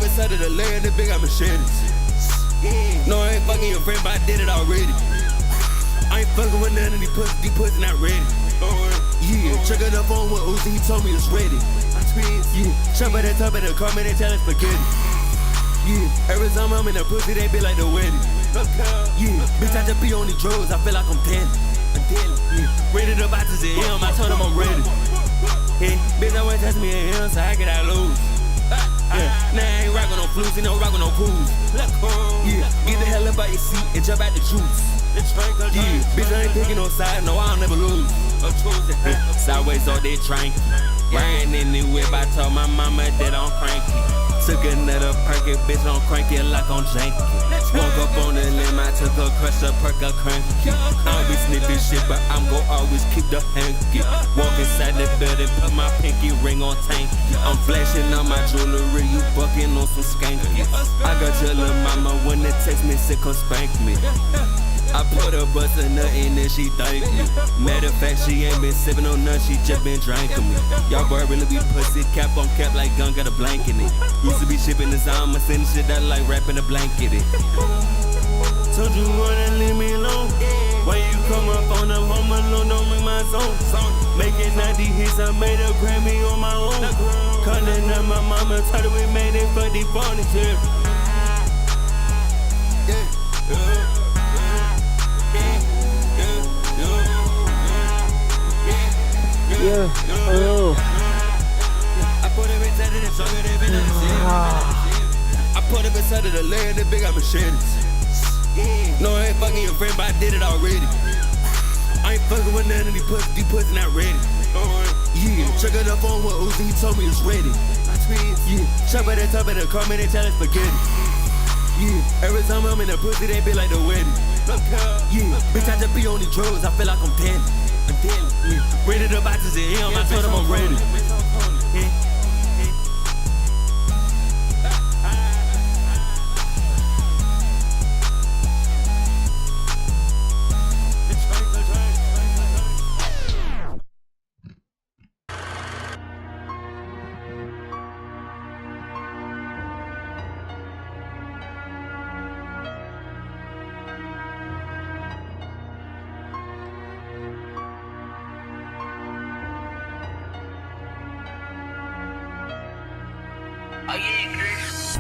beside of the layer, the big got machetes. No, I ain't fucking your friend, but I did it already. I ain't fucking with none of these pussy not ready. Yeah, check it up on what Uzi, he told me it's ready. Yeah, chop at the top of the car, man, they tell us spaghetti. Yeah, every time I'm in the pussy, they be like the wedding. Yeah, bitch, I just be on these drugs, I feel like I'm dead. Yeah, ready to buy to the M, I told him I'm ready. Yeah, bitch, I won't touch me in him, so how could I lose? Yeah, nah, I ain't rockin' no flutes, you know, rockin' no cruise. Yeah, get the hell up out your seat and jump out the juice. Yeah, bitch, I ain't picking no side, no, I'll never lose. Sideways all day drank. Riding in the whip, I told my mama that I'm cranky. Took another perky, bitch, I'm cranky like I'm janky. Woke up on the limb, I took a crush, a perk, a cranky. I'll be sniffing shit, but I'm gon' always keep the hanky. Walk inside the building, put my pinky ring on tank. I'm flashing on my jewelry, you bucking on some skanky. I got your little mama when it text me, sick, come spank me. I put her bust a nut in and she thank me. Matter of fact, she ain't been sipping on none, she just been drinking me. Y'all boy really be pussy, cap on cap like gun got a blanket in it. Used to be shipping this on, I'ma send shit out like wrapping a blanket in. Told you wanna leave me alone. Why you come up on them home alone, don't ring my zone. Making 90 hits, I made a Grammy on my own. Calling up my mama, told her we made it for the phony shit. Yeah, hello. I put it inside of the song and they been on the shit. I put it inside of the layer, the big got machetes. No, I ain't fucking your friend, but I did it already. I ain't fucking with none of these pussy not ready. Yeah, check it up on what Uzi, he told me it's ready. Yeah, chop at the top of the car, man, they tell us spaghetti. Yeah, every time I'm in the pussy, they be like the wedding. Yeah, bitch, I just be on these drugs, I feel like I'm dead. Yeah, ready to buy to the M, I told him I'm ready. Oh yeah, Chris.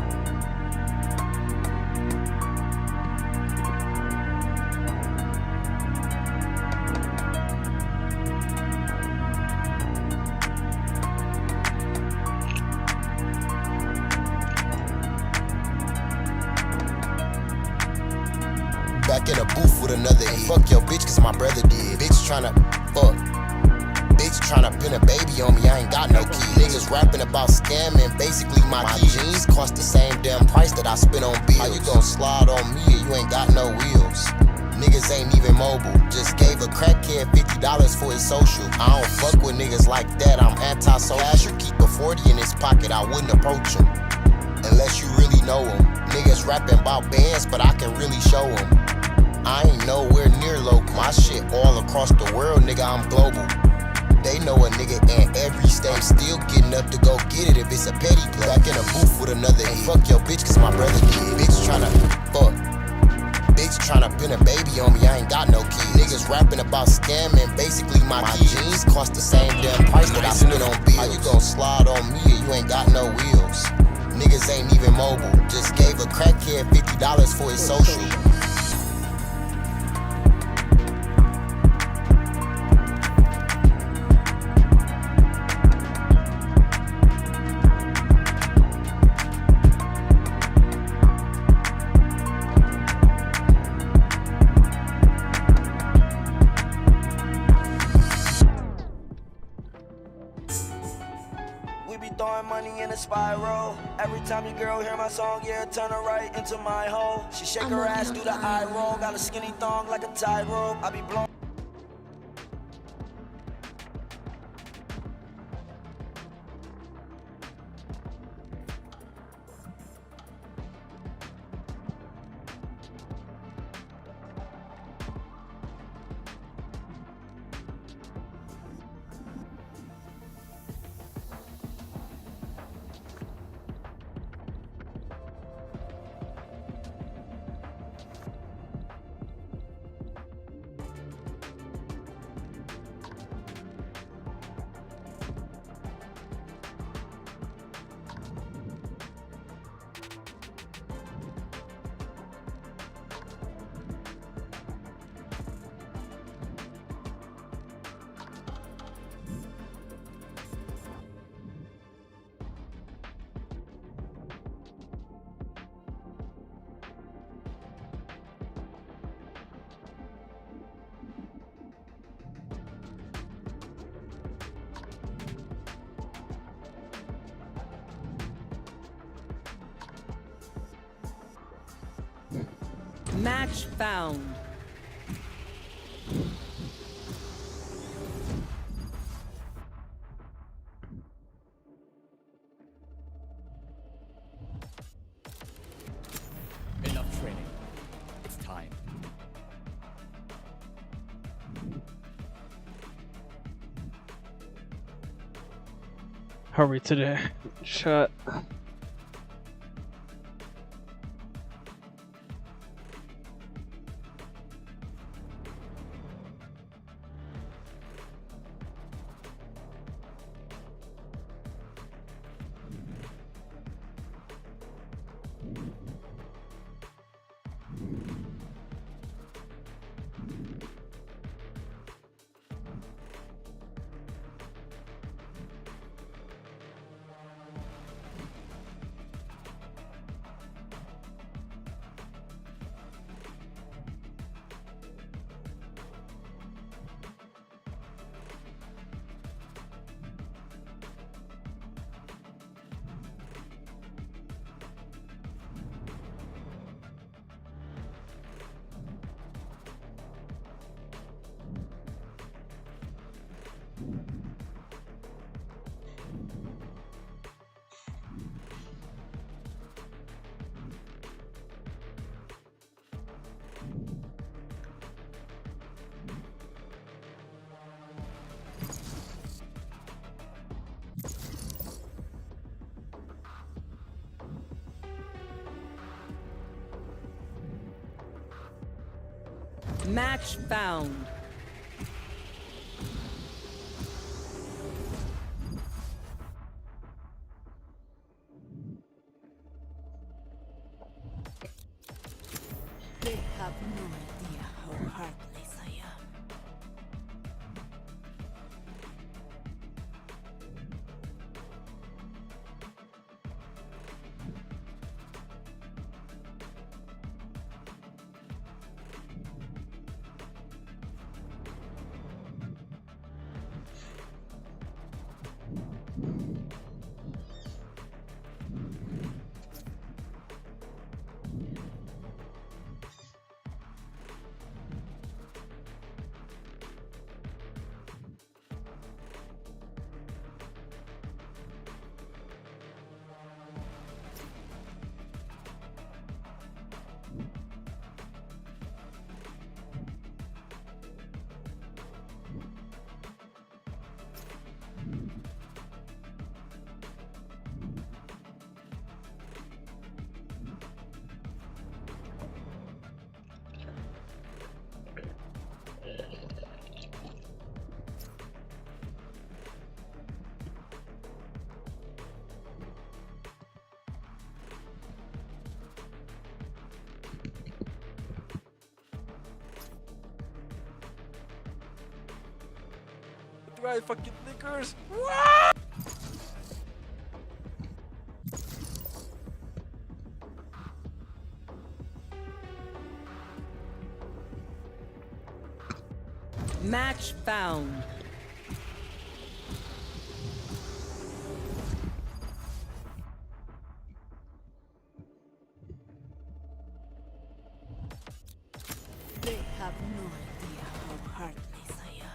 Back in a booth with another hit. Fuck your bitch, cause my brother did. Bitch tryna fuck. Bitch tryna pin a baby on me, I ain't got no key. Niggas rapping about scamming, basically my jeans cost the same damn price that I spent on bills. How you gon' slide on me if you ain't got no wheels? Niggas ain't even mobile, just gave a crackhead $50 for his social. I don't fuck with niggas like that, I'm anti-social. Keep a 40 in his pocket, I wouldn't approach him unless you really know him. Niggas rapping about bands, but I can really show him. I ain't nowhere near local, my shit all across the world, nigga, I'm global. They know a nigga in every state. I'm still getting up to go get it if it's a petty play. Back in a booth with another hit. Fuck your bitch, cause my brother did. Bitch tryna fuck. Bitch tryna pin a baby on me, I ain't got no key. Niggas rapping about scamming, basically my jeans cost the same damn price that I spent on bills. How you gon' slide on me if you ain't got no wheels? Niggas ain't even mobile, just gave a crackhead $50 for his social. Throwing money in a spiral. Every time your girl hear my song, yeah, turn her right into my hole. She shake her ass, do the eye roll. Got a skinny thong like a tightrope. I be blown. Match found. Enough training. It's time. Hurry to the shot. Match found. They have no idea how heartless I am. Right, fucking lickers. Match found. They have no idea how heartless I am.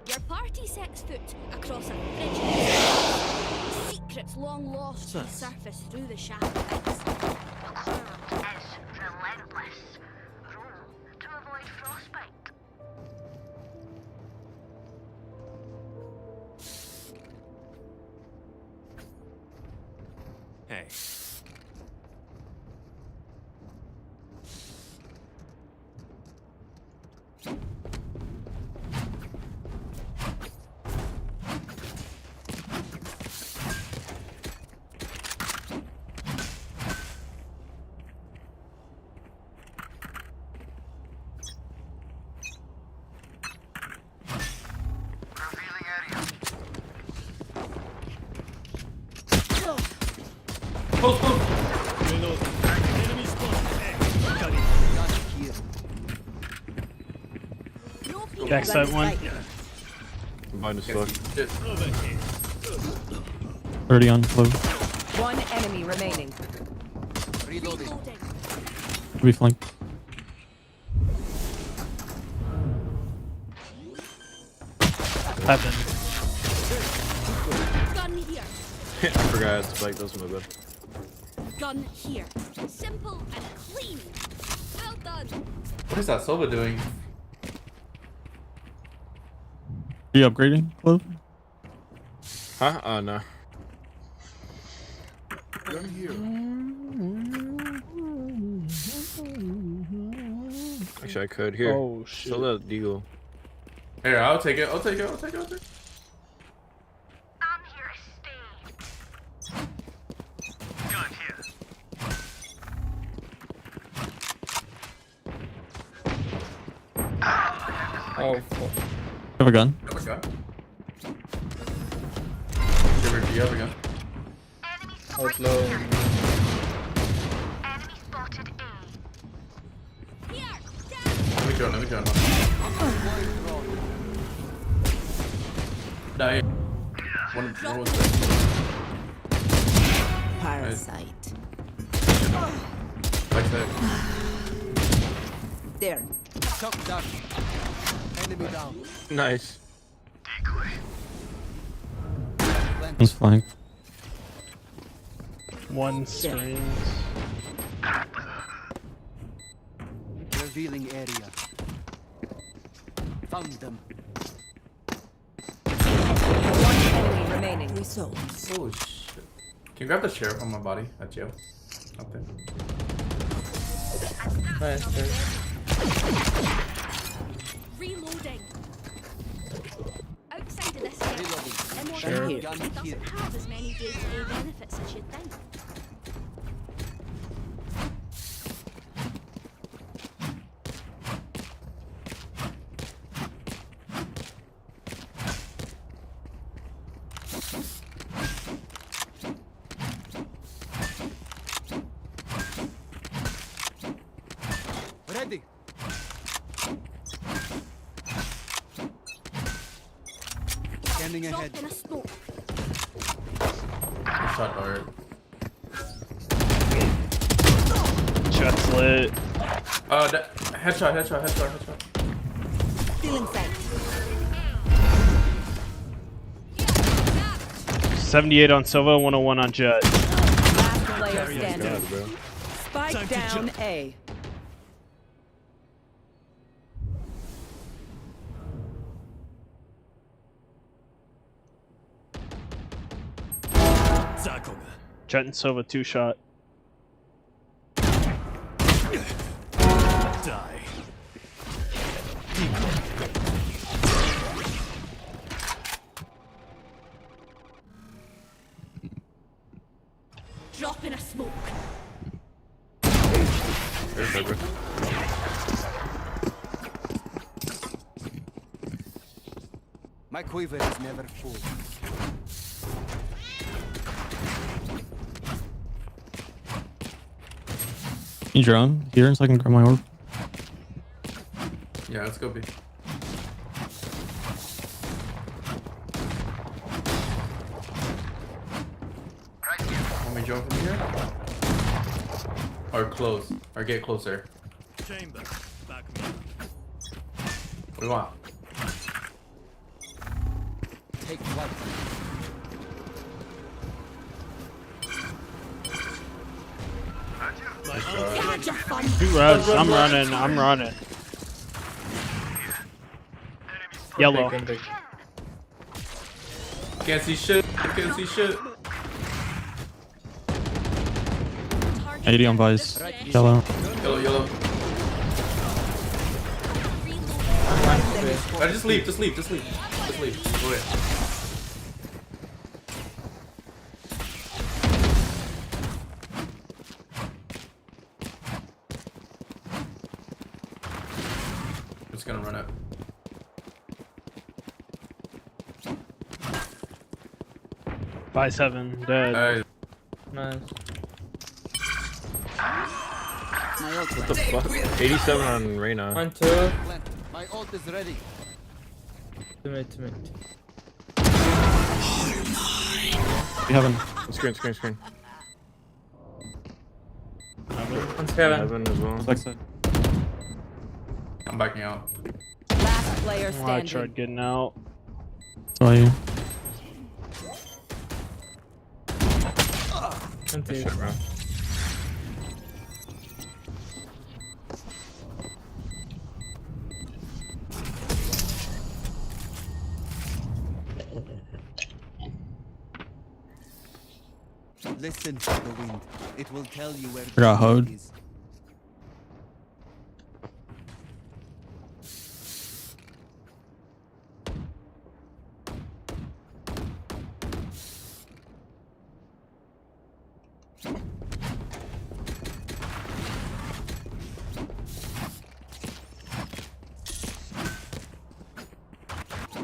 Your party sets foot across a frigid secrets long lost to surface through the shadow ice. Is relentless. Roll to avoid frostbite. Hey. Close, close. Backside one. Minus fuck. 30 on close. One enemy remaining. Reloading. We flank. Heaven. Gun here. I forgot I had spike. That was my bad. Gun here. Simple and clean. Well done. What is that Sova doing? Are you upgrading, Clove? Huh? Oh no. Actually, I could here. Oh shit. Still that deagle. Here, I'll take it. I'll take it. I'll take it. I'll take it. I'm here to stay. Gun here. Oh fuck. Have a gun. Have a gun. Shiver, do you have a gun? Enemy Out spotted low. here. Enemy spotted A. Here. Down. Let me join. Let me join. Die. One was there. Parasite. Like that. There. Shock down. Enemy down. Nice. One's flank. One strings. Revealing area. Found them. One enemy remaining. Results. Oh shit. Can you grab the sheriff on my body at jail? Up there. Reloading. Outside of this area, Sure. immortality Gun doesn't here. have as many day-to-day benefits as you'd think. Ready. Scanning ahead. Drop in a smoke. Good shot, Art. Shot's lit. Headshot. Feeling sight. 78 on Sova, 101 on Jet. Last player standing. God, bro. Spike down A. Jet and Sova 2-shot. Die. Drop in a smoke. There's Pepper. My quiver is never full. Can you drone here so I can grab my orb? Yeah, let's go B. Want me to jump from here? Or close. Or get closer. Chamber. Back me. What do you want? Take flight. Had your fun. 2 rounds. I'm running. Yellow. Can't see shit. Can't see shit. 80 on Vice. Yellow. Yellow. Just leave. Go ahead. I'm just gonna run up. By 7, dead. Alright. Nice. What the fuck? 87 on Reyna. 1, 2. My ult is ready. To mid. We haven't. Screen. One's heaven. Heaven as well. Backside. I'm backing out. Last player I standing. tried getting out. Saw you. One, 2. Shit, bro. Listen to the wind. It will tell you where I got hoed. is.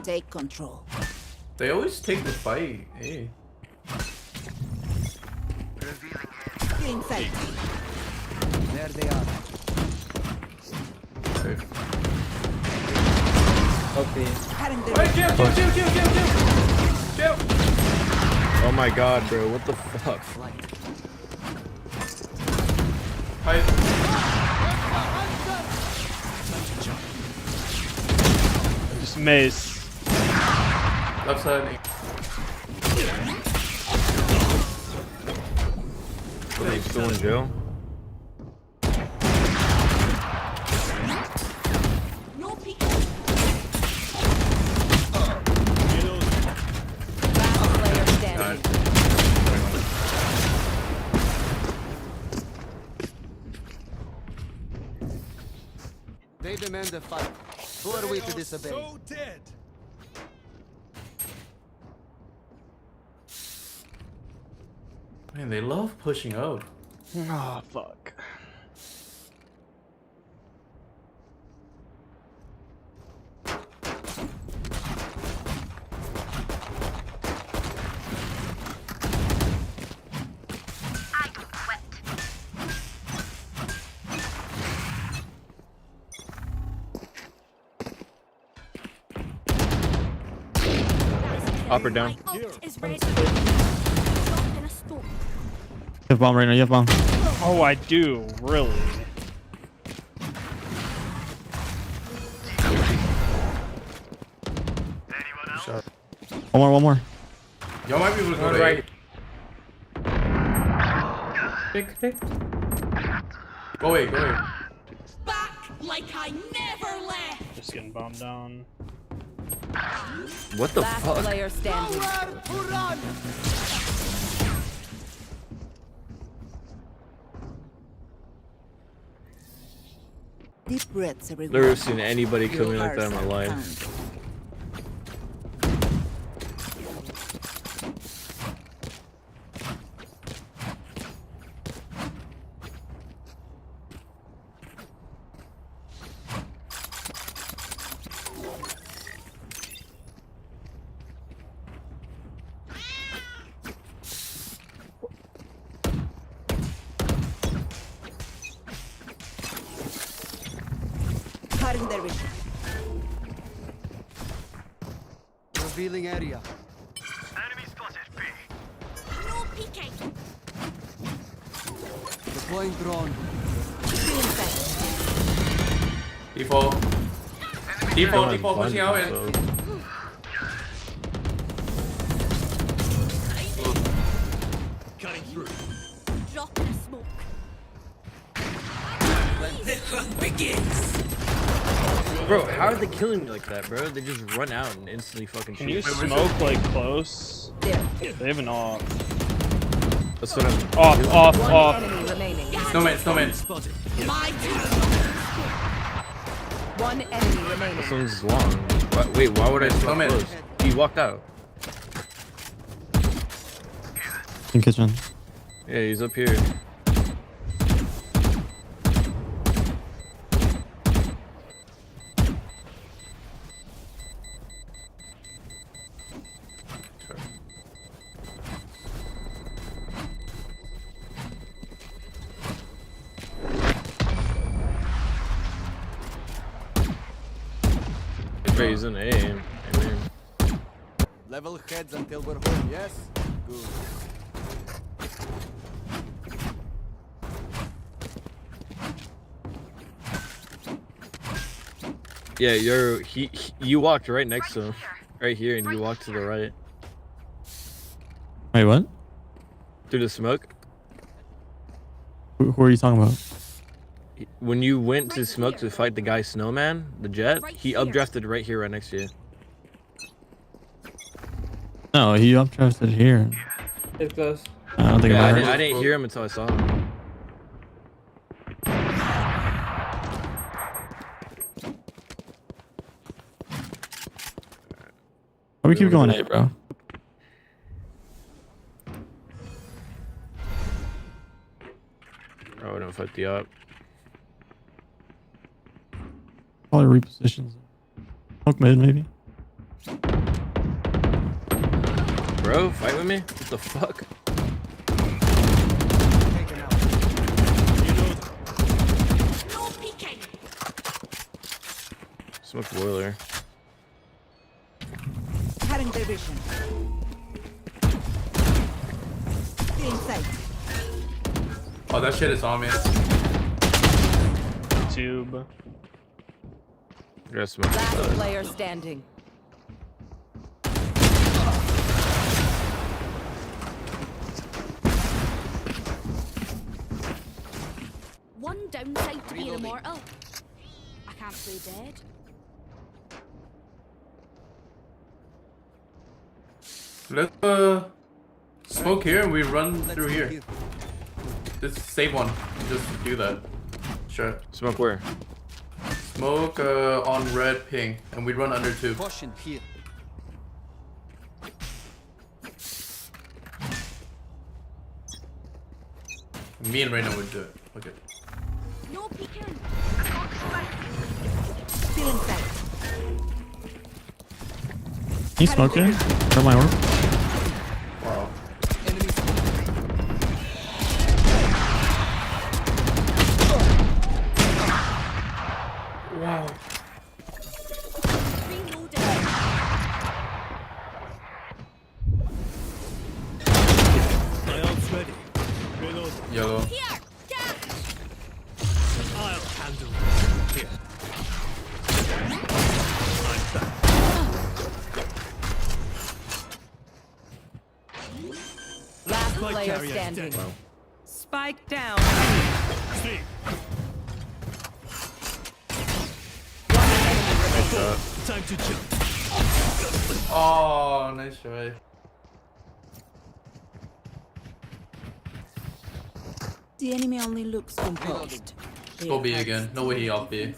Take control. They always take the fight. Hey. Green sight. There they are. Safe. Okay. Cutting the Wait, chill. Oh my god, bro. What the fuck? Hi. Just mace. Left side. Are they still in jail? No peek. Last player standing. They demand a fight. Who are we to disobey? So dead. Man, they love pushing out. Oh, fuck. I don't quit. Up or down? My ult is ready. Drop in a stone. You have bomb right now. You have bomb. Oh, I do. Really? Anyone else? One more. Y'all might be able to go One to right. A. Pick. Go away. Back like I never left. Just getting bombed down. What the Last fuck? player standing. deep breaths, everyone. Never seen anybody kill me like that in my Your life. hearts are calm. Cutting their vision. Revealing area. Enemy spotted. B. No peeking. Deploying drone. Default pushing out and Cutting through. Drop in a smoke. Bro, how are they killing me like that, bro? They just run out and instantly fucking Can shoot. you smoke like close? There. They have an off. That's what I'm. Off. One enemy remaining. Snowman, snowman. Spotted. My turn. One enemy remaining. This one's long. Wait, why would I smoke Snowman. close? He walked out. In kitchen. Yeah, he's up here. He's in A. Amen. Level heads until we're home, yes? Good. Yeah, you walked right next to him, right here, and you walked to the right. Wait, what? Through the smoke. Who are you talking about? When you went to smoke to fight the guy Snowman, the jet, he updrafted right here, right next to you. No, he updrafted here. It's close. I don't think Yeah, I heard. I didn't hear him until I saw him. Why we keep going A, bro? Oh, don't fight the up. Probably repositions. Smoke mid, maybe. Bro, fight with me? What the fuck? No peeking. Smoke boiler. Cutting their vision. Still in sight. Oh, that shit is on me. Tube. I gotta smoke Last this side. player standing. One downside to being immortal. I can't play dead. Let's smoke here and we run through here. Just save one. Just do that. Sure. Smoke where? Smoke on red ping and we run under two. Caution here. Me and Reyna would do it. Okay. No peeking. Still in sight. Can you smoke it? Or my orb? Wow. Enemies. Wow. Reloading. My ult's ready. Reload. Yellow. Here. Dash. I'll handle it. Here. I'm back. Last Spike player carrier standing. dead. Spike down. See. Time to jump. Oh, nice try. The enemy only looks composed. Go B again. No way he off B.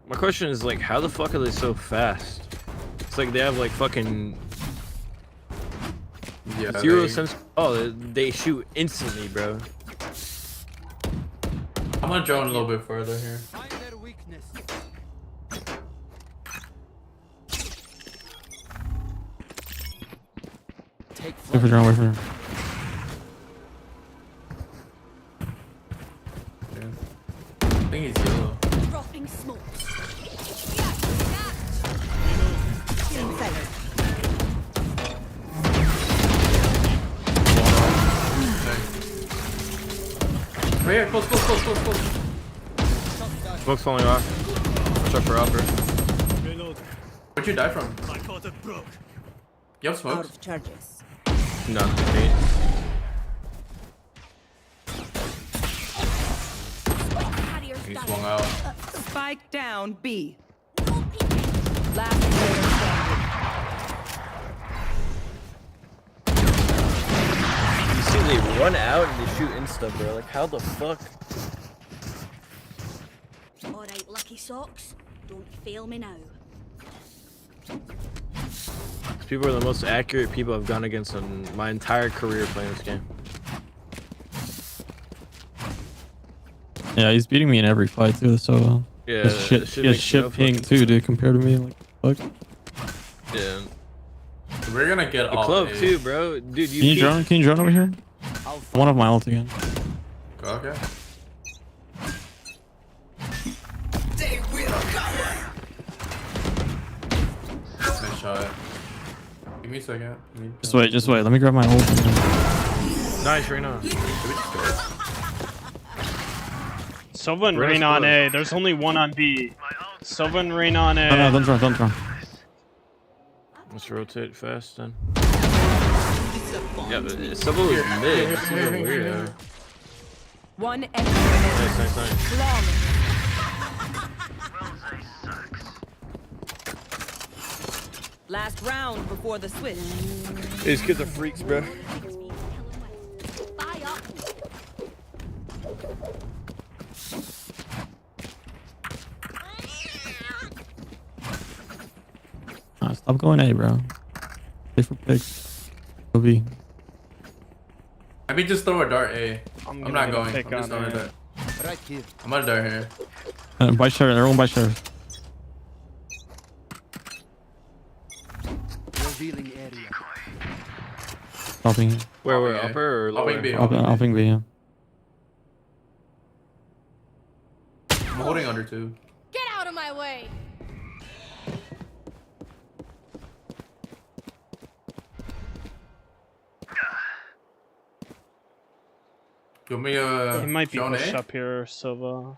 My question is like, how the fuck are they so fast? It's like they have like fucking Yeah. zero they- sense. Oh, they shoot instantly, bro. I'm gonna drone a little bit further here. Find their weakness. Take Wait for drone, wait for drone. I think he's yellow. Dropping smokes. Still in sight. Right here, close. Smoke's falling off. Watch out for upper. Reload. Where'd you die from? My quarter broke. You have Out smokes? of charges. No, eight. Carriers He down. swung out. Spike down. B. No peeking. Last player standing. Dude, they run out and they shoot insta, bro. Like, how the fuck? Alright, lucky socks. Don't fail me now. These people are the most accurate people I've gone against in my entire career playing this game. Yeah, he's beating me in every fight too. So Yeah, his shit ping too, dude. Compared to me, like fuck. Yeah. We're gonna get The all club A. too, bro. Dude, Can you drone? Can you drone over here? One of my ult again. Okay. Nice shot. Give me a second. Just wait. Let me grab my ult. Nice, Reyna. Sova and Reyna on A. There's only one on B. Sova and Reyna on A. No, don't drone. Let's rotate fast then. Yeah, but Sova was mid. This is a weirdo. One enemy. Nice. Long. Last round before the switch. These kids are freaks, bro. Buy up. Stop going A, bro. Play for picks. Go B. I mean, just throw a dart A. I'm not going. I'm pick just on throwing a A. dart. Right here. I'm gonna dart here. Buy share. Everyone buy share. Revealing area. Dropping. Where, upper or lower? Hopping B. Upping B. Yeah. I'm holding under 2. Get out of my way. You want me to He might be drone pushed A? up here, Sova.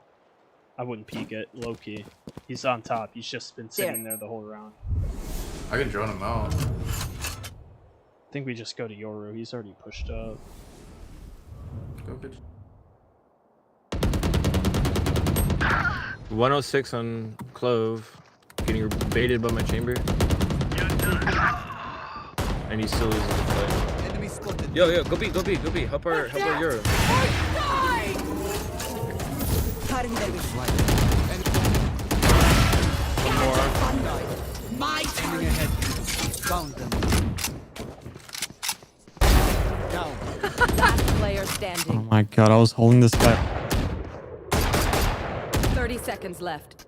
I wouldn't peek it, low key. He's on top. He's just been sitting there the whole round. I can drone him out. I think we just go to Yoru. He's already pushed up. Go get 106 on Clove. Getting baited by my chamber. And he still loses the fight. Enemy spotted. Yo, go B. Help our Euro. One more. Aiming ahead. Found them. Down. Last player Oh standing. my god, I was holding this guy. 30 seconds left.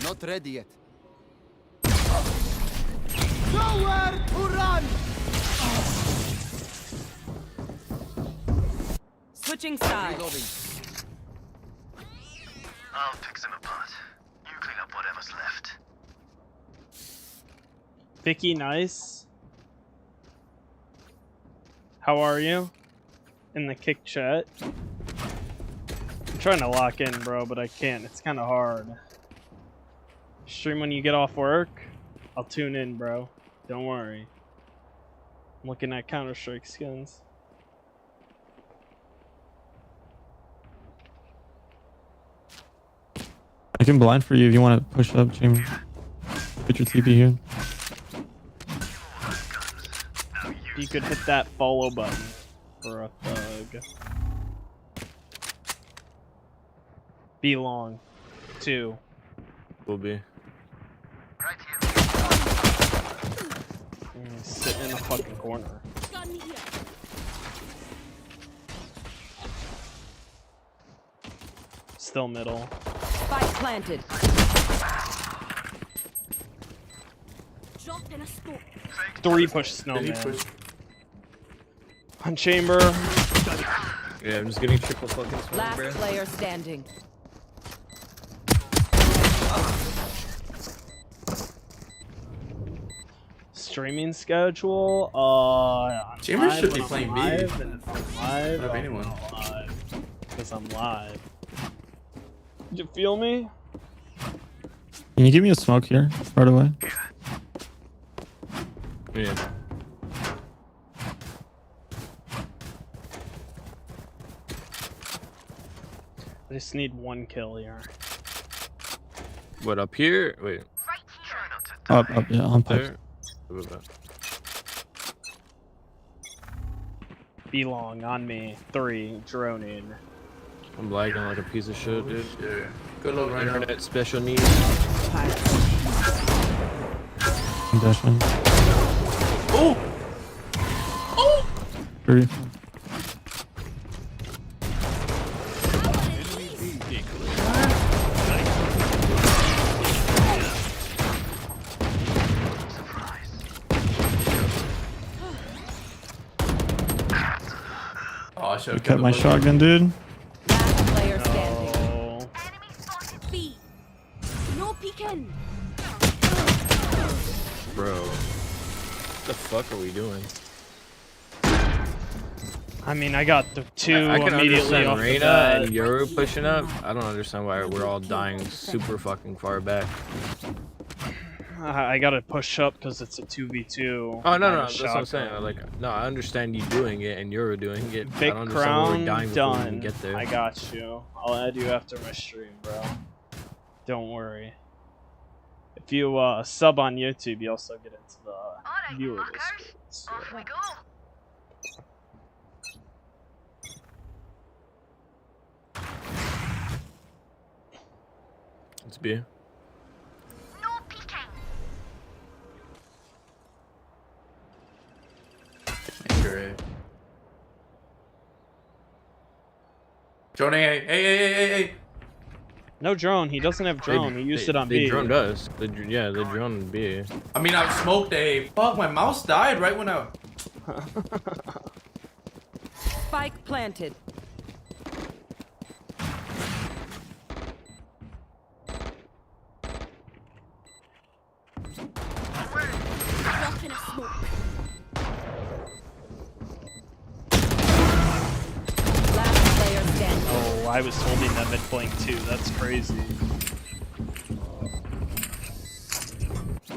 Not ready yet. Nowhere to run. Switching sides. Reloading. I'll pick them apart. You clean up whatever's left. Vicky, nice. How are you? In the kick chat. I'm trying to lock in, bro, but I can't. It's kind of hard. Stream when you get off work. I'll tune in, bro. Don't worry. I'm looking at Counter-Strike skins. I can blind for you if you want to push up, Chamber. Put your TP here. You could hit that follow button for a thug. Be long. 2. Will be. Sit in a fucking corner. Gun here. Still middle. Spike planted. Drop in a scope. 3 push Did he snowman. push? On chamber. Yeah, I'm just getting triple fucking smoke, Last bro. player standing. Streaming schedule. Chambers should be playing B. Live, and if I'm live, Not I'm anyone. not live. Because I'm live. Did you feel me? Can you give me a smoke here, right away? Yeah. I just need 1 kill here. What, up here? Wait. Up, yeah, on pipes. There? What about that? Belong on me. 3, drone in. I'm lagging like a piece of shit, dude. Yeah. Good luck right now. Internet special needs. Condition. Oh! Oh! 3. Oh, I should have Kept my shotgun, dude. Last player standing. Oh. B. No peeking. Bro. What the fuck are we doing? I mean, I got the 2 I can immediately understand off the Reyna bat. and Yoru pushing up. I don't understand why we're all dying super fucking far back. I gotta push up because it's a 2v2. Oh, no, that's what I'm saying. Like, no, I understand you doing it and Yoru doing it. Big I don't understand why we're crown dying before we even done. get there. I got you. I'll add you after my stream, bro. Don't worry. If you sub on YouTube, you also get into the viewer Discord. So. Off we go. It's B. No peeking. Great. Drone, hey. No drone. He doesn't have drone. He used it on B. They droned us. Yeah, they droned B. I mean, I smoked a. Fuck, my mouse died right when I. Spike planted. Drop in a smoke. Last player standing. Oh, I was holding that mid flank too. That's crazy.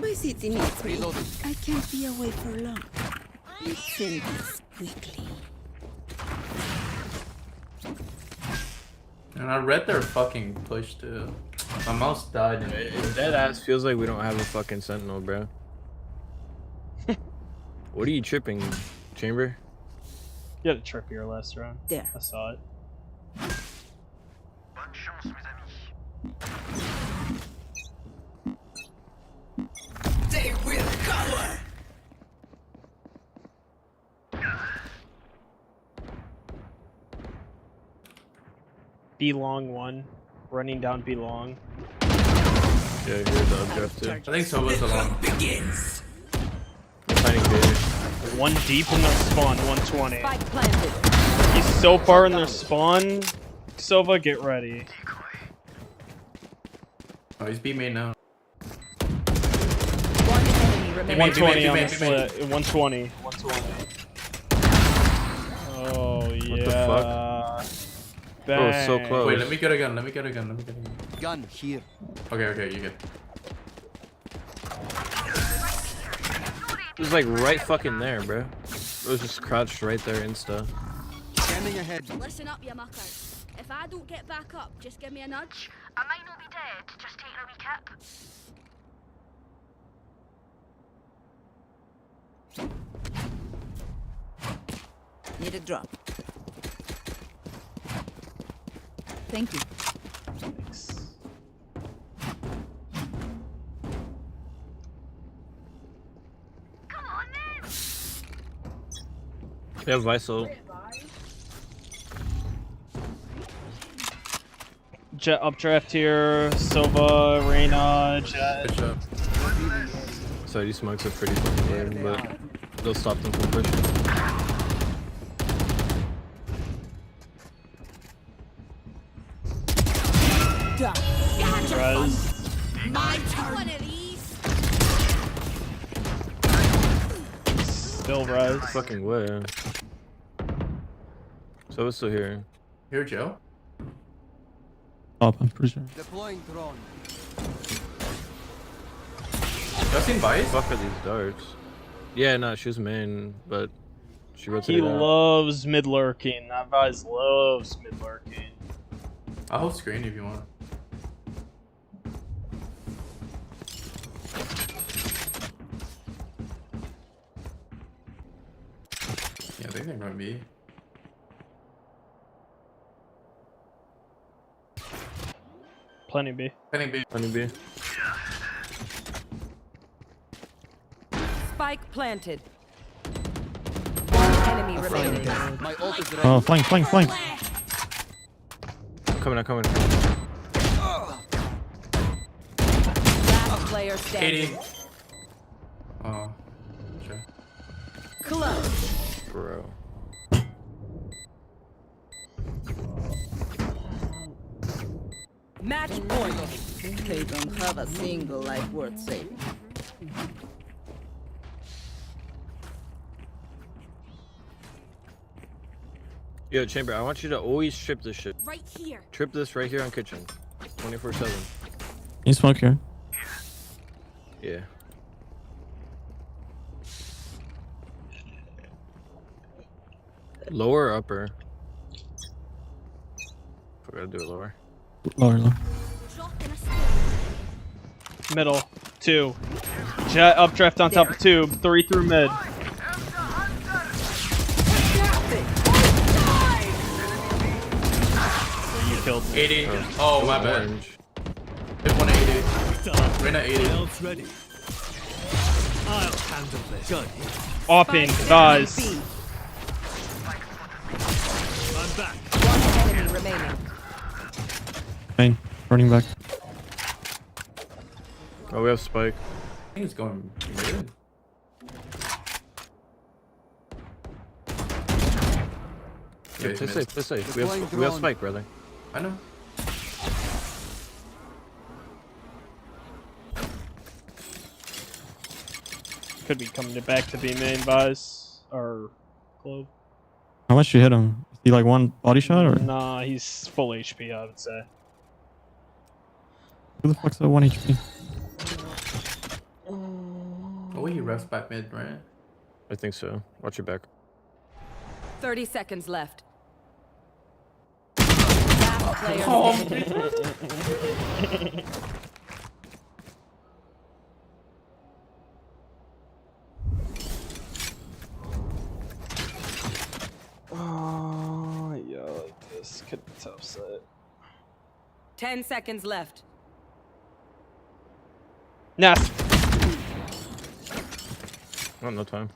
My city needs me. I can't be away for long. Let's send this quickly. And I read their fucking push too. My mouse died. Dead ass feels like we don't have a fucking sentinel, bro. What are you tripping, Chamber? You had a trip here last round. There. I saw it. Bonne chance, mes amis. They will cover. B long 1. Running down B long. Yeah, here's the updraft too. I think so was alone. Begins. They're fighting B. 1 deep in their spawn. 120. Spike planted. He's so far in their spawn. Sova, get ready. Oh, he's B main now. One enemy remaining. 120 on the B-main. split. 120. 120. Oh, yeah. What the fuck? Bro, so close. Wait, let me get a gun. Gun here. Okay, you get. It was like right fucking there, bro. It was just crouched right there, insta. Scanning ahead. Listen up, you muckers. If I don't get back up, just give me a nudge. I might not be dead, just taking a wee kip. Need a drop. Thank you. Thanks. Come on then. They have Visal. Jet updraft here. Sova, Reyna, Jet. Good shot. So these smokes are pretty fucking weird, but they'll stop them from pushing. Res. My turn. One of these. Still res. Fucking way. So it's still here. Here, Joe. Top, I'm pretty sure. Deploying drone. Y'all seen Vice? Fuck are these darts? Yeah, no, she was main, but she rotated He out. loves mid lurking. That Vise loves mid lurking. I'll hold screen if you want. think they're gonna be. Plenty B. Plenty B. Plenty B. Spike planted. One enemy remaining. My ult is ready. Oh, flank, flank, flank. I'm coming, I'm coming. Last player standing. 80. Oh. Sure. Close. Bro. Match point. They don't have a single life worth saving. Yo, Chamber, I want you to always trip this shit. Right here. Trip this right here on kitchen. 24/7. You smoke here. Yeah. Lower or upper? I gotta do it lower. Lower, lower. Drop in a smoke. Middle. 2. Jet updraft on top of tube. 3 through mid. You killed me. 80. Oh, my bad. Orange. Hit 180. Reyna 80. Ready. I'll handle this. Good. Opping. Dies. I'm back. One enemy remaining. Main. Running back. Oh, we have Spike. I think it's going good. Yeah, play safe, play safe. We have Spike, brother. I know. Could be coming back to B main, Vice. Or Globe. How much you hit him? Is he like one body shot or? Nah, he's full HP, I would say. Who the fuck's that 1 HP? Oh, he rests back mid, right? I think so. Watch your back. 30 seconds left. Last player standing. Oh, yeah, like this. Could be tough set. 10 seconds left. Nah. Oh, no time.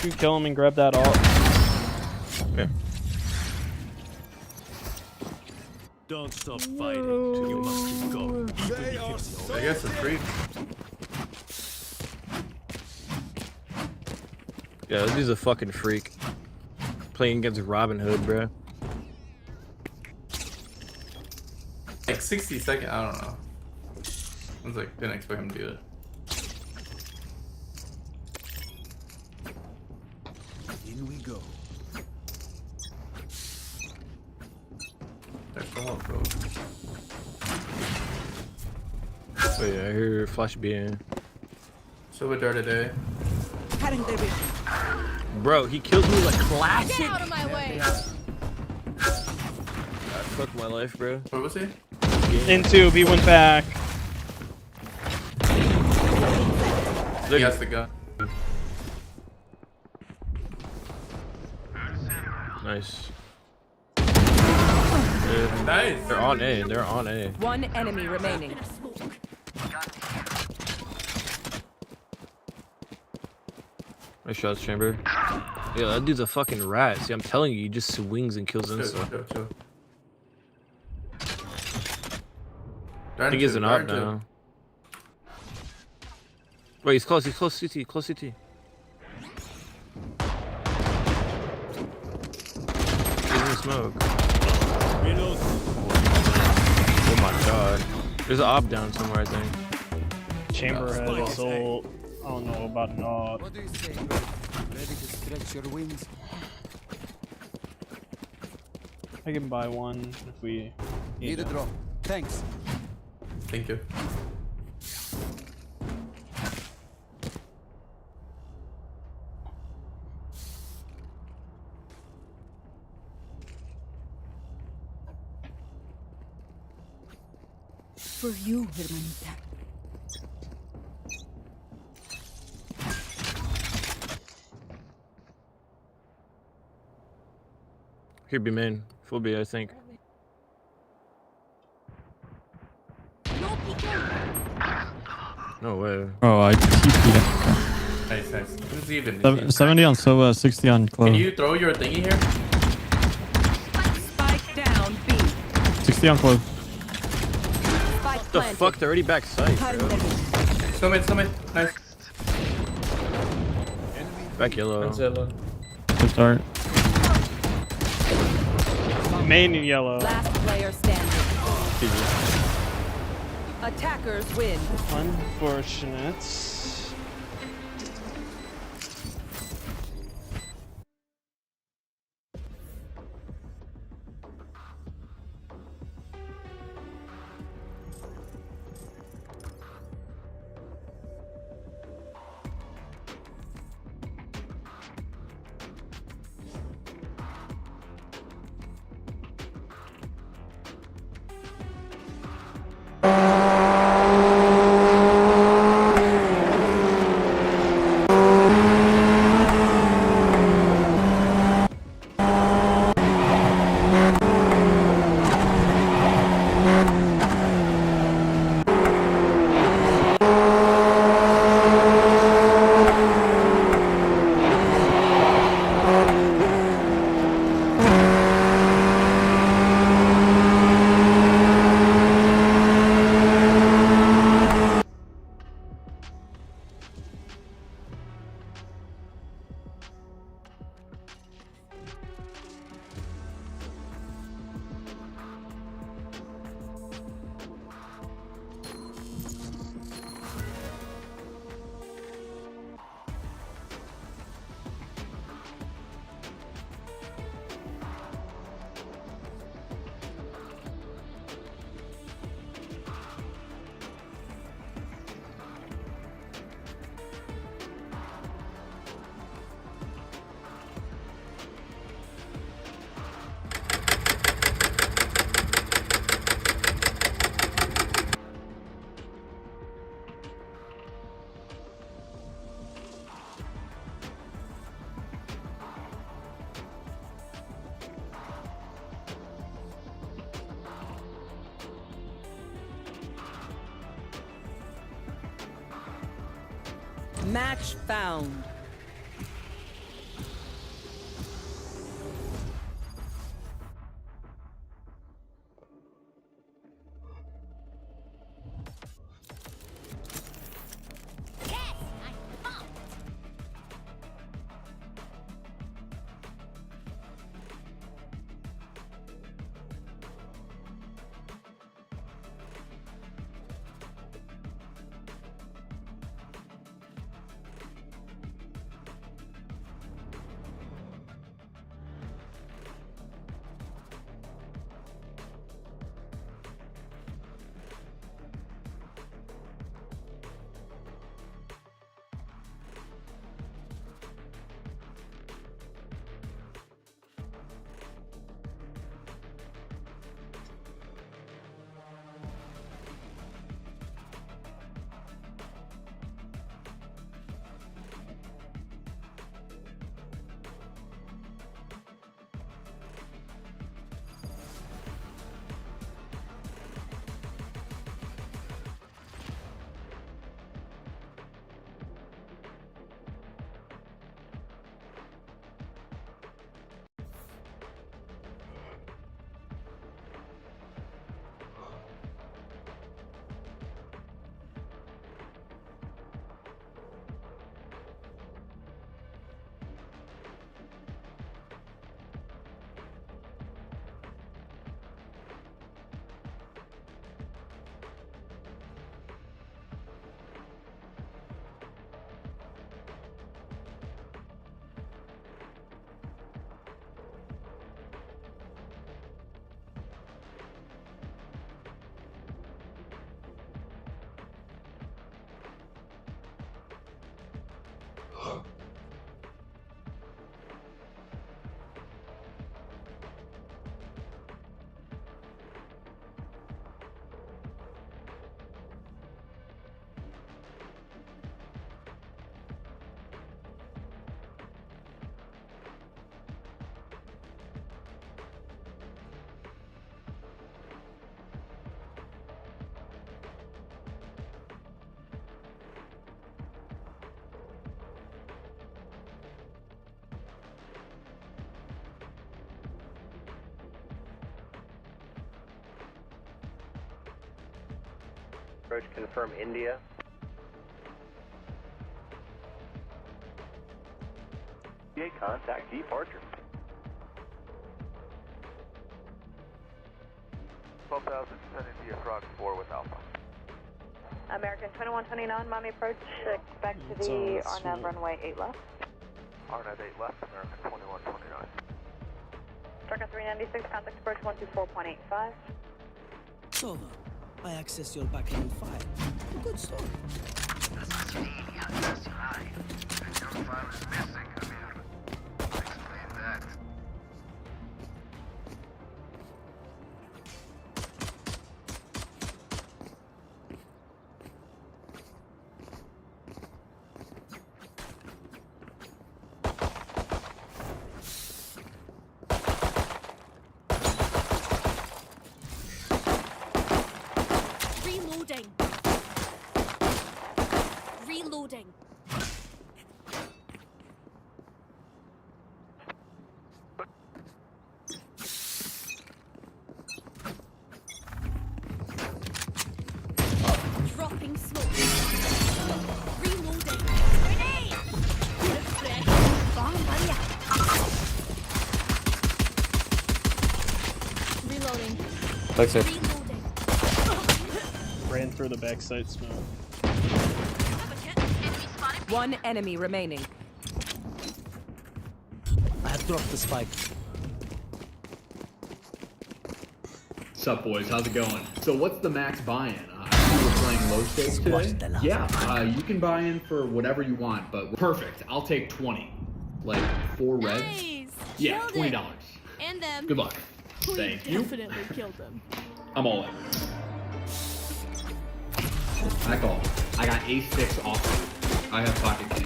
You kill him and grab that ult. Yeah. Don't stop fighting. You must keep going. I guess it's free. Yeah, this dude's a fucking freak. Playing against Robin Hood, bro. Like 60 seconds, I don't know. I was like, didn't expect him to do it. In we go. There's the one, bro. Oh yeah, I hear Flash B in. Silver Dart today. Bro, he killed me like classic. Get out of my way. Fuck my life, bro. What was he? Into, he went back. He has the gun. Nice. Nice. They're on A. They're on A. One enemy remaining. Nice shots, Chamber. Yeah, that dude's a fucking rat. See, I'm telling you, he just swings and kills insta. Chill. I think he's an op now. Wait, he's close CT, close CT. He's in the smoke. Oh my god. There's an op down somewhere, I think. Chamber has his ult. I don't know about an op. What do you say? Ready to stretch your wings? I can buy one if we Need a it. drop. Thanks. Thank you. For you, hermanita. Here be main. Full B, I think. No peeking. No way. Oh, I TP'd. Nice, nice. Who's even? 70 on Sova, 60 on Clove. Can you throw your thingy here? Spike down B. 60 on Clove. Spike What the fuck? They're already back side, bro. Still mid. Nice. Back yellow. One's yellow. Good start. Main yellow. Last player standing. Attackers win. Unfortunate. Match found. Approach confirm India. Contact departure. 12,000, send India Frog 4 with Alpha. American 2129, Miami approach, expect to be RNAV runway 8 left. RNAV 8 left, American 2129. Trucker 396, contact approach 124.85. So, I access your backend file. Good story. That's what you need, that's your eye. And your file is missing, Amir. Explain that. Reloading. Reloading. Dropping smoke. Reloading. Grenade! Refresh. Bomb Maria. Reloading. Thanks, sir. Reloading. Ran through the backside smoke. One enemy remaining. I have dropped the spike. Sup boys, how's it going? So what's the max buy-in? We're playing low stakes today? Yeah, you can buy in for whatever you want, but perfect. I'll take 20. Like 4 reds. Nice. Yeah, Killed $20. And them. Good luck. Thank you. Definitely killed them. I'm all in. I call. I got ace 6 off. I have pocket king.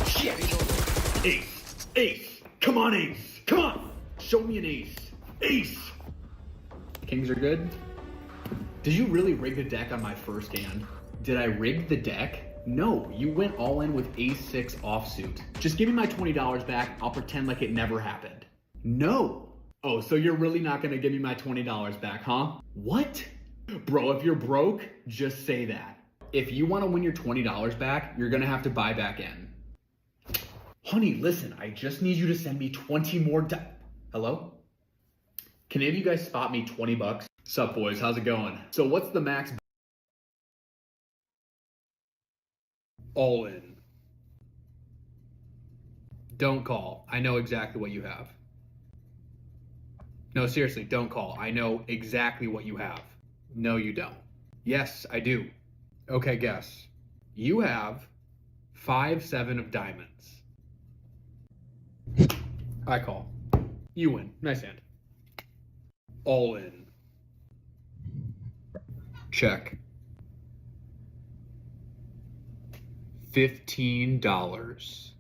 Shit! Ace! Ace! Come on, ace! Come on! Show me an ace! Ace! Kings are good. Did you really rig the deck on my first hand? Did I rig the deck? No, you went all in with ace 6 offsuit. Just give me my $20 back. I'll pretend like it never happened. No! Oh, so you're really not gonna give me my $20 back, huh? What? Bro, if you're broke, just say that. If you want to win your $20 back, you're gonna have to buy back in. Honey, listen, I just need you to send me 20 more Hello? Can any of you guys spot me 20 bucks? Sup boys, how's it going? So what's the max? All in. Don't call. I know exactly what you have. No, seriously, don't call. I know exactly what you have. No, you don't. Yes, I do. Okay, guess. You have 5-7 of diamonds. I call. You win. Nice hand. All in. Check. $15.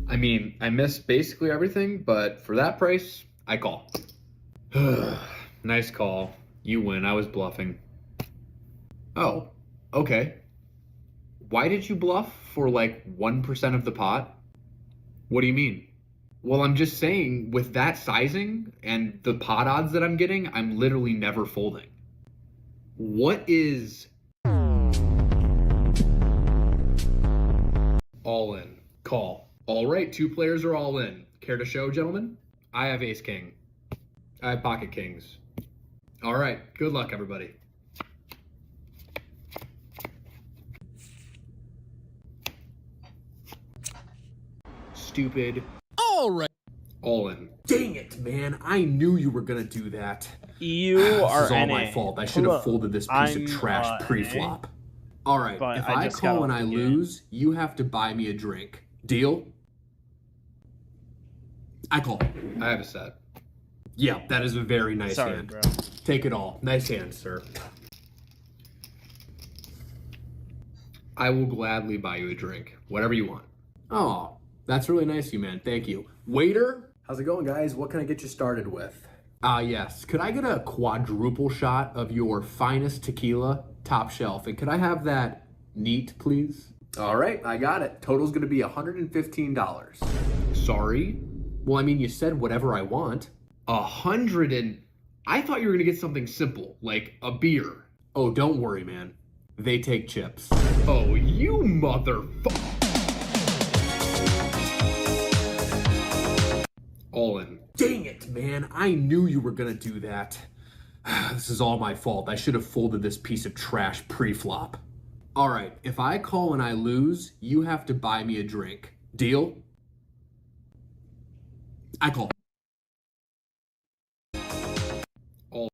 I mean, I missed basically everything, but for that price, I call. Nice call. You win. I was bluffing. Oh, okay. Why did you bluff for like 1% of the pot? What do you mean? Well, I'm just saying with that sizing and the pot odds that I'm getting, I'm literally never folding. What is all in? Call. All right, 2 players are all in. Care to show, gentlemen? I have ace king. I have pocket kings. All right, good luck, everybody. Stupid. All right. All in. Dang it, man. I knew you were going to do that. You This are is all NA. my fault. I should have folded this piece of trash pre-flop. All right, But if I I just call got and I off the lose, you have to buy me a drink. Deal? I call. I have a set. Yeah, that is a very nice Sorry, hand. bro. Take it all. Nice hand, sir. I will gladly buy you a drink. Whatever you want. Oh, that's really nice of you, man. Thank you. Waiter? How's it going, guys? What can I get you started with? Yes. Could I get a quadruple shot of your finest tequila, top shelf? And could I have that neat, please? All right, I got it. Total's gonna be $115. Sorry? Well, I mean, you said whatever I want. 100 and... I thought you were gonna get something simple, like a beer. Oh, don't worry, man. They take chips. Oh, you motherfucker. All in. Dang it, man. I knew you were gonna do that. This is all my fault. I should have folded this piece of trash pre-flop. Alright, if I call and I lose, you have to buy me a drink. Deal? I call. All.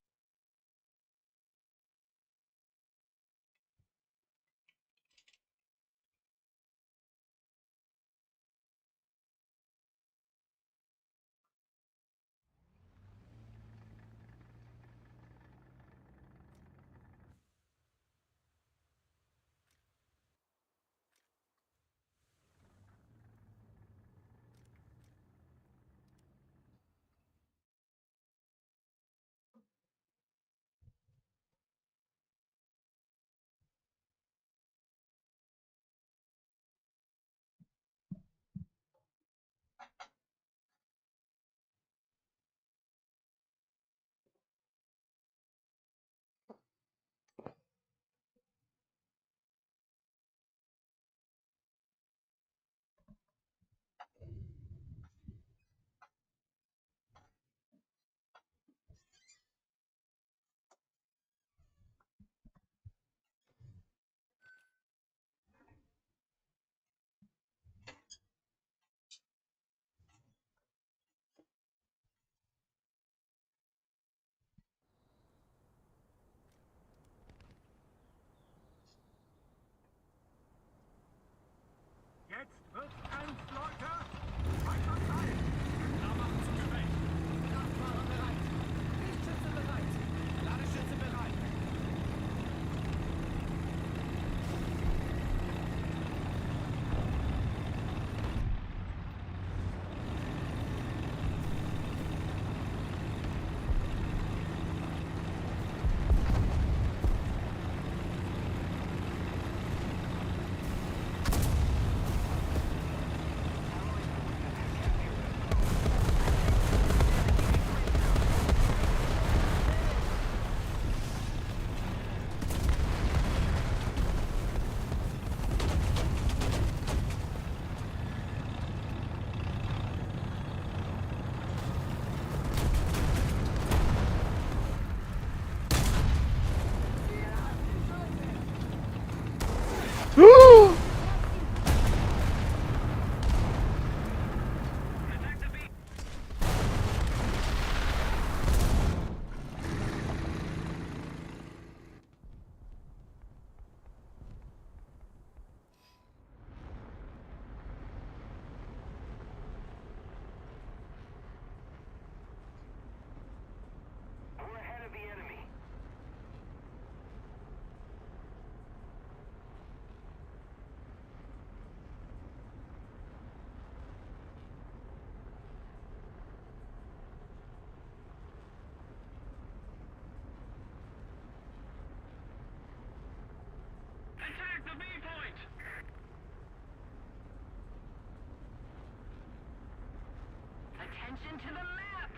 Attention to the map!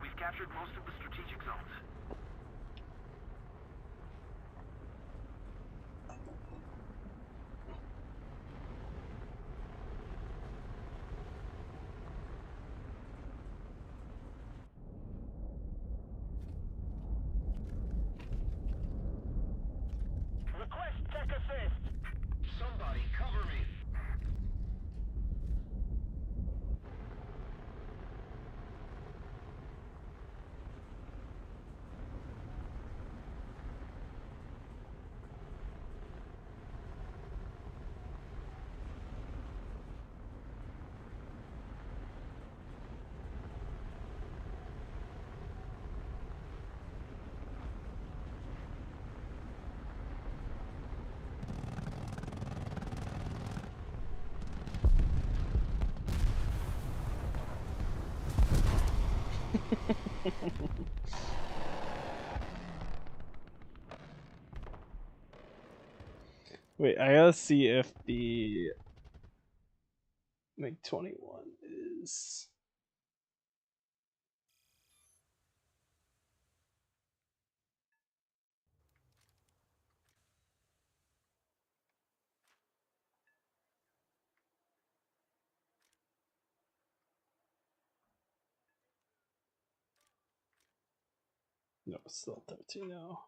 We've captured most of the strategic zones. Request tech assist! Somebody cover me! Wait, I gotta see if the Make 21 is. No, it's still 13 now.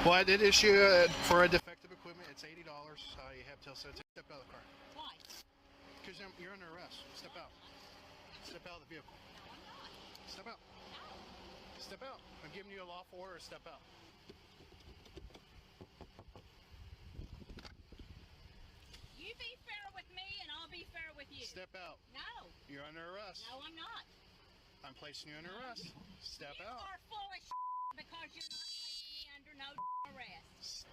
Well, I did issue for a defective equipment. It's $80. You have till step out of the car. Why? Because you're under arrest. Step out. Step out of the vehicle. Step out. Step out. I'm giving you a lawful order. Step out. You be fair with me, and I'll be fair with you. Step out. No. You're under arrest. No, I'm not. I'm placing you under arrest. Step You out. are full of because you're not placing me under no arrest.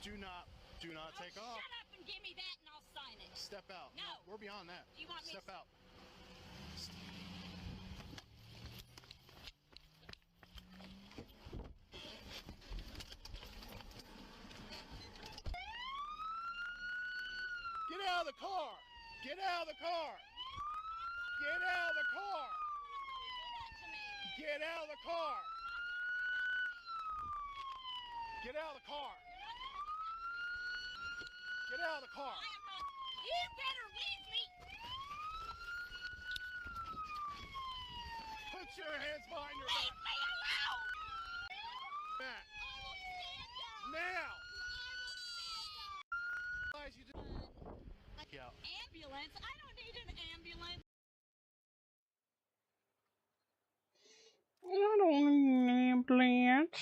Do not take off. Shut up and give me that, and I'll sign it. Step out. No. We're beyond that. You want me Step out. Get out of the car! Get out of the car! Get out of the car! Get out of the car! Get out of the car! Get out of the car! You better leave me! Put your hands behind your back! Leave me alone! Back! I will stand down! Now! I will stand down! Yeah. Ambulance? I don't need an ambulance! I don't need an ambulance.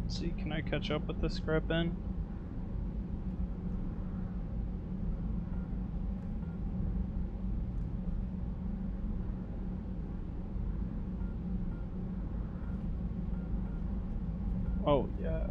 See, can I catch up with this Grippin? Oh, yeah.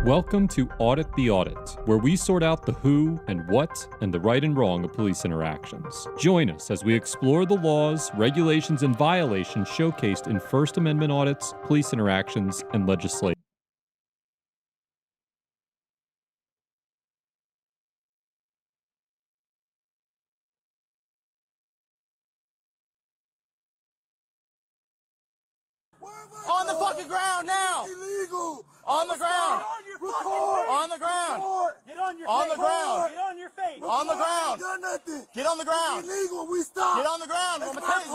Welcome to Audit the Audit, where we sort out the who and what and the right and wrong of police interactions. Join us as we explore the laws, regulations, and violations showcased in First Amendment audits, police interactions, and legislation. On the fucking ground now! Illegal! On the ground! On the ground! Get on your face! On the ground! Get on your face! On the ground! Done nothing! Get on the ground! Illegal! We stop! Get on the ground! I'm crazy!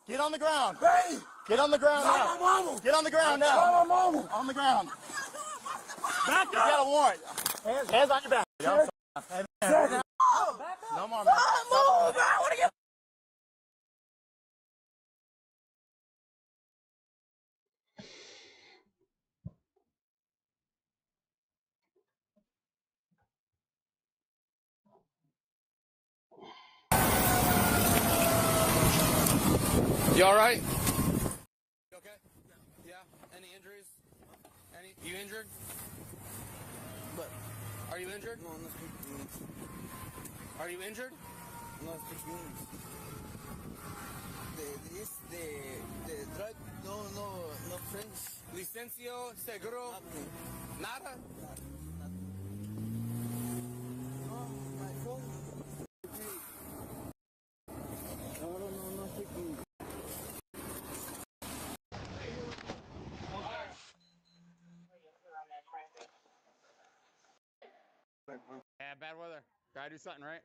Get on the ground! Hey! Get on the ground now! Get on the ground now! On the ground! Back up! You got a warrant! Hands on your back! No more, man! Move! I want to get. You alright? You okay? Yeah. Any injuries? You injured? But are you injured? No, no speak. Are you injured? No speak. The drug, no French. Licencio, seguro, nada? No, my phone. No speaking. Yeah, bad weather. Gotta do something, right?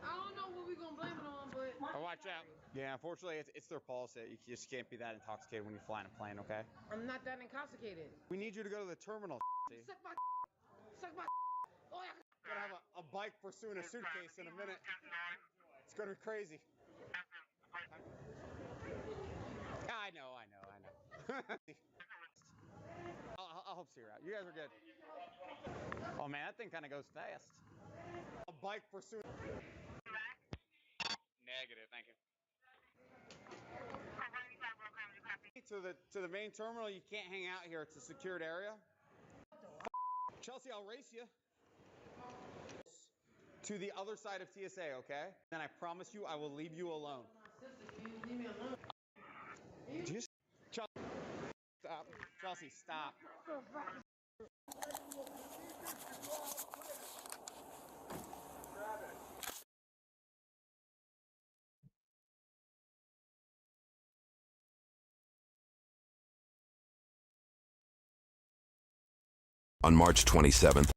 I don't know what we're gonna blame it on, but Watch out. Yeah, unfortunately, it's their policy. You just can't be that intoxicated when you're flying a plane, okay? I'm not that intoxicated. We need you to go to the terminal. See? Suck my Oh, yeah. Gonna have a bike pursuing a suitcase in a minute. It's gonna be crazy. I know. I'll help see her out. You guys are good. Oh man, that thing kind of goes fast. A bike pursuing. Negative, thank you. To the main terminal, you can't hang out here. It's a secured area. Chelsea, I'll race you. To the other side of TSA, okay? Then I promise you, I will leave you alone. Leave me alone. Chelsea, stop. Chelsea, stop. On March 27th,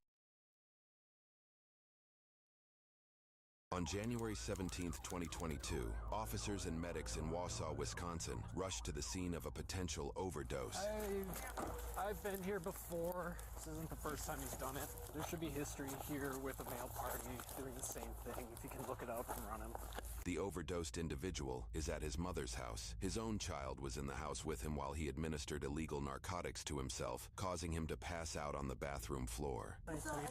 on January 17th, 2022, officers and medics in Wausau, Wisconsin, rushed to the scene of a potential overdose. I've been here before. This isn't the first time he's done it. There should be history here with a male party doing the same thing. If you can look it up and run him. The overdosed individual is at his mother's house. His own child was in the house with him while he administered illegal narcotics to himself, causing him to pass out on the bathroom floor. I got a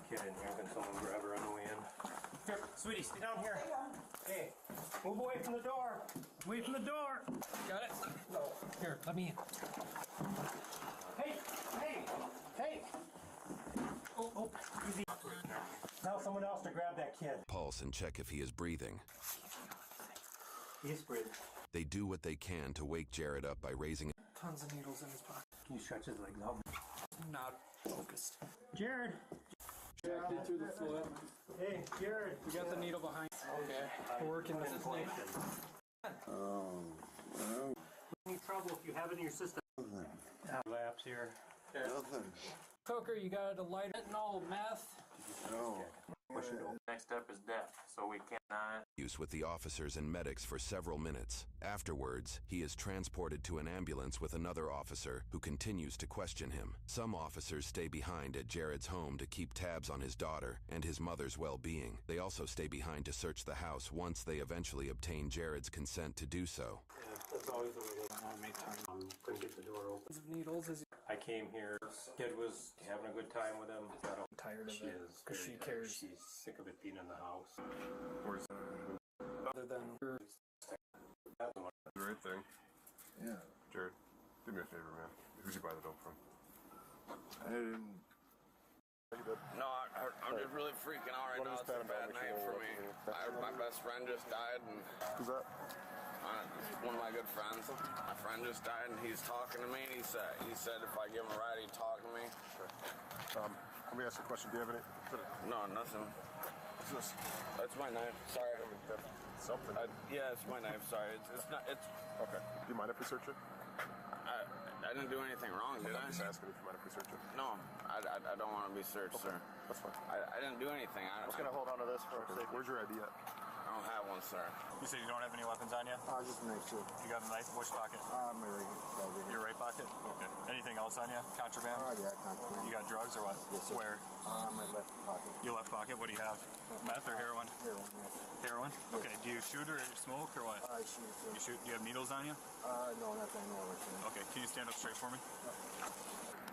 kid in here. Can someone grab her on the way in? Here, sweetie, stay down here. Hey, move away from the door. Away from the door. Got it? No. Here, let me in. Hey! Oh, easy. Tell someone else to grab that kid. Pulse and check if he is breathing. He's breathing. They do what they can to wake Jared up by raising. Tons of needles in his pocket. Can you stretch his legs out? Not focused. Jared! Jacked through the foot. Hey, Jared, we got the needle behind. Okay. We're working with this needle. Any trouble if you have it in your system? Lapse here. Nothing. Coker, you got a lighter? No, meth? No. Next step is death, so we cannot. Use with the officers and medics for several minutes. Afterwards, he is transported to an ambulance with another officer who continues to question him. Some officers stay behind at Jared's home to keep tabs on his daughter and his mother's well-being. They also stay behind to search the house once they eventually obtain Jared's consent to do so. Yeah, that's always the way they want to make time. Couldn't get the door open. Needles is. I came here. Kid was having a good time with him. I'm tired of it because she cares. She's sick of it being in the house. Where's other than the right thing. Yeah. Jared, do me a favor, man. Who'd you buy the dope from? I didn't. No, I'm just really freaking out right now. It's a bad night for me. My best friend just died, and who's that? One of my good friends. My friend just died, and he's talking to me. And he said if I give him a ride, he'd talk to me. Let me ask you a question. Do you have any? No, nothing. What's this? That's my knife. Sorry. I mean, that's something. Yeah, it's my knife. Sorry. It's not. It's okay. Do you mind if we search it? I didn't do anything wrong, did I? I'm just asking if you mind if we search it. No, I don't want to be searched, okay. sir. That's fine. I didn't do anything. I'm just gonna hold on to this for a second. Where's your ID at? I don't have one, sir. You said you don't have any weapons on you? Just a knife, too. You got a knife? Which pocket? My right pocket. Your right pocket? Okay. Anything else on you? Contraband? Yeah, contraband. You got drugs or what? Yes, sir. Where? My left pocket. Your left pocket? What do you have? Meth or heroin? Heroin, yes. Heroin? Yes. Okay. Do you shoot or smoke or what? I shoot, sir. You shoot? Do you have needles on you? No, not that I know of, sir. Okay. Can you stand up straight for me?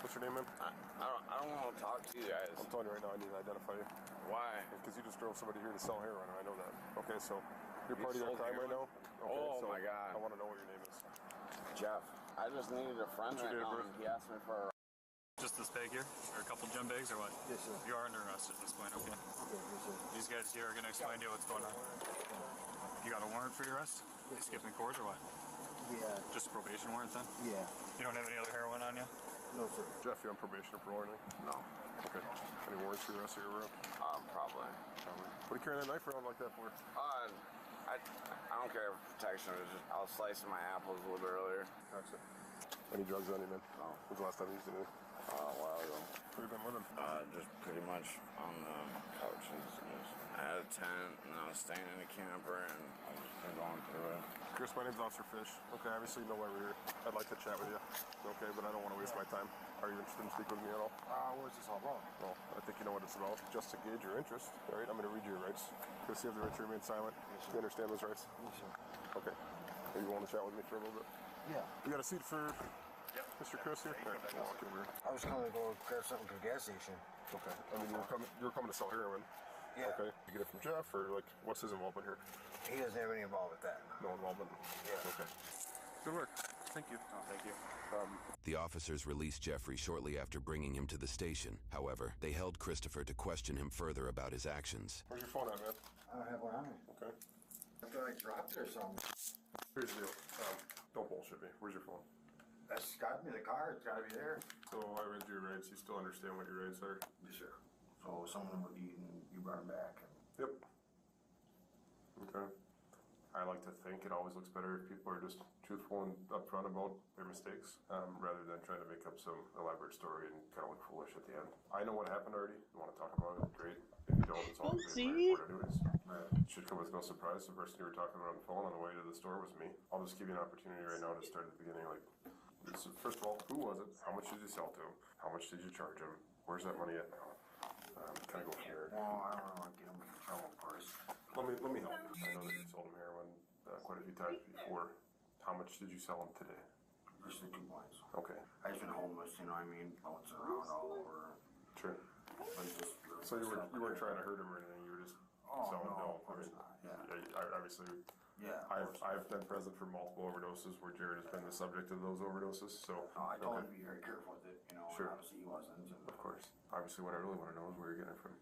What's your name, man? I don't want to talk to you guys. I'm telling you right now, I need to identify you. Why? Because you just drove somebody here to sell heroin, and I know that. Okay, so you're part of your crime right now? Okay, oh so my God. I want to know what your name is. Jeff. I just needed a friend right now, and he asked me for a... Just this bag here? Or a couple gym bags or what? Yes, sir. You are under arrest at this point, okay? Okay, yes, sir. These guys here are going to explain to you what's going on. You got a warrant for your arrest? Yes, skipping court or what? Yeah. Just a probation warrant then? Yeah. You don't have any other heroin on you? No, sir. Jeff, you on probation or parole or anything? No. Okay. Any warrants for the rest of your room? Probably. What are you carrying that knife around like that for? I don't care for protection. It's just, I was slicing my apples a little bit earlier. Gotcha. Any drugs on you, man? No. When's the last time you used anything? A while ago. Where you been living? Just pretty much on the couches. I had a tent, and I was staying in a camper, and I've just been going through it. Chris, my name's Officer Fish. Okay, obviously you know why we're here. I'd like to chat with you. Okay, but I don't want to waste my time. Are you interested in speaking with me at all? What's this all about? Well, I think you know what it's about. Just to gauge your interest. All right, I'm going to read you your rights. Chris, you have the right to remain silent. Yes, you understand those rights? Yes, sir. Okay. Are you willing to chat with me for a little bit? Yeah. You got a seat for Mr. Chris here? All right, walk over. I was coming to go grab something from the gas station. Okay. I mean, you were coming to sell heroin. Yeah. Okay. You get it from Jeff, or like, what's his involvement here? He doesn't have any involvement with that. No involvement? Yeah. Okay. Good work. Thank you. Oh, thank you. The officers released Jeffrey shortly after bringing him to the station. However, they held Christopher to question him further about his actions. Where's your phone at, man? I don't have one on me. Okay. I thought I dropped it or something. Here's the deal. Don't bullshit me. Where's your phone? That's got to be the car. It's got to be there. So I read your rights. You still understand what your rights are? Yes, sir. So someone would eat and you brought him back. Yep. Okay. I like to think it always looks better if people are just truthful and upfront about their mistakes, rather than trying to make up some elaborate story and kind of look foolish at the end. I know what happened already. You want to talk about it? Great. If you don't, it's all good. What it is. It should come as no surprise. The person you were talking about on the phone on the way to the store was me. I'll just give you an opportunity right now to start at the beginning. Like, first of all, who was it? How much did you sell to him? How much did you charge him? Where's that money at now? Kind of go from here. Well, I don't want to get him in trouble, of course. Let me help you. I know that you sold him heroin quite a few times before. How much did you sell him today? Just the 2 points. Okay. I've been homeless, you know what I mean? Bouncing around all over. Sure. So you weren't trying to hurt him or anything, you were just selling dope? Of course not. Yeah. Obviously, yeah. I've been present for multiple overdoses where Jared has been the subject of those overdoses, so... I told him to be very careful with it, you know, sure. Obviously he wasn't. Of course. Obviously what I really want to know is where you're getting it from.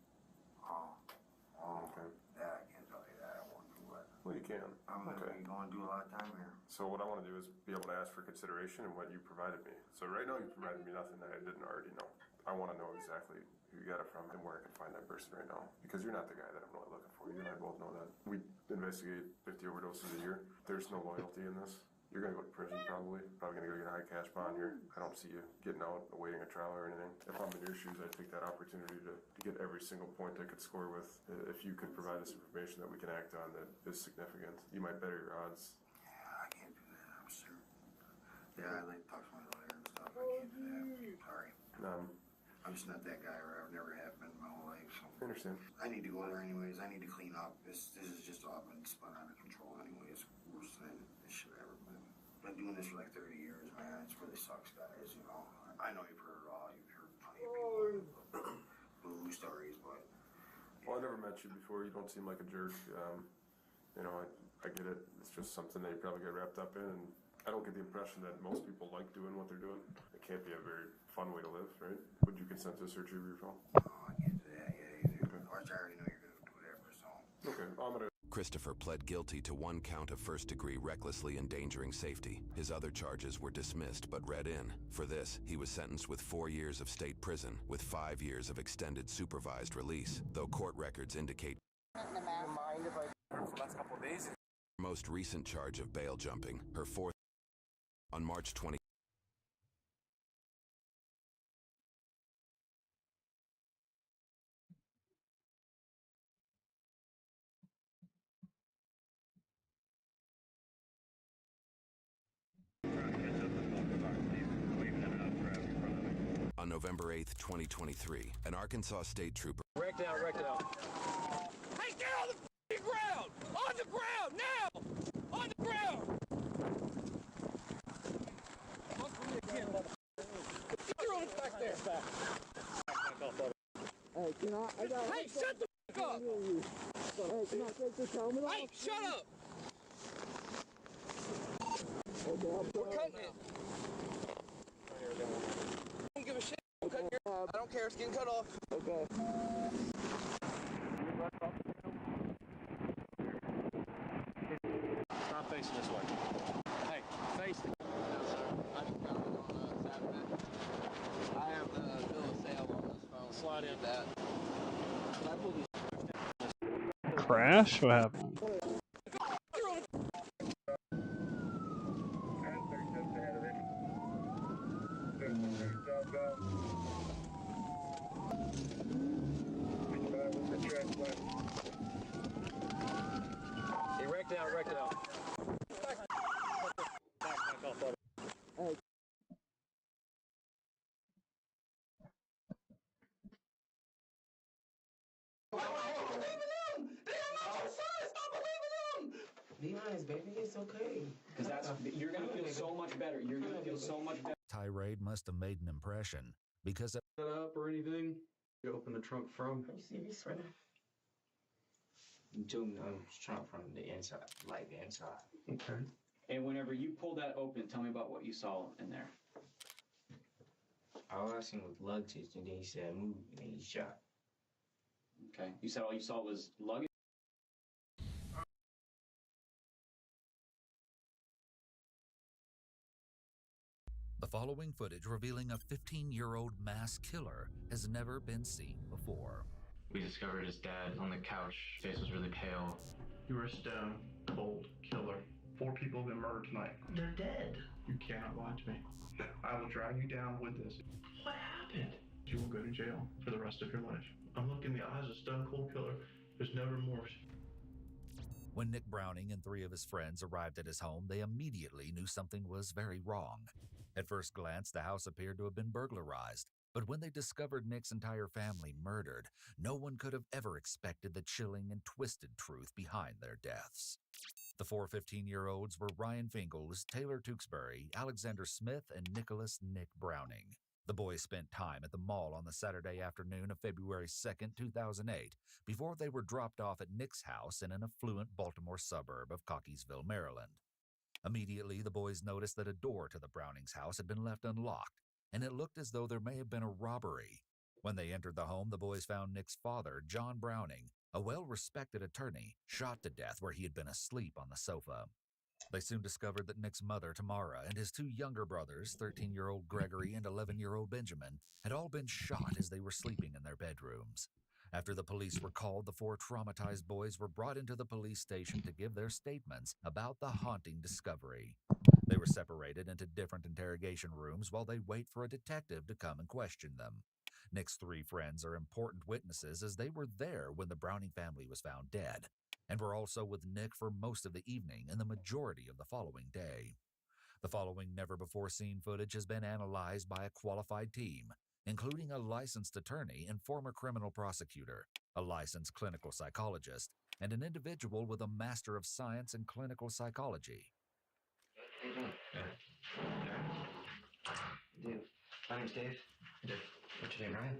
Okay. That I can't tell you that. I won't do it. Well, you can. I'm going to do a lot of time here. So what I want to do is be able to ask for consideration and what you provided me. So right now you provided me nothing that I didn't already know. I want to know exactly who you got it from and where I can find that person right now. Because you're not the guy that I'm really looking for. You and I both know that. We investigate 50 overdoses a year. There's no loyalty in this. You're going to go to prison probably. Probably going to go get a high cash bond here. I don't see you getting out, awaiting a trial or anything. If I'm in your shoes, I'd take that opportunity to get every single point I could score with. If you could provide us information that we can act on that is significant, you might better your odds. Yeah, I can't do that. I'm sure. Yeah, I like to talk to my lawyer and stuff. I can't do that. Sorry. I'm just not that guy, or I've never have been in my whole life. So. I understand. I need to go there anyways. I need to clean up. This is just all been spun out of control anyways. Worse than this shit ever been. I've been doing this for like 30 years, man. It really sucks, guys, you know. I know you've heard it all. You've heard plenty of people blue stories, but... Well, I never met you before. You don't seem like a jerk. You know, I get it. It's just something that you probably get wrapped up in, and I don't get the impression that most people like doing what they're doing. It can't be a very fun way to live, right? Would you consent to a search of your phone? Oh, I get that, yeah. Of course, I already know you're going to do whatever, so. Okay, I'm gonna... Christopher pled guilty to 1 count of first-degree recklessly endangering safety. His other charges were dismissed but read in. For this, he was sentenced with 4 years of state prison, with 5 years of extended supervised release, though court records indicate most recent charge of bail jumping, her fourth on March 20. On November 8th, 2023, an Arkansas state trooper. Wrecked out. Hey, get on the f***ing ground! On the ground, now! On the ground! Get your own back there. Hey, can I got hey, shut the f*** up! Hey, can I take this helmet off? Hey, shut up! We're cutting it. I don't give a shit. I don't care. It's getting cut off. Okay. Stop facing this way. Hey, face it. No, sir. I just found it on Saturday. I have the bill of sale on this phone. Slide in. That. Crash? What happened? Wrecked out. Be honest, baby. It's okay. Because you're gonna feel so much better. You're gonna feel so much better. Tirade must have made an impression because Set up or anything? You open the trunk from? Let me see if he's ready. Doing trunk from the inside, like the inside. Okay. And whenever you pulled that open, tell me about what you saw in there. All I seen was luggage, and then he said move, and then he shot. Okay. You said all you saw was luggage? the following footage revealing a 15-year-old mass killer has never been seen before. We discovered his dad on the couch. His face was really pale. You were a stone cold killer. 4 people have been murdered tonight. They're dead. You cannot lie to me. I will drag you down with this. What happened? You will go to jail for the rest of your life. I'm looking in the eyes of a stone cold killer. There's no remorse. When Nick Browning and 3 of his friends arrived at his home, they immediately knew something was very wrong. At first glance, the house appeared to have been burglarized. But when they discovered Nick's entire family murdered, no one could have ever expected the chilling and twisted truth behind their deaths. The 4 15-year-olds were Ryan Fingles, Taylor Tewksbury, Alexander Smith, and Nicholas Nick Browning. The boys spent time at the mall on the Saturday afternoon of February 2nd, 2008, before they were dropped off at Nick's house in an affluent Baltimore suburb of Cockeysville, Maryland. Immediately, the boys noticed that a door to the Brownings' house had been left unlocked, and it looked as though there may have been a robbery. When they entered the home, the boys found Nick's father, John Browning, a well-respected attorney, shot to death where he had been asleep on the sofa. They soon discovered that Nick's mother, Tamara, and his 2 younger brothers, 13-year-old Gregory and 11-year-old Benjamin, had all been shot as they were sleeping in their bedrooms. After the police were called, the 4 traumatized boys were brought into the police station to give their statements about the haunting discovery. They were separated into different interrogation rooms while they wait for a detective to come and question them. Nick's 3 friends are important witnesses as they were there when the Browning family was found dead, and were also with Nick for most of the evening and the majority of the following day. The following never-before-seen footage has been analyzed by a qualified team, including a licensed attorney and former criminal prosecutor, a licensed clinical psychologist, and an individual with a Master of Science in Clinical Psychology. Dude, my name's Dave. What's your name, Ryan?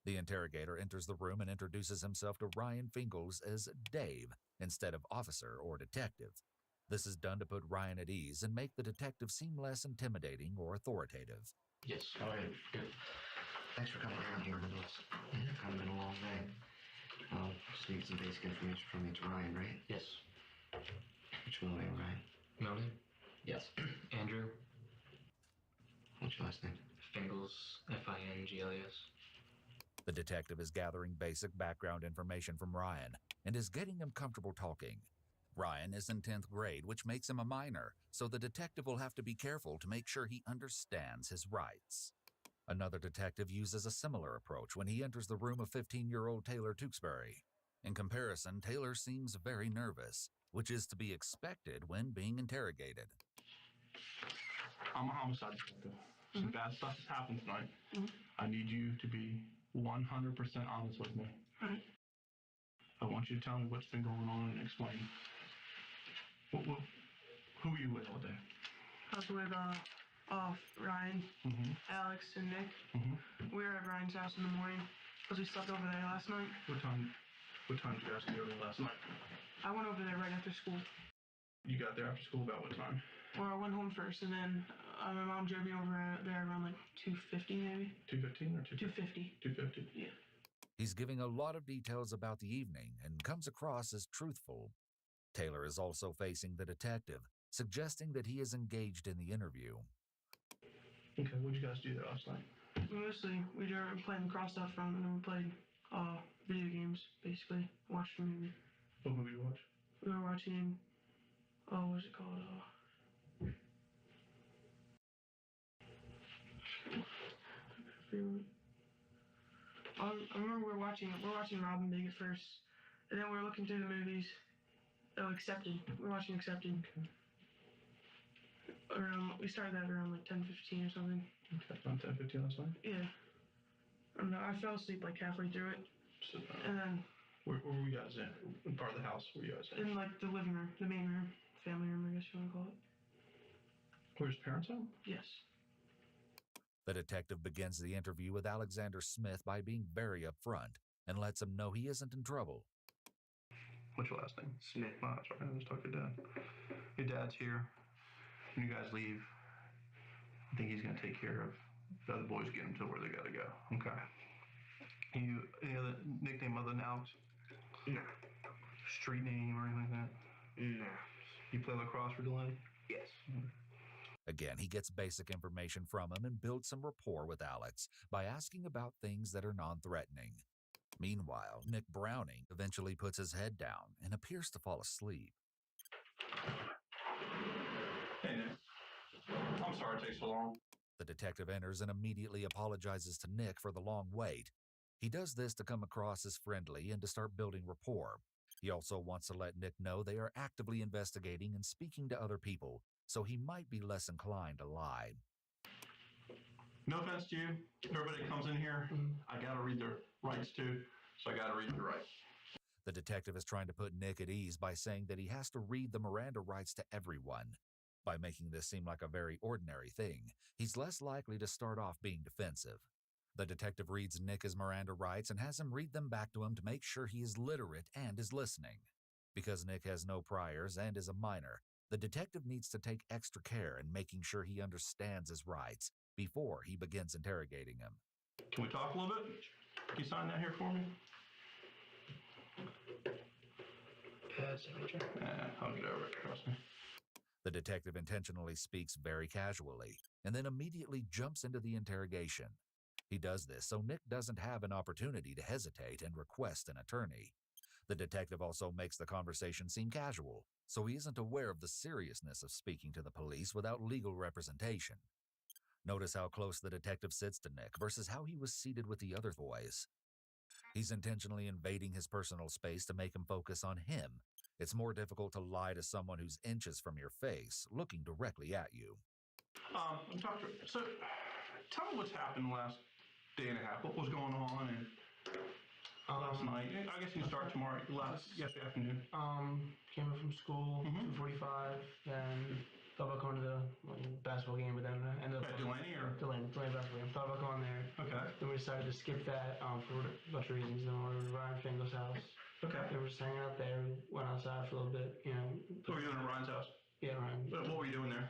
The interrogator enters the room and introduces himself to Ryan Fingles as Dave instead of officer or detective. This is done to put Ryan at ease and make the detective seem less intimidating or authoritative. Yes, all right, good. Thanks for coming down here with us. It's kind of been a long day. Just need some basic information from you. It's Ryan, right? Yes. What's your middle name, Ryan? Middle name? Yes. Andrew. What's your last name? Fingles, Fingles. The detective is gathering basic background information from Ryan and is getting him comfortable talking. Ryan is in 10th grade, which makes him a minor, so the detective will have to be careful to make sure he understands his rights. Another detective uses a similar approach when he enters the room of 15-year-old Taylor Tewksbury. In comparison, Taylor seems very nervous, which is to be expected when being interrogated. I'm a homicide detective. Some bad stuff has happened tonight. I need you to be 100% honest with me. I want you to tell me what's been going on and explain. Who are you with all day? I was with Ryan, Alex, and Nick. We were at Ryan's house in the morning because we slept over there last night. What time did you guys get over there last night? I went over there right after school. You got there after school about what time? Well, I went home first, and then my mom drove me over there around like 2:50 maybe. 2:15 or 2:50? 2:50. Yeah. He's giving a lot of details about the evening and comes across as truthful. Taylor is also facing the detective, suggesting that he is engaged in the interview. Okay, what did you guys do there last night? Mostly, we were playing lacrosse out front, and then we played video games, basically. Watched a movie. What movie did you watch? We were watching, what's it called? I remember we're watching Robin Big at first, and then we were looking through the movies. Oh, Accepted. We're watching Accepted. We started that around like 10:15 or something. Okay, around 10:15 last night? Yeah. I don't know, I fell asleep like halfway through it. So, And then where were you guys in? What part of the house were you guys in? in like the living room, the main room, family room, I guess you want to call it. Where's parents at? Yes. The detective begins the interview with Alexander Smith by being very upfront and lets him know he isn't in trouble. What's your last name? Smith. Oh, that's right. I just talked to your dad. Your dad's here. When you guys leave, I think he's going to take care of the other boys, get them to where they got to go. Okay. Any other nickname other than Alex? No. Street name or anything like that? No. You play lacrosse for Delaney? Yes. Again, he gets basic information from him and builds some rapport with Alex by asking about things that are non-threatening. Meanwhile, Nick Browning eventually puts his head down and appears to fall asleep. Hey, Nick. I'm sorry it takes so long. The detective enters and immediately apologizes to Nick for the long wait. He does this to come across as friendly and to start building rapport. He also wants to let Nick know they are actively investigating and speaking to other people, so he might be less inclined to lie. No offense to you. Everybody comes in here, I got to read their rights too, so I got to read their rights. The detective is trying to put Nick at ease by saying that he has to read the Miranda rights to everyone. By making this seem like a very ordinary thing, he's less likely to start off being defensive. The detective reads Nick his Miranda rights and has him read them back to him to make sure he is literate and is listening. Because Nick has no priors and is a minor, the detective needs to take extra care in making sure he understands his rights before he begins interrogating him. Can we talk a little bit? Can you sign that here for me? Signature. I'll get over it, trust me. The detective intentionally speaks very casually and then immediately jumps into the interrogation. He does this so Nick doesn't have an opportunity to hesitate and request an attorney. The detective also makes the conversation seem casual, so he isn't aware of the seriousness of speaking to the police without legal representation. Notice how close the detective sits to Nick versus how he was seated with the other boys. He's intentionally invading his personal space to make him focus on him. It's more difficult to lie to someone who's inches from your face, looking directly at you. So, tell me what's happened the last day and a half. What was going on and last night? I guess you can start tomorrow. Yesterday afternoon. Came up from school, 2:45, then thought about going to the basketball game, but then ended up at Delaney basketball game. Thought about going there. Okay. Then we decided to skip that for a bunch of reasons. Then we went to Ryan Fingal's house. Okay. Okay. They were just hanging out there. We went outside for a little bit, you know. What were you doing at Ryan's house? Yeah, Ryan. What were you doing there?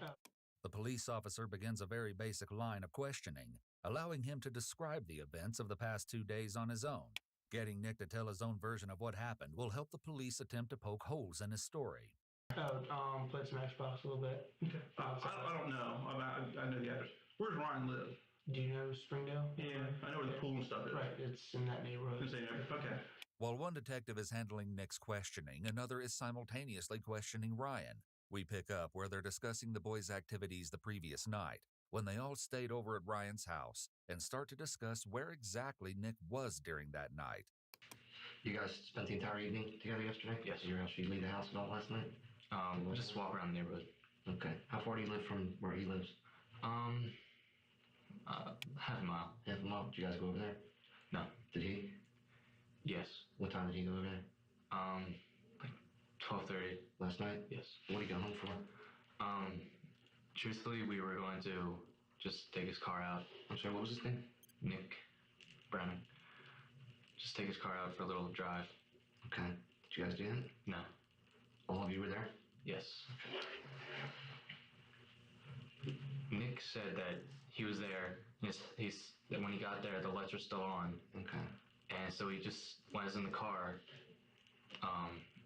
The police officer begins a very basic line of questioning, allowing him to describe the events of the past 2 days on his own. Getting Nick to tell his own version of what happened will help the police attempt to poke holes in his story. Played some Xbox a little bit. Okay. I don't know. I know the address. Where does Ryan live? Do you know Springdale? Yeah, I know where the pool and stuff is. Right, it's in that neighborhood. Okay. While one detective is handling Nick's questioning, another is simultaneously questioning Ryan. We pick up where they're discussing the boys' activities the previous night, when they all stayed over at Ryan's house, and start to discuss where exactly Nick was during that night. You guys spent the entire evening together yesterday? Yes. Did you leave the house at all last night? Just walk around the neighborhood. Okay. How far do you live from where he lives? Half a mile. Half a mile? Did you guys go over there? No. Did he? Yes. What time did he go over there? Like 12:30. Last night? Yes. What did he go home for? Truthfully, we were going to just take his car out. I'm sorry, what was his name? Nick Browning. Just take his car out for a little drive. Okay. Did you guys do that? No. All of you were there? Yes. Nick said that he was there. That when he got there, the lights were still on. Okay. And so he just was in the car,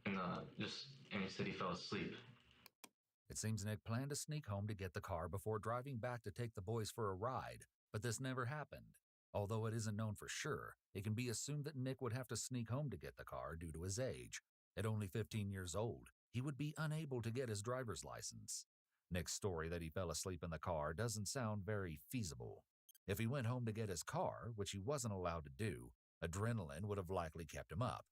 and he said he fell asleep. It seems Nick planned to sneak home to get the car before driving back to take the boys for a ride, but this never happened. Although it isn't known for sure, it can be assumed that Nick would have to sneak home to get the car due to his age. At only 15 years old, he would be unable to get his driver's license. Nick's story that he fell asleep in the car doesn't sound very feasible. If he went home to get his car, which he wasn't allowed to do, adrenaline would have likely kept him up.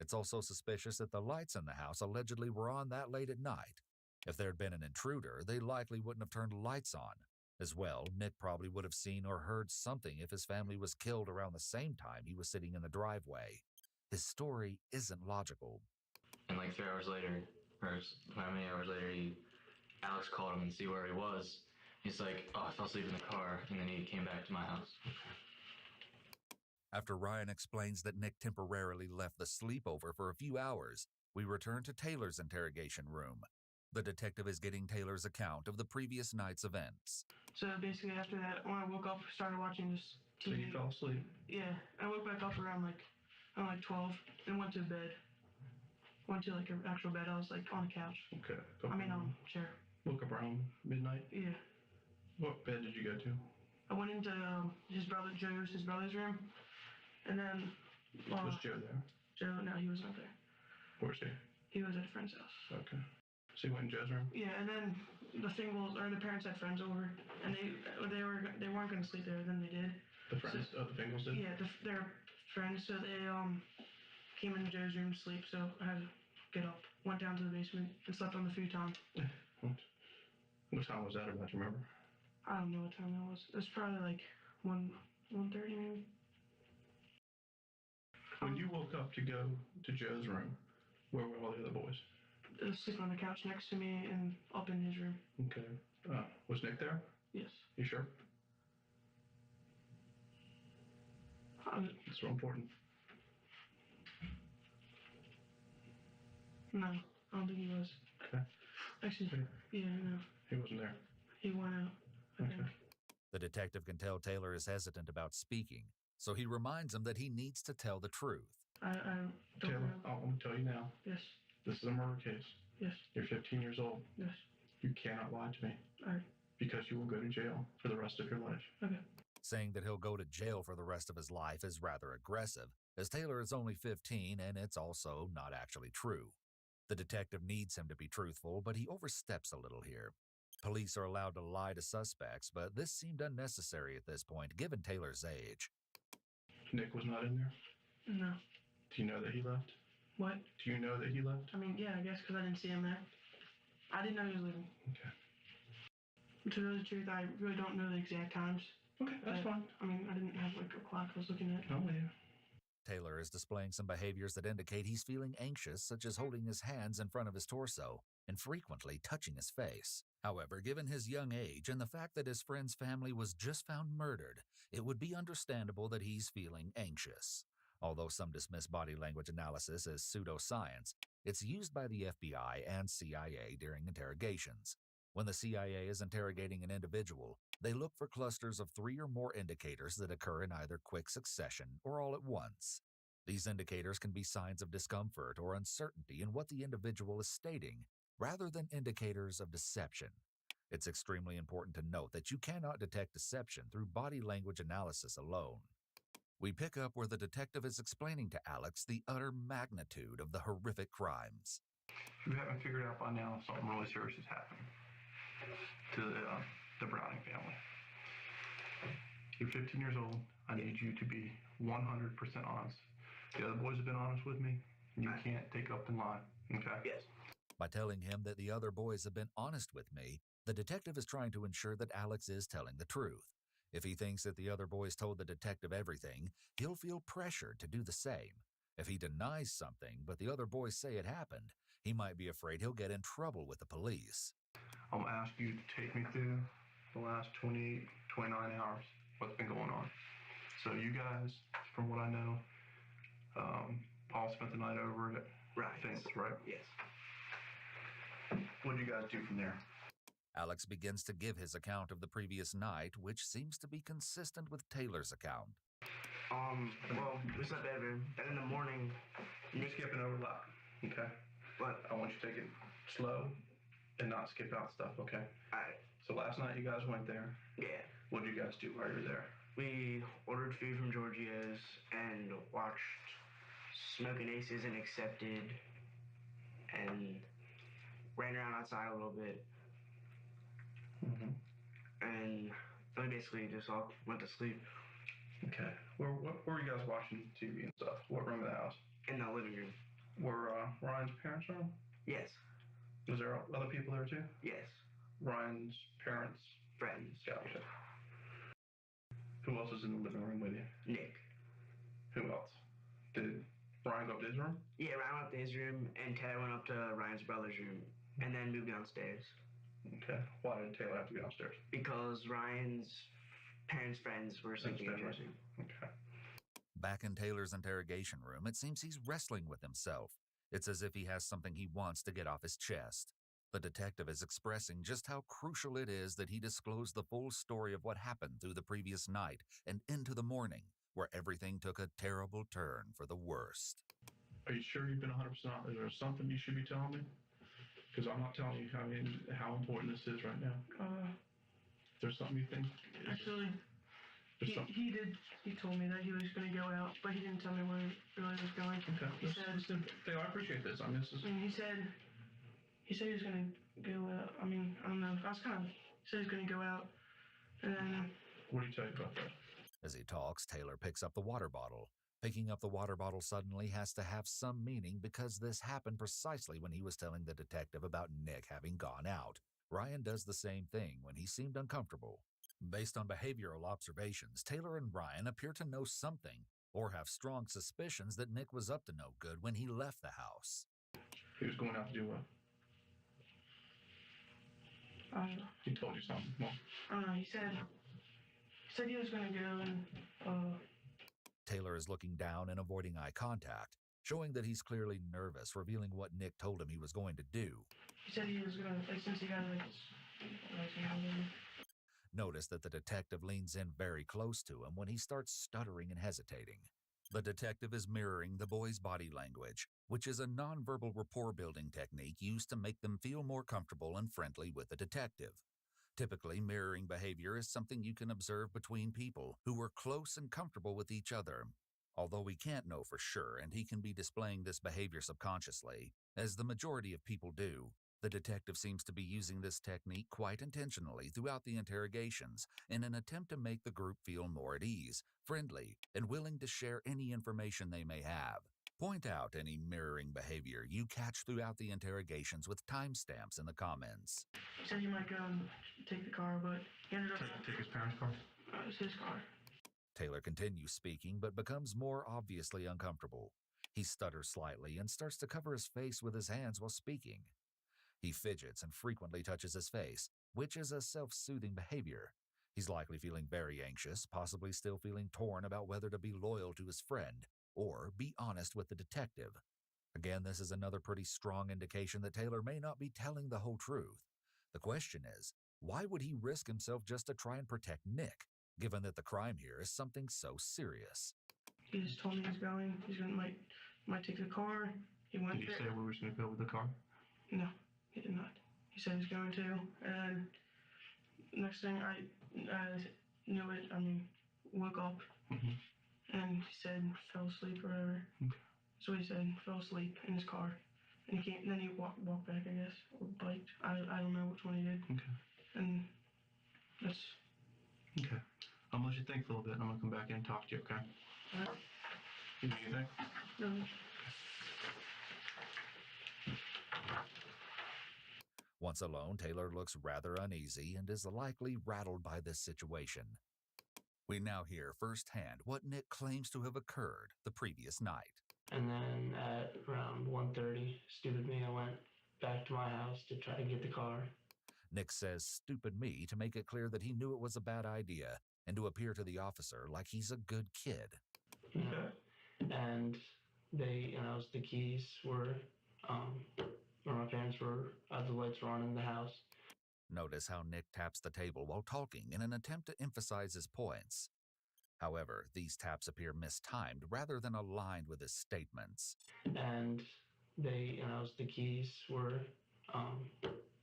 It's also suspicious that the lights in the house allegedly were on that late at night. If there had been an intruder, they likely wouldn't have turned lights on. As well, Nick probably would have seen or heard something if his family was killed around the same time he was sitting in the driveway. His story isn't logical. And like 3 hours later, or how many hours later, Alex called him and see where he was. He's like, oh, I fell asleep in the car, and then he came back to my house. After Ryan explains that Nick temporarily left the sleepover for a few hours, we return to Taylor's interrogation room. The detective is getting Taylor's account of the previous night's events. So basically after that, when I woke up, started watching this TV. So you fell asleep? Yeah. I woke back up around like 12 and went to bed. Went to like an actual bed. I was like on the couch. Okay. Chair. Woke up around midnight? Yeah. What bed did you go to? I went into his brother's room. And then... Was Joe there? Joe, no, he was not there. Where's he? He was at a friend's house. Okay. So you went in Joe's room? Yeah, and then the parents had friends over, and they weren't going to sleep there. Then they did. The friends? The Fingles did? Yeah, they're friends. So they came into Joe's room to sleep. So I had to get up, went down to the basement, and slept on the futon. What time was that about? Do you remember? I don't know what time that was. It was probably like 1:30 maybe. When you woke up to go to Joe's room, where were all the other boys? Sleeping on the couch next to me and up in his room. Okay. Was Nick there? Yes. You sure? It's real important. No, I don't think he was. Okay. Actually, yeah, no. He wasn't there. He went out, I think. The detective can tell Taylor is hesitant about speaking, so he reminds him that he needs to tell the truth. I don't Taylor, know. I'm going to tell you now. Yes. This is a murder case. Yes. You're 15 years old. Yes. You cannot lie to me. All right. Because you will go to jail for the rest of your life. Okay. Saying that he'll go to jail for the rest of his life is rather aggressive, as Taylor is only 15 and it's also not actually true. The detective needs him to be truthful, but he oversteps a little here. Police are allowed to lie to suspects, but this seemed unnecessary at this point, given Taylor's age. Nick was not in there? No. Do you know that he left? What? Do you know that he left? I mean, yeah, I guess because I didn't see him there. I didn't know he was leaving. Okay. To tell the truth, I really don't know the exact times. Okay, that's fine. I mean, I didn't have like a clock I was looking at. I'm with you. Taylor is displaying some behaviors that indicate he's feeling anxious, such as holding his hands in front of his torso and frequently touching his face. However, given his young age and the fact that his friend's family was just found murdered, it would be understandable that he's feeling anxious. Although some dismiss body language analysis as pseudoscience, it's used by the FBI and CIA during interrogations. When the CIA is interrogating an individual, they look for clusters of 3 or more indicators that occur in either quick succession or all at once. These indicators can be signs of discomfort or uncertainty in what the individual is stating, rather than indicators of deception. It's extremely important to note that you cannot detect deception through body language analysis alone. We pick up where the detective is explaining to Alex the utter magnitude of the horrific crimes. If you haven't figured out by now, something really serious has happened to the Browning family. You're 15 years old. I need you to be 100% honest. The other boys have been honest with me. You can't take up and lie. Okay? Yes. By telling him that the other boys have been honest with me, the detective is trying to ensure that Alex is telling the truth. If he thinks that the other boys told the detective everything, he'll feel pressured to do the same. If he denies something, but the other boys say it happened, he might be afraid he'll get in trouble with the police. I'm going to ask you to take me through the last 28, 29 hours, what's been going on. So you guys, from what I know, Paul spent the night over at Things, right? Yes. What did you guys do from there? Alex begins to give his account of the previous night, which seems to be consistent with Taylor's account. Well, we slept bedroom, and in the morning, You're skipping over a lot, okay? But I want you to take it slow and not skip out stuff, okay? Alright. So last night you guys went there. Yeah. What did you guys do while you were there? We ordered food from Georgia's and watched Smoking Aces and Accepted and ran around outside a little bit. Mm-hmm. And we basically just all went to sleep. Okay. Where were you guys watching TV and stuff? What room of the house? In the living room. Were Ryan's parents home? Yes. Was there other people there too? Yes. Ryan's parents? Friends. Gotcha. Who else is in the living room with you? Nick. Who else? Did Ryan go up to his room? Yeah, Ryan went up to his room, and Taylor went up to Ryan's brother's room, and then moved downstairs. Okay. Why did Taylor have to go downstairs? Because Ryan's parents' friends were sleeping in his room. Okay. Back in Taylor's interrogation room, it seems he's wrestling with himself. It's as if he has something he wants to get off his chest. The detective is expressing just how crucial it is that he disclose the full story of what happened through the previous night and into the morning, where everything took a terrible turn for the worst. Are you sure you've been 100%? Is there something you should be telling me? Because I'm not telling you how important this is right now. Is there something you think? Actually, he told me that he was going to go out, but he didn't tell me where he really was going. Okay. He said, I appreciate this. I mean, this is... he said he was going to go out. I mean, I don't know. I was kind of... He said he was going to go out, and then... What do you tell you about that? As he talks, Taylor picks up the water bottle. Picking up the water bottle suddenly has to have some meaning because this happened precisely when he was telling the detective about Nick having gone out. Ryan does the same thing when he seemed uncomfortable. Based on behavioral observations, Taylor and Ryan appear to know something or have strong suspicions that Nick was up to no good when he left the house. He was going out to do what? He told you something. Well, he said he was going to go and... Taylor is looking down and avoiding eye contact, showing that he's clearly nervous, revealing what Nick told him he was going to do. He said he was going to, since he got Notice that the detective leans in very close to him when he starts stuttering and hesitating. The detective is mirroring the boy's body language, which is a nonverbal rapport-building technique used to make them feel more comfortable and friendly with the detective. Typically, mirroring behavior is something you can observe between people who are close and comfortable with each other. Although we can't know for sure, and he can be displaying this behavior subconsciously, as the majority of people do, the detective seems to be using this technique quite intentionally throughout the interrogations in an attempt to make the group feel more at ease, friendly, and willing to share any information they may have. Point out any mirroring behavior you catch throughout the interrogations with timestamps in the comments. He said he might go and take the car, but he ended up... Take his parents' car? It was his car. Taylor continues speaking, but becomes more obviously uncomfortable. He stutters slightly and starts to cover his face with his hands while speaking. He fidgets and frequently touches his face, which is a self-soothing behavior. He's likely feeling very anxious, possibly still feeling torn about whether to be loyal to his friend or be honest with the detective. Again, this is another pretty strong indication that Taylor may not be telling the whole truth. The question is, why would he risk himself just to try and protect Nick, given that the crime here is something so serious? He just told me he's going. He's gonna might take the car. He went Did he there. say where we was going to go with the car? No, he did not. He said he's going to, and next thing I knew it. Woke up, and he said fell asleep or whatever. Okay. So he said fell asleep in his car, and he can't. Then he walked back, I guess, or biked. I don't know which one he did. Okay. And that's Okay. I'm going to let you think for a little bit, and I'm going to come back in and talk to you, okay? all right. You do you think? No. Once alone, Taylor looks rather uneasy and is likely rattled by this situation. We now hear firsthand what Nick claims to have occurred the previous night. And then at around 1:30, stupid me, I went back to my house to try to get the car. Nick says stupid me to make it clear that he knew it was a bad idea and to appear to the officer like he's a good kid. And they, the keys were, where my parents were, the lights were on in the house. Notice how Nick taps the table while talking in an attempt to emphasize his points. However, these taps appear mistimed rather than aligned with his statements. And they, the keys were,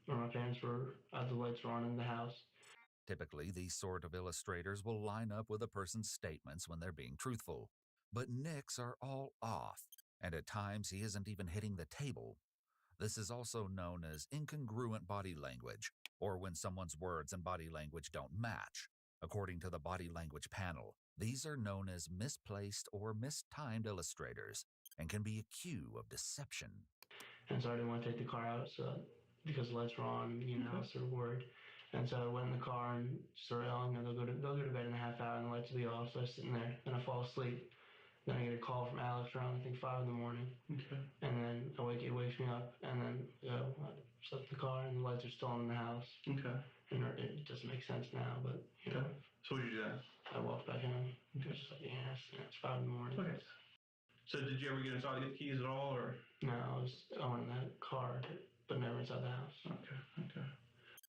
where my parents were, the lights were on in the house. Typically, these sort of illustrators will line up with a person's statements when they're being truthful. But Nick's are all off, and at times he isn't even hitting the table. This is also known as incongruent body language, or when someone's words and body language don't match. According to the body language panel, these are known as misplaced or mistimed illustrators and can be a cue of deception. And so I didn't want to take the car out because the lights were on, so worried. And so I went in the car and started yelling, they'll go to bed in a half hour and the lights will be off. So I was sitting there, then I fall asleep. Then I get a call from Alex around, I think, 5 in the morning. Okay. And then it wakes me up, and then I slept in the car, and the lights are still on in the house. Okay. And it doesn't make sense now, but, Okay. So what did you do then? I walked back home. Okay. Just like, it's 5 in the morning. Okay. So did you ever get inside to get the keys at all, or? No, I went in that car, but never inside the house. Okay.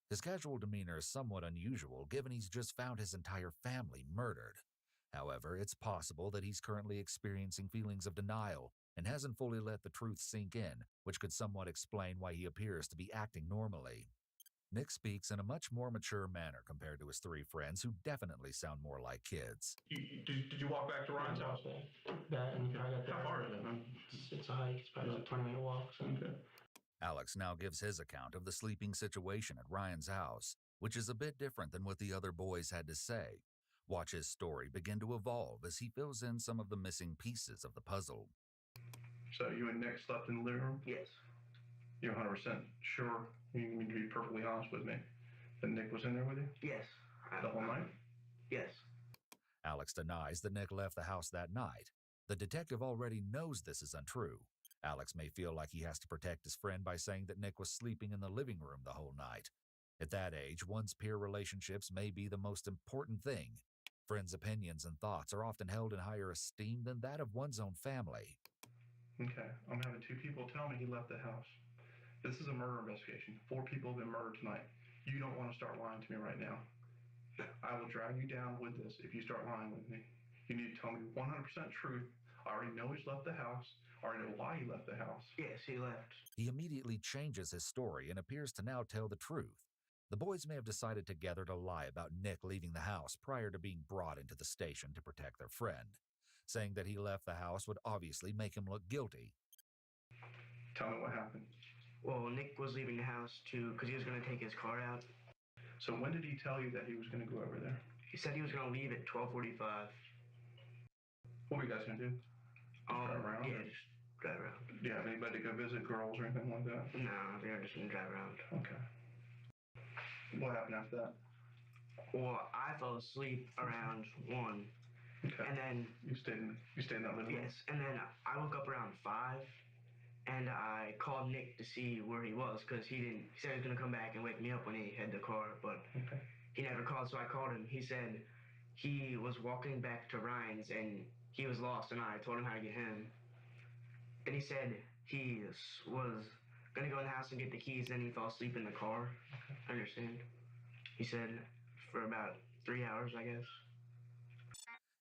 His casual demeanor is somewhat unusual given he's just found his entire family murdered. However, it's possible that he's currently experiencing feelings of denial and hasn't fully let the truth sink in, which could somewhat explain why he appears to be acting normally. Nick speaks in a much more mature manner compared to his 3 friends who definitely sound more like kids. Did you walk back to Ryan's house? And I got there. How far is it, man? It's a hike. It's probably like a 20-minute walk. So. Okay. Alex now gives his account of the sleeping situation at Ryan's house, which is a bit different than what the other boys had to say. Watch his story begin to evolve as he fills in some of the missing pieces of the puzzle. So you and Nick slept in the living room? Yes. You're 100% sure? You need to be perfectly honest with me. That Nick was in there with you? Yes. The whole night? Yes. Alex denies that Nick left the house that night. The detective already knows this is untrue. Alex may feel like he has to protect his friend by saying that Nick was sleeping in the living room the whole night. At that age, one's peer relationships may be the most important thing. Friends' opinions and thoughts are often held in higher esteem than that of one's own family. Okay, I'm having 2 people tell me he left the house. This is a murder investigation. 4 people have been murdered tonight. You don't want to start lying to me right now. I will drag you down with this if you start lying with me. You need to tell me 100% truth. I already know he's left the house. I already know why he left the house. Yes, he left. He immediately changes his story and appears to now tell the truth. The boys may have decided together to lie about Nick leaving the house prior to being brought into the station to protect their friend. Saying that he left the house would obviously make him look guilty. Tell me what happened. Well, Nick was leaving the house because he was going to take his car out. So when did he tell you that he was going to go over there? He said he was going to leave at 12:45. What were you guys going to do? Drive around? Yeah, just drive around. Do you have anybody to go visit girls or anything like that? No, they were just going to drive around. Okay. What happened after that? Well, I fell asleep around 1. Okay. And then... You stayed in that living room? Yes, and then I woke up around 5, and I called Nick to see where he was, because he said he was going to come back and wake me up when he had the car, but he never called, so I called him. He said he was walking back to Ryan's, and he was lost, and I told him how to get him. And he said he was gonna go in the house and get the keys, and he fell asleep in the car. I understand. He said for about 3 hours, I guess.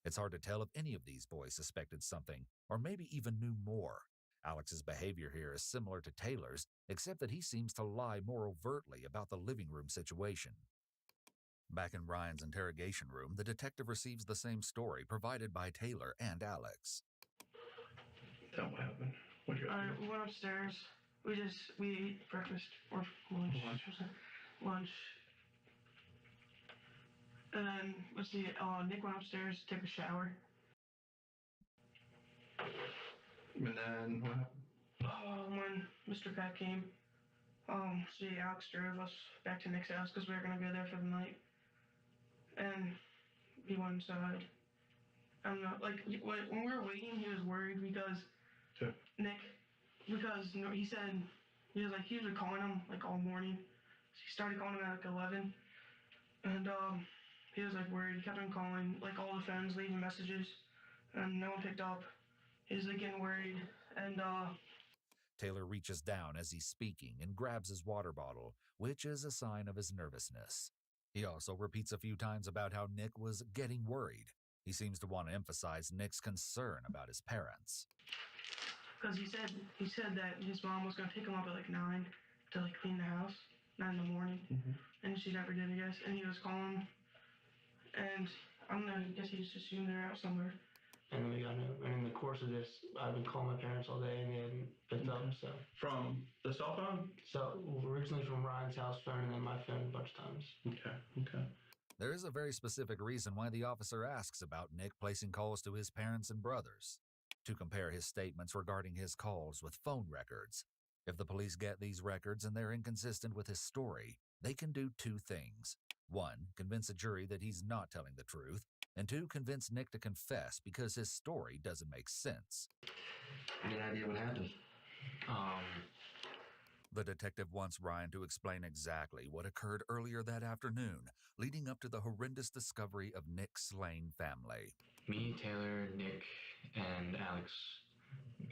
It's hard to tell if any of these boys suspected something, or maybe even knew more. Alex's behavior here is similar to Taylor's, except that he seems to lie more overtly about the living room situation. Back in Ryan's interrogation room, the detective receives the same story provided by Taylor and Alex. Tell what happened. We went upstairs. We ate breakfast or lunch. Lunch. And then, let's see, Nick went upstairs to take a shower. And then what happened? When Mr. Pat came, Alex drove us back to Nick's house because we were going to go there for the night. And he went inside. I don't know, like, when we were waiting, he was worried because he said, he was calling him, like, all morning. So he started calling him at, like, 11. And, he was, like, worried. He kept on calling, like, all the phones, leaving messages, and no one picked up. He was, like, getting worried, and, Taylor reaches down as he's speaking and grabs his water bottle, which is a sign of his nervousness. He also repeats a few times about how Nick was getting worried. He seems to want to emphasize Nick's concern about his parents. Because he said that his mom was going to pick him up at, like, 9 to, like, clean the house, 9 in the morning. And she never did, I guess. And he was calling, and I don't know, I guess he just assumed they're out somewhere. And then we got him. And in the course of this, I've been calling my parents all day, and they hadn't picked up, so. From the cell phone? So, originally from Ryan's house phone, and then my phone a bunch of times. Okay. There is a very specific reason why the officer asks about Nick placing calls to his parents and brothers, to compare his statements regarding his calls with phone records. If the police get these records and they're inconsistent with his story, they can do two things. 1, convince a jury that he's not telling the truth, and 2, convince Nick to confess because his story doesn't make sense. Any idea what happened? The detective wants Ryan to explain exactly what occurred earlier that afternoon, leading up to the horrendous discovery of Nick's slain family. Me, Taylor, Nick, and Alex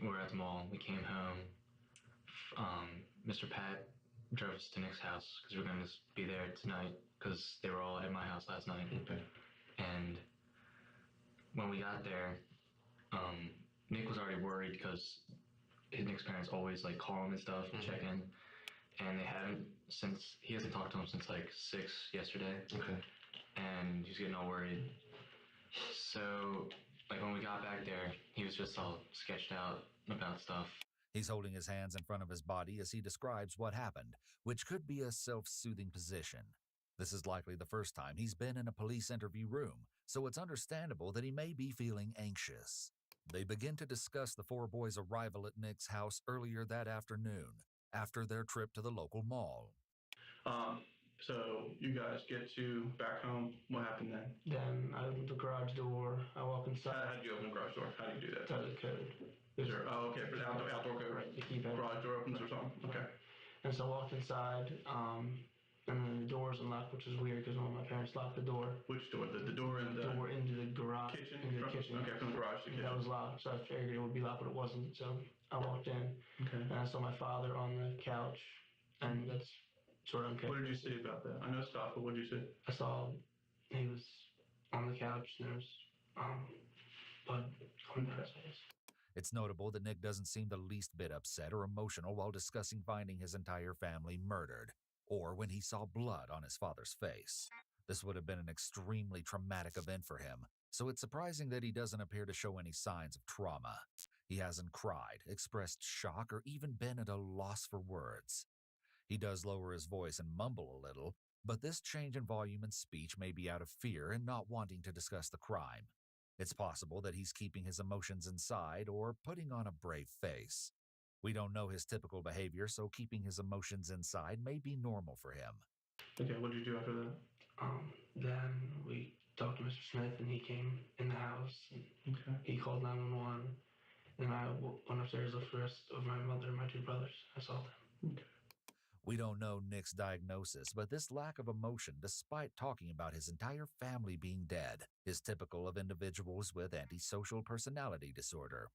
were at the mall. We came home. Mr. Pat drove us to Nick's house because we were going to be there tonight because they were all at my house last night. Okay. And when we got there, Nick was already worried because Nick's parents always like call him and stuff and check in, and he hasn't talked to him since like 6 yesterday. Okay. And he's getting all worried. So like when we got back there, he was just all sketched out about stuff. He's holding his hands in front of his body as he describes what happened, which could be a self-soothing position. This is likely the first time he's been in a police interview room, so it's understandable that he may be feeling anxious. They begin to discuss the 4 boys' arrival at Nick's house earlier that afternoon, after their trip to the local mall. So you guys get to back home. What happened then? Then I opened the garage door. I walk inside. How did you open the garage door? How do you do that? That's the code. Is there? Oh, okay. For the outdoor code. Right. The keypad. Garage door opens or something. Okay. And so I walked inside, and then the door was unlocked, which is weird because one of my parents locked the door. Which door? The door in the door into the garage. Kitchen. Into the kitchen. Okay, from the garage to the kitchen. That was locked, so I figured it would be locked, but it wasn't. So I walked in, and I saw my father on the couch, and that's sort of okay. What did you see about that? I know stuff, but what did you see? I saw he was on the couch, and there was blood on the face. It's notable that Nick doesn't seem the least bit upset or emotional while discussing finding his entire family murdered, or when he saw blood on his father's face. This would have been an extremely traumatic event for him, so it's surprising that he doesn't appear to show any signs of trauma. He hasn't cried, expressed shock, or even been at a loss for words. He does lower his voice and mumble a little, but this change in volume and speech may be out of fear and not wanting to discuss the crime. It's possible that he's keeping his emotions inside or putting on a brave face. We don't know his typical behavior, so keeping his emotions inside may be normal for him. Okay, what did you do after that? Then we talked to Mr. Smith, and he came in the house, and he called 911. Then I went upstairs, looked for the rest of my mother and my 2 brothers. I saw them. Okay. We don't know Nick's diagnosis, but this lack of emotion, despite talking about his entire family being dead, is typical of individuals with antisocial personality disorder.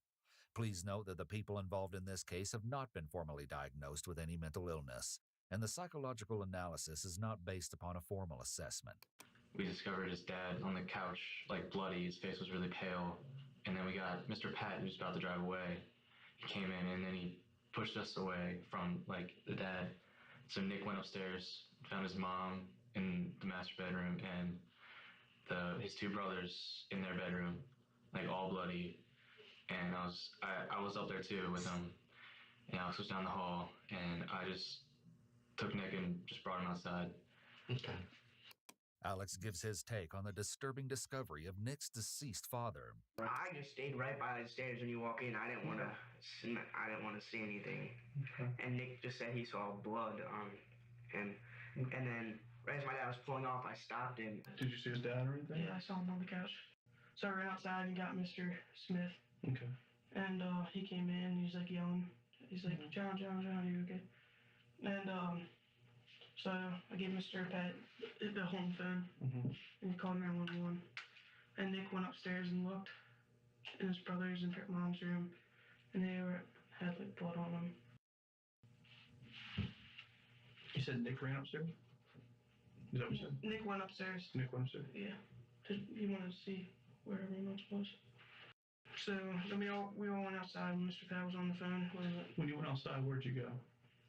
Please note that the people involved in this case have not been formally diagnosed with any mental illness, and the psychological analysis is not based upon a formal assessment. We discovered his dad on the couch, like bloody. His face was really pale. And then we got Mr. Pat, who's about to drive away. He came in and then he pushed us away from like the dad. So Nick went upstairs, found his mom in the master bedroom, and his two brothers in their bedroom, like all bloody. And I was up there too with them. And I was down the hall, and I just took Nick and just brought him outside. Okay. Alex gives his take on the disturbing discovery of Nick's deceased father. I just stayed right by the stairs when you walk in. I didn't want to see anything. Okay. And Nick just said he saw blood on him. And then right as my dad was pulling off, I stopped him. Did you see his dad or anything? Yeah, I saw him on the couch. So I ran outside and got Mr. Smith. Okay. And he came in, he's like yelling. He's like, John, you okay? And so I gave Mr. Pat the home phone, and he called 911. And Nick went upstairs and looked in his brother's and mom's room, and they had like blood on them. You said Nick ran upstairs? Is that what you said? Nick went upstairs. Nick went upstairs? Yeah. He wanted to see where everyone else was. So then we all went outside when Mr. Pat was on the phone. When you went outside, where'd you go?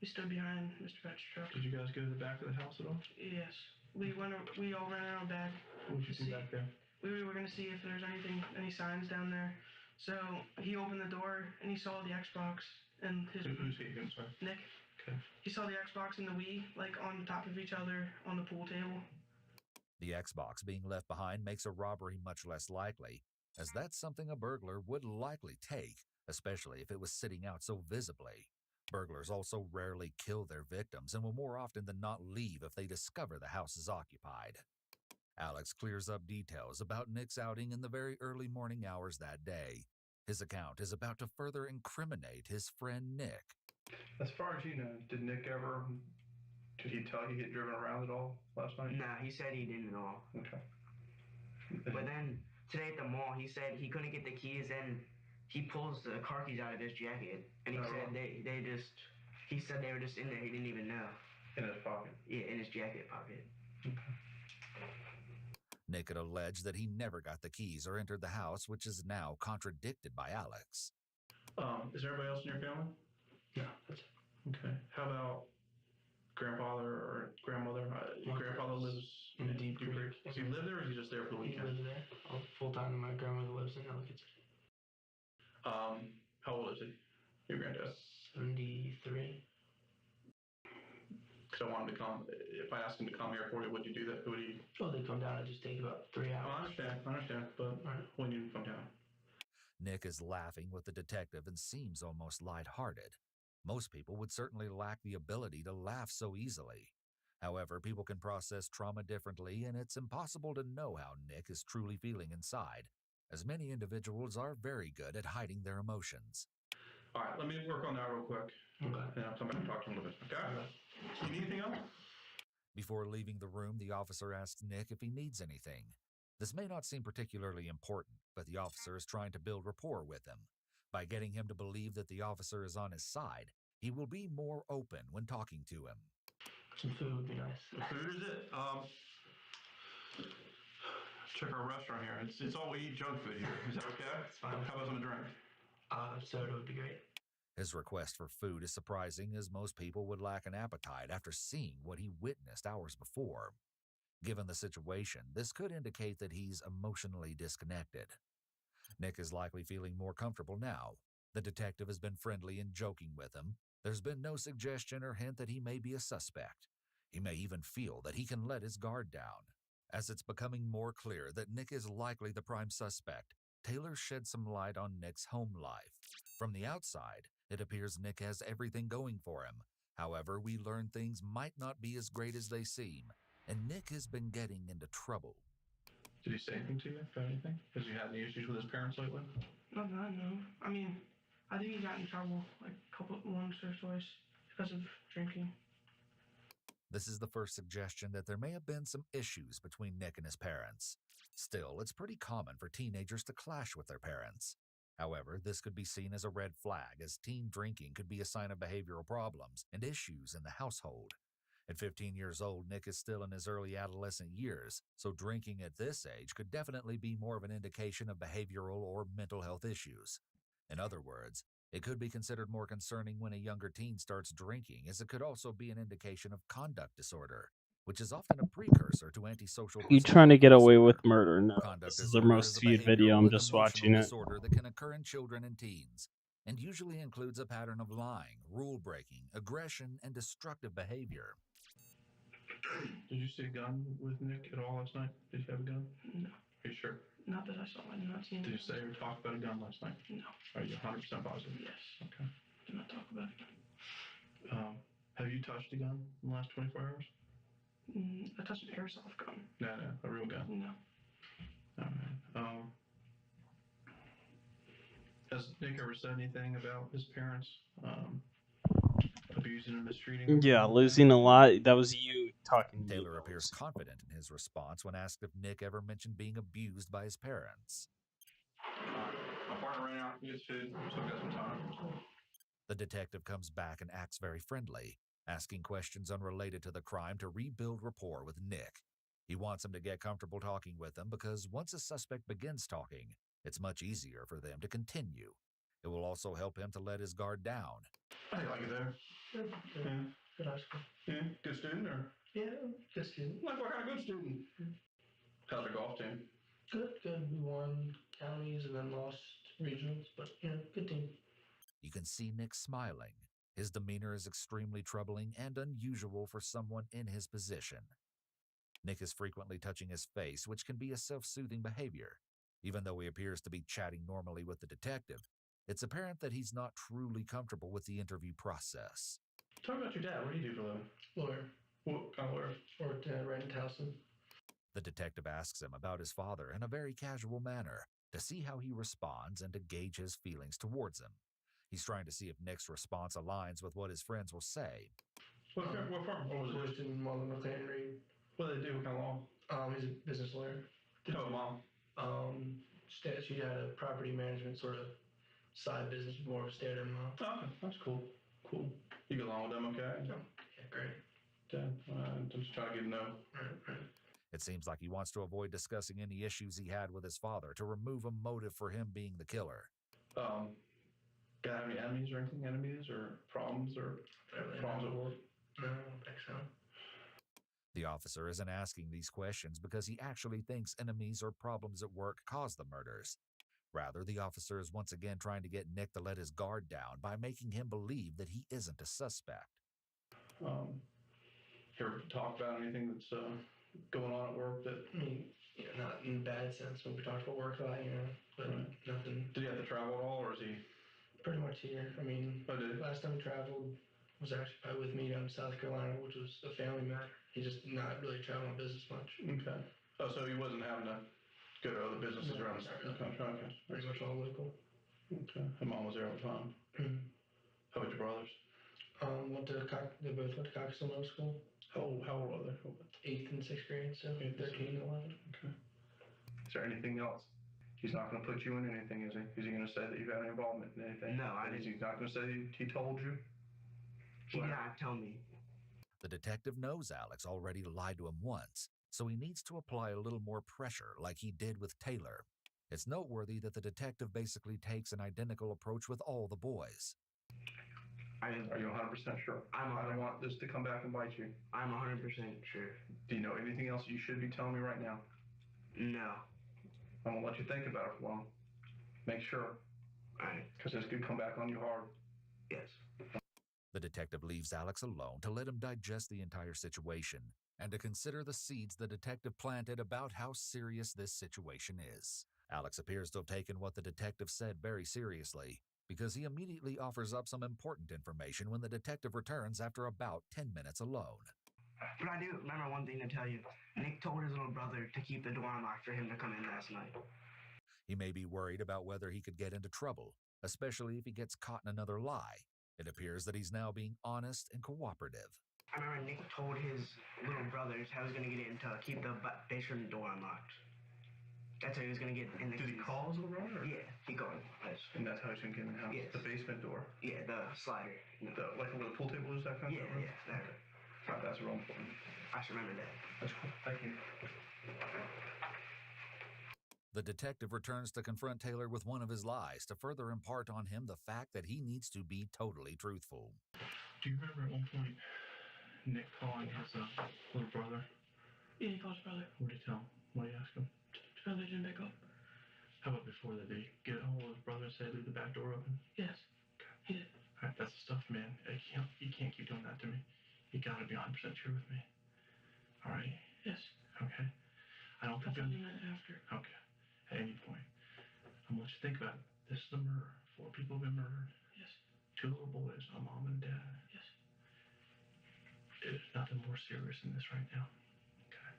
We stood behind Mr. Pat's truck. Did you guys go to the back of the house at all? Yes. We all ran around back. What did you see back there? We were going to see if there's any signs down there. So he opened the door and he saw the Xbox and his... Who's he? I'm sorry. Nick. Okay. He saw the Xbox and the Wii, like, on the top of each other on the pool table. The Xbox being left behind makes a robbery much less likely, as that's something a burglar would likely take, especially if it was sitting out so visibly. Burglars also rarely kill their victims and will more often than not leave if they discover the house is occupied. Alex clears up details about Nick's outing in the very early morning hours that day. His account is about to further incriminate his friend Nick. As far as you know, did he tell you he had driven around at all last night? Nah, he said he didn't at all. Okay. But then today at the mall, he said he couldn't get the keys, and he pulls the car keys out of his jacket, and he said he said they were just in there. He didn't even know. In his pocket? Yeah, in his jacket pocket. Okay. Nick had alleged that he never got the keys or entered the house, which is now contradicted by Alex. Is there anybody else in your family? No. Okay. How about grandfather or grandmother? Your grandfather lives in Deep Creek. Does he live there, or is he just there for the weekend? He lives there. Full time, and my grandmother lives in Ellicott City. How old is he? Your granddad? 73. Because I want him to come. If I asked him to come here for you, would you do that? Would he? Oh, they come down. It just takes about 3 hours. I understand. But when you come down. Nick is laughing with the detective and seems almost lighthearted. Most people would certainly lack the ability to laugh so easily. However, people can process trauma differently, and it's impossible to know how Nick is truly feeling inside, as many individuals are very good at hiding their emotions. All right, let me work on that real quick. Okay. And I'll come back and talk to him a little bit. Okay? You need anything else? Before leaving the room, the officer asks Nick if he needs anything. This may not seem particularly important, but the officer is trying to build rapport with him. By getting him to believe that the officer is on his side, he will be more open when talking to him. Some food would be nice. Food is it? Check our restaurant here. It's all we eat junk food here. Is that okay? It's fine. How about some drink? Soda would be great. His request for food is surprising, as most people would lack an appetite after seeing what he witnessed hours before. Given the situation, this could indicate that he's emotionally disconnected. Nick is likely feeling more comfortable now. The detective has been friendly and joking with him. There's been no suggestion or hint that he may be a suspect. He may even feel that he can let his guard down. As it's becoming more clear that Nick is likely the prime suspect, Taylor sheds some light on Nick's home life. From the outside, it appears Nick has everything going for him. However, we learn things might not be as great as they seem, and Nick has been getting into trouble. Did he say anything to you about anything? Has he had any issues with his parents lately? Not that I know. I mean, I think he got in trouble like once or twice because of drinking. This is the first suggestion that there may have been some issues between Nick and his parents. Still, it's pretty common for teenagers to clash with their parents. However, this could be seen as a red flag, as teen drinking could be a sign of behavioral problems and issues in the household. At 15 years old, Nick is still in his early adolescent years, so drinking at this age could definitely be more of an indication of behavioral or mental health issues. In other words, it could be considered more concerning when a younger teen starts drinking, as it could also be an indication of conduct disorder, which is often a precursor to antisocial You trying to get personality away disorder. with murder? No, Conduct this is their disorder most is a viewed video. behavioral I'm and just emotional watching it. disorder that can occur in children and teens, and usually includes a pattern of lying, rule-breaking, aggression, and destructive behavior. Did you see a gun with Nick at all last night? Did you have a gun? No. Are you sure? Not that I saw. I did not see Did anything. you say or talk about a gun last night? No. Are you 100% positive? Yes. Okay. Did not talk about it. Have you touched a gun in the last 24 hours? I touched an airsoft gun. No, a real gun. No. All right. Has Nick ever said anything about his parents abusing and mistreating him? Yeah, losing a lot. That was you talking to me. Taylor appears confident in his response when asked if Nick ever mentioned being abused by his parents. My partner ran out to get food, so I got some time. The detective comes back and acts very friendly, asking questions unrelated to the crime to rebuild rapport with Nick. He wants him to get comfortable talking with him because once a suspect begins talking, it's much easier for them to continue. It will also help him to let his guard down. How do you like it there? Good. Yeah. Good high school. Yeah. Good student or? Yeah, good student. Like what kind of good student? How's your golf team? Good. We won counties and then lost regionals, but good team. You can see Nick smiling. His demeanor is extremely troubling and unusual for someone in his position. Nick is frequently touching his face, which can be a self-soothing behavior. Even though he appears to be chatting normally with the detective, it's apparent that he's not truly comfortable with the interview process. Talk about your dad. What do you do for a living? Lawyer. What kind of lawyer? Worked right in Towson. The detective asks him about his father in a very casual manner to see how he responds and to gauge his feelings towards him. He's trying to see if Nick's response aligns with what his friends will say. What firm? What was it? Worked in Mullen McLean Reed. What do they do? What kind of law? He's a business lawyer. Oh, mom. She had a property management sort of side business, more of a stay-at-home mom. Oh, okay. That's cool. Cool. You get along with them okay? Yeah, great. Okay. I'm just trying to get to know. Right. It seems like he wants to avoid discussing any issues he had with his father to remove a motive for him being the killer. Got any enemies or anything? Enemies or problems or problems at work? No, I don't think so. The officer isn't asking these questions because he actually thinks enemies or problems at work caused the murders. Rather, the officer is once again trying to get Nick to let his guard down by making him believe that he isn't a suspect. You ever talk about anything that's going on at work that... I mean, not in a bad sense when we talked about work a lot, but right. Nothing. Did he have to travel at all, or is he... Pretty much here. I mean, last time we traveled was actually probably with me down in South Carolina, which was a family matter. He's just not really traveling on business much. Okay. Oh, so he wasn't having to go to other businesses around the country? Okay. Pretty much all local. Okay. And mom was there all the time? Mm-hmm. How about your brothers? They both went to Coxville Middle School. How old are they? 8th and 6th grade, so 13 and 11. Okay. Is there anything else? He's not going to put you in anything, is he? Is he going to say that you've had any involvement in anything? No, I didn't. He's not going to say he told you? He did not tell me. The detective knows Alex already lied to him once, so he needs to apply a little more pressure like he did with Taylor. It's noteworthy that the detective basically takes an identical approach with all the boys. Are you 100% sure? I don't want this to come back and bite you. I'm 100% sure. Do you know anything else you should be telling me right now? No. I'm going to let you think about it for a while. Make sure. Alright. Because this could come back on you hard. Yes. The detective leaves Alex alone to let him digest the entire situation and to consider the seeds the detective planted about how serious this situation is. Alex appears to have taken what the detective said very seriously, because he immediately offers up some important information when the detective returns after about 10 minutes alone. But I do remember one thing to tell you. Nick told his little brother to keep the door unlocked for him to come in last night. He may be worried about whether he could get into trouble, especially if he gets caught in another lie. It appears that he's now being honest and cooperative. I remember Nick told his little brothers how he was going to get in to keep the basement door unlocked. That's how he was going to get in the Did he call his little brother? Yeah, he called him. And that's how he's going to get in the house? Yes. The basement door? Yeah, the slider. Like where the pool table is, that kind of room? Yeah, that room. Right, that's real important. I should remember that. That's cool. Thank you. The detective returns to confront Taylor with one of his lies to further impart on him the fact that he needs to be totally truthful. Do you remember at one point Nick calling his little brother? Yeah, he called his brother. What did he tell him? What did he ask him? Brother didn't pick up. How about before that? Did he get a hold of his brother and say leave the back door open? Yes. He did. All right, that's the stuff, man. You can't keep doing that to me. You gotta be 100% true with me. All right? Yes. Okay. I don't think I'll do that after. Okay. At any point, I'm gonna let you think about it. This is a murder. 4 people have been murdered. Yes. 2 little boys, a mom and dad. Yes. There's nothing more serious than this right now. Okay.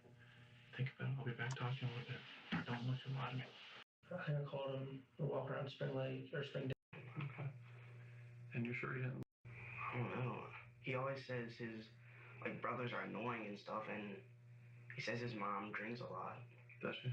Think about it. I'll be back talking a little bit. Don't let you lie to me. I think I called him to walk around Spring Lake or Spring Day. Okay. And you're sure he didn't? I don't know. He always says his brothers are annoying and stuff, and he says his mom drinks a lot. Does she?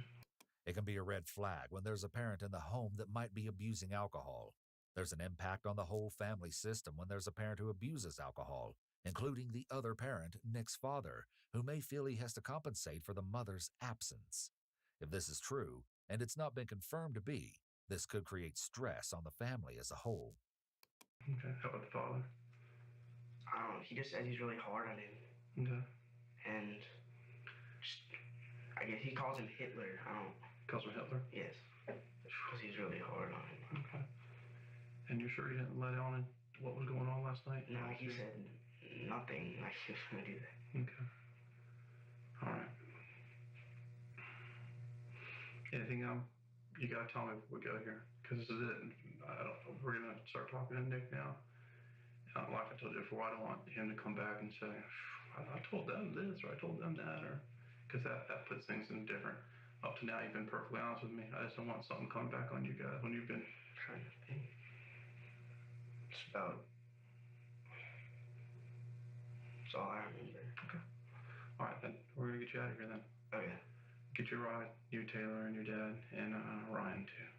It can be a red flag when there's a parent in the home that might be abusing alcohol. There's an impact on the whole family system when there's a parent who abuses alcohol, including the other parent, Nick's father, who may feel he has to compensate for the mother's absence. If this is true, and it's not been confirmed to be, this could create stress on the family as a whole. Okay. How about the father? I don't know. He just says he's really hard on him. Okay. And I guess he calls him Hitler. I don't. Calls him Hitler? Yes. Because he's really hard on him. Okay. And you're sure he didn't let on what was going on last night? No, he said nothing. Like he was going to do that. Okay. All right. Anything you gotta tell me before we go here, because this is it. We're gonna start talking to Nick now. Like I told you before, I don't want him to come back and say, I told them this or I told them that, or because that puts things in different. Up to now, you've been perfectly honest with me. I just don't want something coming back on you guys when you've been trying to think. It's about. That's all I remember. Okay. All right, then we're gonna get you out of here then. Oh yeah. Get your ride, you, Taylor, and your dad, and Ryan too.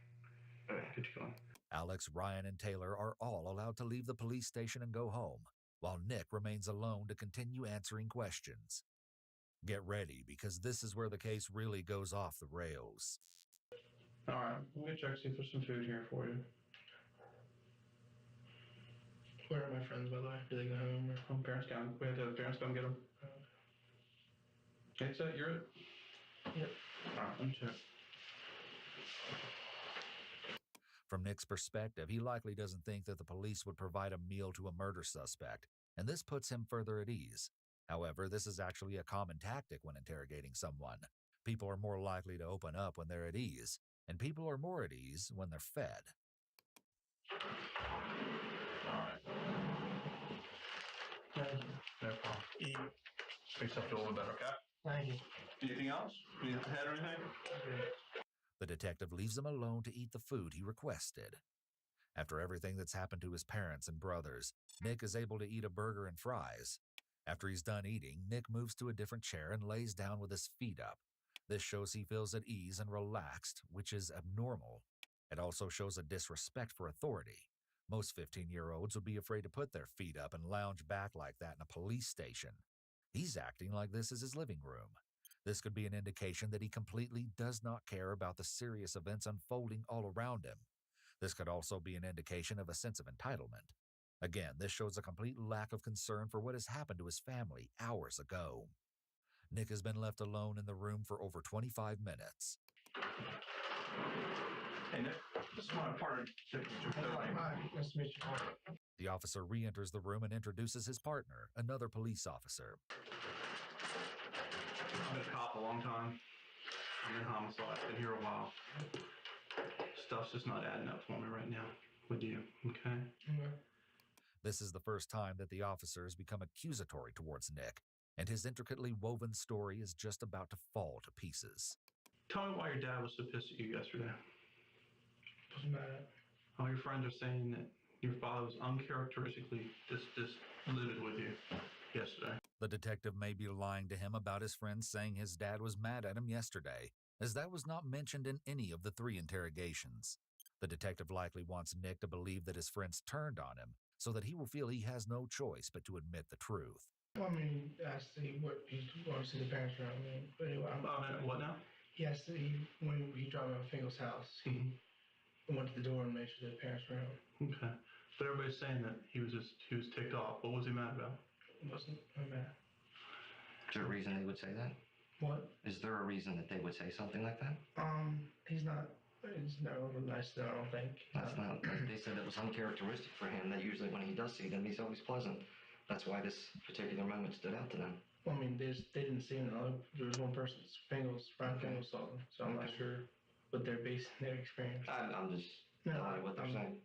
Oh yeah. Get you going. Alex, Ryan, and Taylor are all allowed to leave the police station and go home, while Nick remains alone to continue answering questions. Get ready, because this is where the case really goes off the rails. All right, I'm gonna check see if there's some food here for you. Where are my friends, by the way? Do they go home or home? Parents come. We have to have the parents come get them. Okay, so you're it. Yep. All right, let me check. From Nick's perspective, he likely doesn't think that the police would provide a meal to a murder suspect, and this puts him further at ease. However, this is actually a common tactic when interrogating someone. People are more likely to open up when they're at ease, and people are more at ease when they're fed. All right. Thank you. No problem. Eat. Makes up a little better, okay? Thank you. Anything else? Need a head or anything? The detective leaves him alone to eat the food he requested. After everything that's happened to his parents and brothers, Nick is able to eat a burger and fries. After he's done eating, Nick moves to a different chair and lays down with his feet up. This shows he feels at ease and relaxed, which is abnormal. It also shows a disrespect for authority. Most 15-year-olds would be afraid to put their feet up and lounge back like that in a police station. He's acting like this is his living room. This could be an indication that he completely does not care about the serious events unfolding all around him. This could also be an indication of a sense of entitlement. Again, this shows a complete lack of concern for what has happened to his family hours ago. Nick has been left alone in the room for over 25 minutes. Hey, Nick, this is my partner. Nice to meet you. The officer re-enters the room and introduces his partner, another police officer. I've been a cop a long time. I'm in homicide. Been here a while. Stuff's just not adding up for me right now with you, okay? This is the first time that the officer has become accusatory towards Nick, and his intricately woven story is just about to fall to pieces. Tell me why your dad was so pissed at you yesterday. Doesn't matter. All your friends are saying that your father was uncharacteristically livid with you yesterday. The detective may be lying to him about his friend saying his dad was mad at him yesterday, as that was not mentioned in any of the 3 interrogations. The detective likely wants Nick to believe that his friends turned on him, so that he will feel he has no choice but to admit the truth. I mean, asked what he wants to see the parents around me. But anyway, what now? He asked when he dropped me off at Fingal's house, he went to the door and made sure the parents were home. Okay. But everybody's saying that he was ticked off. What was he mad about? It wasn't mad. Is there a reason they would say that? What? Is there a reason that they would say something like that? He's not really nice, though, I don't think. That's not. They said it was uncharacteristic for him. That usually when he does see them, he's always pleasant. That's why this particular moment stood out to them. Well, I mean, they didn't see him. There was one person, Brian Fingal saw them, so I'm not sure what they're basing their experience. I'm just what they're saying.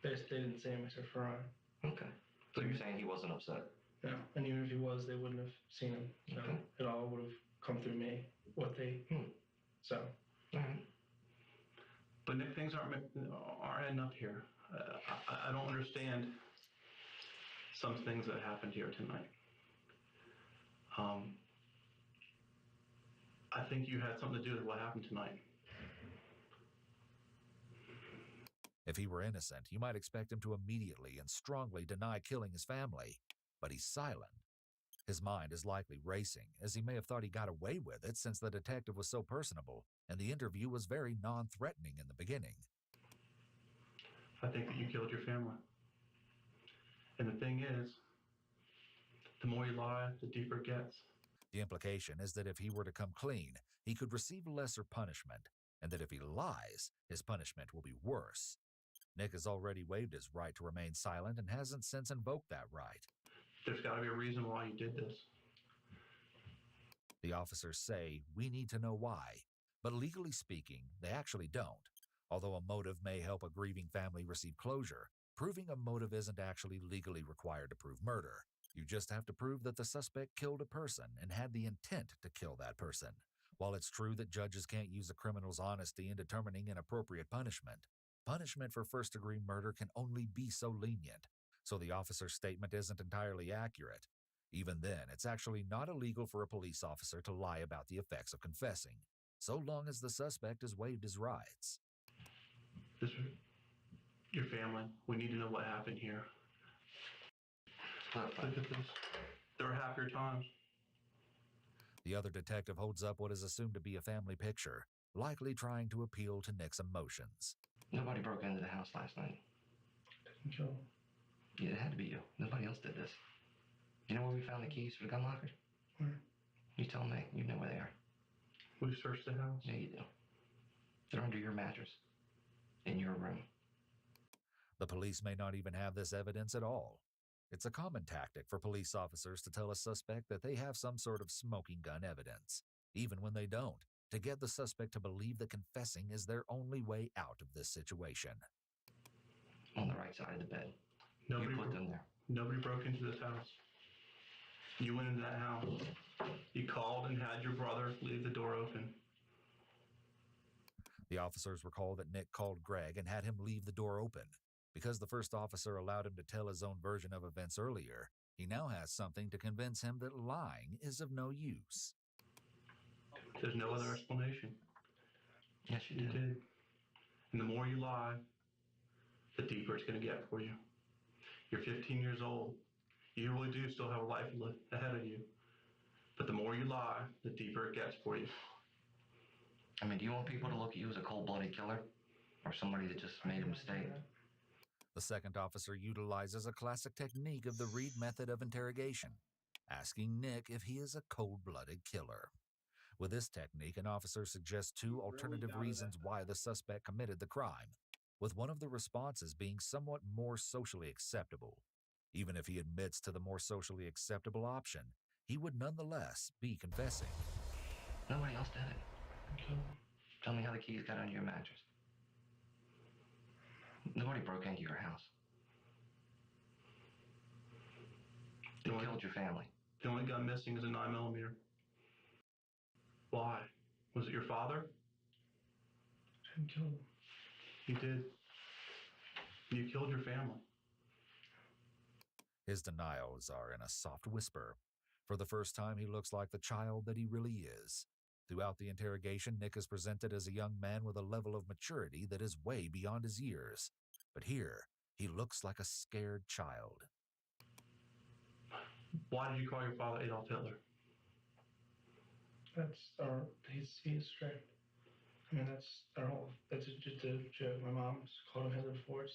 They didn't see him except for Ryan. Okay. So you're saying he wasn't upset? No, and even if he was, they wouldn't have seen him. So it all would have come through me. What they so. All right. But Nick, things aren't adding up here. I don't understand some things that happened here tonight. I think you had something to do with what happened tonight. If he were innocent, you might expect him to immediately and strongly deny killing his family, but he's silent. His mind is likely racing, as he may have thought he got away with it since the detective was so personable, and the interview was very non-threatening in the beginning. I think that you killed your family. And the thing is, the more you lie, the deeper it gets. The implication is that if he were to come clean, he could receive lesser punishment, and that if he lies, his punishment will be worse. Nick has already waived his right to remain silent and hasn't since invoked that right. There's got to be a reason why you did this. The officers say, we need to know why, but legally speaking, they actually don't. Although a motive may help a grieving family receive closure, proving a motive isn't actually legally required to prove murder. You just have to prove that the suspect killed a person and had the intent to kill that person. While it's true that judges can't use a criminal's honesty in determining an appropriate punishment, punishment for first-degree murder can only be so lenient, so the officer's statement isn't entirely accurate. Even then, it's actually not illegal for a police officer to lie about the effects of confessing, so long as the suspect has waived his rights. Your family, we need to know what happened here. Look at this. There were happier times. The other detective holds up what is assumed to be a family picture, likely trying to appeal to Nick's emotions. Nobody broke into the house last night. Sure. Yeah, it had to be you. Nobody else did this. You know where we found the keys for the gun locker? Where? You tell me. You know where they are. We searched the house. Yeah, you do. They're under your mattress. In your room. The police may not even have this evidence at all. It's a common tactic for police officers to tell a suspect that they have some sort of smoking gun evidence, even when they don't, to get the suspect to believe that confessing is their only way out of this situation. On the right side of the bed. Nobody you put them there. Nobody broke into this house. You went into that house. You called and had your brother leave the door open. The officers recall that Nick called Greg and had him leave the door open. Because the first officer allowed him to tell his own version of events earlier, he now has something to convince him that lying is of no use. There's no other explanation. Yes, you did. And the more you lie, the deeper it's going to get for you. You're 15 years old. You really do still have a life ahead of you. But the more you lie, the deeper it gets for you. I mean, do you want people to look at you as a cold-blooded killer? Or somebody that just made a mistake? The second officer utilizes a classic technique of the Reed method of interrogation, asking Nick if he is a cold-blooded killer. With this technique, an officer suggests two alternative reasons why the suspect committed the crime, with one of the responses being somewhat more socially acceptable. Even if he admits to the more socially acceptable option, he would nonetheless be confessing. Nobody else did it. Tell me how the keys got under your mattress. Nobody broke into your house. They killed your family. The only gun missing is a 9mm. Why? Was it your father? I didn't kill him. You did. You killed your family. His denials are in a soft whisper, For the first time, he looks like the child that he really is. Throughout the interrogation, Nick is presented as a young man with a level of maturity that is way beyond his years. But here, he looks like a scared child. Why did you call your father Adolf Hitler? He's strict. I mean, that's just a joke. My mom's called him Hitler before.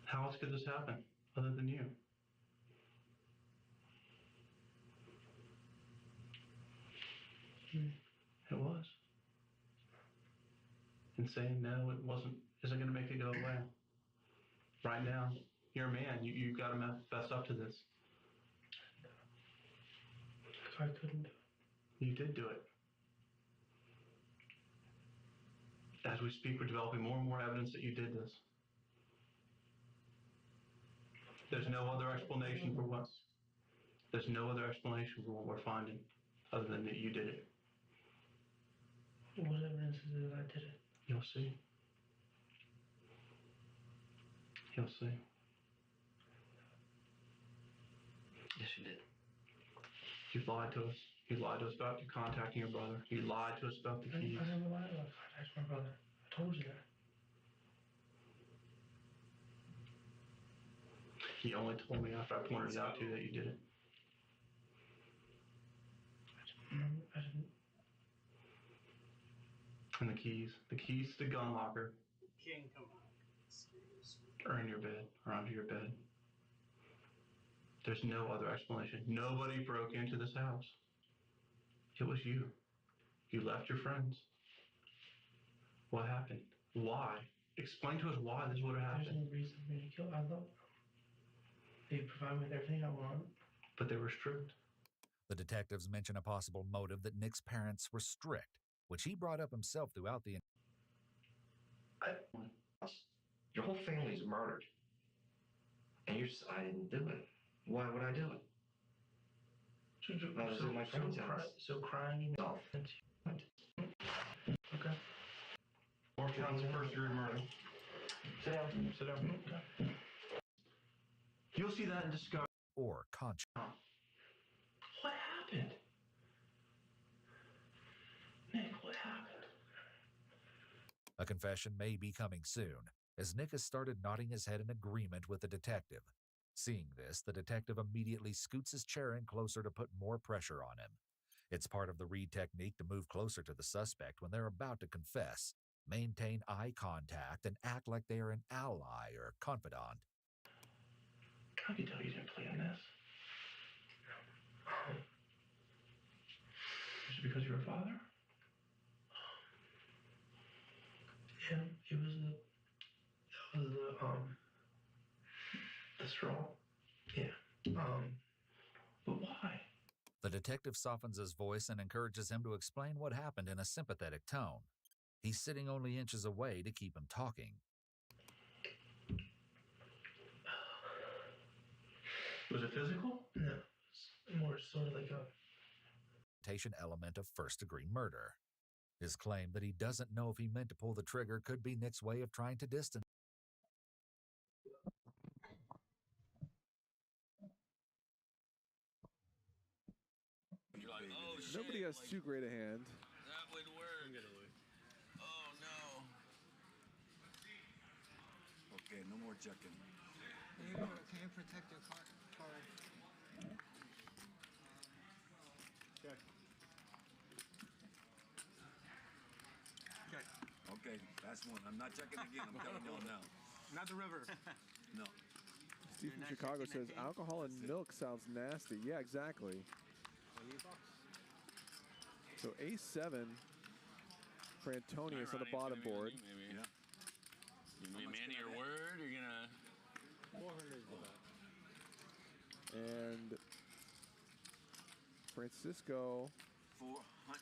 How else could this happen, other than you? It was. And saying no, it wasn't, isn't going to make it go away. Right now, you're a man. You've got to fess up to this. I couldn't do it. You did do it. As we speak, we're developing more and more evidence that you did this. There's no other explanation for what. There's no other explanation for what we're finding, other than that you did it. What evidence is it that I did it? You'll see. You'll see. Yes, you did. You lied to us. You lied to us about contacting your brother. You lied to us about the keys. I never lied about contacting my brother. I told you that. He only told me after I pointed it out to you that you did it. I didn't. And the keys to the gun locker King, come on. are in your bed, or under your bed. There's no other explanation. Nobody broke into this house. It was you. You left your friends. What happened? Why? Explain to us why this would have happened. There's no reason for me to kill. I thought they provide me with everything I want. But they were strict. The detectives mention a possible motive that Nick's parents were strict, which he brought up himself throughout the... Your whole family's murdered. And you just, I didn't do it. Why would I do it? I was in my friend's house. So crying yourself. Okay. 4 counts of first-degree murder. Sit down. Sit down. Okay. You'll see that in discovery. Or conscience. What happened? Nick, what happened? A confession may be coming soon, as Nick has started nodding his head in agreement with the detective. Seeing this, the detective immediately scoots his chair in closer to put more pressure on him. It's part of the Reed technique to move closer to the suspect when they're about to confess, maintain eye contact, and act like they are an ally or confidant. I can tell you didn't plan this. Is it because you're a father? Yeah, it was the straw. Yeah. But why? The detective softens his voice and encourages him to explain what happened in a sympathetic tone. He's sitting only inches away to keep him talking. Was it physical? No. It's more sort of like a Element of first-degree murder. His claim that he doesn't know if he meant to pull the trigger could be Nick's way of trying to distance. Nobody has too great a hand. That would work. Oh no. Okay, no more checking. Can you protect your card? Okay. Okay, that's one. I'm not checking again. I'm telling you now. Not the river. No. Steve from Chicago says alcohol and milk sounds nasty. Yeah, exactly. So A7 for Antonius on the bottom board. Maybe. Yeah. You be a man of your word, or you're gonna... 400 is the bet. And Francisco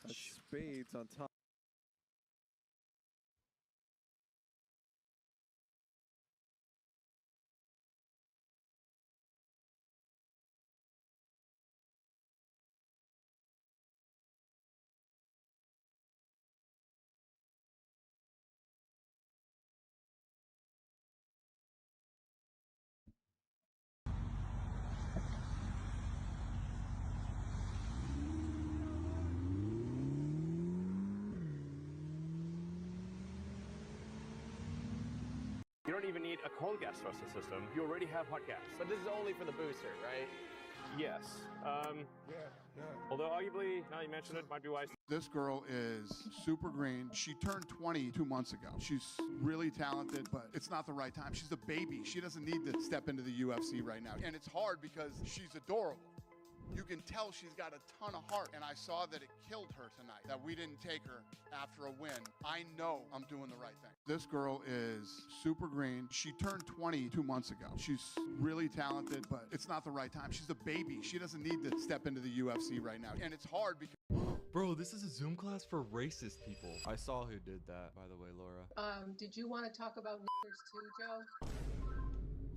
has spades on top. don't even need a cold gas thruster system. You already have hot gas. But this is only for the booster, right? Yes. Although arguably, now you mention it, might be wise. This girl is super green. She turned 20 2 months ago. She's really talented, but it's not the right time. She's a baby. She doesn't need to step into the UFC right now. And it's hard because she's adorable. You can tell she's got a ton of heart. And I saw that it killed her tonight, that we didn't take her after a win. I know I'm doing the right thing. This girl is super green. She turned 20 2 months ago. She's really talented, but it's not the right time. She's a baby. She doesn't need to step into the UFC right now. And it's hard because... Bro, this is a Zoom class for racist people. I saw who did that, by the way, Laura. Did you want to talk about niggers too, Joe?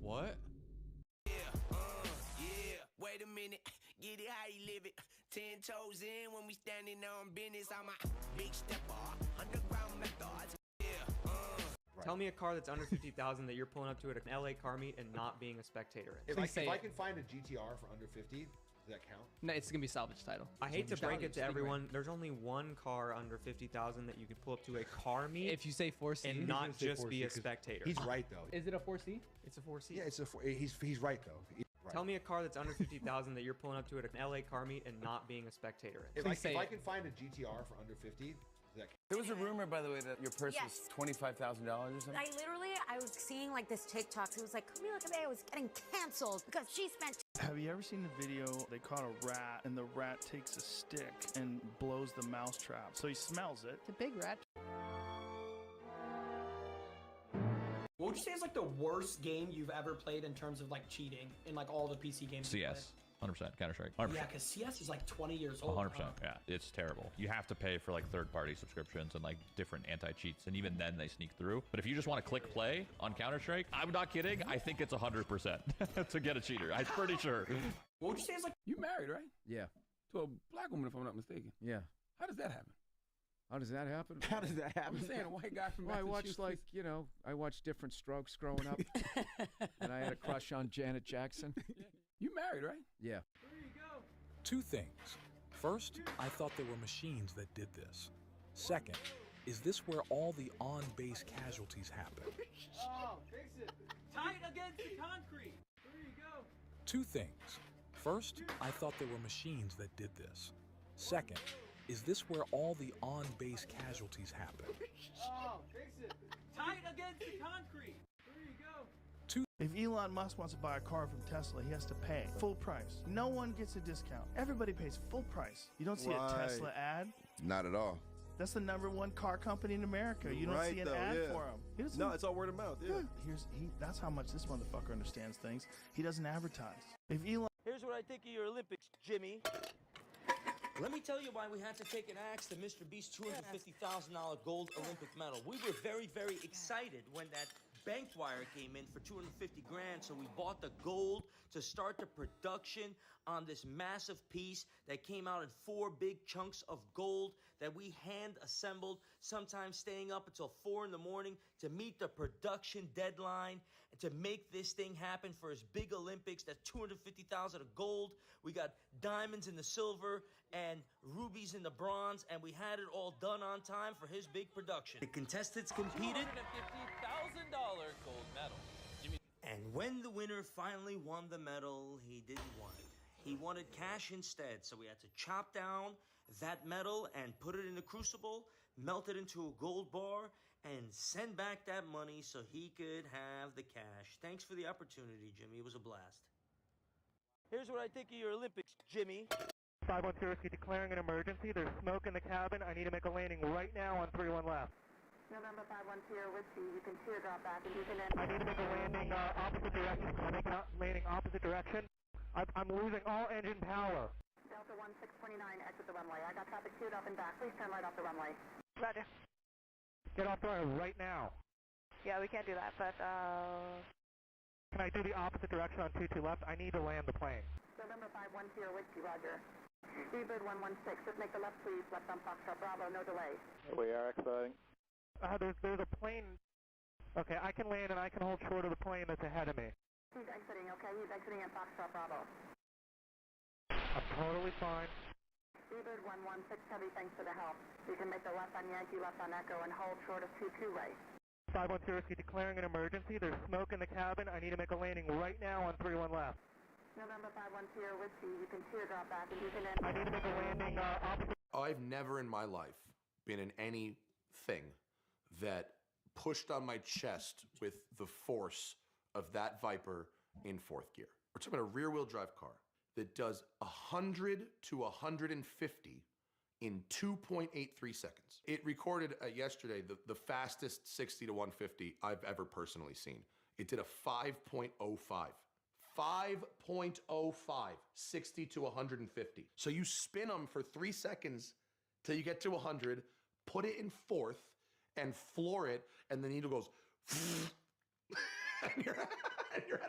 What? Yeah, wait a minute. Get it how you live it. 10 toes in when we standing on business. I'm a big stepper. Underground methods. Tell me a car that's under 50,000 that you're pulling up to at an LA car meet and not being a spectator in. If I can find a GTR for under 50, does that count? No, it's gonna be salvage title. I hate to break it to everyone. There's only one car under 50,000 that you can pull up to a car meet. If you say 4C, and not just be a spectator. He's right though. Is it a 4C? It's a 4C. Yeah, it's a. He's right though. Right. Tell me a car that's under 50,000 that you're pulling up to at an LA car meet and not being a spectator in. If I can find a GTR for under 50. There was a rumor, by the way, that your purse was $25,000 or something. I was seeing like this TikTok. It was like, Camila Cabello was getting canceled because she spent. Have you ever seen the video? They caught a rat, and the rat takes a stick and blows the mousetrap. So he smells it. It's a big rat. What would you say is like the worst game you've ever played in terms of like cheating in like all the PC games? CS. 100%. Counter-Strike. 100%. Yeah, because CS is like 20 years old. 100%. Yeah, it's terrible. You have to pay for like third-party subscriptions and like different anti-cheats, and even then they sneak through. But if you just want to click play on Counter-Strike, I'm not kidding. I think it's 100% to get a cheater. I'm pretty sure. What would you say is like you married, right? Yeah. To a black woman, if I'm not mistaken. Yeah. How does that happen? How does that happen? How does that happen? I'm saying a white guy from Massachusetts. I watched I watched Different Strokes growing up, and I had a crush on Janet Jackson. You married, right? Yeah. Two things. First, I thought there were machines that did this. Second, is this where all the on-base casualties happen? Oh, fix it. Tight against the concrete. There you go. Two things. First, I thought there were machines that did this. Second, is this where all the on-base casualties happen? Oh, fix it. Tight against the concrete. There you go. If Elon Musk wants to buy a car from Tesla, he has to pay full price. No one gets a discount. Everybody pays full price. You don't see a Tesla ad? Not at all. That's the #1 car company in America. You don't see an ad for him. No, it's all word of mouth. Yeah. That's how much this motherfucker understands things. He doesn't advertise. If Elon. Here's what I think of your Olympics, Jimmy. Let me tell you why we had to take an axe to Mr. Beast's $250,000 gold Olympic medal. We were very, very excited when that bank wire came in for 250 grand, so we bought the gold to start the production on this massive piece that came out in 4 big chunks of gold that we hand assembled, sometimes staying up until 4 in the morning to meet the production deadline and to make this thing happen for his big Olympics. That's 250,000 of gold. We got diamonds in the silver and rubies in the bronze, and we had it all done on time for his big production. The contestants competed. $250,000 gold medal. And when the winner finally won the medal, he didn't want it. He wanted cash instead, so we had to chop down that metal and put it in the crucible, melt it into a gold bar, and send back that money so he could have the cash. Thanks for the opportunity, Jimmy. It was a blast. Here's what I think of your Olympics, Jimmy. 510 Whiskey declaring an emergency. There's smoke in the cabin. I need to make a landing right now on 31 left. November 510 Whiskey, you can teardrop back and you can end. I need to make a landing opposite direction. Can I make a landing opposite direction? I'm losing all engine power. Delta 1629, exit the runway. I got traffic queued up and back. Please turn right off the runway. Roger. Get off the runway right now. Yeah, we can't do that, but Can I do the opposite direction on 22 left? I need to land the plane. November 510 Whiskey, roger. Rebird 116, just make the left please. Left on Foxtrot Bravo, no delay. We are exiting. There's a plane. Okay, I can land and I can hold short of the plane that's ahead of me. He's exiting, okay? He's exiting at Foxtrot Bravo. I'm totally fine. Rebird 116 Heavy, thanks for the help. You can make the left on Yankee, left on Echo, and hold short of 22 right. 510 Whiskey declaring an emergency. There's smoke in the cabin. I need to make a landing right now on 31 left. November 510 Whiskey, you can teardrop back and you can end. I need to make a landing opposite. I've never in my life been in anything that pushed on my chest with the force of that Viper in 4th gear. We're talking about a rear-wheel drive car that does 100 to 150 in 2.83 seconds. It recorded yesterday the fastest 60 to 150 I've ever personally seen. It did a 5.05. 5.05, 60 to 150. So you spin them for 3 seconds till you get to 100, put it in 4th, and floor it, and the needle goes, and you're at 100.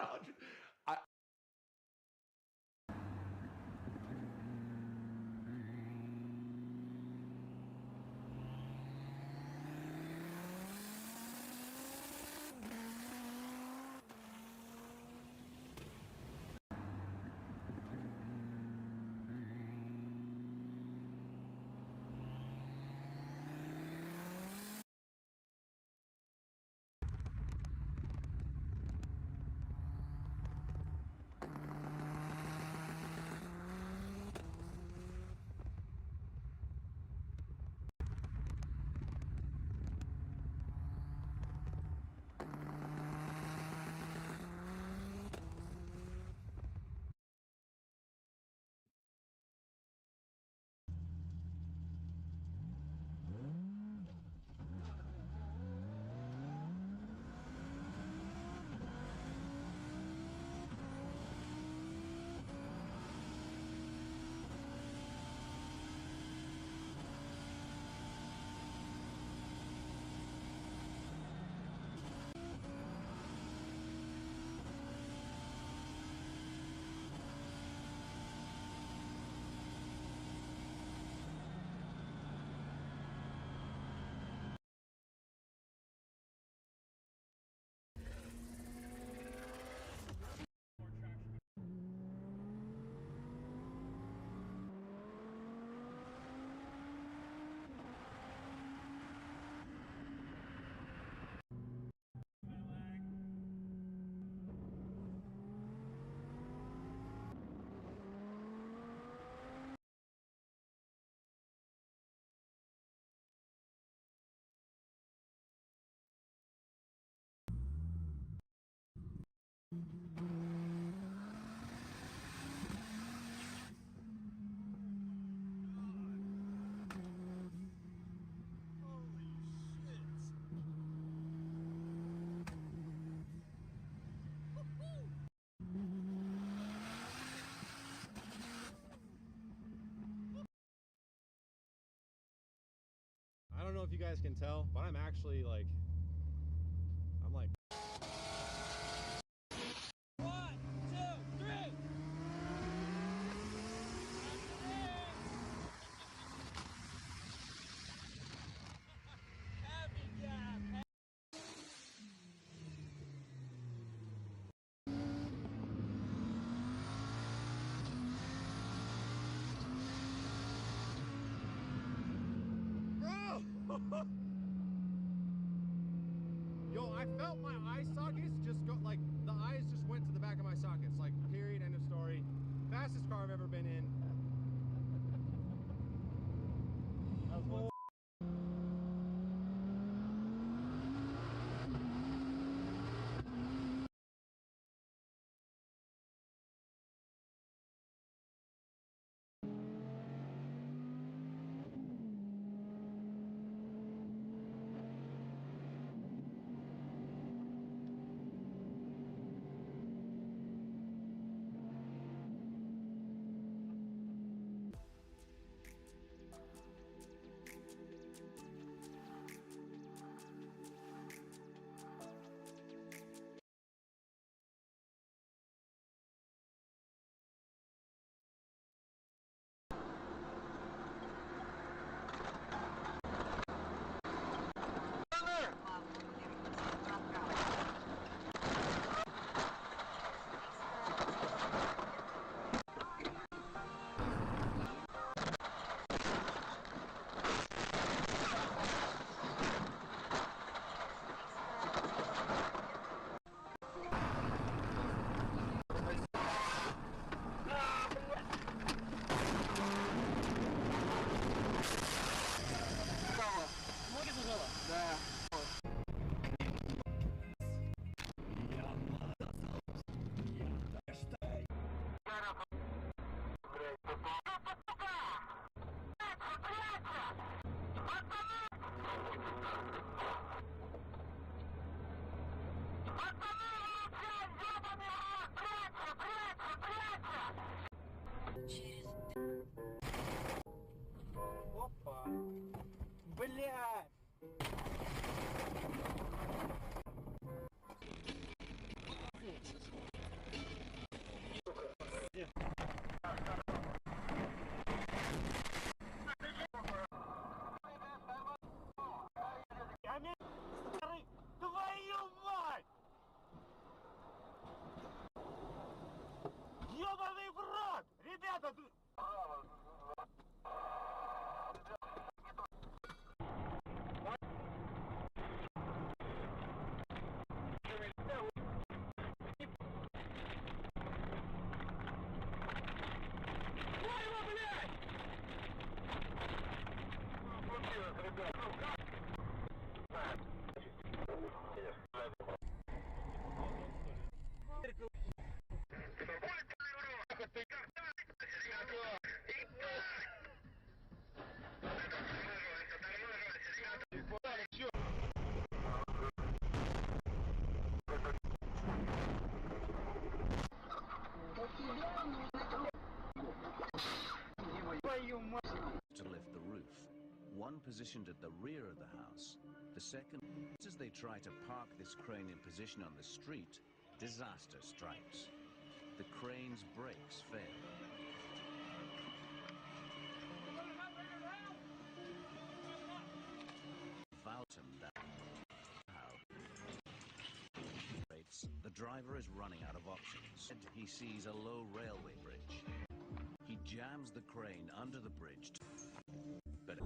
I don't know if you guys can tell, but I'm actually like, I'm like. 1, 2, 3. Yo, I felt my eye sockets just go, like, the eyes just went to the back of my sockets. Like, period, end of story. Fastest car I've ever been in. Твою мать! Ёбаный в рот! Ребята, to lift the roof. One positioned at the rear of the house, the second, as they try to park this crane in position on the street, disaster strikes. The crane's brakes fail. Valtem down. The driver is running out of options. He sees a low railway bridge. He jams the crane under the bridge, but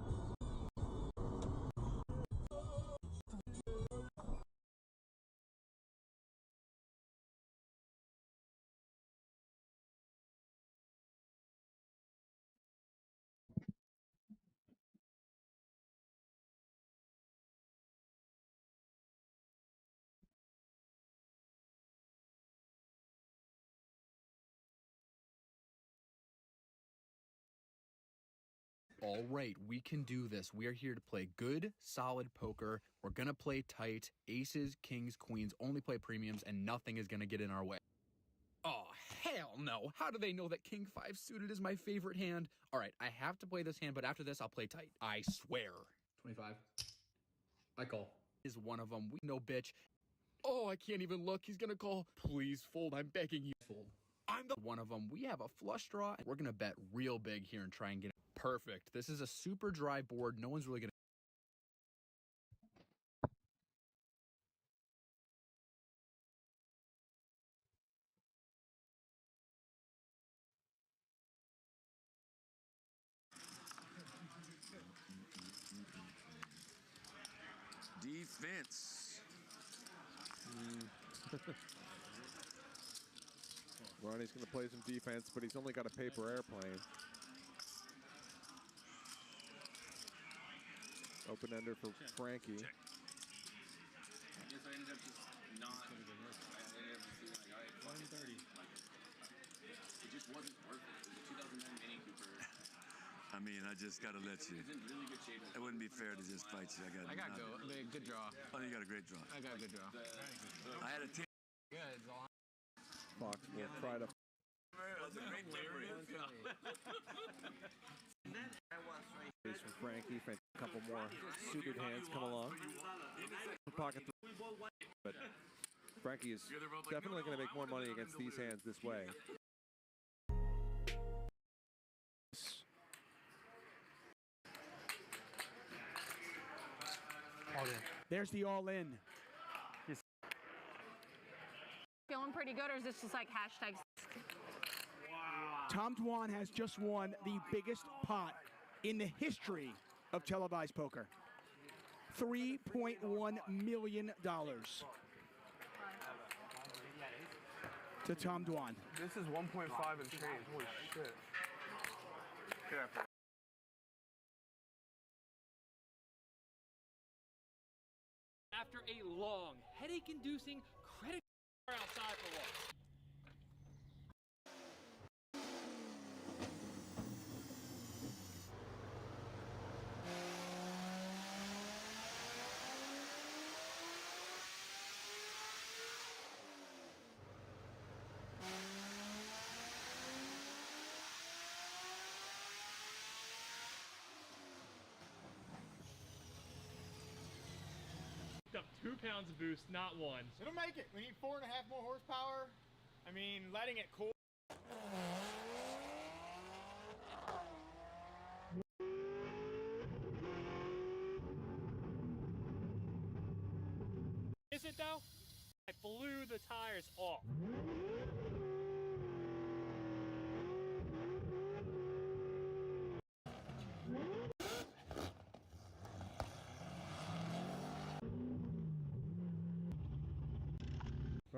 All right, we can do this. We are here to play good, solid poker. We're going to play tight. Aces, kings, queens, only play premiums, and nothing is going to get in our way. Oh, hell no. How do they know that king 5 suited is my favorite hand? All right, I have to play this hand, but after this, I'll play tight. I swear. 25. I call. Is one of them. We know, bitch. Oh, I can't even look. He's going to call. Please fold. I'm begging you. Fold. I'm the one of them. We have a flush draw. We're going to bet real big here and try and get it. Perfect. This is a super dry board. No one's really going to. Defense. Ronnie's going to play some defense, but he's only got a paper airplane. Open ender for Frankie. I guess I ended up just not. I ended up just being like, all right, 130. It just wasn't worth it. It was a 2009 Mini Cooper. I mean, I just got to let you. It's in really good shape. It wouldn't be fair to just fight you. I got good draw. Oh, you got a great draw. I got a good draw. I had a 10. Good. Fox will try to. That's a great From Frankie. A couple more suited hands come along. Pocket three. But Frankie is definitely going to make more money against these hands this way. There's the all-in. Feeling pretty good, or is this just like hashtags? Tom Dwan has just won the biggest pot in the history of televised poker. $3.1 million to Tom Dwan. This is 1.5 and change. Holy shit. Careful. After a long, headache-inducing credit card outside for what? Up 2 pounds of boost, not 1. It'll make it. We need 4.5 more horsepower. I mean, letting it cool.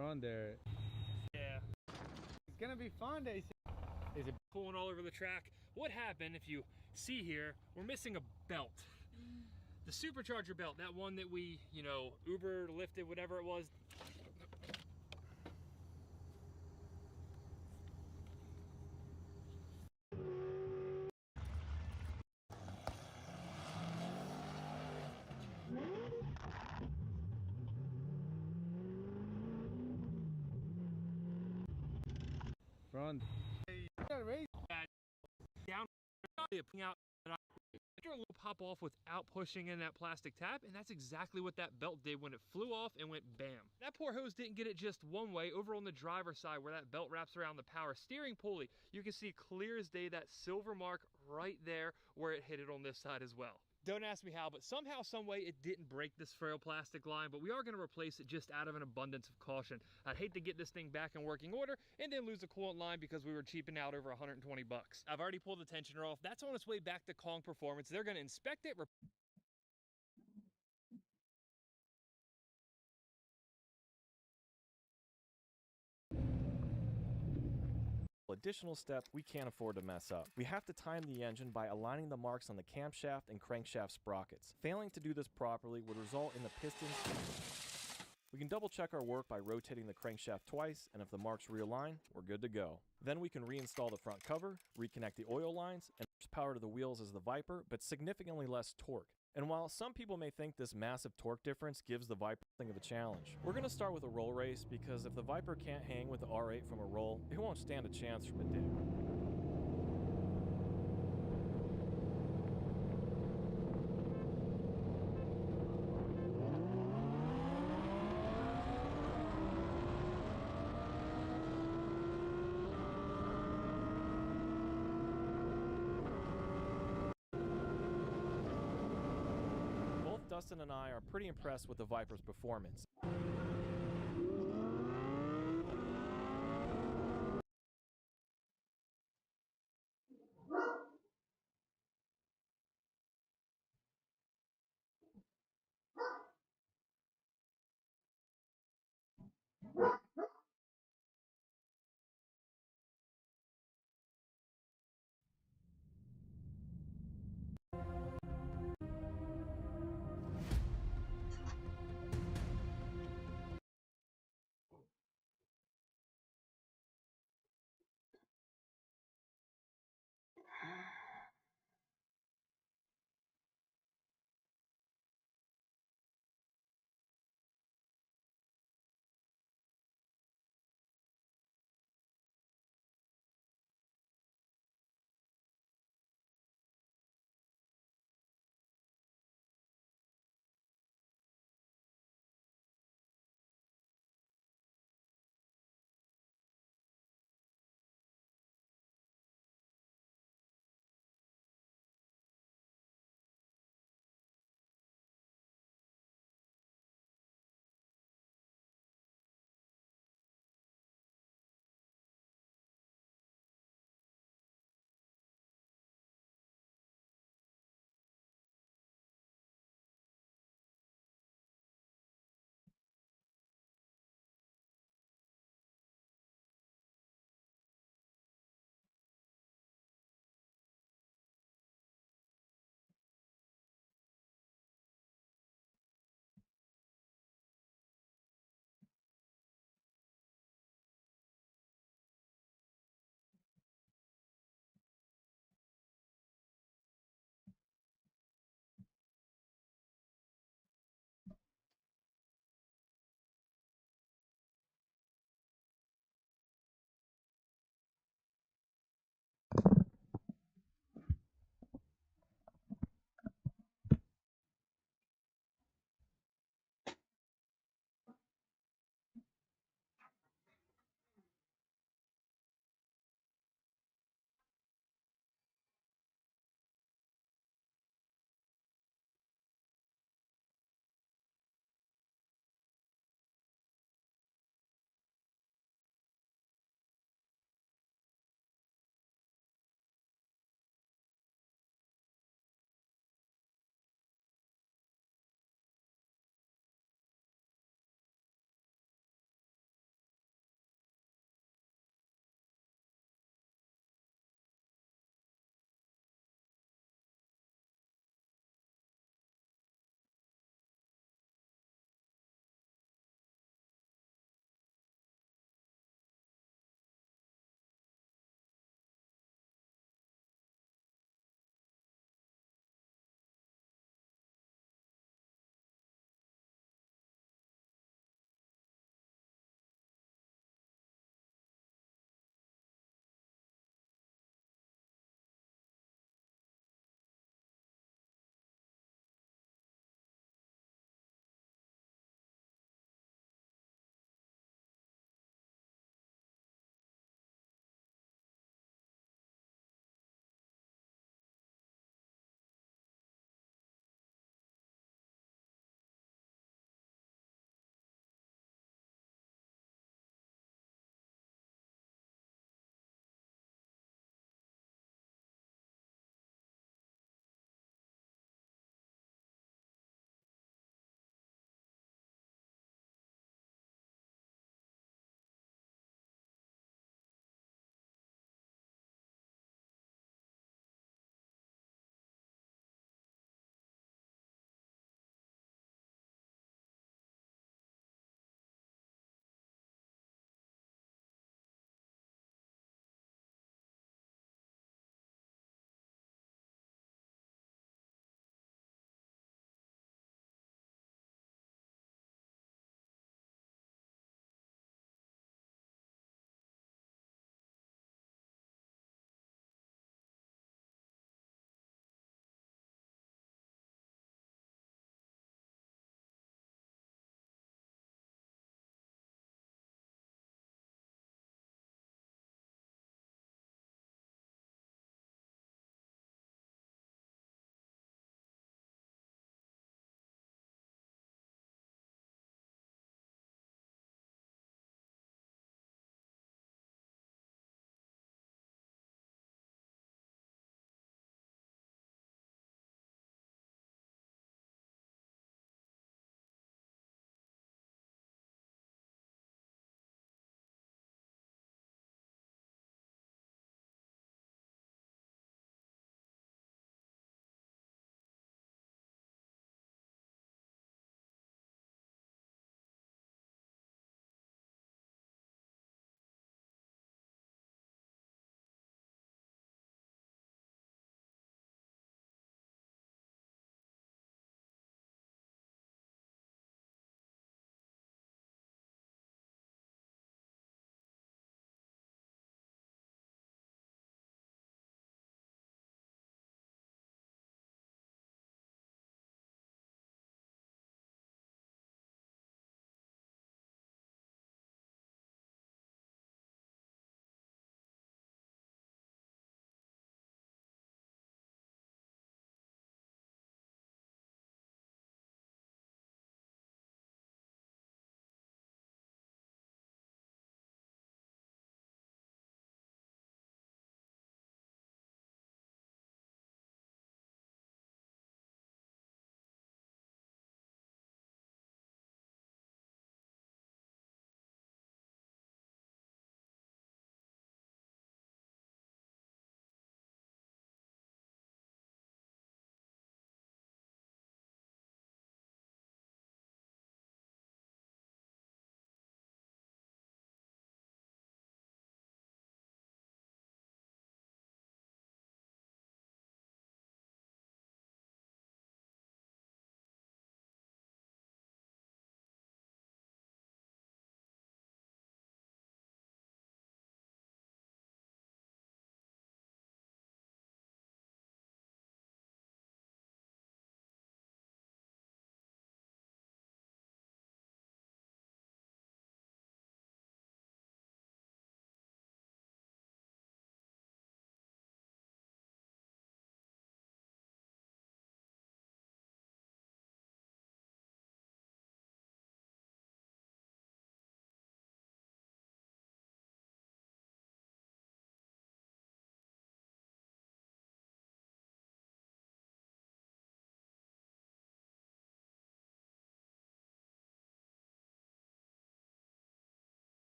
From there. Yeah. It's gonna be fun, they say. Is it pulling all over the track? What happened, if you see here, we're missing a belt. The supercharger belt, that one that we, you know, Uber lifted, whatever it was. From Down out a little pop off without pushing in that plastic tab, and that's exactly what that belt did when it flew off and went bam. That poor hose didn't get it just one way. Over on the driver's side where that belt wraps around the power steering pulley, you can see clear as day that silver mark right there where it hit it on this side as well. Don't ask me how, but somehow, some way, it didn't break this frail plastic line, but we are going to replace it just out of an abundance of caution. I'd hate to get this thing back in working order and then lose the coolant line because we were cheaping out over 120 bucks. I've already pulled the tensioner off. That's on its way back to Kong Performance. They're going to inspect it. Additional step we can't afford to mess up. We have to time the engine by aligning the marks on the camshaft and crankshaft sprockets. Failing to do this properly would result in the pistons. We can double check our work by rotating the crankshaft twice, and if the marks realign, we're good to go. Then we can reinstall the front cover, reconnect the oil lines, and power to the wheels as the Viper, but significantly less torque. And while some people may think this massive torque difference gives the Viper something of a challenge, we're going to start with a roll race because if the Viper can't hang with the R8 from a roll, it won't stand a chance from a dig. Dustin and I are pretty impressed with the Viper's performance.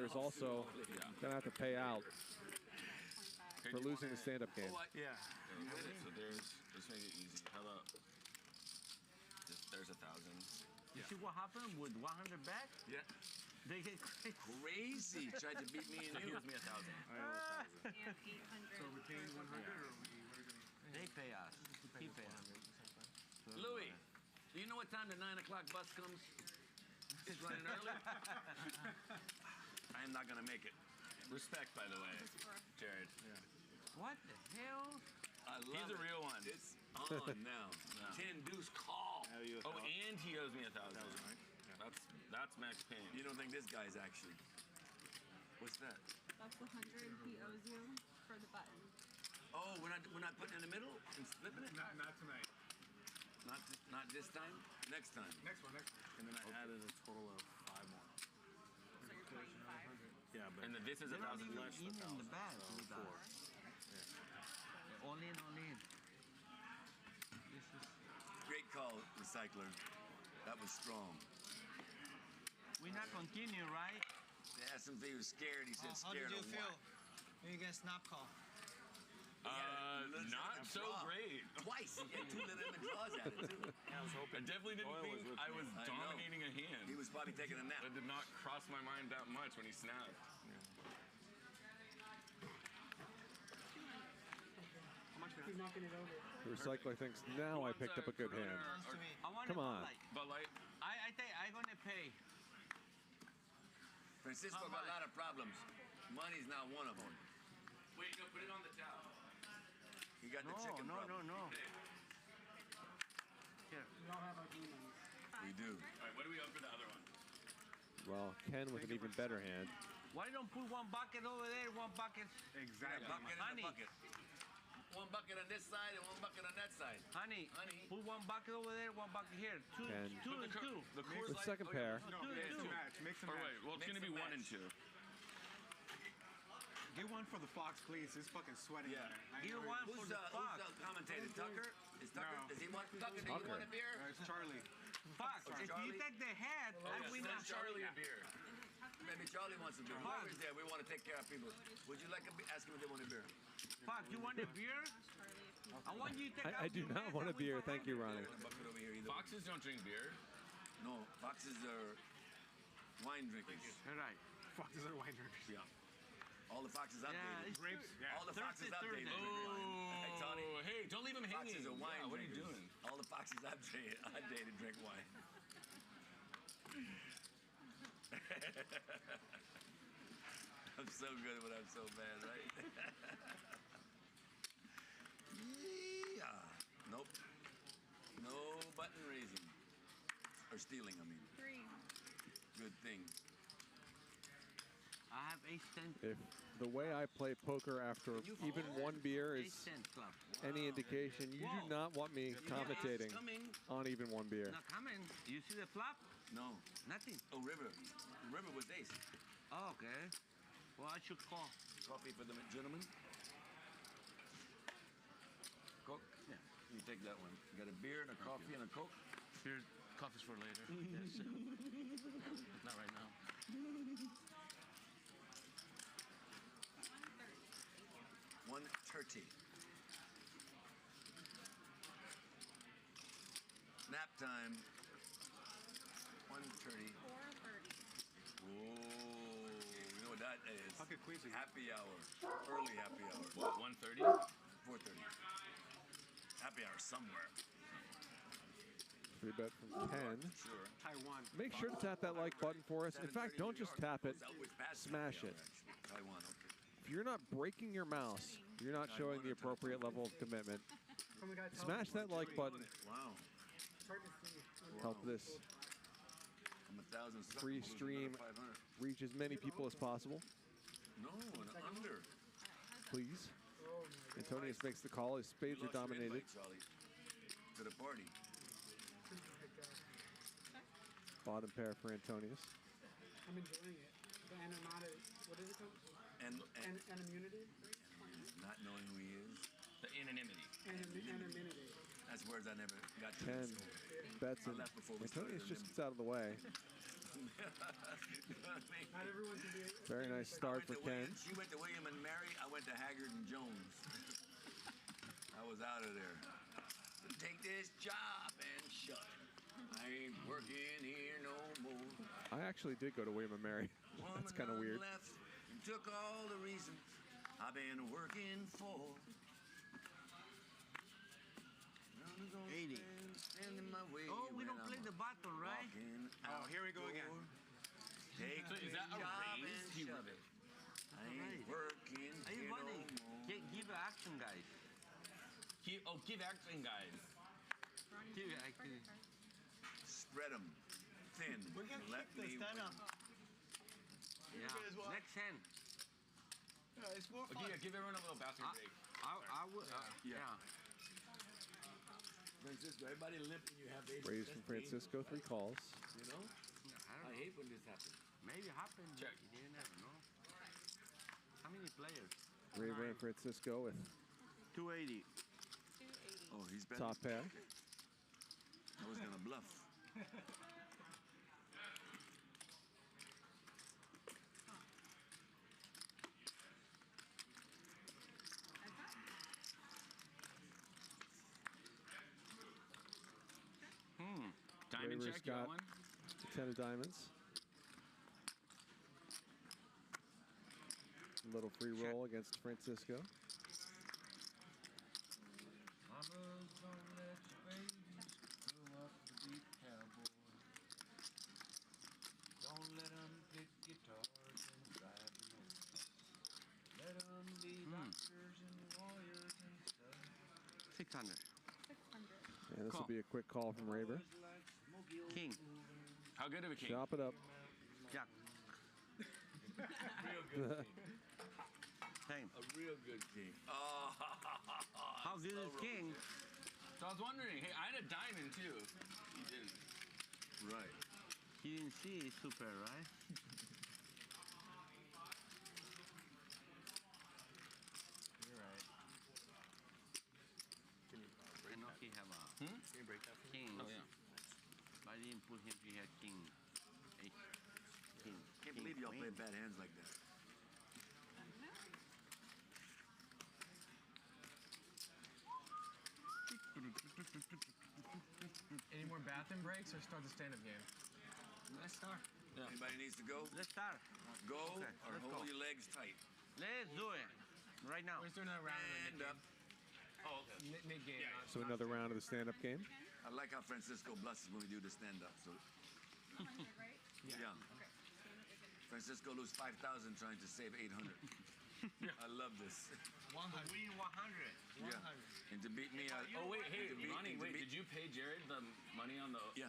is also gonna have to pay out for losing the stand-up game. Yeah. So there's, let's make it easy. How about, there's 1,000. You see what happened with 100 back? Yeah. They get Crazy. Tried to beat me and he owes me 1,000. So we paying 100 or they pay us. He pay us. Louis, do you know what time the 9 o'clock bus comes? It's running early. I am not gonna make it. Respect, by the way, Jared. Yeah. What the hell? I love He's a it. real one. It's on now. 10 deuce call. Oh, and he owes me 1,000. Right? Yeah. That's Max Payne. You don't think this guy's actually? What's that? That's the 100 he owes you for the button. Oh, we're not putting in the middle and flipping it? Not tonight. Not this time? Next time. Next one. And then I added a total of 5 more. So you're paying 5. Yeah, but And then this is 1,000 less. In the back. All in. This is. Great call, recycler. That was strong. We not continue, right? They asked him if he was scared. He said How scared did you of feel what? when you get snap call? Not so great. Twice. He had 2 legitimate draws at it, too. I definitely didn't think I was dominating a hand. He was probably taking a nap. That did not cross my mind that much when he snapped. He's knocking it over. The recycler thinks now I picked up a good hand. Come on. But like, I think I'm gonna pay. Francisco got a lot of problems. Money's not one of them. Wait, no, put it on the towel. He got the chicken problem. No. Here. We all have our demons. We do. All right, what do we owe for the other one? Well, Ken with an even better hand. Why don't put one bucket over there, one bucket? Exactly. Yeah, bucket Honey. in the bucket. One bucket on this side and one bucket on that side. Honey, put one bucket over there, one bucket here. Two Ken. and two. The second pair. No, mix and match. Mix and match. Wait, well, it's going to be 1 and 2. Get one for the Fox, please. It's fucking sweating. Yeah. Get one for the Fox. Who's the commentator? Tucker? Is Tucker? No. Does he want Tucker? Do you want a beer? It's Charlie. Fox, if you take the head, I win Send that. Charlie a beer. Maybe Charlie wants a beer. Whoever's there, we want to take care of people. Would you like to ask him if they want a beer? Fox, you want a beer? I want you to take I do not want a beer. Thank you, Ronnie. Foxes don't drink beer. No, foxes are wine drinkers. All right. Foxes are wine drinkers. Yeah. All the foxes updated. Grapes. Yeah. All the foxes updated. Oh, Tony. Hey, don't leave him hanging. Foxes are wine What are you drinkers. doing? All the foxes updated drink wine. I'm so good when I'm so bad, right? Yeah. Nope. No button raising. Or stealing, I mean. 3. Good thing. I have ace-10. If the way I play poker after even one beer is Ace-10 club. any indication, you do not want me commentating on even one beer. Now come in. You see the flop? No. Nothing. Oh, River. River was ace. Oh, okay. Well, I should call. Coffee for the gentleman. Coke? Yeah. You take that one. You got a beer and a coffee and a Coke? Beer, coffee's for later. Yes. Not right now. $1.30. Nap time. 1:30. 4:30. Oh, you know what that is? Pocket queasy. Happy hour. Early happy hour. What, 1:30? 4:30. Happy hour somewhere. Free bet from Ken. Sure. Taiwan. Make sure to tap that like button for us. In fact, don't just tap it, smash it. Taiwan, okay. If you're not breaking your mouse, you're not showing the appropriate level of commitment. Smash that like button. Wow. It's hard to see. Help this I'm 1,000 free stream 500. reach as many people as possible. No, an under. Please. Antonius makes the call. His spades You are lost your dominated. invite, Charlie, to the party. Bottom pair for Antonius. I'm enjoying it. The animata, what is it called? And Anonymity? not knowing who he is. The anonymity. Anonymity. That's words I never got to. 10 bets I and left before we started Antonius just and gets out of the way. You know what I mean? Not everyone can be. Very nice start for Ken. She went to William and Mary. I went to Haggard and Jones. I was out of there. Take this job and shut it. I ain't working here no more. I actually did go to William and Mary. That's kind of weird. Left and took all the reasons I've been working for. 80. Oh, we don't play the button, right? Oh, here we go again. Take So is this that a job raise? and shove it. I ain't working Are you here no running? more. Give action, guys. Give action, guys. Give action. Spread them thin. We're gonna Let keep this, me stand win. up. Yeah. Next hand. It's more fun. Give everyone a little bathroom break. I would. Yeah. Francisco, everybody limp when you have ace. Raise from Francisco, 3 calls. You know? I hate when this happens. Maybe it happened. Check. You never know. How many players? Raver and Francisco with 280. Oh, he's better. top pair. I was gonna bluff. Diamond Raver's check, you got want one? the 10 of diamonds. Little free roll against Francisco. Don't let them pick guitars and drive them home. Let them be doctors and lawyers and stuff. 600. 600. And this will be a quick call from Raver. King. How good of a king? Chop it up. Jack. Real good king. Same. A real good king. Oh, How good is king? So I was wondering, hey, I had a diamond too. He didn't. Right. He didn't see it's super, right? You're right. I know he have a Can you break that for me? king. Oh, yeah. But I didn't put him, he had king. Ace. King. Can't believe y'all play bad hands like that. Any more bathroom breaks or start the stand-up game? Let's start. Yeah. Anybody needs to go? Let's start. Go Okay, or let's hold go. your legs tight. Let's do it. Right now. Let's do another round Stand of up. Oh, okay. the mid-game. So another round of the stand-up game. I like how Francisco blesses when we do the stand-up. So, right? yeah. Okay. Francisco lose 5,000 trying to save 800. I love this. 100. Win 100. Yeah. And to beat me, oh wait, hey, and to beat- Ronnie, and to wait, beat- did you pay Jared the money on the? Yeah.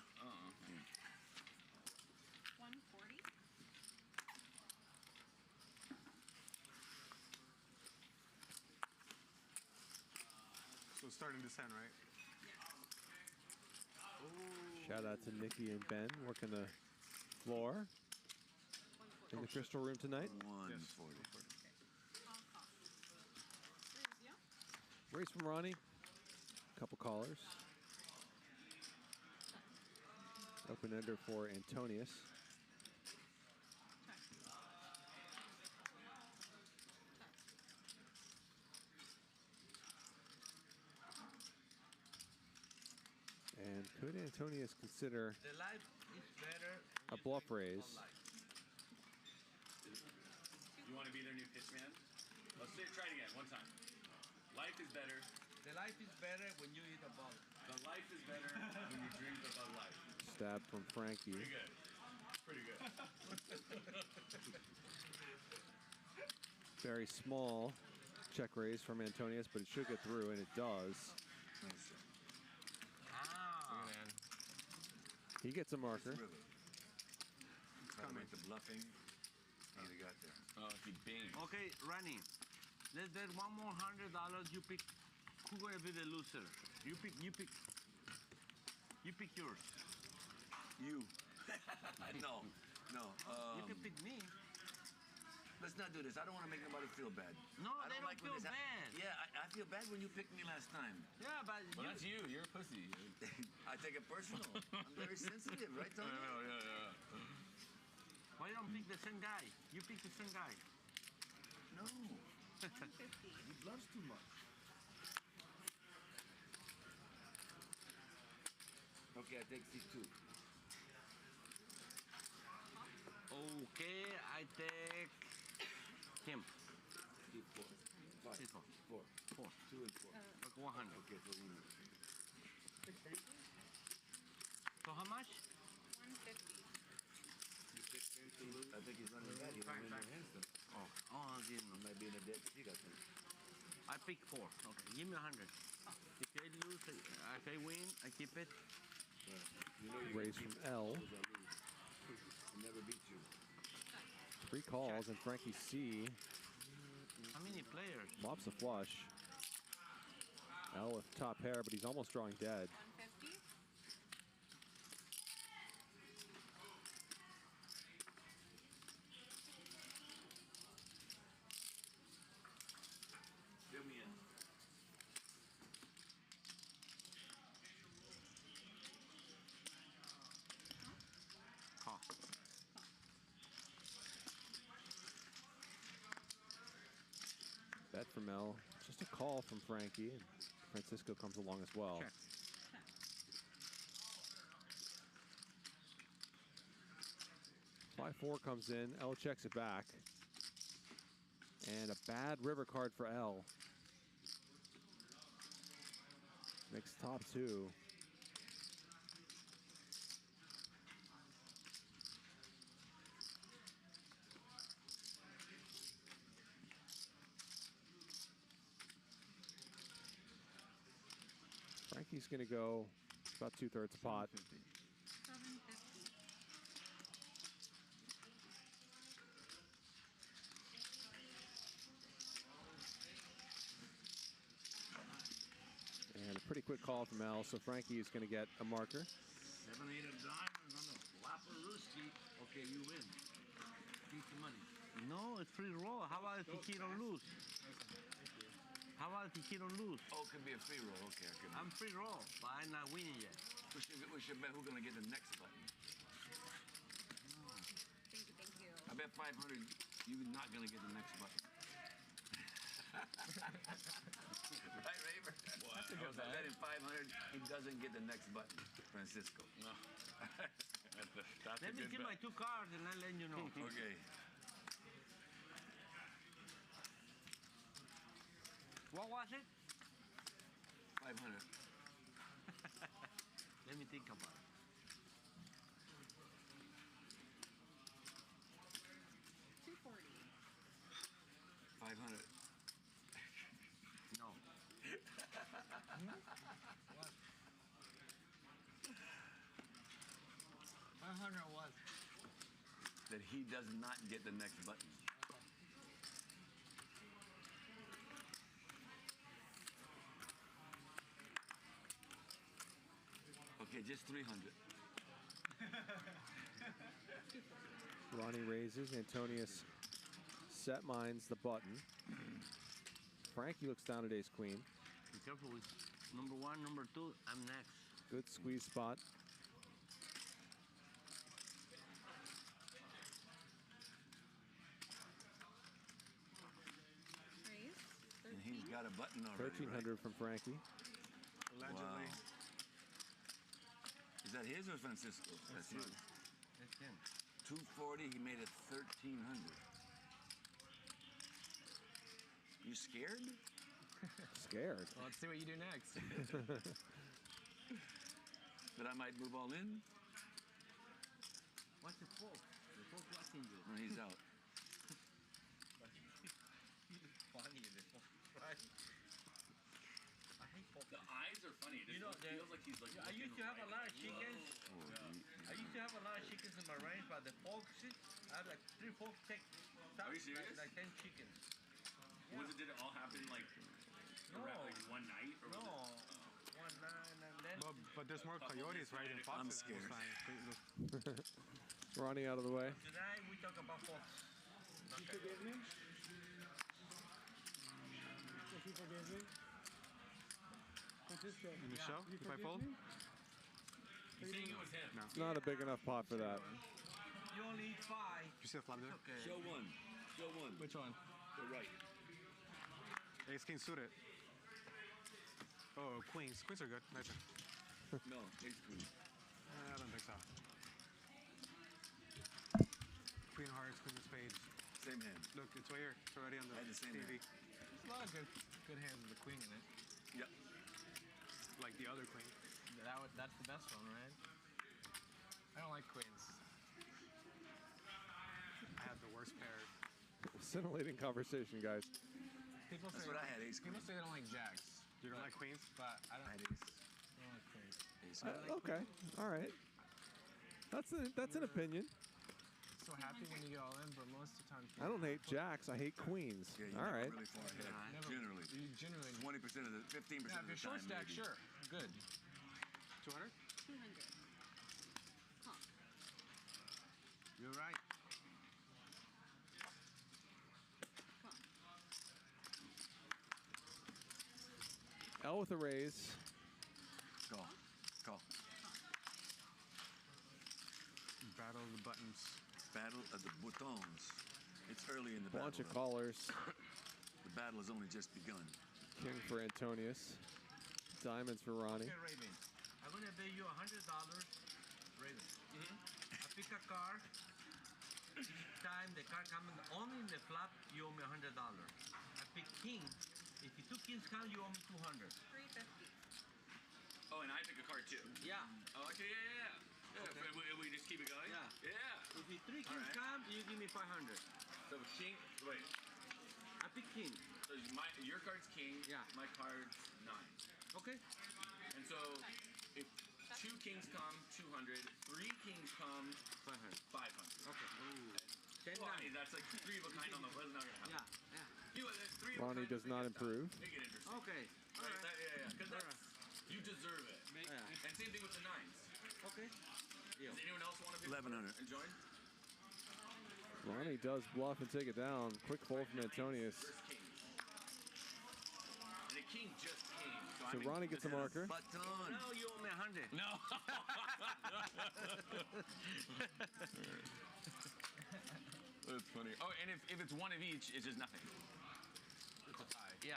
140. So starting to descend, right? Shout out to Nikki and Ben working the floor in the Crystal Room tonight. 140. Raise from Ronnie. Couple callers. Open ender for Antonius. And could Antonius consider The life is better. a bluff raise? You want to be their new pitch man? Let's try it again, one time. Life is better. The life is better when you eat a ball. The life is better when you drink the Bud Light. Stab from Frankie. Pretty good. Pretty good. Very small check raise from Antonius, but it should get through, and it does. Ah. He gets a marker. Coming to bluffing. He got there. Oh, he banged. Okay, Ronnie. Let's bet one more $100. You pick. Who's gonna be the loser? You pick. You pick. You pick yours. You. No. You can pick me. Let's not do this. I don't want to make nobody feel bad. No, I they don't like when feel this bad. Yeah, I feel bad when you picked me last time. Yeah, but Well, that's you. You're a pussy. I take it personal. I'm very sensitive, right, Tony? Yeah. don't pick the same guy. You pick the same guy. No. 150. He bluffs too much. Okay, I take C2. Okay, I take him. D4. 5. C4. 4. 4. 2 and 4. Like 100. Okay, so we know. So how much? 150. I think he's running bad. He won't win no hands though. Oh, I'll give him. He might be in a dead streak, I think. I pick 4. Okay, give me 100. If I lose, if I win, I keep it. Yeah. You know you Raise from L. He'll never beat you. 3 calls and Frankie C How many players? lops a flush. L with top pair, but he's almost drawing dead. 150. Fill me in. Call. Bet from L. Just a call from Frankie. And Francisco comes along as well. Check. 5-4 comes in. L checks it back. And a bad river card for L. Makes top 2. Frankie's going to go about 2/3 a pot. 750. And a pretty quick call from L, so Frankie is going to get a marker. 7, 8 of diamonds on the flapperooski. Okay, you win. Keep the money. No, it's free roll. How about if he don't lose? How about if he don't lose? Oh, it could be a free roll. Okay, I could. I'm free roll, but I'm not winning yet. We should bet who's gonna get the next button. Thank you. I bet 500 you're not gonna get the next button. Right, Raver? That's a good bet. I bet him 500 he doesn't get the next button, Francisco. No. Let me see my 2 cards and I'll let you know. Okay. What was it? 500. Let me think about it. 240. 500. No. 500 was. That he does not get the next button. Okay, just 300. Ronnie raises. Antonius set mines the button. Frankie looks down at ace queen. Be careful with number 1, number 2. I'm next. Good squeeze spot. Raise. And he's got a button already. 1300 from Frankie. Allegedly. Wow. Is that his or Francisco's? That's his. That's him. 240, he made it 1300. You scared? Scared. Well, let's see what you do next. That I might move all in? What's the folk? The folk watching you. No, he's out. Funny, the folk. Right? I hate folk. The eyes are funny. It feels like he's like. I used to have a lot of chickens. Yeah. I used to have a lot of chickens in my range, but the folks, I had like 3 folks take. Are you serious? Like 10 chickens. Did it all happen like around like one night? Or No. was it, One night and then. But there's more coyotes, right? And foxes. I'm scared. Ronnie out of the way. Tonight we talk about folks. You forgive me? If you forgive me? Francisco. In the show? You If I forgive fold? me? He's saying it was him. No. Not a big enough pot for that. You only eat 5. You see the flop there? Okay. Show one. Show one. Which one? The right. Ace king suited. Oh, queens. Queens are good. Nice. No, ace queen. I don't think so. Queen of hearts, queen of spades. Same hand. Look, it's right here. It's already on the I had the same TV. hand. There's a lot of good hands with the queen in it. Yep. Like the other queen. That's the best one, right? I don't like queens. I have the worst pair. Scintillating conversation, guys. People That's say what I had, ace People queen. say they don't like jacks. You don't like queens? But I don't, I had ace. I don't like queens. Ace. Okay, all right. That's an opinion. So happy when you get all in, but most of the time... I don't hate jacks. I hate queens. Yeah, you all never right. really far ahead. Never- Generally. You generally... 20% of the, 15% Yeah, of if the you're short time. stack, maybe. sure. Good. 200? 200. Huh. You're right. L with a raise. Call. Call. Battle of the buttons. Battle of the buttons. It's early in the Bunch battle. of callers. The battle has only just begun. King for Antonius. Diamonds for Ronnie. Okay, Raven. I'm going to pay you $100. Raven. I pick a card. Each time the card comes only in the flop, you owe me $100. I pick king. If you two kings come, you owe me 200. 350. Oh, and I pick a card too. Yeah. Oh, okay, yeah. Okay. And we just keep it going? Yeah. Yeah. If you three kings come, you give me 500. So king, wait. I pick king. So your card's king. Yeah. My card's 9. Okay. And so if 2 kings come, 200. 3 kings come, 500. 500. Okay. Ooh. Well, I mean, that's like 3 of a kind on the that's not gonna happen. Yeah. Yeah. You, 3 of a Ronnie kind does not improve. Make it interesting. Okay. All right. Yeah. Because that's you deserve it. Yeah. And same thing with the 9s. Okay. Does anyone else want to pick 1100. and join? Ronnie does bluff and take it down. Quick fold from Antonius. King. And a king just came. So Ronnie gets a marker. Button. No, you owe me 100. No. That's funny. Oh, and if it's one of each, it's just nothing. It's a tie. Yeah.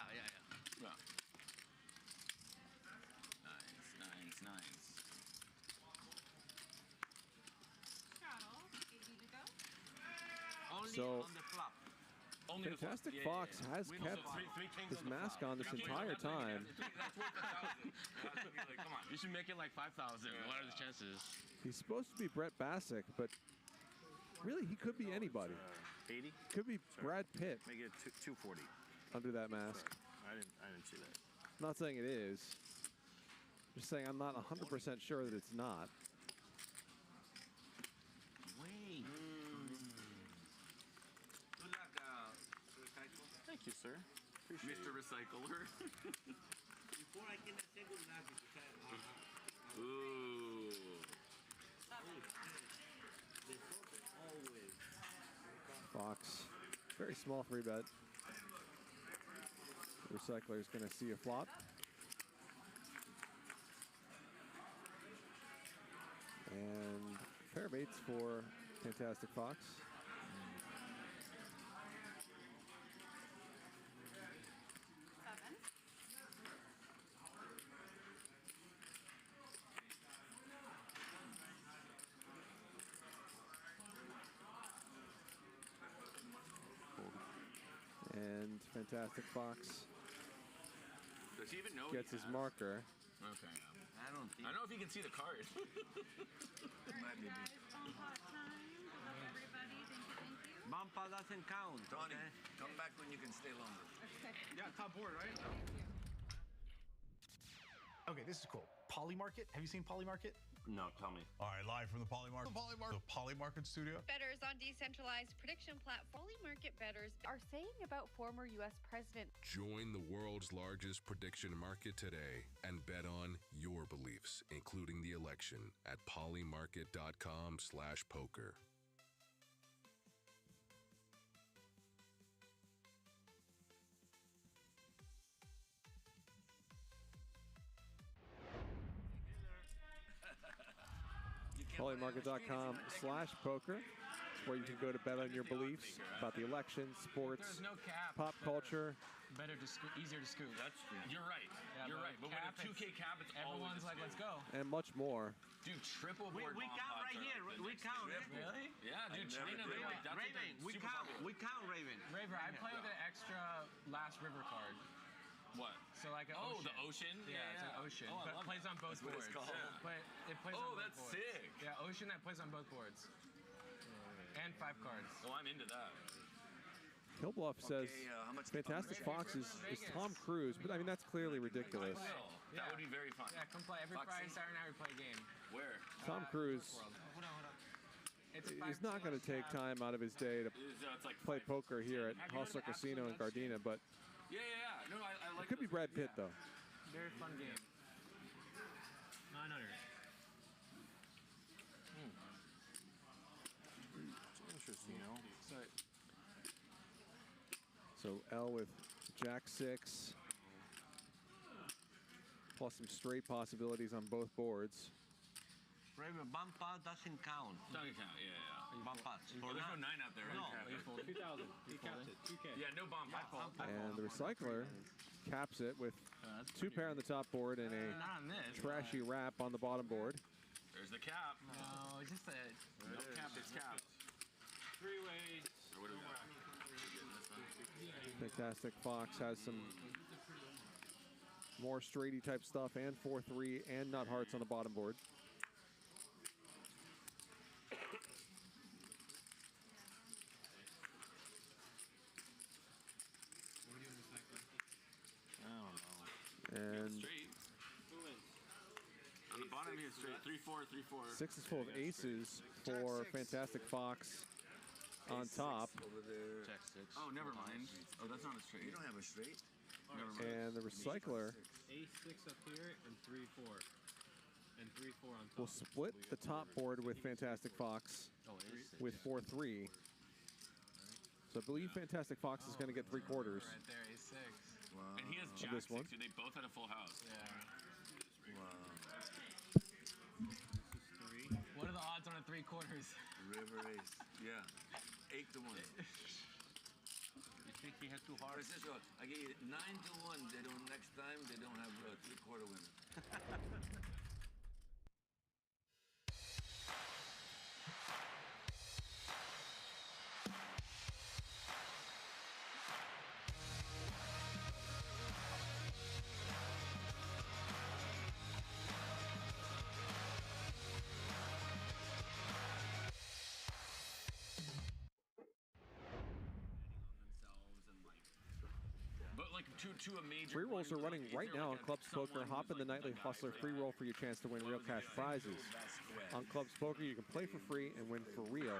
Nice. Straddle, 80 to go. Only So- on the flop. Only the Fantastic flop. Fox has We know kept so three kings his on the mask flop. on this Three kings entire on the flop. time. That's worth 1,000. That's be like, come on. You should make it like 5,000. What are the chances? He's supposed to be Brett Bassick, but really he could be anybody. 80? Could be Brad Pitt Make it 240. under that mask. I didn't see that. I'm not saying it is. Just saying I'm not 100% sure that it's not. Wait. Good luck, recycle. Thank you, sir. Appreciate Mr. Recycler. Before I can say good luck, Ooh. always. Fox, very small free bet. Recycler is going to see a flop. And pair of 8s for Fantastic Fox. And Fantastic Fox Does he even know gets he his has? marker. Okay. I don't think. I don't know if he can see the card. Might be. That is Bomba time. Everybody, thank you. Bampa doesn't count. Tony, Okay? come back when you can stay longer. Yeah, top board, right? Okay, this is cool. Poly Market. Have you seen Poly Market? No, tell me. All right, live from the Poly Market studio. Bettors on decentralized prediction platform. Poly market bettors are saying about former U.S. President. Join the world's largest prediction market today and bet on your beliefs, including the election, at polymarket.com/poker. Polymarket.com/poker. where you can go to bet on your beliefs about the election, sports, There's no cap. pop culture. Better to scoop, easier to scoop. That's you're right. Yeah, You're right. But with a 2K cap, it's everyone's like, let's go. And much more. Dude, triple board. We count right here. We count. Really? Yeah, dude. China, they're like, that's Raven, we count. We count Raven. Raver, I play with an extra last river card. What? So like an Oh, ocean. the ocean? Yeah, it's an ocean. Oh, I but love plays that. on both That's what boards. it's called. Yeah. But it plays on Oh, both that's boards. sick. Yeah, ocean that plays on both boards. And 5 cards. Oh, I'm into that. Hillbluff says, how much Fantastic Fox is Tom Cruise, but I mean, that's clearly ridiculous. That would be very fun. Yeah, come play. Every Friday, Saturday night we play a game. Where? Tom Cruise It's is not going to take time out of his day to It's like play poker here at Hustler Casino in Gardena, but Yeah. No, I like it could be Brad Pitt, though. Very fun game. 900. Interesting, So L with Jack 6, plus some straight possibilities on both boards. Raven, bump out doesn't count. Doesn't count, yeah. Bump out. Oh, there's no 9 out there, right? No. 2,000. He capped it. 2K. Yeah, no bomb. And the Recycler caps it with 2 pair on the top board and a Not on this. trashy wrap on the bottom board. There's the cap. No, it's just a... No cap, it's capped. 3-way. What do we got? Fantastic Fox has some more straighty type stuff and 4-3 and nut hearts on the bottom board. And Straight. On the bottom here, straight. 3-4, 3-4. 6 is full of aces for Fantastic Fox on top. Over there. Jack 6. Oh, never mind. Oh, that's not a straight. You don't have a straight? Never mind. And the Recycler A6 up here and 3-4. And 3-4 on top. will split the top board with Fantastic Fox with 4-3. So I believe Fantastic Fox is going to get 3/4. Right there, A6. And he has Jack 6, so they both had a full house. Yeah. Wow. What are the odds on a 3/4? River ace. Yeah. 8-1. You think he had too hard? Francisco, I gave you 9-1. They don't, next time, they don't have a 3/4 winner. But like to a major Free rolls are running right now on Clubs Poker. Hop in the Nightly Hustler free roll for your chance to win real cash prizes. On Clubs Poker, you can play for free and win for real.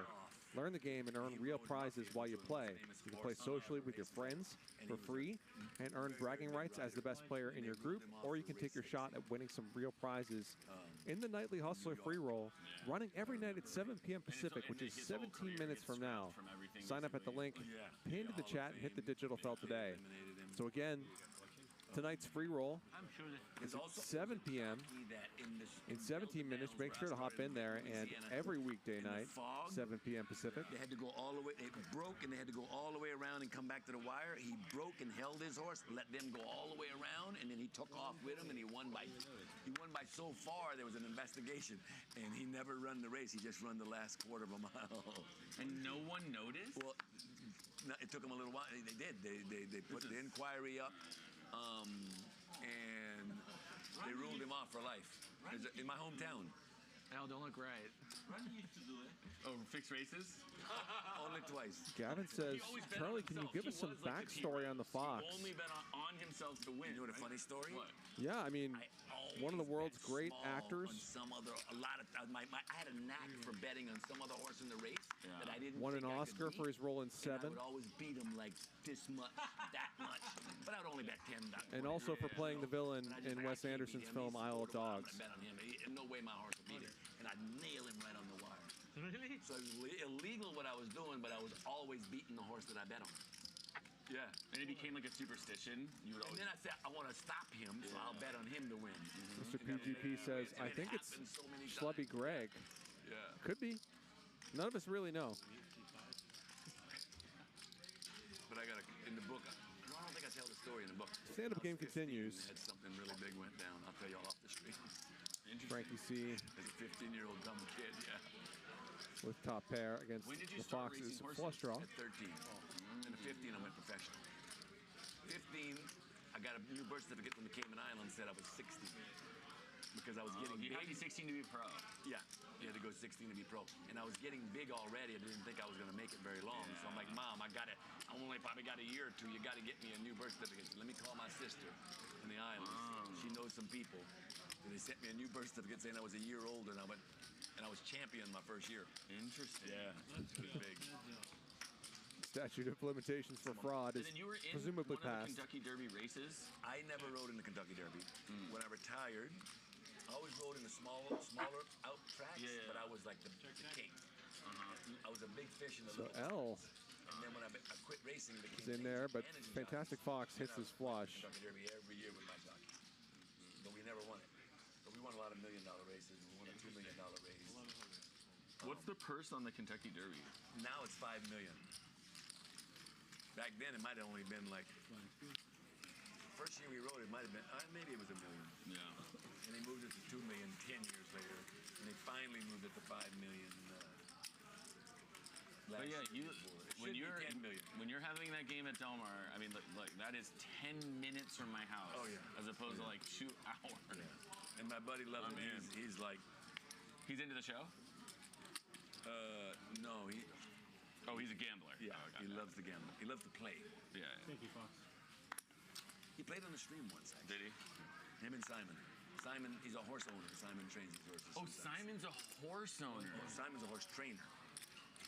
Learn the game and earn real prizes while you play. You can play socially with your friends for free and earn bragging rights as the best player in your group, or you can take your shot at winning some real prizes in the Nightly Hustler free roll, running every night at 7 p.m. Pacific, which is 17 minutes from now. Sign up at the link pinned in the chat and hit the digital fell today. So again, tonight's free roll is at 7 p.m. in 17 minutes. Make sure to hop in there, and every weekday night, 7 p.m. Pacific. They had to go all the way, it broke, and they had to go all the way around and come back to the wire. He broke and held his horse, let them go all the way around, and then he took off with him, and he won by so far. There was an investigation, and he never run the race. He just run the last quarter of a mile. And no one noticed? Well, no, it took them a little while. They did. They put the inquiry up, and they ruled him off for life. In my hometown. Al, don't look right. Oh, fixed races? Only twice. Gavin says, Charlie, can you give us some backstory on the Fox? He only bet on himself to win. You know what a funny story? What? Yeah, I mean, one of the world's great actors. I had a knack for betting on some other horse in the race that I didn't Won an think I Oscar could for beat, his role in and I Seven. would always beat him like this much, that much. But I would only bet $10. And also for playing the villain in Wes Anderson's film Isle of Dogs. I bet on him. No way my horse would beat him. And I'd nail him right on the wire. Really? So it was illegal what I was doing, but I was always beating the horse that I bet on. Yeah, and it became like a superstition. You would always. And then I said, I want to stop him, so I'll bet on him to win. Mr. PGP says, I think it's Schlubby Greg. Yeah. Could be. None of us really know. But I got in the book. I don't think I tell the story in the book. Stand-up game continues. Had something really big went down. I'll tell you all off the street. Frankie C. As a 15-year-old dumb kid, yeah. With top pair against When did you the start Foxes. racing horses? Flush draw. At 13. And at 15, I went professional. 15, I got a new birth certificate from the Cayman Islands, said I was 16. Because I was getting big. You had to be 16 to be pro. Yeah, you had to go 16 to be pro. And I was getting big already. I didn't think I was going to make it very long. So I'm like, Mom, I only probably got a year or two. You got to get me a new birth certificate. So let me call my sister in the islands. She knows some people. And they sent me a new birth certificate saying I was a year older. And I was champion my first year. Interesting. Yeah, it was big. Statute of limitations for fraud is And then you were in presumably one of passed. the Kentucky Derby races? I never rode in the Kentucky Derby. When I retired, I always rode in the smaller out tracks, but I was like the king. I was a big fish in the So little. L And then when I quit racing, it is in there, but Fantastic Fox hits his flush. Kentucky Derby every year with my jockey, but we never won it. But we won a lot of $1 million races. We won a $2 million race. What's the purse on the Kentucky Derby? Now it's $5 million. Back then, it might have only been like. First year we rode, it might have been maybe it was $1 million. Yeah. And they moved it to $2 million 10 years later, and they finally moved it to $5 million. But yeah, when you're having that game at Del Mar, I mean, like that is 10 minutes from my house. Oh yeah. As opposed to like 2 hours. Yeah. And my buddy loves him. He's like, he's into the show. No, he's a gambler. Yeah, he loves to gamble. He loves to play. Yeah. Thank you, Fox. He played on the stream once. Actually. Did he? Him and Simon. Simon, he's a horse owner. Simon trains his horses. Oh, Simon's a horse owner. Oh, Simon's a horse trainer.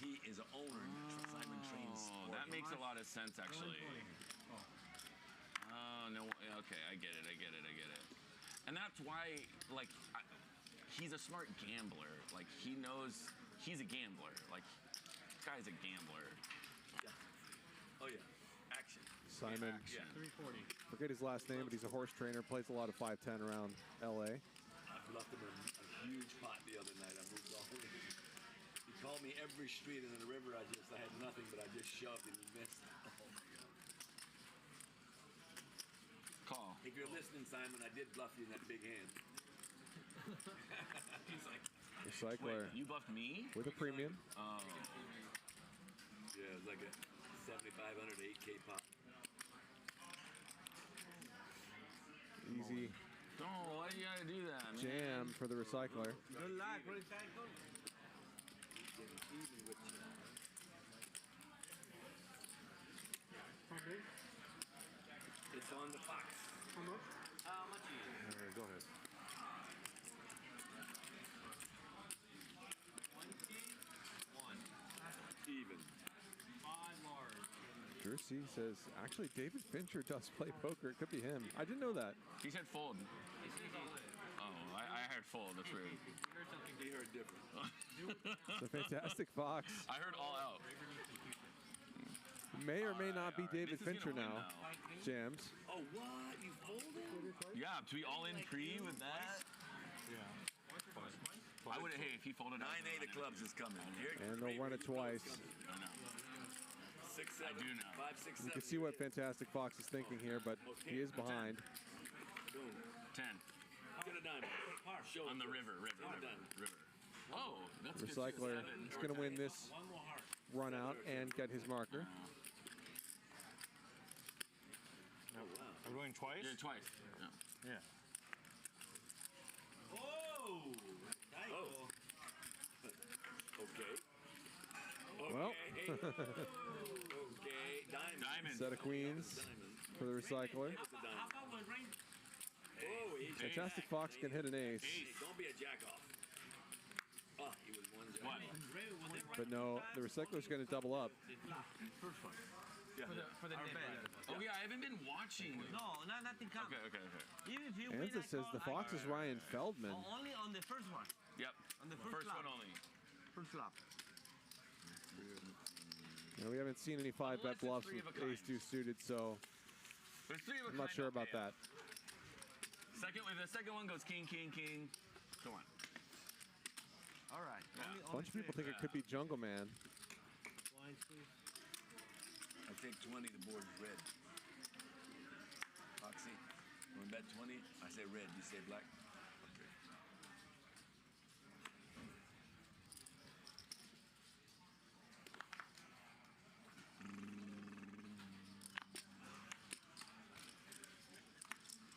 He is an owner. Simon trains. Oh, that makes a lot of sense, actually. Oh, no. Okay, I get it. And that's why, like, he's a smart gambler. Like, he knows he's a gambler. Like, this guy's a gambler. Yeah. Oh, yeah. Action. Simon. Yeah. 340. Forget his last name, but he's a horse trainer. Plays a lot of 5'10" around L.A. I left him a huge pot the other night. I moved all over. He called me every street, and in the river, I had nothing, but I just shoved, and he missed. Oh, my God. Call. If you're listening, Simon, I did bluff you in that big hand. He's like, Recycler. Wait, you buffed me? With a premium. Oh. Yeah, it was like a 7,500 to 8K pop. Easy Oh, why do you gotta do that, man? jam for the recycler. Good luck, recycle. How big? It's on the Fox. How much? How much is it? Go ahead. 21. Even. 5 large. Jersey says, actually, David Fincher does play poker. It could be him. I didn't know that. He said fold. Oh, I heard fold. That's weird. He heard different. The Fantastic Fox I heard all out. may or may not be David This is Fincher gonna win now. Jams. Oh, what? You folded? Yeah, to be all in pre with that. Yeah. I would have. Hey, if he folded out. 9-8 of clubs is coming. Here, And they'll run it twice. I know. 6, 7. I do know. 5, 6, 7. You can see what Fantastic Fox is thinking here, but he is behind. Boom. 10 Get a diamond. Show on the river. Oh, that's good. Recycler is going to win this run out and get his marker. Oh, wow. We're going twice? Yeah, twice. Yeah. Oh! Nice. Oh. Okay. Well. Okay. Diamond. Set of queens for the recycler. Oh, he's Fantastic Fox can hit an ace. Don't be a jack off. Oh, he was one jack off. But no, the recycler's going to double up. Yeah. For the Oh yeah, I haven't been watching. No, nothing comes. Okay. Even if you win, Anza says the Fox is Ryan Feldman. only on the first one. Yep. On the First flop. one only. First flop. We haven't seen any 5-bet bluffs with ace-2 suited, so There's 3 of a I'm not kind sure up about there. that. The second one goes king. Come on. All right. A bunch of people think it could be Jungle Man. Blinds, please. I take 20, the board is red. Foxy, when we bet 20, I say red, you say black. Okay.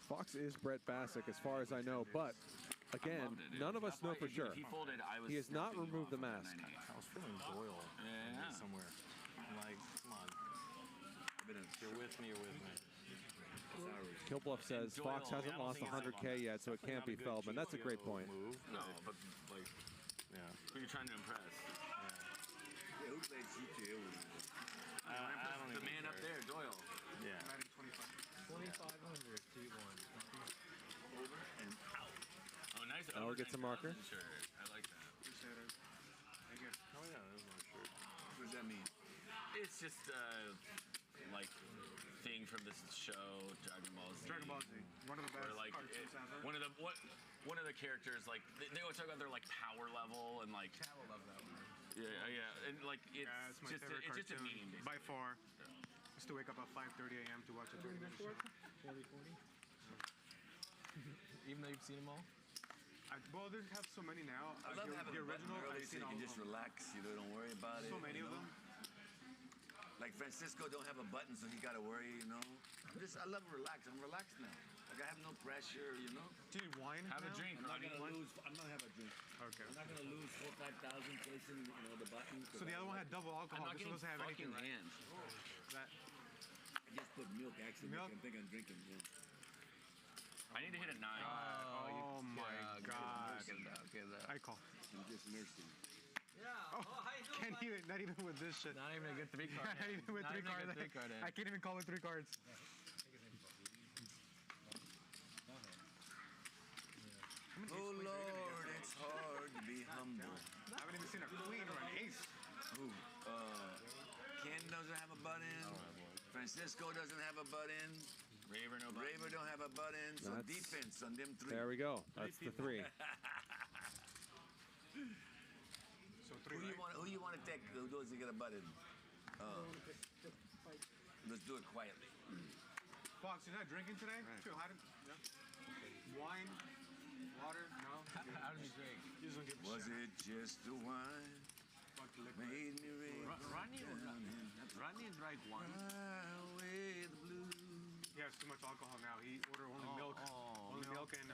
Fox is Brett Bassick, as far as I know, but again, none of us know for sure. He has not removed the mask. I was feeling Doyle somewhere. I'm like, come on. You're with me, you're with me. Killbluff says Fox hasn't lost 100K yet, so it can't be Feldman. That's a great point. No, but like, yeah. Who are you trying to impress? Yeah, who played GTA with you? I don't the man up there, Doyle. Yeah. 2,500, seat one. Over and out. Oh, nice. I'll get some marker. Shirt. I like that. Appreciate it. Thank you. Oh yeah, that was my shirt. What does that mean? It's just like thing from this show, Dragon Ball Z. Dragon Ball Z, one of the best Or like cartoons ever. one of the characters, like they always talk about their like power level and like. I love that one. Yeah, and like it's my just favorite it's just a cartoon meme. by far. Used to wake up at 5:30 a.m. to watch a 30-minute show. 40. Even though you've seen them all? Well, they have so many now. I love having the a button original. early I've so seen you all can of just them. relax. You don't worry about it. So many you of know? them. Like Francisco don't have a button, so he got to worry, you know? I love to relax. I'm relaxed now. Like I have no pressure, you know? Do you need wine? Have a now? drink, I'm not Ronnie. gonna lose. I'm not have a drink. Okay. I'm not gonna lose 4,000, 5,000 placing, the button. So the other one had double alcohol. I'm not This one getting doesn't have anything. fucking Right? hands. That, I just put milk. Actually, Milk? I think I'm drinking. Yeah. I need to hit a 9. oh my God. Get that. I call. I'm just nursing. Yeah. Oh, how you doing, can't buddy? even, not even with this shit. Not even a good 3 card. Not even with Not 3 even a cards. good 3 card in. I can't even call with 3 cards. Oh Lord, it's hard to be humble. I haven't even seen a queen or an ace. Who? Ken doesn't have a button. Francisco doesn't have a button. Raver no button. Raver don't have a button. So That's- defense on them 3. There we go. That's the 3. So 3. Who you want to take? Who doesn't get a button? Let's do it quietly. Fox, you're not drinking today? Too hot. Yeah. Wine, water, no. How do you drink? You just don't give a Was shit. it just the wine? Fuck the liquor. Made me rain. Ronnie drank one. Away the blues. He has too much alcohol now. He ordered only milk. Only milk and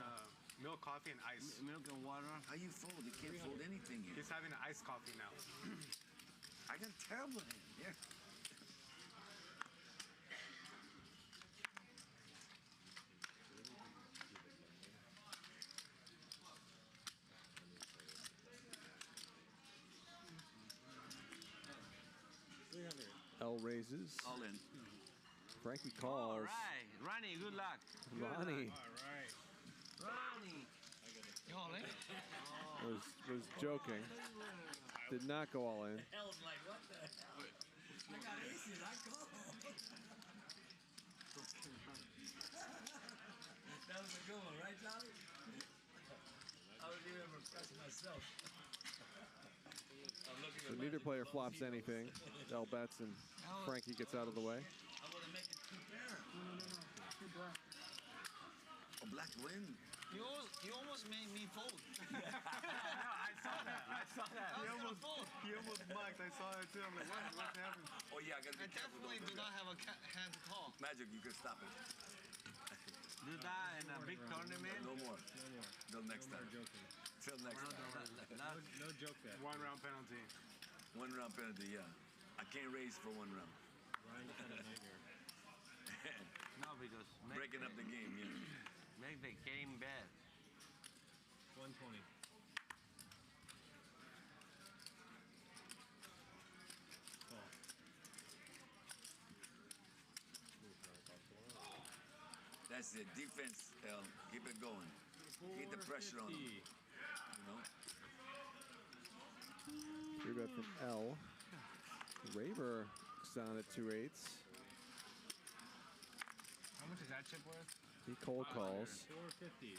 milk, coffee, and ice. Milk and water. How you fold? You can't fold anything here. He's having an iced coffee now. I got terrible hand. Yeah. L raises. All in. Frankie All calls. right. Ronnie, good luck. Ronnie Ronnie. You all in? was joking. Did not go all in. Hell, like what the hell? I got aces. I call. That was a good one, right, Charlie? I was even impressed myself. I'm looking So at neither player flops anything. L bets and Frankie gets out of the way. I want to make it 2 pair. No. Oh, black win. You almost made me fold. I saw that. I was gonna fold. He almost mucked. I saw that too. I'm like, what happened? Oh, yeah, I got to I be careful. definitely do not have a hand to call. Magic, you can stop it. Do that in a big tournament. No more. Till next time. Till next time. No joke there. 1 round penalty. 1 round penalty, yeah. I can't raise for 1 round. Ryan's kind of nightmare. No, because Breaking up the game, yeah. make the game bad. 120. That's it. Defense, L. Keep it going. Keep the pressure on them. You know? 3 bet from L. Raver down at 2/8. How much is that chip worth? He cold calls. 450.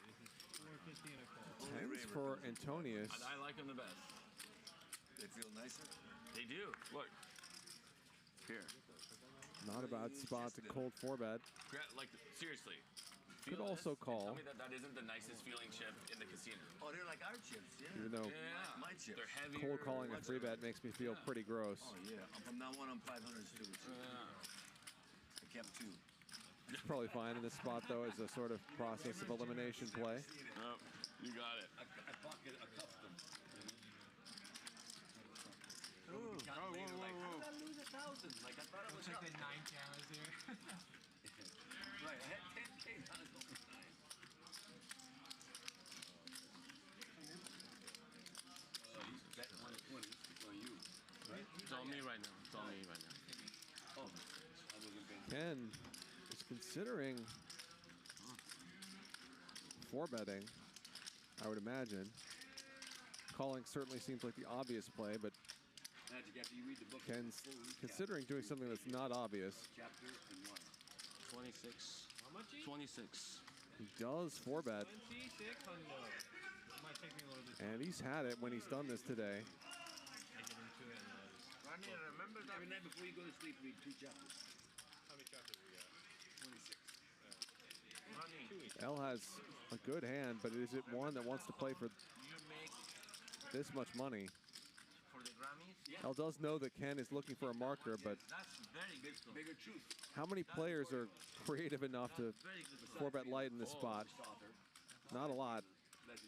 Tens for Antonius. I like them the best. They feel nicer? They do. Look. Here. Not a bad spot to cold 4-bet. Like, seriously. Could also call. Tell me that isn't the nicest feeling chip in the casino. Oh, they're like our chips, yeah. Even though My chips. They're heavier. cold calling a 3-bet makes me feel pretty gross. Oh, yeah. From now on, I'm 500s too. I kept 2. It's probably fine in this spot, though, as a sort of process of elimination play. Oh, you got it. I pocket a custom. Whoa. Whoa, whoa. I lose 1,000. Like, I thought it was Check up. the 9 cameras here. Right, I had 10K, now it's only 9. He's betting 120 on you, right? It's on me right now. It's on me right now. Oh, I wasn't paying. Ken is considering 4-betting, I would imagine. Calling certainly seems like the obvious play, but Magic, after you read the book, Ken's considering doing something that's not obvious. Chapter and 1. 26. How much? 26. He does 4-bet, 2600. Might take me a little bit. and he's had it when he's done this today. Ronnie, remember that? Every night before you go to sleep, read 2 chapters. How many chapters we got? 26. L has a good hand, but is it one that wants to play for You make this much money? for the Grammys? L does know that Ken is looking for a marker, but That's very good. Bigger truth. how many players are creative enough to 4-bet light in this spot? Not a lot. That's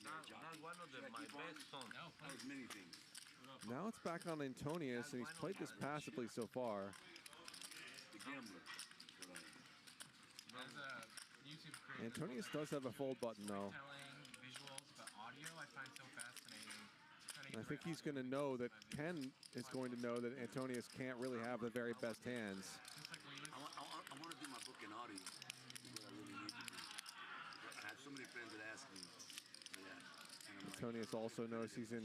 one of my best songs. That was many things. Now it's back on Antonius, and he's played this passively so far. The gambler. There's a YouTube creator. Antonius does have a fold button, though. Telling visuals, but audio I find so fascinating. And I think he's going to know that Ken is going to know that Antonius can't really have the very best hands. I want to do my book in audio. What I really need to do. I have so many friends that ask me for that. And I'm like, Antonius also knows he's in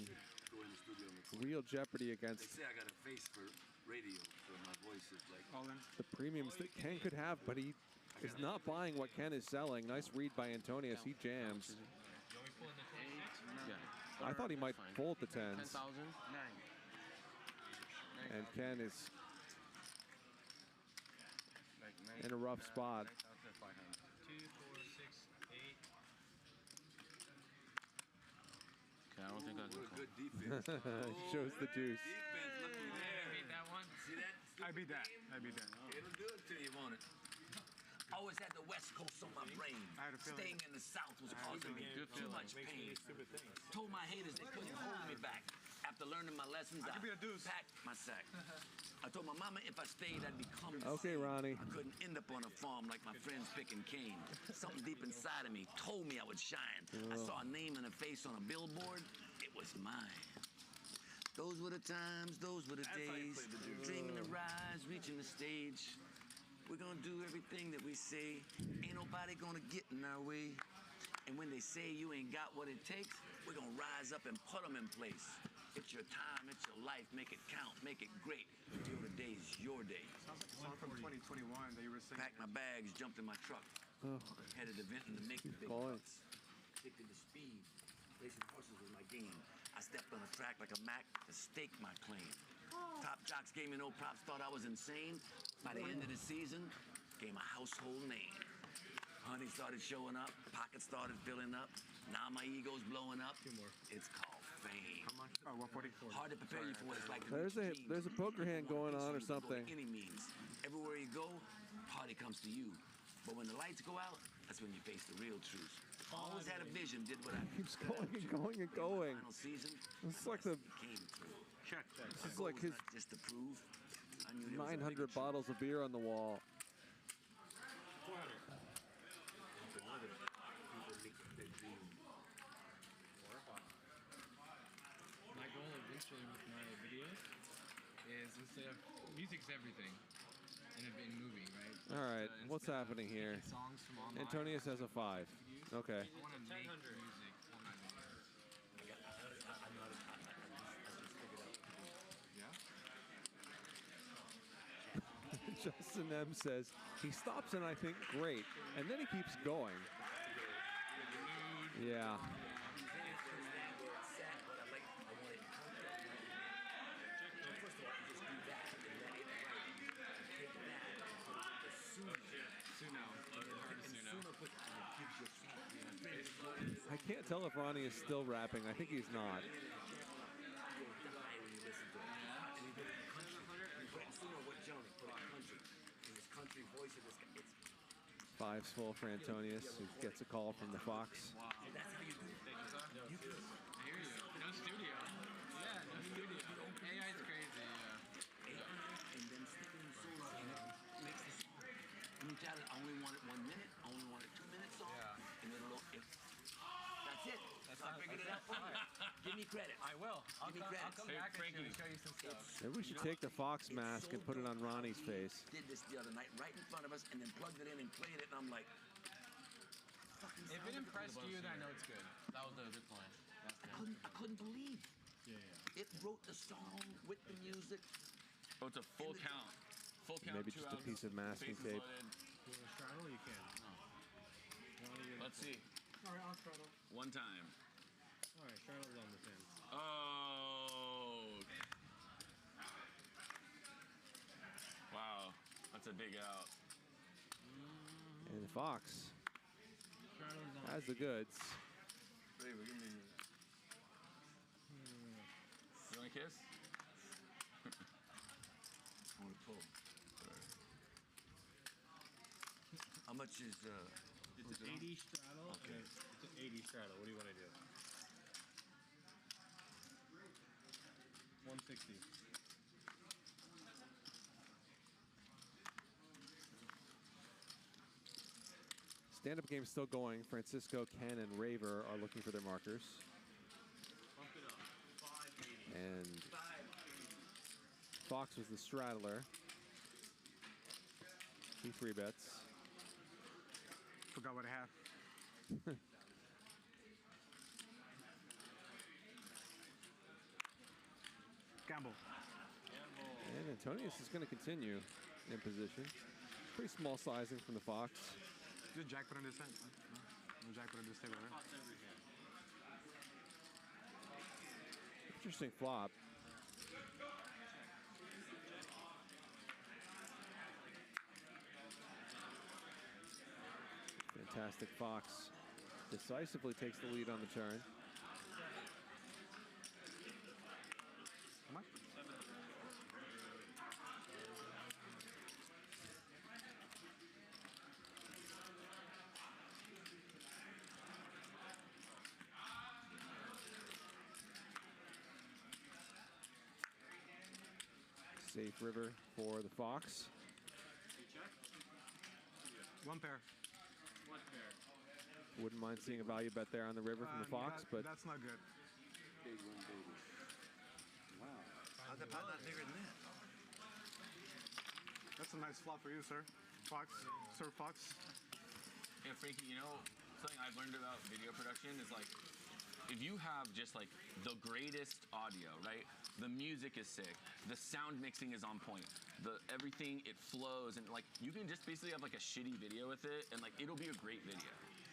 go in the studio and record. real jeopardy against They say I got a face for radio, so my voice is like. the premiums that Ken could have, but he is not buying what Ken is selling. Nice read by Antonius. He jams. I thought he might fold the 10s. 10,000. And Ken is in a rough spot. 2, 4, 6, 8. Okay, I don't think I can call. Good defense. Shows the deuce. Defense, look at there. Beat that one. See that? I beat that. I beat that. It'll do it to you, won't it? Always had the West Coast on my brain. I had a feeling. Staying in the South was causing me too much pain. Told my haters they couldn't hold me back. After learning my lessons, I packed my sack. I told my mama if I stayed, I'd become Okay, Ronnie. I couldn't end up on a farm like my friends picking cane. Something deep inside of me told me I would shine. I saw a name and a face on a billboard. It was mine. Those were the times, those were the days. Dreaming to rise, reaching the stage. We're gonna do everything that we say. Ain't nobody gonna get in our way. And when they say you ain't got what it takes, we're gonna rise up and put them in place. It's your time, it's your life. Make it count, make it great. Your day's your day. Sounds like a song from 2021 that you were singing. Packed my bags, jumped in my truck. Headed to Vinton to make the big bucks. Addicted to speed. Racing horses was my game. I stepped on a track like a Mac to stake my claim. Top jocks gave me no props, thought I was insane. By the end of the season, became a household name. Honey started showing up, pockets started filling up. Now my ego's blowing up. It's called fame. How much? Oh, 144. Hard to prepare you for what it's like to There's a poker hand going on or something. Any means. Everywhere you go, party comes to you. But when the lights go out, that's when you face the real truth. Always had a vision, did what I Keeps going and going and going. Final season, This is like the came through. this is like his Just to prove, I knew there was a 900 bottles of beer on the wall. My goal eventually with my videos is instead of music's everything in movie, right? All right, what's happening here? Songs from online. Antonius has a 5. Okay. I want to make music on my videos. Justin M says he stops and I think great, and then he keeps going. Yeah. I can't tell if Ronnie is still rapping. I think he's not. Five's full for Antonius, who gets a call from the Fox. Wow. Thank you, sir. I hear you. No studio. Yeah, no studio. AI is crazy, yeah. And then sticking in solo makes the song. And you tell it, I only want it 1 minute, I only want it 2 minutes song. Yeah. And then that's it. I figured it out for you. Give me credit. I will. I'll Give me come, credit. I'll come back at you and show you some stuff. Maybe we should take the Fox mask and put it on Ronnie's face. Did this the other night right in front of us and then plugged it in and played it and I'm like, If it impressed you, then I know it's good. That was a good point. I couldn't believe. Yeah. It wrote the song with the music. Oh, it's a full count. Full count. Maybe just a piece of masking tape. You want to straddle? You can. No. Let's see. All right, I'll straddle. One time. All right, straddle's on the fence. Oh. Wow. That's a big out. And the Fox has the goods. Baby, give me. You want a kiss? I want to pull. How much is It's an 80 straddle. Okay. It's an 80 straddle. What do you want to do? 160. Stand-up game still going. Francisco, Ken, and Raver are looking for their markers. Bump it up. 580. And Fox was the straddler. He 3-bets. Forgot what I have. Gamble. And Antonius is going to continue in position. Pretty small sizing from the Fox. Did Jack put on this hand? No Jack put on this table, right? Interesting flop. Fantastic Fox decisively takes the lead on the turn. Come on. Safe river for the Fox. One pair. What pair? Wouldn't mind seeing a value bet there on the river from the Fox, but that's not good. Big one, baby. Wow. How's the pot not bigger than that? That's a nice flop for you, sir. Fox. Sir Fox. Yeah, Frankie, you know, something I've learned about video production is like, if you have just like the greatest audio, right? The music is sick. The sound mixing is on point. Everything, it flows, and like you can just basically have like a shitty video with it, and like it'll be a great video,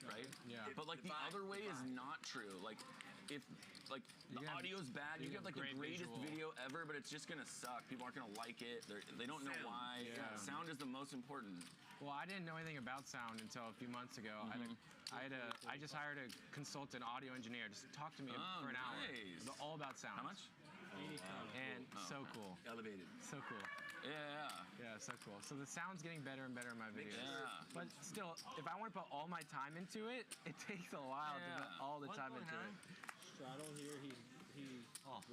right? Yeah. But like the other way is not true. Like if like the audio's bad, you get like the greatest video ever, but it's just gonna suck. People aren't gonna like it. They don't know why. Yeah. Sound is the most important. Well, I didn't know anything about sound until a few months ago. I just hired a consultant audio engineer just to talk to me for an hour. Nice. All about sound. How much? And so cool. Elevated. So cool. Yeah. Yeah, so cool. So the sound's getting better and better in my videos. Yeah. But still, if I want to put all my time into it, it takes a while to put all the time into it. Straddle here, he's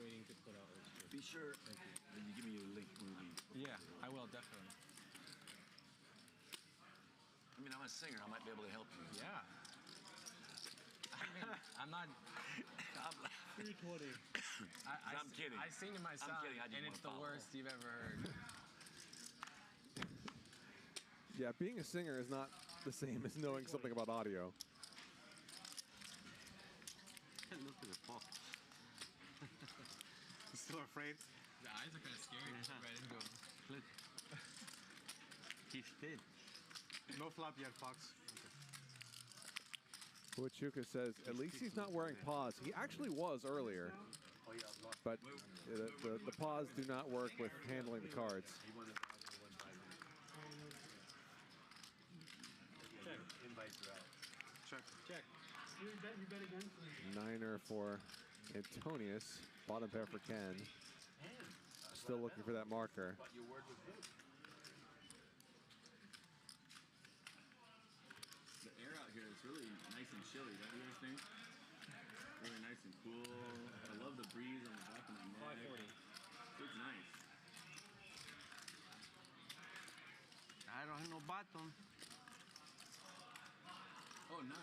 waiting to put out. Be sure that you give me your link when we. Yeah, I will, definitely. I mean, I'm a singer. I might be able to help you. Yeah. I mean, I'm not. 320. I'm kidding. I sing to my son, kidding. I just and wanna it's the follow. worst you've ever heard. yeah, being a singer is not the same as knowing something about audio. Look at the fuck. Still afraid? The eyes are kind of scary. Right into him. Click. He's dead. No flop yet, Fox. Huachuca says, at least he's not wearing paws. He actually was earlier, but the paws do not work with handling the cards. Check. Check. You bet again. Niner for Antonius. Bottom pair for Ken. Still looking for that marker. The air out here is really nice and chilly, don't you guys think? Really nice and cool. I love the breeze on the back of my neck. 540. It's nice. I don't have no bottom. Oh, 9.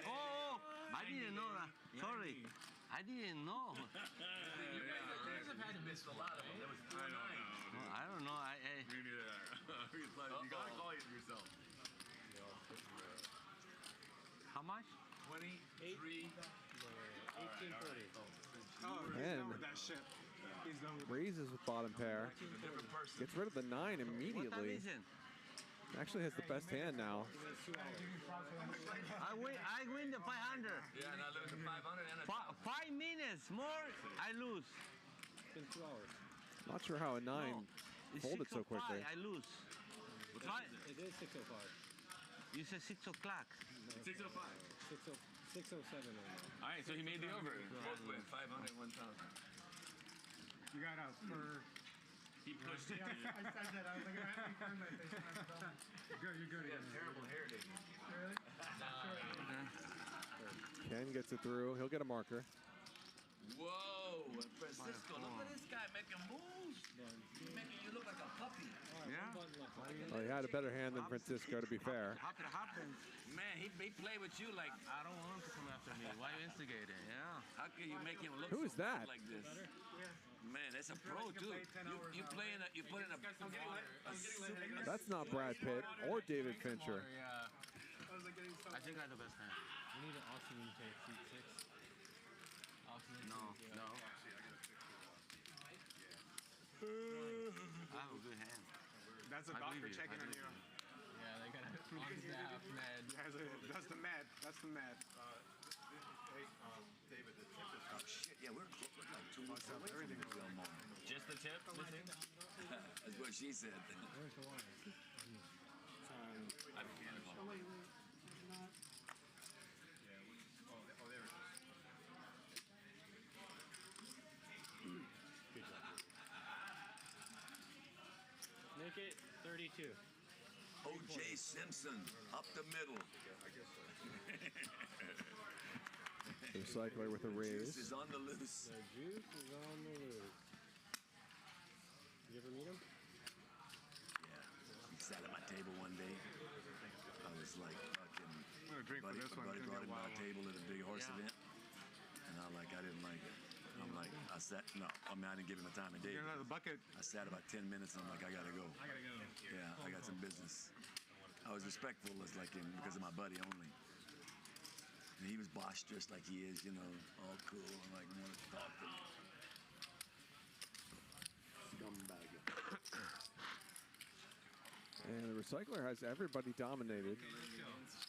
Oh, I didn't know that. Sorry. I didn't know. You guys have had to miss a lot of them. There was 4 9s. No, I don't know. Me neither. You gotta call it yourself. How much? 23. 1840. Oh, he's done with that shit. He's done with Raises with bottom pair. Gets rid of the 9 immediately. Actually has the best hand now. I win the 500. Yeah, and I lose the 500 and a 5 minutes more, I lose. It's been 2 hours. Not sure how a 9 folded so quickly. I lose. What time is it? It is 6:05. You said 6 o'clock. It's 6:05. 6:07 right now. All right, so he made the over. Both win 500, 1,000. You got a fur. He pushed it. I said that. I was like, I have to turn my face. You're good again. Terrible hair, dude. Really? Ken gets it through. He'll get a marker. Whoa, Francisco, look at this guy making moves. He's making you look like a puppy. Yeah. Well, he had a better hand than Francisco, to be fair. Happens. Man, he play with you like, I don't want him to come after me. Why you instigating? Yeah. how can you make him look Who so is that? good like this? Man, that's a pro too. You put in a super. That's not Brad Pitt or David Fincher. Yeah. I think I have the best hand. We need an oxygen tank, seat 6. Oxygen No, tank, yeah. no. I have a good hand. That's a I doctor believe you. checking on you. Yeah, they got it on staff, man. That's the med. That's the med. David, the tip is. Oh shit! Yeah, we're like 2 months away from Everything the film moment. Just the tip? That's what she said. Where's the wire? I'm mechanical. Oh, wait. Not. Make it 32. O.J. Simpson up the middle. Recycler with a raise. Juice is on the loose. The juice is on the loose. You ever meet him? Yeah. He sat at my table one day. I was like fucking. I'm gonna drink for this one. Buddy It's brought gonna him be a to my wild one. table at a big horse event. And I didn't like it. I'm like, I didn't give him the time of day. You're gonna have the bucket. I sat about 10 minutes and I'm like, I gotta go. I gotta go. Yeah, I got some business. I was respectful because of my buddy only. And he was boisterous like he is, you know, all cool and like wanted to talk to me. Scumbag. And the recycler has everybody dominated,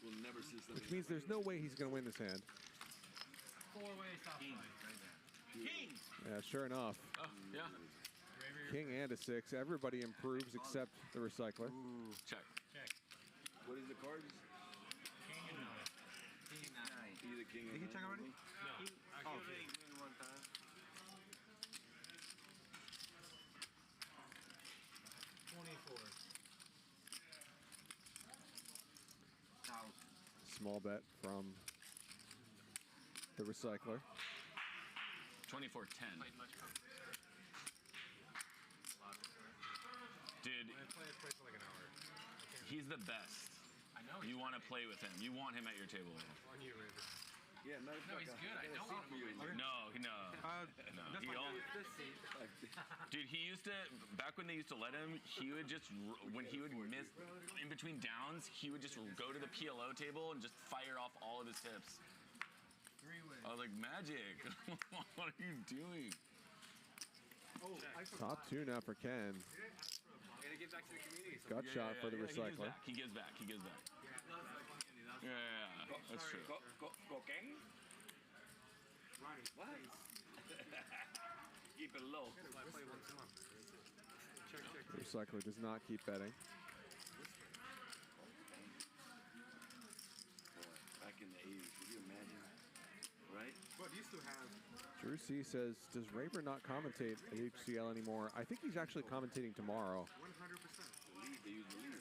We'll never see something. which means there's no way he's going to win this hand. 4-way stop sign. King! Yeah, sure enough. Oh, yeah. King and a 6. Everybody improves except the recycler. Ooh. Check. What is the cards? King and 9. King 9. Either king or Did he check already? No. I already win one time. 24. Small bet from the recycler. 24-10. Dude, he's the best. I know. You want to play with him. You want him at your table. On you, Raven. Yeah, No, he's good. I don't want him. No. That's He fine. all, dude, he used to, back when they used to let him, he would just, when he would miss, in between downs, he would just go to the PLO table and just fire off all of his tips. 3 wins. I was like, Magic, what are you doing? Oh, Top 2 now for Ken. Gotta give back to the community. Gut shot for the recycler. He gives back. Yeah, that's true. Cocaine? Ronnie, What? Keep it low. play once a month. Check. Recycler does not keep betting. Back in the 80s, could you imagine? Right? But used to have. Drew C says, does Raver not commentate at HCL anymore? I think he's actually commentating tomorrow. 100%. The lead, they use the lead.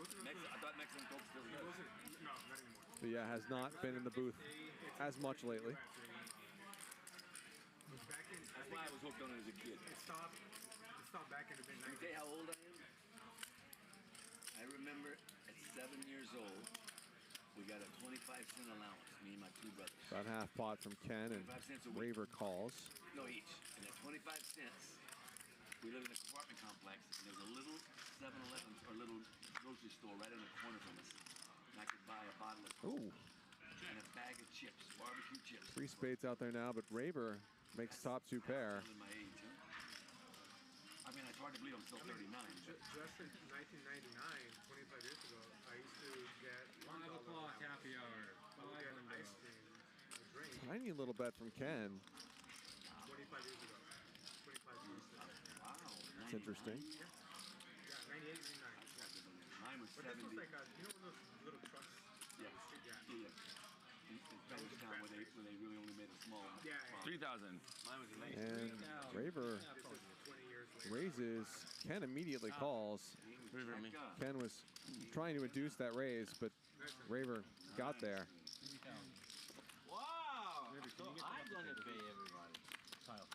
I thought Mexican Coke still It does. wasn't. No, not anymore. But yeah, has not been in the booth as much lately. Back in, That's why I was hooked on it as a kid. It stopped back in the mid Can I tell you how old I am? I remember at 7 years old, we got a 25-cent allowance, me and my two brothers. About half pot from Ken and 25 cents a week. Raver calls. No, each. And at 25 cents, we lived in an apartment complex, and there was a little 7-Eleven or little grocery store right on the corner from us. And I could buy a bottle of Coke and a bag of chips, barbecue chips. 3 spades out there now, but Raver makes top 2 pair. In my age, huh? I mean, it's hard to believe I'm still 39. Just in 1999, 25 years ago, I used to get 5 o'clock happy hour. I would get an ice cream, a drink. Tiny little bet from Ken. 25 years ago. 25 years ago. Wow. That's interesting. Yeah, 98, 99. Mine was But this 70. was like, you know those little trucks? Yeah. Yeah. In Spanish Town where they really only made a small. Yeah. 3,000. Mine was an And Raver raises. Ken immediately calls. Ken was trying to induce that raise, but Raver got there. Wow! So I'm gonna pay everybody. Kyle,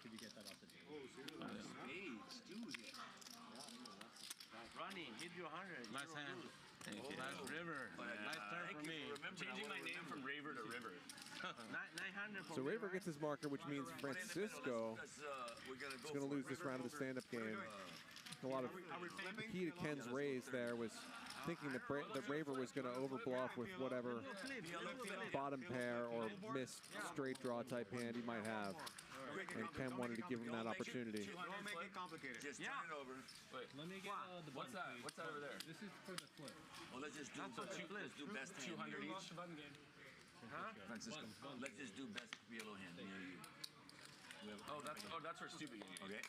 could you get that off the table? Spades, dude. Ronnie, hit you 100. Nice hand. Thank you. Nice river. Nice turn for me. Changing my name from Raver to River. 900 for So me, Raver gets his marker, which means Francisco is going to lose this round of the stand-up game. A lot of the key to Ken's raise there was thinking that Raver was going to overbluff with whatever bottom pair or missed straight draw type hand he might have. And Ken wanted to give him that opportunity. Don't make it complicated. Just turn it over. Wait, Let me get the what's that? What's that over there? This is for the flip. Well, let's just do let's do best hand. 200 each. Francisco, let's just do best yellow hand near you. Oh, that's for stupid game. Okay.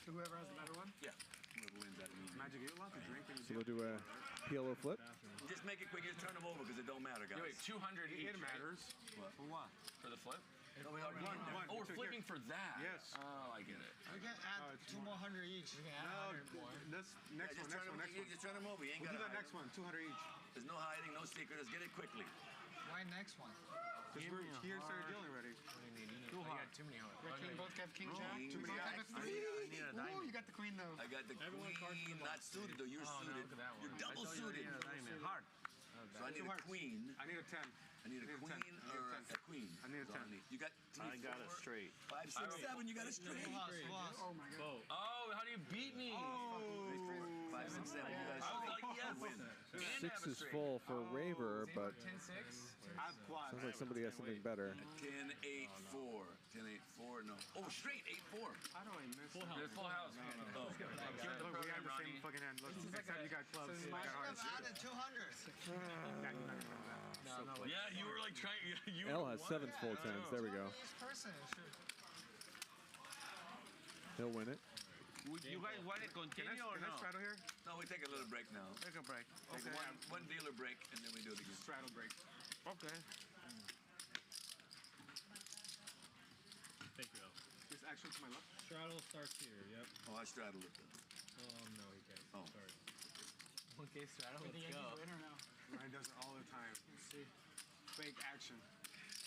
Whoever has the better one? Yeah. Whoever wins that means. Magic, you're allowed to drink when you So we'll do a PLO flip. Just make it quick. Just turn them over because it don't matter, guys. Wait, 200 each. It matters. What? For what? For the flip? No, we already did that. Oh, we're flipping for that. Yes. Oh, I get it. We can add 2 more 100 each. We can add 100 more. This next one, next one, next one. Just turn them over. You ain't We'll do got that next one, 200 each. There's no hiding, no secret. Let's get it quickly. Why next one? Because we're here started dealing already. Too hard. I got too many hard. King, both have king jack. King Too many jack. eyes. I need a diamond. Ooh, you got the queen though. I got the queen, not suited though. You're Oh, no, suited. look at that one. You're double I thought you suited. needed a diamond. Hard. So I need a queen. I need a 10. I need a queen or a queen. I need a 10. You got 3, I got 4, a straight. 5, 6, 7. You got a straight. Oh my god. Oh, how do you beat me? 5, 6, 7. You got a I was straight. like, yes. Win. And 6 have a is straight. full for Raver, but 10-6? sounds like somebody has something better. 10, 8, 4. 10, 8, 4. No. Oh, straight. 8, 4. How do I miss that? There's full house. Oh. Look, we have the same fucking hand. Look, except you got clubs. I got hearts. added 200. Yeah, you were like trying. You L has 7 full 10s. There we go. He'll win it. You guys want to continue or Can I no? straddle here? No, we take a little break now. Take a break. Take one dealer break and then we do it again. Straddle break. Okay. Thank you, Al. This action to my left. Straddle starts here, yep. Oh, I straddle it then. No, he can't. Oh. Sorry. Okay, Straddle, let's go. Ryan does it all the time. Let's see. Fake action.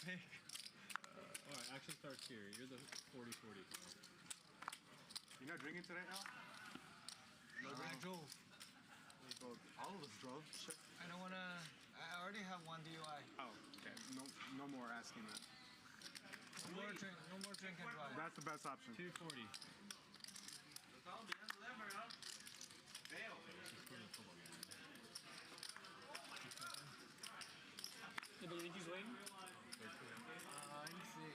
Alright, action starts here. You're the 40-40. You're not drinking today, Al? No, I drove. All of us drove. I don't wanna. I already have 1 DUI. Oh, okay. No more asking that. No more drink and drive. That's the best option. 240. You believe he's waiting? Let me see.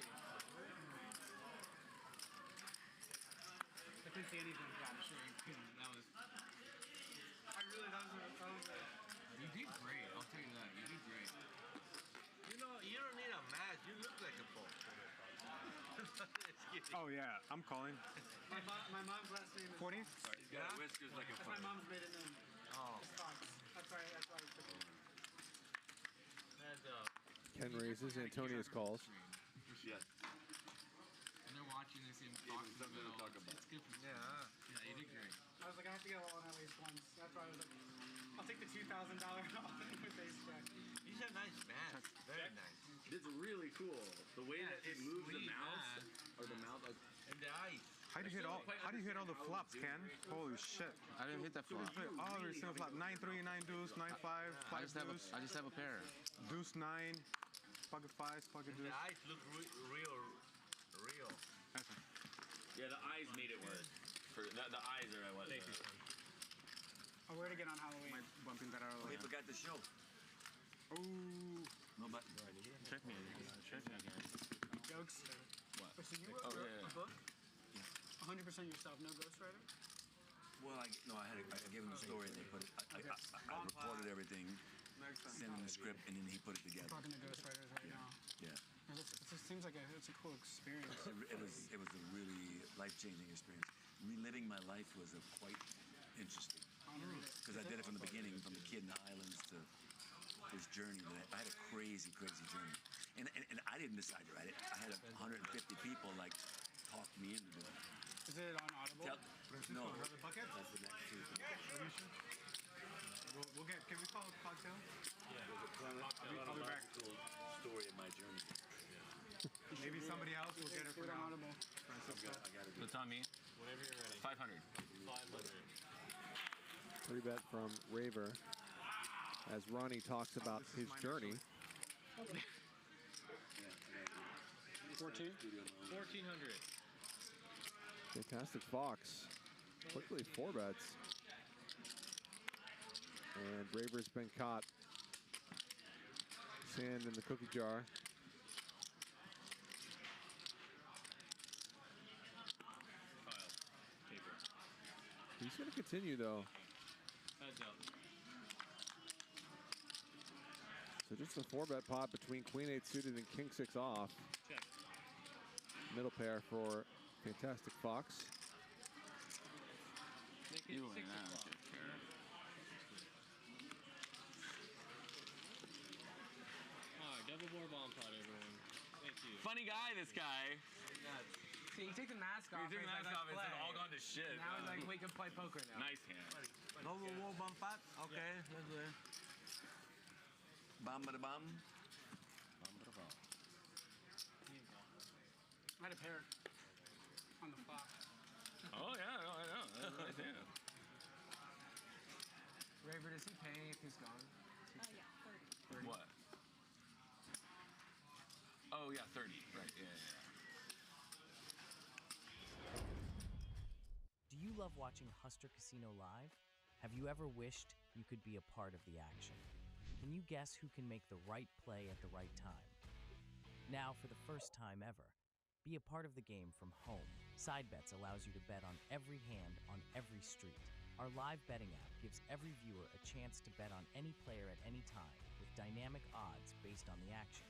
I couldn't see anything. I'm sure you couldn't. That was. I really that was You did great. I'll tell you that. You do great. You know, you don't need a mask. You look like a pole. Oh yeah, I'm calling. My mom's last name is 40? Fox. He's got whiskers like a That's my mom's maiden name. Oh. It's Fox. That's why I took it. Ken raises, Antonius calls. Yes. And they're watching this in Fox. Something to talk about. It's good for you. Yeah, you did great. I was like, I have to get one at least once. That's why I was like, I'll take the $2,000 off with face check. These are nice masks. Very nice. It's really cool. The way that it moves the mouse, or the mouth, like, and the eyes. How do you hit all the flops, Ken? Holy shit. I didn't hit that flop. Oh, every single flop. 9-3, 9-deuce, 9-5, 5 deuce. I just have a pair. Deuce 9, pocket 5, pocket And deuce. the eyes look real. Yeah, the eyes made it work. For the eyes are what. I'll wear it again on Halloween. Bumping that out. We forgot to show. Ooh. No button. Check me again. Jokes. What? But so you wrote a book? 100% yourself, no ghostwriter? Well, I gave him the story and they put it. I recorded everything, sent him the script, and then he put it together. I'm talking to ghostwriters right now. Yeah. It just seems like it's a cool experience. It was a really life-changing experience. Reliving my life was quite interesting. Because I did it from the beginning, from the kid in the islands to this journey. I had a crazy journey. And I didn't decide to write it. I had 150 people talk me into doing it. Is it on Audible? No. Another bucket? That's the next two. Are you sure? We'll get. Can we call it cocktail? Yeah. I'll be back. Story of my journey. Maybe somebody else will get it for now. So Tommy, Whenever you're ready. 500. 500. Free bet from Raver as Ronnie talks about his journey. 14? 1,400. Fantastic Fox. Quickly 4 bets. And Raver's been caught. Sand in the cookie jar. He's going to continue though. Heads up. So just a 4-bet pot between Queen 8 suited and King 6 off. Check. Middle pair for Fantastic Fox. Make it 6 o'clock. Alright, double more bomb pot, everyone. Thank you. Funny guy, this guy. See, you take the mask off. You take the mask off, it's all gone to shit. Now it's like we can play poker now. Nice hand. No more bump pot? Okay, let's do it. Bum ba da bum. I had a pair on the flop. Oh yeah, I know. That's a nice hand. Raver, does he pay if he's gone? Yeah, 30. What? Oh yeah, 30. Right. Yeah. Do you love watching Huster Casino live? Have you ever wished you could be a part of the action? Can you guess who can make the right play at the right time? Now, for the first time ever, be a part of the game from home. Side Bets allows you to bet on every hand on every street. Our live betting app gives every viewer a chance to bet on any player at any time with dynamic odds based on the action.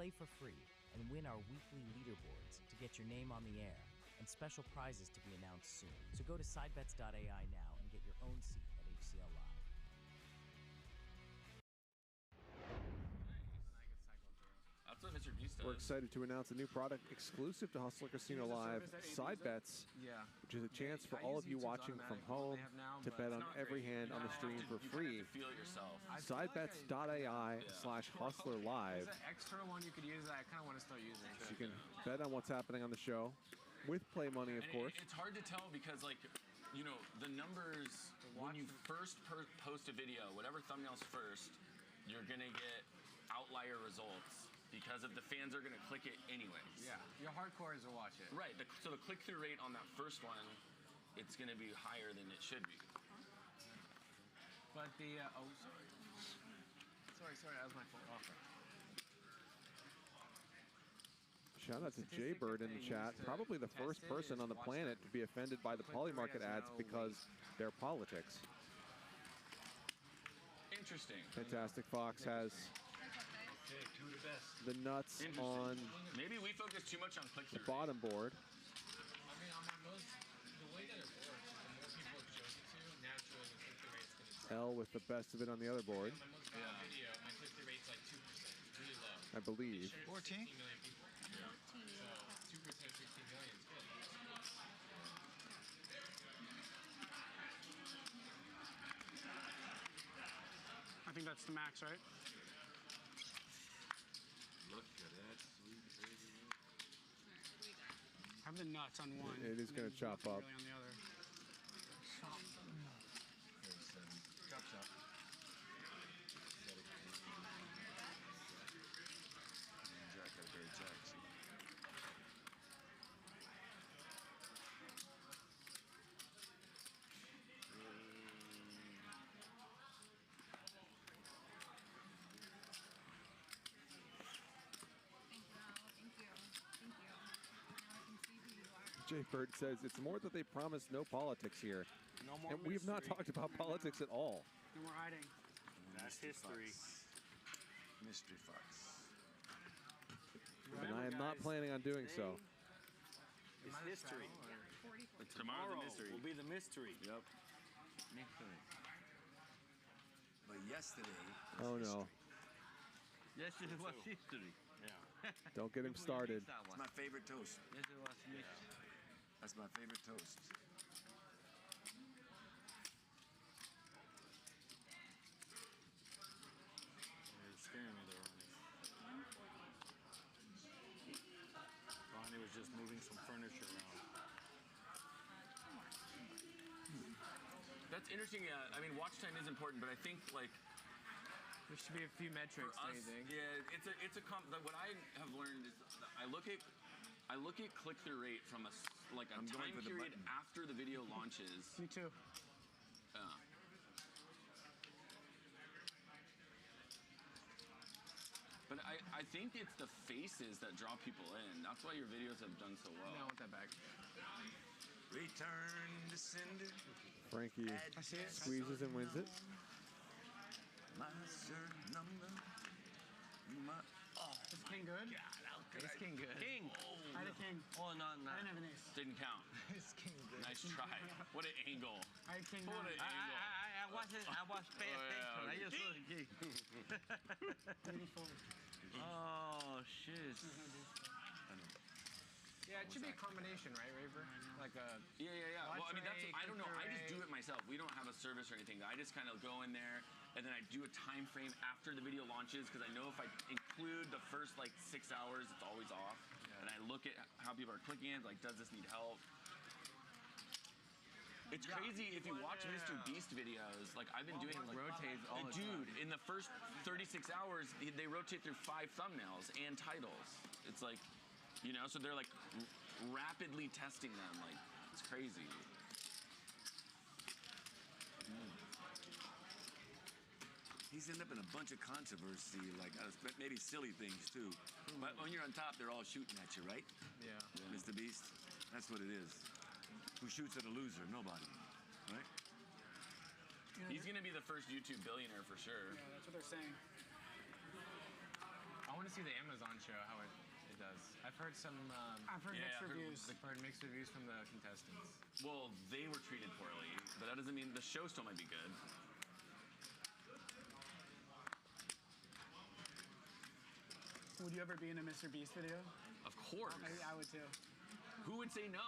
Play for free and win our weekly leaderboards to get your name on the air and special prizes to be announced soon. So go to sidebets.ai now and get your own seat at HCL Live. That's what Mr. Beast does. We're excited to announce a new product exclusive to Hustler Casino Live, Side Bets, which is a chance for all of you watching from home to bet on every hand on the stream for free. Feel it yourself. Sidebets.ai/Hustler Live. There's an extra one you could use that I kind of want to start using. So you can bet on what's happening on the show with play money, of course. It's hard to tell because, the numbers, when you first post a video, whatever thumbnail's first, you're going to get outlier results because the fans are going to click it anyways. Yeah, your hardcores will watch it. Right, so the click-through rate on that first one, it's going to be higher than it should be. But the, sorry, that was my fault. Shout out to Jaybird in the chat. Probably the first person on the planet to be offended by the Polymarket ads because they're politics. Interesting. Fantastic Fox has the nuts on Maybe we focus too much on the click-through. bottom board. I mean, on my most, the way that it works, the more people expose it to, naturally the click-through rate's going to L with the best of it on the other board, On my most viral video, my click-through rate's like 2%. It's really low. I believe. 14 million people. So 2%, 16 million is good. I think that's the max, right? Look at that sweet crazy. Have the nuts on one. It is going to chop up. Really on the other. Chop chop. Jack got a great jack. See? Jay Bird says it's more that they promise no politics here. No more And we have not talked about politics at all. And we're hiding. That's history. Mystery Fox. And I am not planning on doing so. It's history. Tomorrow's a mystery. Will be the mystery. Yep. But yesterday. Oh no. Yesterday was history. Yeah. Don't get him started. It's my favorite toast. Yesterday was mystery. That's my favorite toast. You're scaring me there, Ronnie. Ronnie was just moving some furniture around. That's interesting. I mean, watch time is important, but I think like There should be a few metrics, for don't us, you think? yeah, it's a what I have learned is I look at click-through rate from a I'm going time for the period button. after the video launches. Me too. But I think it's the faces that draw people in. That's why your videos have done so well. No, I want that back. Return to sender. Frankie squeezes and wins it. My sir number. My, Is king good? Is king good? King. I had a king. Oh, no, no. I didn't have an ace. Didn't count. It's king good. Nice try. What an angle. I had king What nine. an angle. I was paying attention. I just saw the king. 84. Oh, shit. Yeah, it should be a combination, right, Raver? Like a Yeah. Well, I mean, watch that's I don't know. I just do rate. it myself. We don't have a service or anything. I just kind of go in there and then I do a time frame after the video launches because I know if I include the first like 6 hours, it's always off. And I look at how people are clicking it. Like, does this need help? It's crazy if you watch Mr. Beast videos. Like I've been doing like rotates all the dude, in the first 36 hours, they rotate through 5 thumbnails and titles. It's like, you know, so they're like rapidly testing them. Like it's crazy. He's ended up in a bunch of controversy, like maybe silly things too. But when you're on top, they're all shooting at you, right? Yeah. Mr. Beast? That's what it is. Who shoots at a loser? Nobody. Right? He's gonna be the first YouTube billionaire for sure. Yeah, that's what they're saying. I want to see the Amazon show, how it does. I've heard some... I've heard mixed reviews. I've heard mixed reviews from the contestants. Well, they were treated poorly, but that doesn't mean the show still might be good. Would you ever be in a Mr. Beast video? Of course. I would too. Who would say no?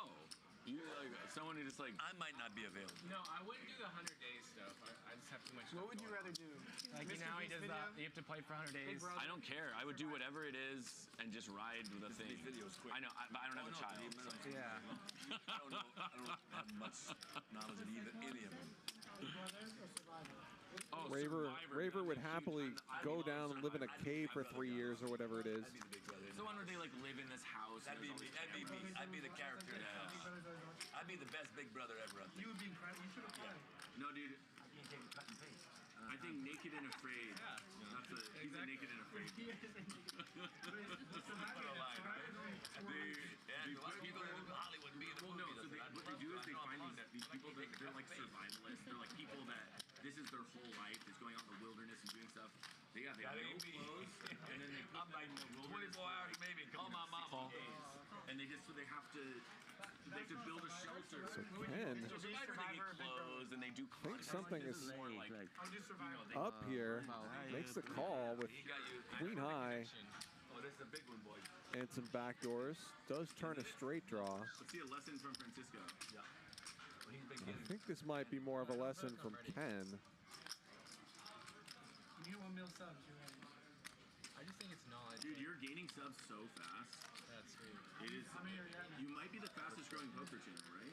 You like someone who just like. I might not be available. No, I wouldn't do the 100 days stuff. I just have too much. What would you rather do? Like, you Mr. know how he Beast does video? that? You have to play for 100 days. I don't care. I would do whatever it is and just ride with a thing. Video's quick. I know, but I don't have a child. So. Yeah. I don't have much knowledge of any of them. Oh, Raver would happily go down and live in a cave for 3 years or whatever it is. It's the one where they like live in this house. That'd be me. That'd be me. I'd be the character in the house. I'd be the best Big Brother ever. I think. You would be incredible. You should apply. No, dude. I think Naked and Afraid. That's a, he's a Naked and Afraid. People in Hollywood be in the Well, no. movie. So what they do is they find that these people they're like survivalists. They're like people that this is their whole life is going going out in the wilderness and doing stuff. They have no clothes, and then they put them in the wilderness 24 hours maybe. Call my mama. and they have to build a shelter. So Ken, So Survivor, they get clothes and they do I think something is up up here. Makes the call with queen high Oh, this is a big one, boy. and some backdoors. Does turn a straight draw. Let's see a lesson from Francisco. Yeah. I think this might be more of a lesson from Ken. You get 1 mil subs, you're right. I just think it's knowledge. Dude, you're gaining subs so fast. That's sweet. It is. How many are you at now? You might be the fastest growing poker channel, right?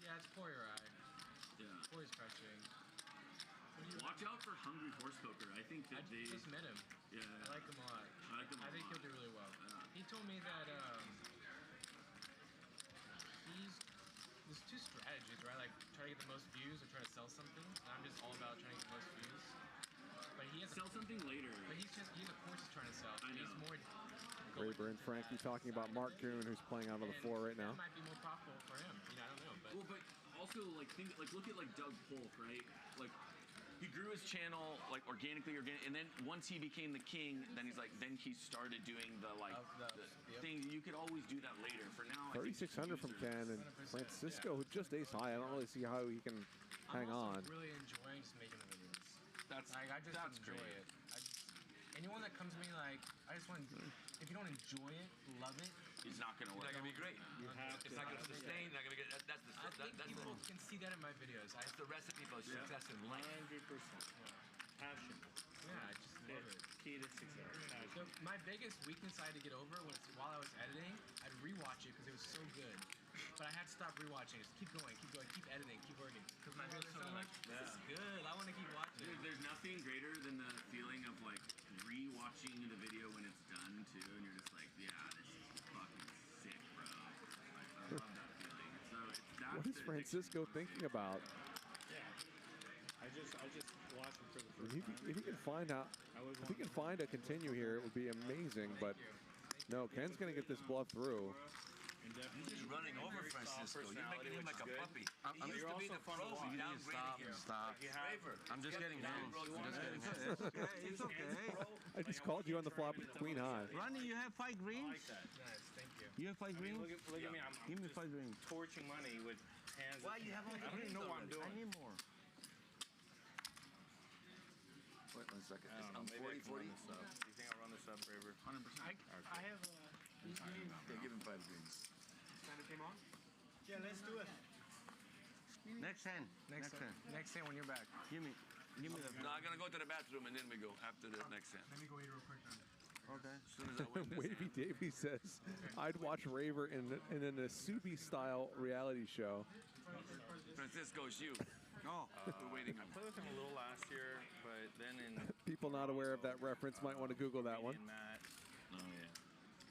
Yeah, it's for your eye. Yeah. Boy's crushing. Watch out for Hungry Horse Poker. I think that I just met him. Yeah. I like him a lot. I like him a think lot. he'll do really well. He told me that there's two strategies, right? Like try to get the most views or try to sell something. And I'm just all about trying to get the most views. But he has sell something later. But he's a course he's trying to sell. I know. He's more. Raver and Frankie talking about Mark Kuhn, who's playing out on the floor right now. That might be more profitable for him. You know, I don't know. But Well, but also look at Doug Polk, right? Like he grew his channel like organically, and then once he became the king, then he started doing the thing. You could always do that later. For now, 3,600 from Ken and Francisco, who just ace high. I don't really see how he can hang on. I'm really enjoying just making the videos. That's like I just enjoy it. Anyone that comes to me like, I just want. If you don't enjoy it, love it, it's not gonna work. It's not gonna be great. It's not gonna sustain. Not gonna be good. That's people can see that in my videos. That's the recipe for success in life. 100%. Passion. Yeah, I just love it. Key to success. So my biggest weakness I had to get over was while I was editing, I'd rewatch it because it was so good. But I had to stop rewatching. Just keep going, keep editing, keep working. Because my videos are so like, this is good. I want to keep watching. Dude, there's nothing greater than the feeling of like rewatching the video when it's done too, and you're just like, yeah, this is fucking sick, bro. Like, I love that feeling. So that's What is Francisco thinking about? Yeah. I just watched him for the first time. If he can find out, if he can find a continue here, it would be amazing. But no, Ken's gonna get this bluff through. You're just running over Francisco. You're making him like a puppy. He used to be the pro. You downgraded him. Stop. I'm just getting hands. It's okay. I just called you on the flop with queen high. Ronnie, you have 5 greens? Nice, thank you. You have 5 greens? Look at me. Give me 5 greens. Torching money with hands. Why you have all the I don't even know what I'm doing. I need more. Wait 1 second. I'm Maybe 40. You think I'll run this up, Raver? 100%. I have Yeah, give him 5 greens. came on? Yeah, let's do it. Next hand. Next hand when you're back. Give me the. No, I'm gonna go to the bathroom and then we go after the next hand. Let me go eat real quick then. Okay. As soon as I win this Wavy hand. Davey says, I'd watch Raver in an Asubi-style reality show. Francisco, it's you. Oh. We're waiting. I played with him a little last year, but then in People not aware of that reference might want to Google that one. Matt, Oh yeah.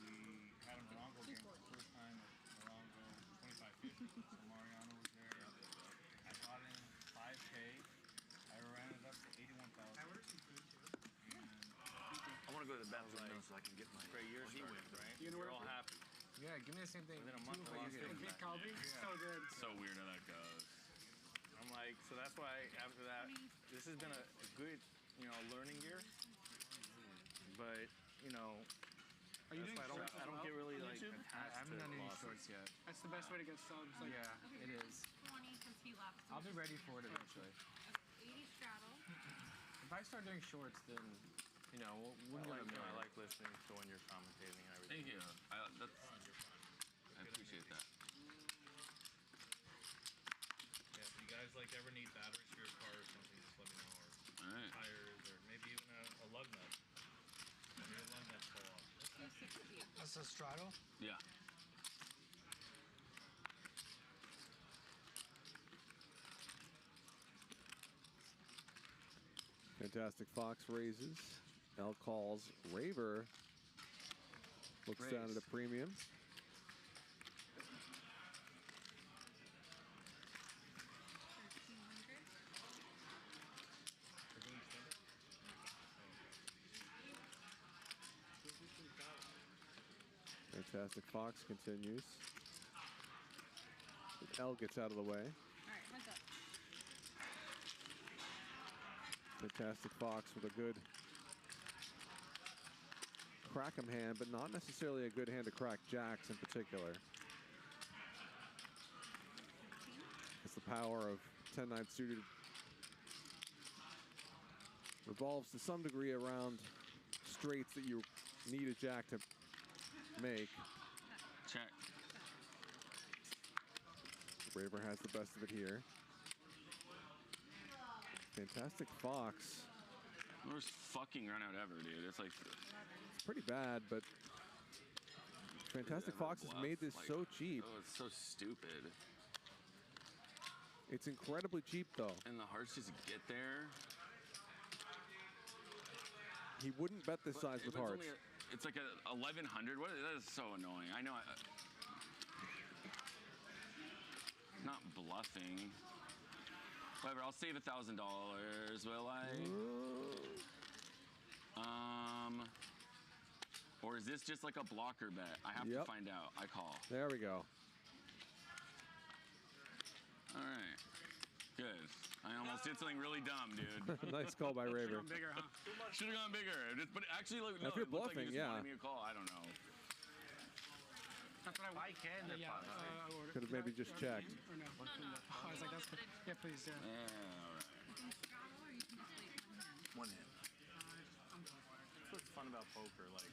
we had a Morongo game for the first time at Morongo, 2550. So Mariano was there. I got in 5K. I ran it up to 81,000. I want to go to the bathroom now so I can get my. For a year he started, wins, right? You know We're what? all happy. Yeah, give me the same thing. Within a month, I What lost you it. getting? Big Calby, so good. So weird how that goes. I'm like, so that's why after that, this has been a good, learning year. But, Are you doing shorts I don't get really like YouTube? attached I haven't to done any losses. shorts yet. That's the best way to get subs. Like, Yeah, it is. 20 since he left. I'll be ready for it eventually. 80 straddle. If I start doing shorts, then we'll I get I like listening to when you're commentating and everything. Thank you. I appreciate that. Yeah, if you guys ever need batteries for your car or something, just let me know. Or All right. tires, or maybe even a lug nut. Maybe a lug nut fall off. that's a straddle. Yeah. Fantastic Fox raises. L calls. Raver looks down at a premium. Fantastic Fox continues. L gets out of the way. All right, heads up. Fantastic Fox with a good crack 'em hand, but not necessarily a good hand to crack jacks in particular. It's the power of 10-9 suited revolves to some degree around straights that you need a jack to make. Check. Raver has the best of it here. Fantastic Fox. Worst fucking run out ever, dude. It's like... It's pretty bad, but Fantastic Fox has made this so cheap. Oh, it's so stupid. It's incredibly cheap, though. And the hearts just get there. He wouldn't bet this size with hearts. It's like a 1100. What? That is so annoying. I know. Not bluffing. Whatever. I'll save $1,000. Will I? Or is this just like a blocker bet? I have to find out. I call. There we go. All right. Good. I almost did something really dumb, dude. Nice call by Raver. Bigger, huh? Should have gone bigger. But actually, look, no, if you're it looked bluffing, like you just yeah. wanted me to call. I don't know. That's what I can. Could have maybe just checked. Or no? Oh, I was like, that's good. Yeah, please, yeah. All right. One hand. That's what's fun about poker. Like,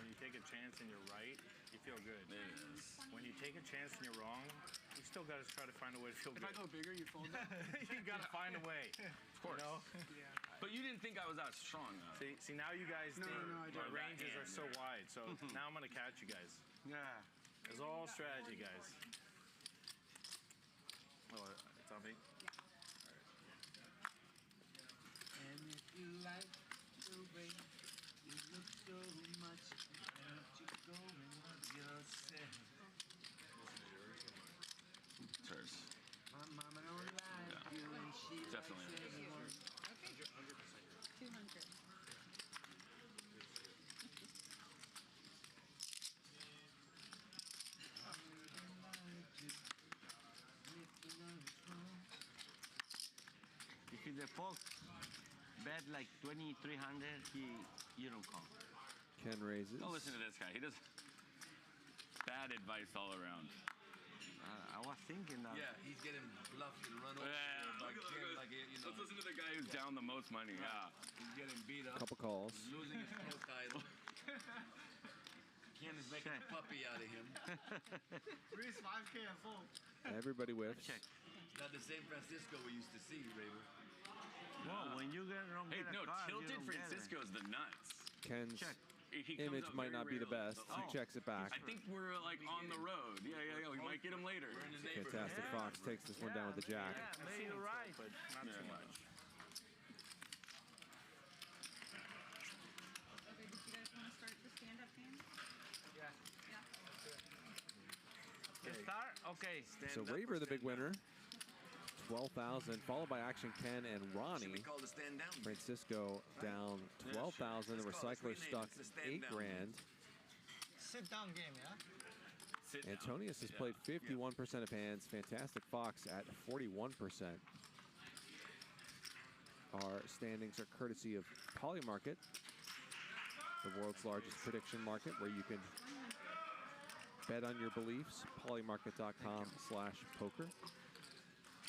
when you take a chance and you're right, you feel good. It is. When you take a chance and you're wrong, you still got to try to find a way to feel If good. I go bigger, you fold it. You got to find a way. Of course. You know? Yeah. But you didn't think I was that strong, though. See, now you guys No, think no, I my don't. ranges are so wide. So now I'm going to catch you guys. Yeah. It's all strategy, guys. Oh, it's on me? And if you like the way you look so much, why don't you go and love yourself? It's hers. My mama don't like you and she Definitely. likes everyone. Okay. 200. If it's a folk bet like 2,300, you don't call. Ken raises. Don't listen to this guy. He does bad advice all around. I was thinking that. Yeah, he's getting bluffed and run over by Ken, like, you know. Let's listen to the guy who's down the most money. Yeah. He's getting beat up. Couple calls. He's losing his pro title. Ken is making a puppy out of him. Reese, 5K at full. Everybody whiffs. Check. Not the same Francisco we used to see, Raver. Well, when you don't Hey, get a no, card, you Tilted don't get it. Francisco's the nuts. Ken's He comes image up might very not be the rarely. best. He checks it back. I think we're like on the road. Yeah. We might get him later. Fantastic Fox takes this one down with the jack. Yeah, maybe you're right. But not too much. Okay, did you guys want to start the stand-up game? Yeah. Yeah. Start? Okay, stand So up. Raver, the big winner, 12,000, followed by Action Ken and Should Ronnie. we call the stand down? Francisco down 12,000. The Recycler stuck 8 grand. Sit down game, yeah? Antonius has played 51% of hands. Fantastic Fox at 41%. Our standings are courtesy of Polymarket, the world's largest prediction market, where you can bet on your beliefs. Polymarket.com/poker.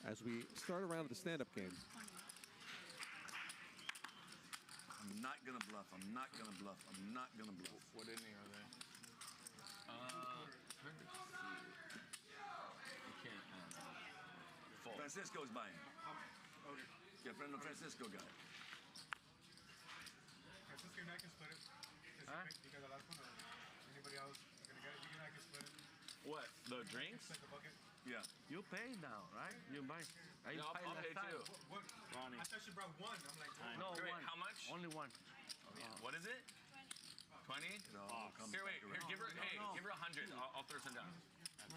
As we start around the stand-up game. I'm not gonna bluff. I'm not gonna bluff. I'm not gonna bluff. What inning are they? You can't. Full. Francisco's buying. Okay. Your friend of Francisco guy. Francisco, you and I can split it. Huh? You got the last one, or anybody else is gonna get it? You and I can split it. What? The drinks? Split the bucket. Yeah. You pay now, right? You buy. I No, pay I'll last pay time. too. What? Ronnie. I thought she brought one. I'm like, No, Wait, one. how much? Only one. What is it? 20? No, come Here, wait. back Here, around. give her 100. I'll throw some down.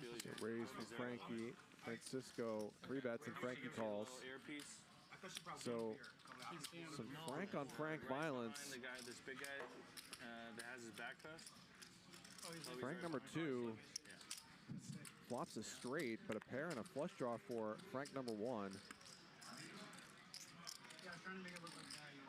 So raise from Frankie. Francisco 3 bets and Frankie calls. Earpiece. I thought she brought So one some Frank on Frank violence. Find the guy, this big guy that has his back fest. Frank number 2 flops a straight, but a pair and a flush draw for Frank number 1. trying to make it look like value.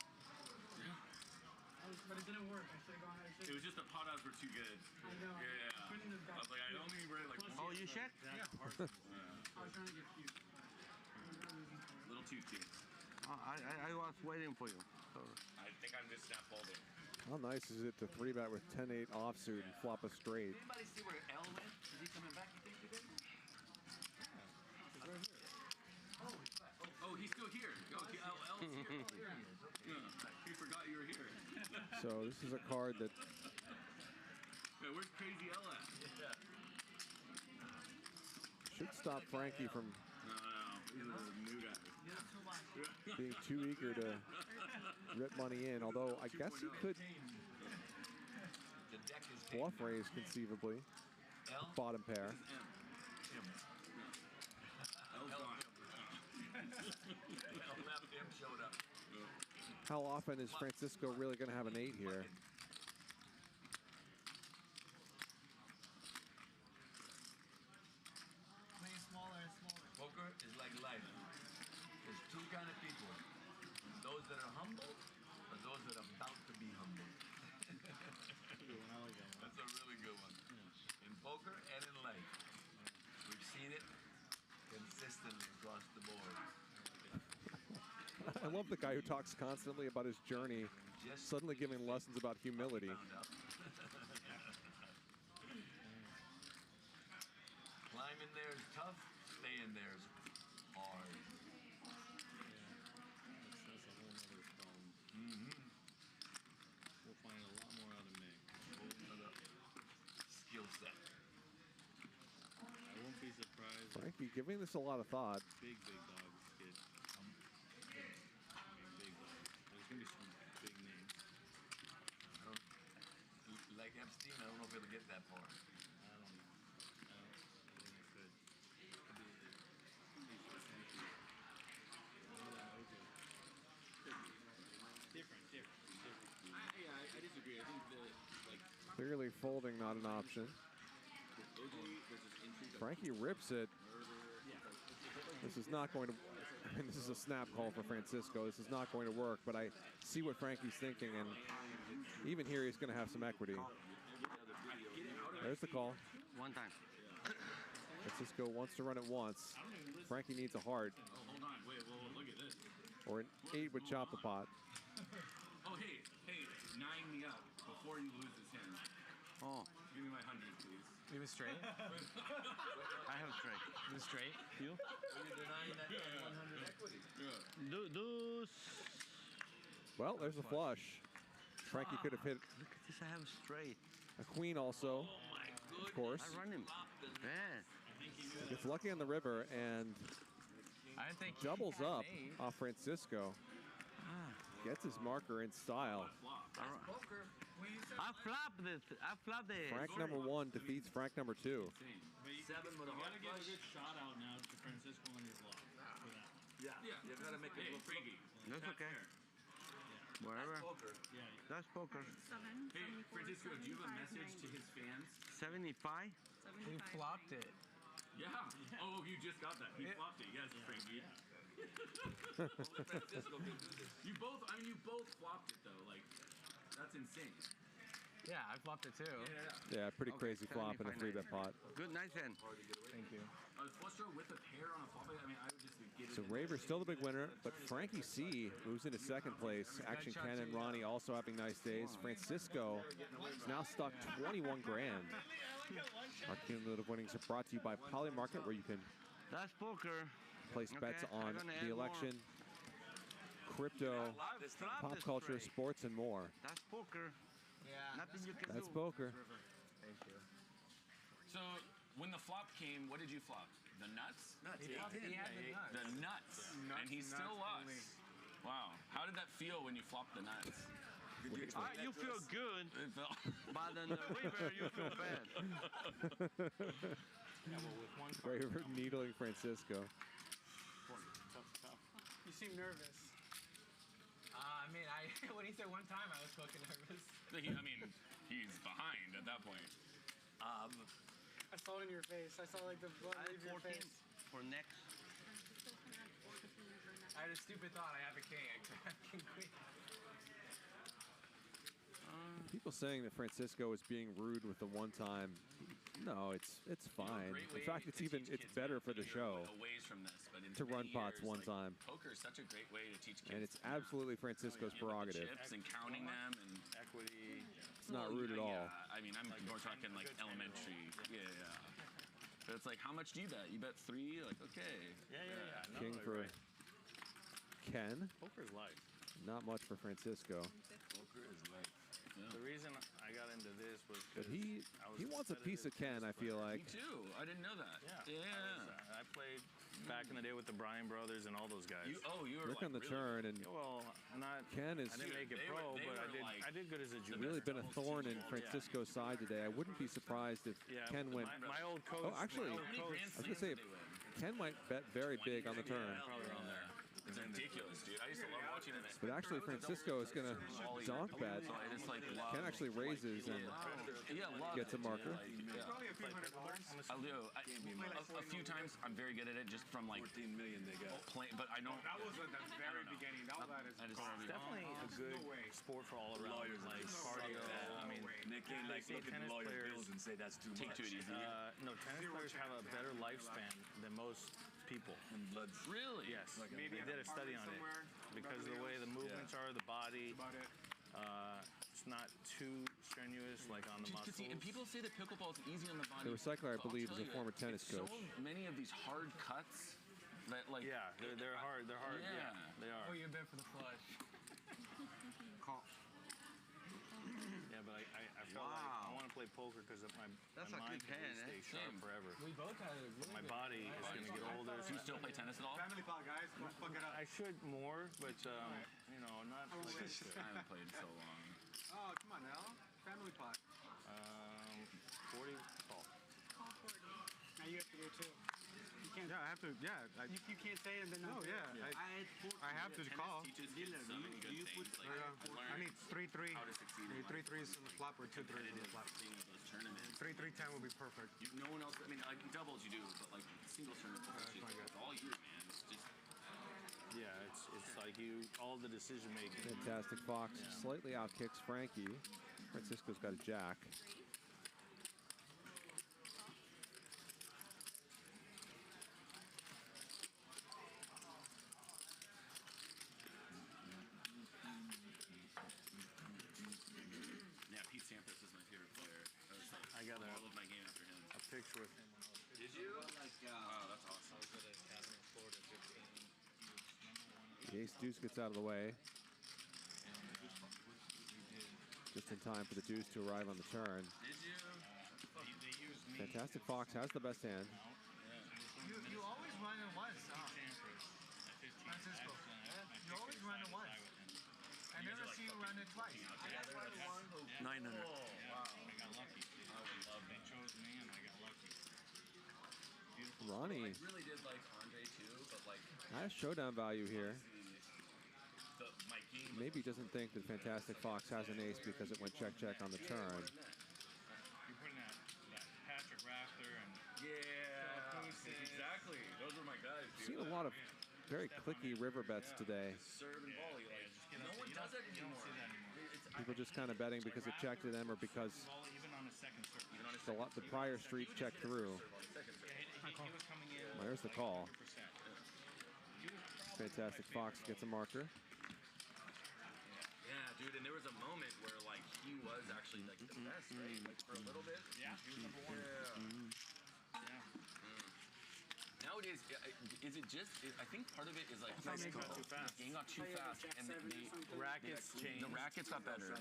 But it didn't work. I should have gone. It was just the pot odds were too good. I know. Yeah. Couldn't have got I was like, I don't need like. Oh, you check? Yeah. I was trying to get cute. A little too cute. I was waiting for you. So. I think I'm just snap folding. How nice is it to 3-bet with 10-8 offsuit and flop a straight? Anybody see where L went? Is he coming back, you think, today? He's right here. Oh, he's still here. L's here. He forgot you were here. So this is a card that Yeah, where's Crazy L at? Yeah. should stop Frankie from No. He's a new guy. being too eager to rip money in, although I guess he could bluff raise conceivably. Bottom pair. How often is Francisco really going to have an 8 here? Play smaller and smaller. Poker is like life. There's two kind of people. Those that are humble or those that are about to be humble. That's a really good one. In poker and in life. We've seen it consistently across the board. I love the guy who talks constantly about his journey, suddenly giving lessons about humility. Climbing there is tough, staying there is hard. That's a whole other problem. We'll find a lot more out of May. Skill set. I won't be surprised. Frankie giving this a lot of thought. Big dogs get. Big dogs. There's gonna be some big names. Like Epstein, I don't know if it'll get that far. I don't think it could. Different. I disagree. I think that, like, Clearly folding not an option. Frankie rips it. This is not going to, I mean, this is a snap call for Francisco. This is not going to work, but I see what Frankie's thinking, and even here he's going to have some equity. There's the call. One time. Francisco wants to run it once. Frankie needs a heart, Oh, hold on. Wait, look at this. or an 8 would chop the pot. Oh, hey, 9 me up before you lose this hand. Oh. Give me my 100, please. Leave it straight. I have straight. Leave it straight. You? You're denying that 100 equity. Deuce. Well, there's a flush. Frankie could have hit Look at this, I have straight. a queen also, of course. I run him. Man. Gets lucky on the river and I didn't think he doubles had up an 8. off Francisco. Gets his marker in style. I flopped it. I flopped it. Frank number 1 defeats Frank number 2. Seven with a You hard gotta give a flush. good shot out now to Francisco on your block for that. Yeah. You gotta make it look Frankie. That's okay. Whatever. Yeah. That's poker. Hey, Francisco, do you have a message to his fans? 75. He flopped it. Yeah. Oh, you just got that. He flopped it. Yes, Frankie. Only Francisco can do this. You both flopped it though. Like, that's insane. Yeah, I flopped it too. Yeah, pretty Okay, crazy flop in a 3-bet pot. Good, nice hand. Thank you. Flush draw with a pair on a flop. I mean, I would just get it. So Raver's still the big winner, but Frankie C moves into second place. Action Ken and Ronnie also having nice days. Francisco is now stuck 21 grand. Our cumulative winnings are brought to you by Poly Market, where you can That's poker. place bets I'm on gonna the add more. election, crypto, pop culture, sports, and more. That's poker. Yeah. Nothing you can That's do. poker. Thank you. So when the flop came, what did you flop? The nuts? He had the nuts. The nuts. And he still lost. Wow. How did that feel when you flopped the nuts? You feel good, It felt. but on the river you feel bad. Raver needling Francisco. You seem nervous. I mean, when he said one time, I was fucking nervous. I mean, he's behind at that point. I saw it in your face. I saw like the blood leave your face. For next. I had to this stupid thought. I have a king. I have king queen. People saying that Francisco is being rude with the one time. No, it's fine. In fact, it's better for the show Ways from this, but in to run pots years, one time. Poker is such a great way to teach kids. And it's absolutely Francisco's prerogative. Chips and counting them and equity. It's not rude at all. I mean, we're talking like elementary. Yeah. But it's like, how much do you bet? You bet 3? Like, okay. Yeah. No, King for Ken. Poker's life. Not much for Francisco. Poker is life. Yeah. The reason I got into this was But he wants a piece of Ken, I feel like. Me too. I didn't know that. Yeah. I played back in the day with the Bryan brothers and all those guys. You were Look like on the turn and Ken is. I didn't make it pro, but I did good as a junior. Really been a thorn in Francisco's side today. I wouldn't be surprised if Ken went. My old coach. Oh, actually, I was gonna say Ken might bet very big on the turn. Probably around there. It's ridiculous, dude. I used to love watching it. But actually, Francisco is going to donk bet. Ken actually raises and gets a marker. I'll do a few times. I'm very good at it just from like 14 million they got. Playing, but I don't. That was at the very beginning. That is It's definitely a good sport for all around. Like cardio. I mean, they can't like look at the lawyer's bills and say that's too much. Take it easy. No, tennis players have a better lifespan than most people. And blood. Really? Yes. They did a study on it because of the way the movements are, the body. It's not too strenuous like on the muscles. And people say that pickleball is easy on the body. The recycler, I believe, is a former tennis coach. So many of these hard cuts that like. Yeah, they're hard. They're hard. Yeah, they are. Oh, you're there for the flush. Call. Yeah, but I felt like I want to play poker because my mind can stay sharp forever. We both had a My body is going to get older. Do you still play tennis at all? Family pot, guys. Don't fuck it up. I should more, but not like I should. I haven't played in so long. Oh, come on now. Family pot. 40 call. Call 40. Now you have to go too. You can't. Yeah, I have to. Yeah. You can't say it and then. No, yeah. I have to call. I need 3-3. I need 3 threes in the flop or 2 threes in the flop. 3-3-10 would be perfect. No one else. I mean, like doubles you do, but like single tournament, it's all you, man. It's just. Yeah, it's like all the decision making. Fantastic Fox slightly outkicks Frankie. Francisco's got a jack. Yeah, Pete Sampras is my favorite player. I got all of my game after him. A picture with him when I was 15. Did you? Wow, that's awesome. I was at Academy of Florida 15. The ace deuce gets out of the way. Just in time for the deuce to arrive on the turn. Did you? Fantastic Fox has the best hand. You always run it once, Francisco. You always run it once. I never see you run it twice. 900. Wow. I got lucky. They chose me and I got lucky. Ronnie I really did like Andre too, but like. has showdown value here. My game. Maybe doesn't think that Fantastic Fox has an ace because it went check on the turn. You're putting that Patrick Rafter and Exactly. Those were my guys, dude. Seen a lot of very clicky river bets today. Serve and volley. Like, no one does that anymore. People just kind of betting because it checked to them or because even on a second circle. the prior street checked through. There's the call. Fantastic Fox gets a marker. Yeah, dude, and there was a moment where like he was actually like the best, right? Like for a little bit. Yeah, he was number one. Nowadays, is it just? I think part of it is like Getting too fast. Getting out too fast, and the rackets changed. The rackets got better.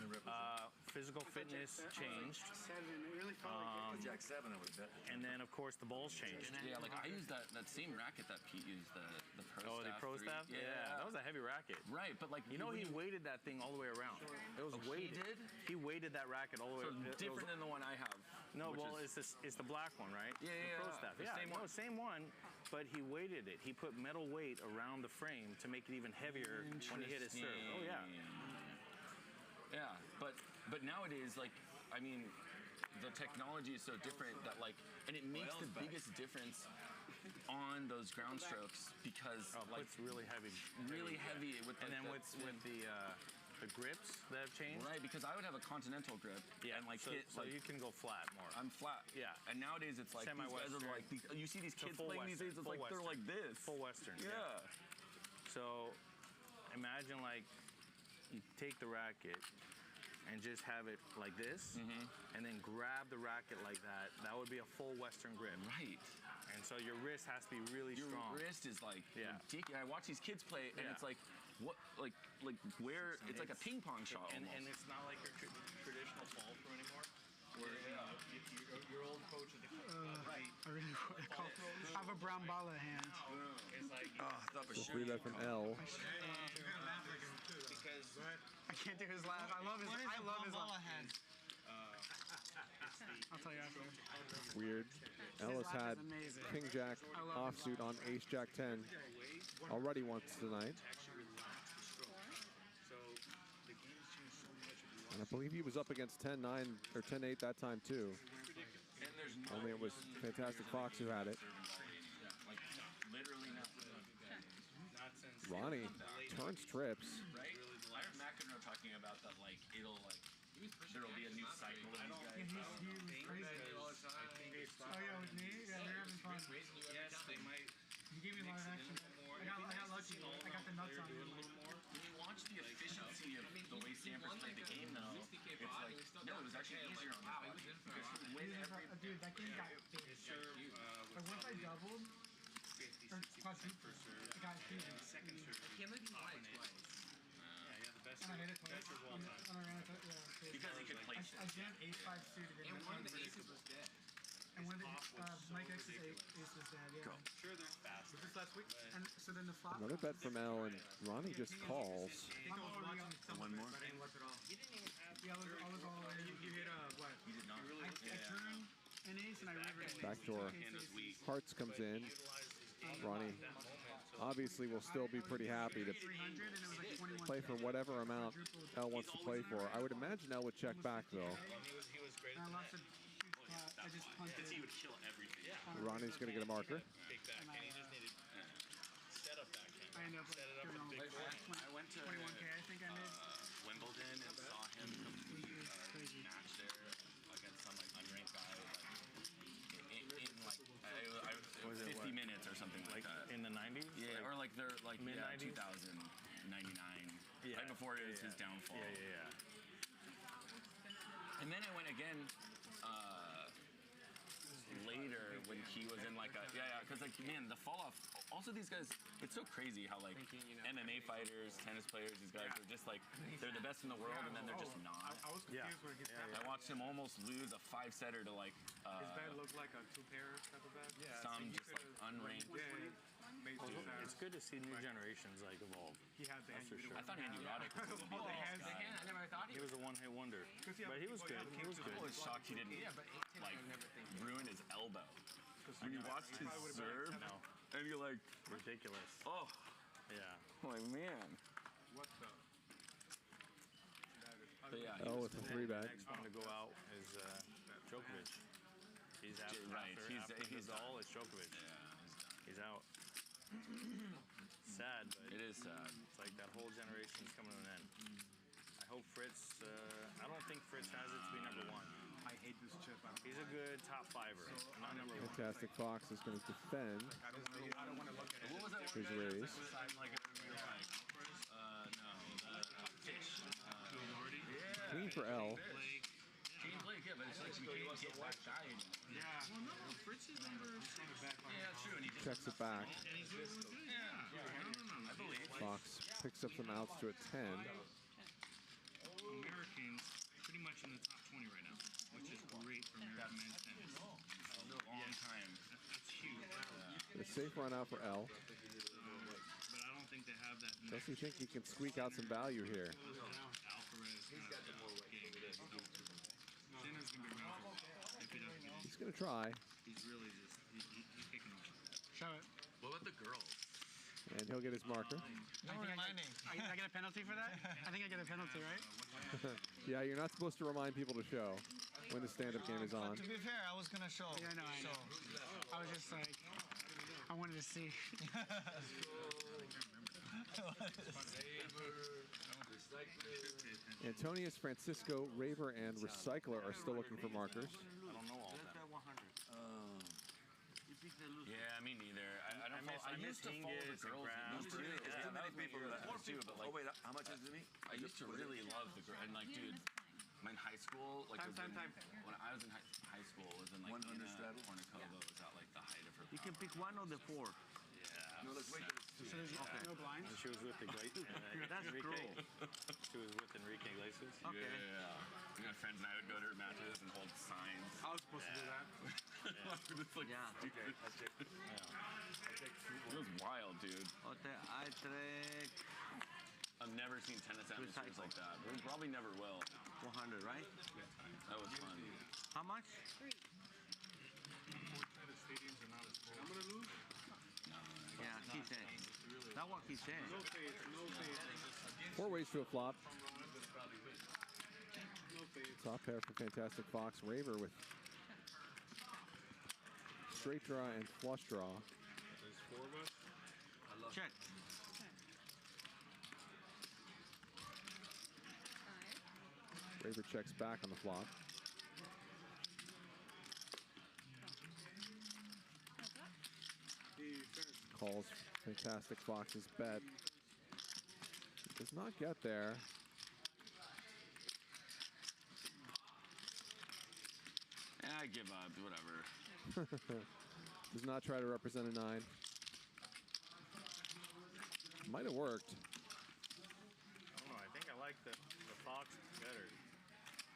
Physical fitness changed. Jack 7, I would bet. And then of course the balls changed. Yeah, like I used that same racket that Pete used, the Pro Staff. Oh, the Pro 3. Staff? Yeah, that was a heavy racket. Right, but like he weighted that thing all the way around. It was weighted. He did? He weighted that racket all the way. So different than the one I have. No, well, it's the black one, right? Yeah, the Pro Staff. The same one. Same one. But he weighted it. He put metal weight around the frame to make it even heavier when he hit his serve. Oh yeah. Yeah, but nowadays, like, I mean, the technology is so different that like, and it makes the biggest difference on those ground strokes because it's really heavy. Really heavy with and then with the grips that have changed. Right, because I would have a continental grip. Yeah, and like so you can go flat more. I'm flat. Yeah. And nowadays it's like these guys are like you see these kids playing these days. It's like they're like this. Full Western. Yeah. So imagine like you take the racket and just have it like this, and then grab the racket like that. That would be a full Western grip. Right. And so your wrist has to be really strong. Your wrist is like ridiculous. I watch these kids play, and it's like what, like where it's like a ping pong shot. And it's not like your traditional fall through anymore. Where your old coach at the right. I really want to call. I have a brown ball at hand. It's like Free bet from L. Because I can't do his laugh. I love his laugh. I'll tell you after. Weird. Ellis had King Jack offsuit on Ace Jack 10 already once tonight. And I believe he was up against 10-9 or 10-8 that time too. Only it was Fantastic Fox who had it. Ronnie turns trips. Right? I heard McEnroe talking about that, like it'll like there'll be a new cycle of these guys. He's crazy. Oh yeah, with me? Yeah, they're having fun. Yes, they might. He gave me a lot of action. I got lucky. I got the nuts on him. When you watch the efficiency of the way Stanford played the game, though, it's like no, it was actually easier on the play. Because he would win every. Dude, that game got big. Like once I doubled, or quadrupled, it got huge. I can't believe he won twice. And I hit it twice. And I ran it twice. Yeah. Because he could place it. I jammed 8-5 suited. And one of the aces was dead. And one of the Mike X's ace was dead. Yeah. Sure, they're fast. Was this last week? And so then the flop. Another bet from L, and Ronnie just calls. One more. You didn't even have. Yeah, I was all in. You hit what? You did not. I turned an ace and I rivered an ace. Backdoor Hearts comes in. Ronnie obviously will still be pretty happy to play for whatever amount L wants to play for. I would imagine L would check back though. I lost a huge pot. I just punted. He would kill everything. Ronnie's going to get a marker. Big backhand. He just needed set up backhand. I ended up doing all big I went to 21K, I think I made. Wimbledon and saw him complete match there against some like unranked guy. In like was it 50 minutes or something like that. In the 90s? Yeah, or like they're like mid-90s? 2099. Yeah. Right before it was his downfall. Yeah. And then I went again later when he was in like a because like man the fall off. Also these guys, it's so crazy how like MMA fighters, tennis players, these guys are just like they're the best in the world and then they're just not. I was confused when he I watched him almost lose a 5-setter to like. His bag looked like a 2-pair type of bag. Yeah, some just like unranked. It's good to see new generations like evolve. He had the for sure. I thought Andy Roddick was going to be the guy. I never thought He was a one-hit wonder, but he was good. He was good. I was shocked he didn't like ruin his elbow. When you watched his serve, and you're like ridiculous. Oh, yeah. I'm like man. What the? But yeah, Oh, with a 3-bet. Next one to go out is Djokovic. He's after, right. He's all is Djokovic. Yeah, he's out. Sad, but it is sad. It's like that whole generation's coming to an end. I hope Fritz. I don't think Fritz has it to be number one. I hate this chip. He's a good top fiver, not number one. Fantastic Fox is going to defend I don't want to look at it. What was that his raise. Queen for L. But it's like you can't get back dying. Yeah. Well, no, Fritz is number 6. Yeah, true. And he Checks it back. And he's doing good. Yeah. I believe. Fox picks up some outs to a 10. Americans pretty much in the top 20 right now, which is great for American men's tennis. A long time. That's huge. A safe run out for L. But I don't think they have that. Does he think he can squeak out some value here? He's going to try. He's really just, he's kicking him. Show it. What about the girls? And he'll get his marker. No reminding. I get a penalty for that? I think I get a penalty, right? Yeah, you're not supposed to remind people to show when the stand-up game is on. To be fair, I was going to show. Yeah, I know. I was just like... I wanted to see. Antonius, Francisco, Raver, and Recycler are still looking for markers. I don't know all that. Yeah, me neither. I don't follow. I used to follow the girls. Yeah, that was people that too, but like, oh wait, how much is it to me? I used to really love the girl, and like, dude, my high school, like, when I was in high school, was in like Nina Kornikova was at like the height of her. You can pick one of the four. Yeah. No, let's wait. So there's no blinds? She was with the That's cruel. She was with Enrique Iglesias. Okay. Yeah. My friends and I would go to her matches and hold signs. I was supposed to do that. It's like stupid. It was wild, dude. I've never seen tennis atmospheres like that. We probably never will. 400, right? That was fun. How much? 3. I'm gonna lose. Yeah, he's saying. That's what he's saying. No fade, no fade. 4 ways to a flop. Top pair for Fantastic Fox. Raver with straight draw and flush draw. There's 4 of us. Check. Raver checks back on the flop. Calls Fantastic Fox's bet. Does not get there. I give up. Whatever. Does not try to represent a 9. Might have worked. I don't know. I think I like the Fox better.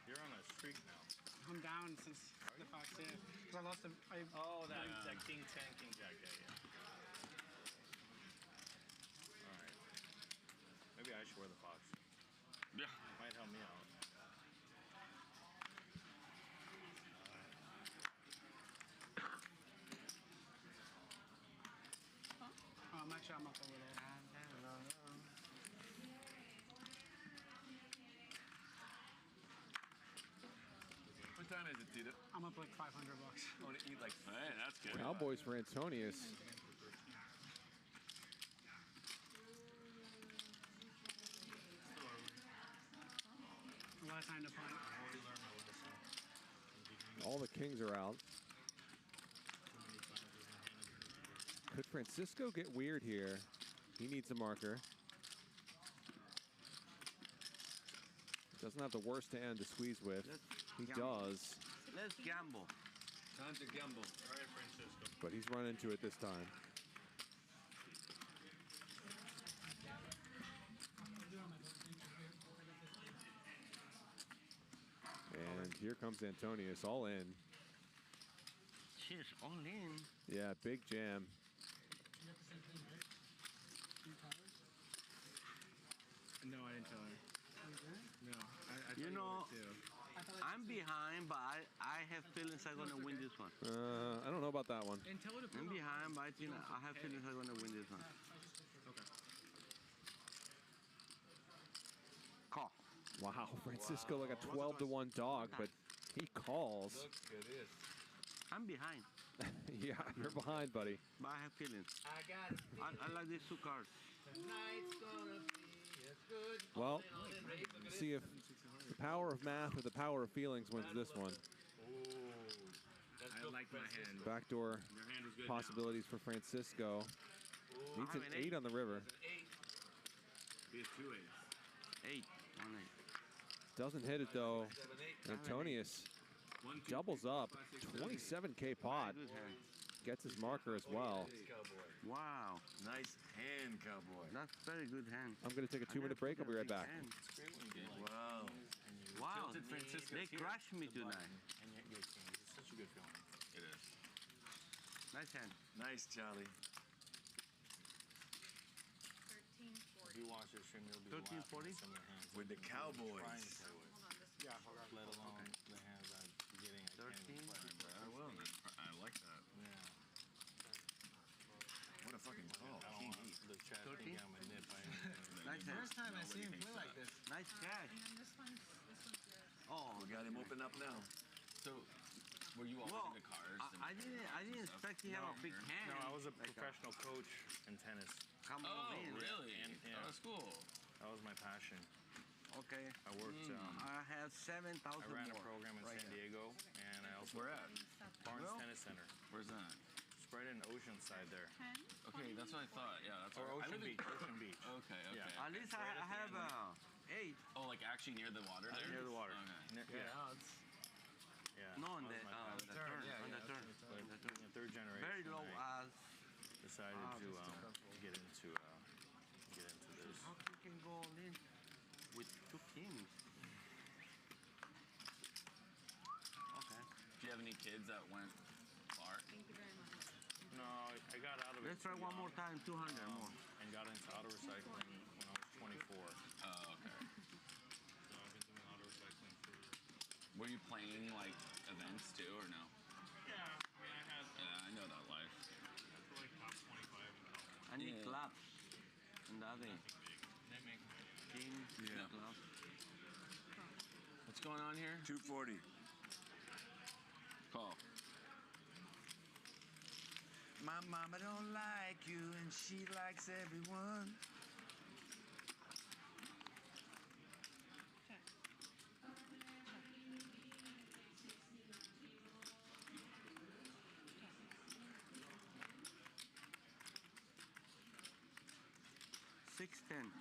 You're on a streak now. I'm down since the Fox, yeah. Because I lost the... that King 10, King Jack, yeah. Alright. Maybe I should wear the Fox. Yeah. Might help me out. I'm actually, I'm up a little. What time is it, Tito? I'm up like $500. I want to eat like. Hey, that's good. Cowboys for Antonius. A lot of time to punt. All the kings are out. Could Francisco get weird here? He needs a marker. Doesn't have the worst hand to squeeze with. He does. Let's gamble. Time to gamble. All right, Francisco. But he's run into it this time. And here comes Antonius, all in. She's all in. Yeah, big jam. No, I didn't tell her. No, I You know, too. I'm behind, but I have feelings I'm gonna win this one. I don't know about that one. I'm behind, but I think I have feelings I'm gonna win this one. Okay. Call. Wow, Francisco like a 12-1 dog, but he calls. Look at this. I'm behind. Yeah, you're behind, buddy. But I have feelings. I got it. I like these 2 cards. Tonight's gonna be as good. Well, see if the power of math or the power of feelings wins this one. I like my hand. Backdoor Your hand was good possibilities for Francisco. Needs an 8 on the river. Be a 2 8. 8. 1 8. Doesn't hit it though. Antonius doubles up. 27K pot. Gets his marker as well. Wow. Nice hand, Cowboy. That's very good hand. I'm going to take a 2-minute break. I'll be right back. Wow. Wow. Tilted Francisco They here. crushed me tonight. And yet you're king. It's such a good feeling. It is. Nice hand. Nice, Charlie. If you watch this stream, you'll be 13, 40? some of the hands With the Cowboys. trying to play with. Yeah, hold on. Let alone the hands I'm getting. I can't even play. I will. I like that. Yeah. What a fucking call. I don't want the chat thinking I'm a nip. Nice hand. First time I see him play like this. Nice cash. And then this one's good. Oh, We got him open up now. So, Were you always into cars? I didn't expect you have a big hand. No, I was a like professional coach in tennis. Come Oh, on in. really? Yeah. Oh, that's cool. That was my passion. Okay. I worked. I have 7,000 I ran a more program in right San here. Diego, and I also Where at? Barnes Tennis Center. Where's that? It's right in Oceanside there. Okay, that's what I thought. Yeah, that's Or where I Ocean live in- Beach. Ocean Beach. Okay, okay. Yeah. At least I have 8. Oh, like actually near the water there? Near the water. Okay. Yeah. No, on that the was my passion. turn. On the turn. But in the third generation, Very low I as. decided to get into this. How you can go all in with 2 kings? Okay. Do you have any kids that went far? Thank you very much. No, I got out of it. Let's try one more time, 200 more. And got into auto recycling when I was 24. Oh, okay. So I've been doing auto recycling for. Were you playing like events too, or no? Yeah, I mean I had. Yeah, I know that life. That's like top 25 in California. I need claps. And the other They make king, Yeah. claps. What's going on here? 240. Call. My mama don't like you and she likes everyone. $610.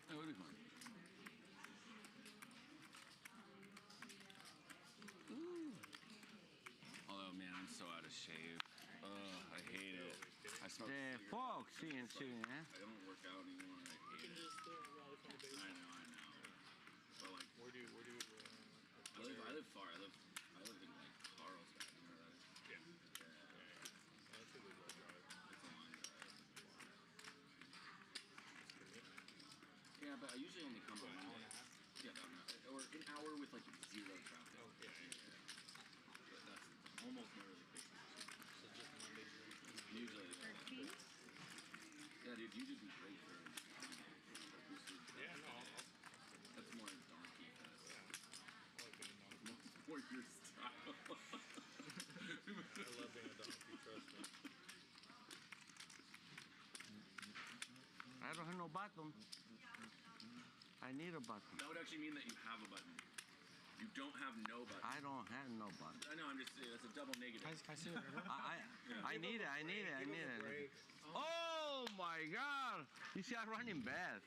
That would be fun. Although, man, I'm so out of shape. Ugh, I hate it. I smoke The cigarettes. Fox, CNC, eh? I don't work out anymore. I hate it. I know. But like, Where do you? I live far. I live in like Carlsbad. You know that? Yeah. That's a good drive. It's a long drive. Yeah, but I usually only come on Mondays. Yeah, about an hour. Or an hour with like zero traffic. Oh, yeah. But that's almost never the case. So just Monday through. Usually. Yeah, dude, you did be great for. Yeah, no. That's more donkey fest. Yeah. More your style. I love being a donkey. Trust me. I don't have no bottom. I need a button. That would actually mean that you have a button. You don't have no button. I don't have no button. I know, I'm just saying, that's a double negative. I need it. Oh my God! You see, I'm running bad.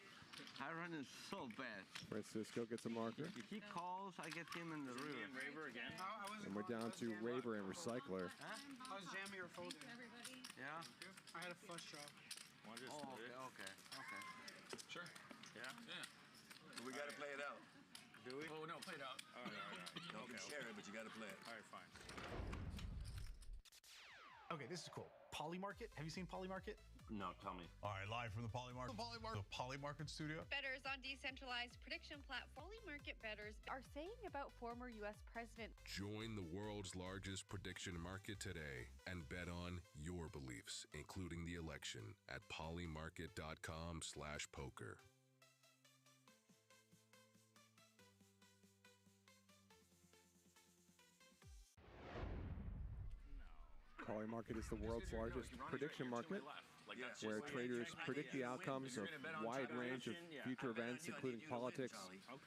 I'm running so bad. Francisco gets a marker. If he calls, I get him in the river. And Raver again. And we're down to Raver and Recycler. I was jamming your folder. Everybody. Yeah? I had a flush job. Want to just Oh, split okay. Sure. Yeah. We got to play it out. Do we? Oh, no, play it out. All right. You can share it, but you got to play it. All right, fine. Okay, this is cool. Poly Market. Have you seen Poly Market? No, tell me. All right, live from the Poly Market studio. Bettors on decentralized prediction platform. Poly market bettors are saying about former U.S. President. Join the world's largest prediction market today and bet on your beliefs, including the election, at polymarket.com/poker. Poly Market is the world's largest prediction market, where traders predict the outcomes of a wide range of future events, including politics,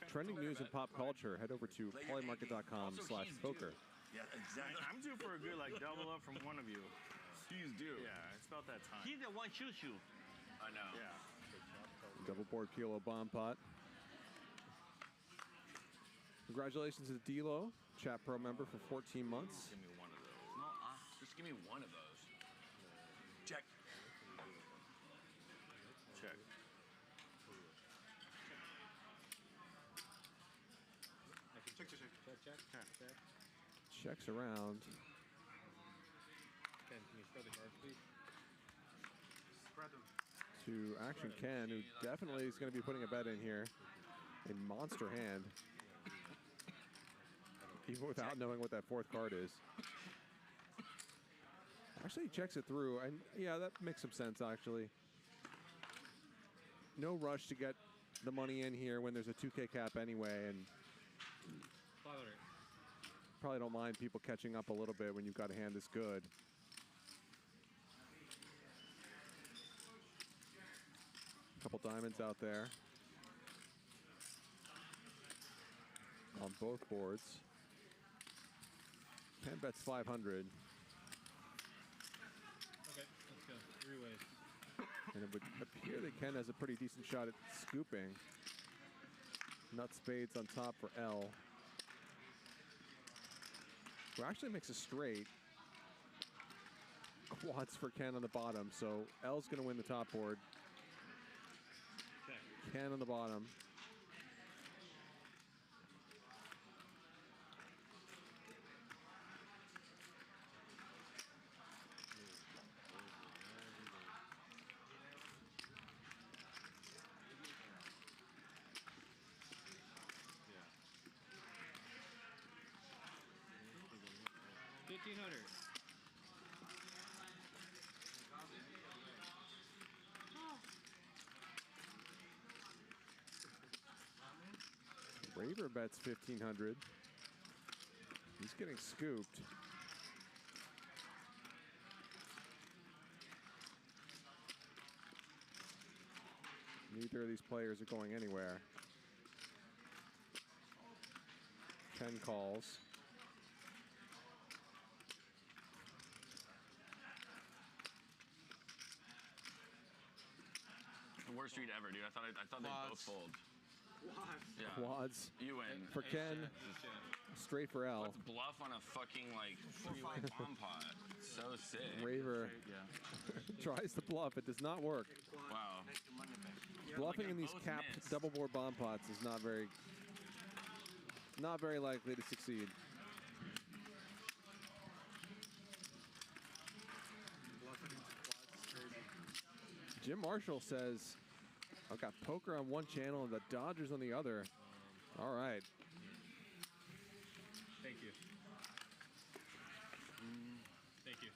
trending news, and pop culture. Head over to polymarket.com/poker. Yeah, exactly. I'm due for a good double up from one of you. He's due. Yeah, it's about that time. He's the one shoots you. I know. Yeah. Double board kilo bomb pot. Congratulations to D'Lo, chat pro member for 14 months. Give me one of those. No, Just give me one of those. Check. Check. Checks around. Ken, can you spread the cards, please? Spread them. To Action Ken, who definitely is going to be putting a bet in here. A monster hand. Even without knowing what that fourth card is. Actually, he checks it through, and yeah, that makes some sense, actually. no rush to get the money in here when there's a 2K cap anyway, and probably don't mind people catching up a little bit when you've got a hand this good. Couple diamonds out there on both boards. Ken bets 500. Okay, let's go. 3 ways. And it would appear that Ken has a pretty decent shot at scooping. Nut spades on top for L. Who actually makes a straight. Quads for Ken on the bottom, so L's going to win the top board. Ken on the bottom. Raver bets 1,500. He's getting scooped. Neither of these players are going anywhere. Ken calls. Worst read ever, dude. I thought they'd both fold. Yeah. Quads. You win. For Ken. Straight for L. Let's bluff on a fucking like 3-way bomb pot. So sick. Raver tries to bluff. It does not work. Wow. Bluffing in these capped double board bomb pots is not very likely to succeed. Jim Marshall says, I've got poker on one channel and the Dodgers on the other. All right. Thank you. Thank you.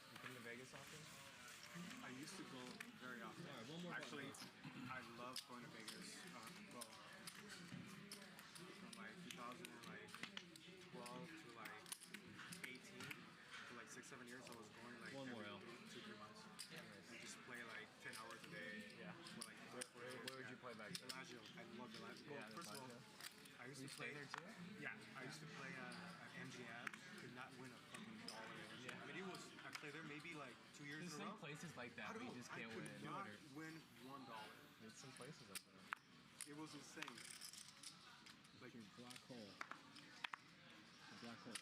You come to Vegas often? I used to go very often. All right, one more. Actually, I love going to Vegas. Well, from like 2012 to like 18, for like 6-7 years, I was going like one more every L. 2-3 months. And just play like 10 hours a day. Yeah. Where would you play back then? Bellagio. I love Bellagio. Well, first of all, I used to play there too. Yeah, I used to play at MGM. Could not win a fucking dollar. Yeah. I mean, I played there maybe like 2 years in a row. There's some places like that where you just can't win. I could not win $1. There's some places like that. It was insane. Like your black hole. A black hole.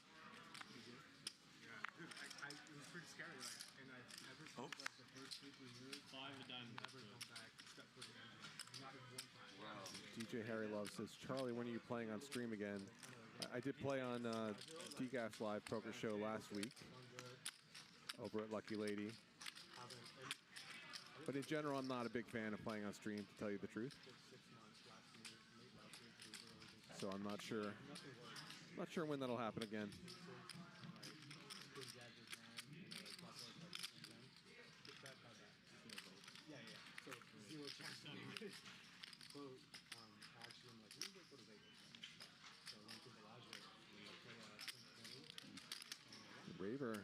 Yeah, dude, it was pretty scary. Like, and I never spent like the first 2-3 years. 5 diamonds. Never come back except for the MGM. Not even one time. Wow. DJ Harry Love says, Charlie, when are you playing on stream again? I did play on DGAF's live poker show last week over at Lucky Lady. But in general, I'm not a big fan of playing on stream, to tell you the truth. So I'm not sure when that'll happen again. Actually, I'm like, let me go to Vegas. So I went to Bellagio. Raver,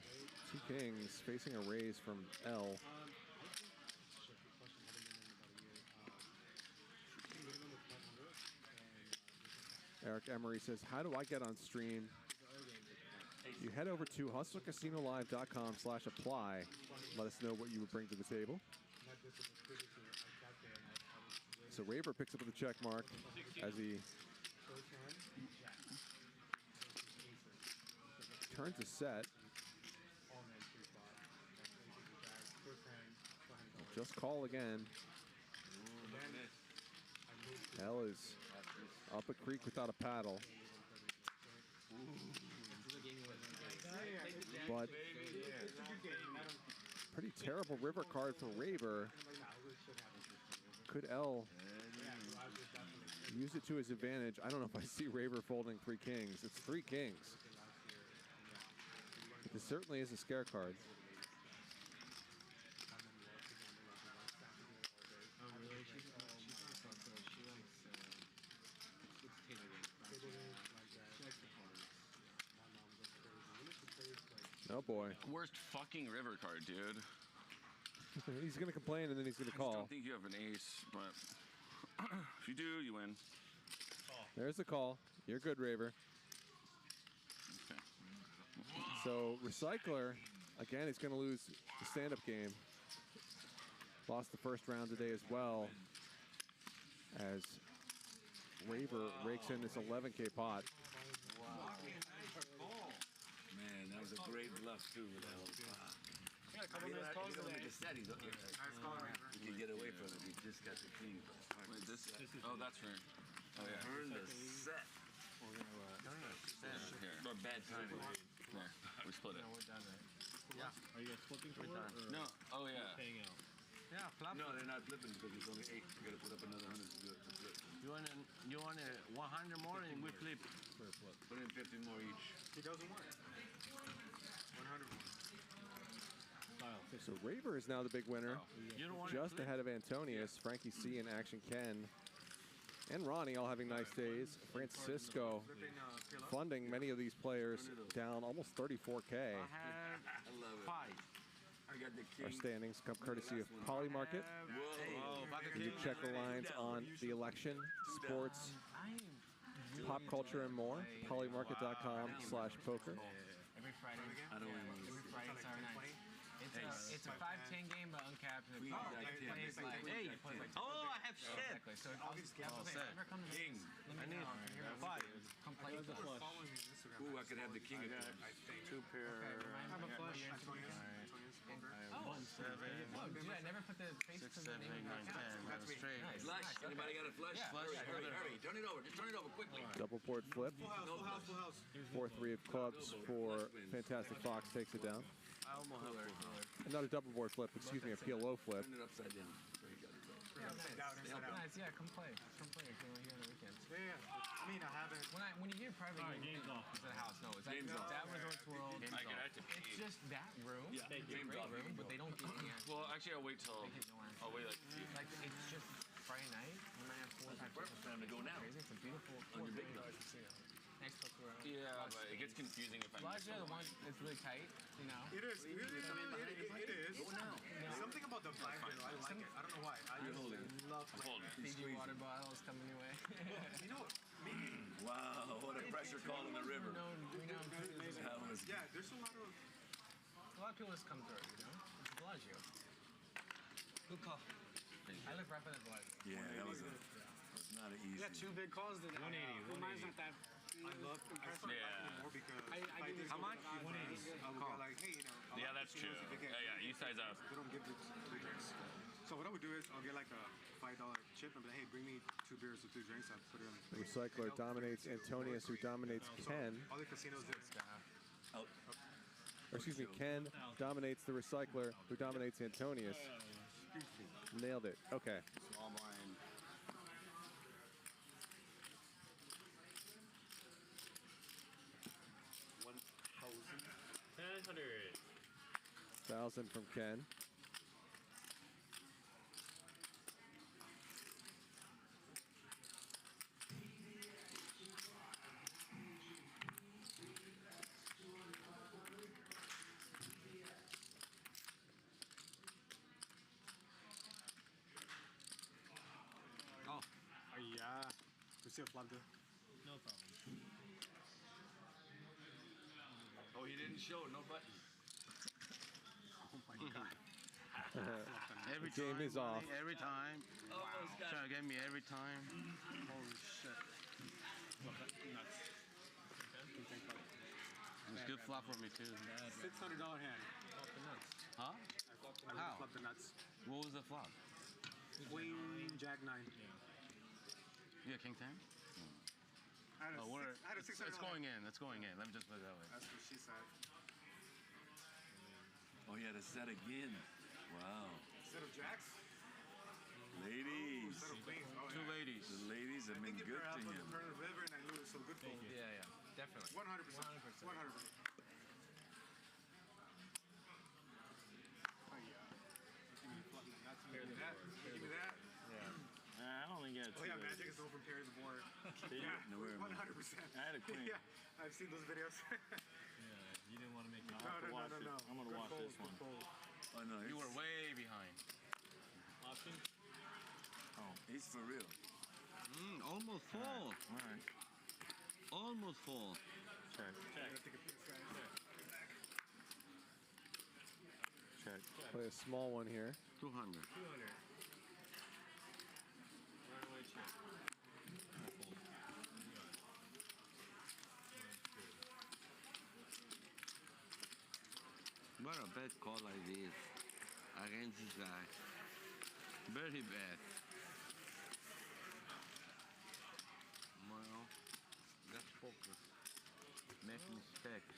2 kings, facing a raise from L. Eric Emery says, how do I get on stream? You head over to hustlercasinolive.com/apply. Let us know what you would bring to the table. So Raver picks up with a check mark as he turns a set. Just call again. L is up a creek without a paddle. But pretty terrible river card for Raver. Could L use it to his advantage? I don't know if I see Raver folding 3 kings. It's 3 kings. But this certainly is a scare card. Oh boy. Worst fucking river card, dude. He's gonna complain and then he's gonna I call. don't think you have an ace, but if you do, you win. There's the call. You're good, Raver. Okay. So Recycler, again, he's gonna lose the stand-up game. Lost the first round today as well, as Raver rakes in this 11K pot. Man, that was a great bluff too. With that one. Yeah, a couple minutes calls today. You can get away from it. You just got the king. Wait, this? Oh, that's her. Oh yeah. Earn the set. We're gonna here. Or bad timing. There. We split it. Yeah. Are you guys flipping for We're it? done. No. Oh yeah. Paying out. Yeah, flop. No, they're not flipping because it's only 8. You gotta put up another 100 to do it to flip. You want a 100 more and we flip. For a flip. Put in 50 more each. He doesn't want it. 100 more. So Raver is now the big winner, You don't want just ahead of Antonius, Frankie C, and Action Ken, and Ronnie all having nice days. Francisco funding many of these players down almost 34K. I have 5. I got the Our king. standings come courtesy of Poly Market. You can check the lines on the election, sports, pop culture, and more. Polymarket.com/poker. Every Friday. I don't want to Every Friday, Saturday night. It's a 5-10 game, but uncapped. And it plays like, Hey, oh, I have shit. Exactly. So if ever come to King. let me know. I'm here to 5. come play with us. Following me on Instagram. Ooh, I could have the king again. 2 pair. I'm a flush. Oh, dude, I never put the face 6, to 7, the 8, name 9, of 10. my That's straight. Nice. Flush. Nice. Anybody got a flush? Yeah. Hurry, Yeah, hurry, yeah. hurry. Turn it over. Just turn it over quickly. Double board flip. Full house, full house. 4-3 of clubs for Fantastic Fox takes it down. I almost have it. Not a double board flip, excuse me, a PLO flip. Turn it upside down. So you got it right. Nice, yeah, come play. Come play. I came here on the weekends. Yeah. I mean, I haven't. When you hear private game's off. It's at a house. No, it's like Game's off. that Resorts World. I get out to It's pee. just that room. Yeah, It's a game's great off. room, but they don't give me Well, actually, I'll wait till. I'll wait like. like it's just Friday night when I have 4 times. Perfect time to go now. Crazy. It's a beautiful On your big $4 dog. casino. Nice poker room. Yeah, but it gets confusing if I. Lodge the one that's really tight. You know. It is. It is. Something about the vibe, though. I like it. I don't know why. I just love playing that. Fiji water bottles coming your way. You know, maybe. Wow, what a pressure call in the river. We know That was Yeah, there's a lot of. people just come through. You know. It's Bellagio. Good call. I live right by the Bellagio. Yeah, that was not an easy. Yeah, 2 big calls. Then 180. Mine's not that. I love. I started Yeah. more because I do how much? 180. I would go like, hey, you know. a Yeah, lot of that's true. casinos, they get- Yeah, you size up. They don't give the 3 drinks. So what I would do is I'll get like a $5 chip and be like, hey, bring me 2 beers with 2 drinks. I put it in. The Recycler dominates Antonius, who dominates Ken. All the casinos did. Oh, Or excuse me, Ken dominates the Recycler, who dominates Antonius. Nailed it. Okay. Small blind. $1,000 from Ken. Oh, yeah. We see a flop there. No problem. oh, he didn't show no button. Oh my god. Every The game time, is off. buddy, every time. Trying to get me every time. Holy shit. Nuts. It's good flop for me too. $600 hand. Flop the nuts. Huh? I How? flop the nuts. What was the flop? Queen, Jack 9. Yeah, King 10? I had a I had a $600 it's going in. It's going in. Let me just put it that way. That's what she said. Oh, he had a set again. Wow. Instead of jacks? Ladies. Instead of queens. Oh, Two yeah. ladies. The ladies have been good to him. Turn the river and I knew it was so good for him. Yeah, definitely. 100%. 100%. Oh, yeah. Give me that. Give me that. I only get Oh, yeah, Magic is over pairs of board. Yeah, Nowhere. 100%. I had a queen. Yeah, I've seen those videos. You didn't want to make me. No. I'm gonna watch this one. Oh no, You were way behind. Option? Oh, he's for real. Almost full. All right. Almost full. Check. Check. Play a small one here. 200. 200. Runaway check. What a bad call like this against this guy. Very bad. Well, let's focus. Make mistakes.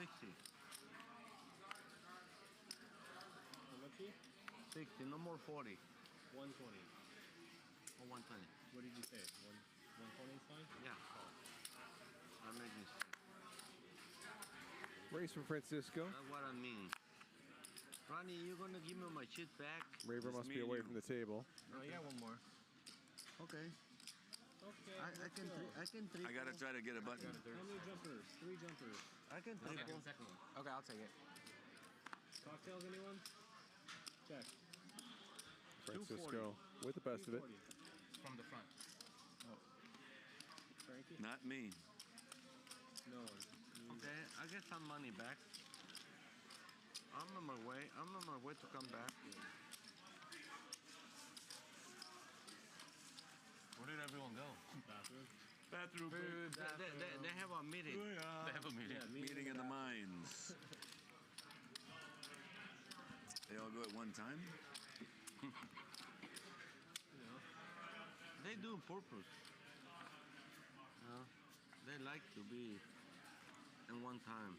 $60. How much here? 60, no more 40. 120. Or 120. What did you say? 120 is fine? Yeah. I'm making mistake. Race from Francisco. That's what I mean. Ronnie, you gonna give me my shit back? Raver must be away from the table. Oh, yeah, one more. Okay. Okay. I can three. I gotta try to get a button. How many jumpers? 3 jumpers. I can three. Second one. Okay, I'll take it. Cocktails, anyone? Check. Francisco with the best of it. From the front. Oh. Frankie? Not me. No one. Okay, I get some money back. I'm on my way. To come back. Where did everyone go? Bathroom. Bathroom. They have a meeting. They have a meeting. Yeah, Meeting in the mines. They all go at one time? They do on purpose. They like to be in one time.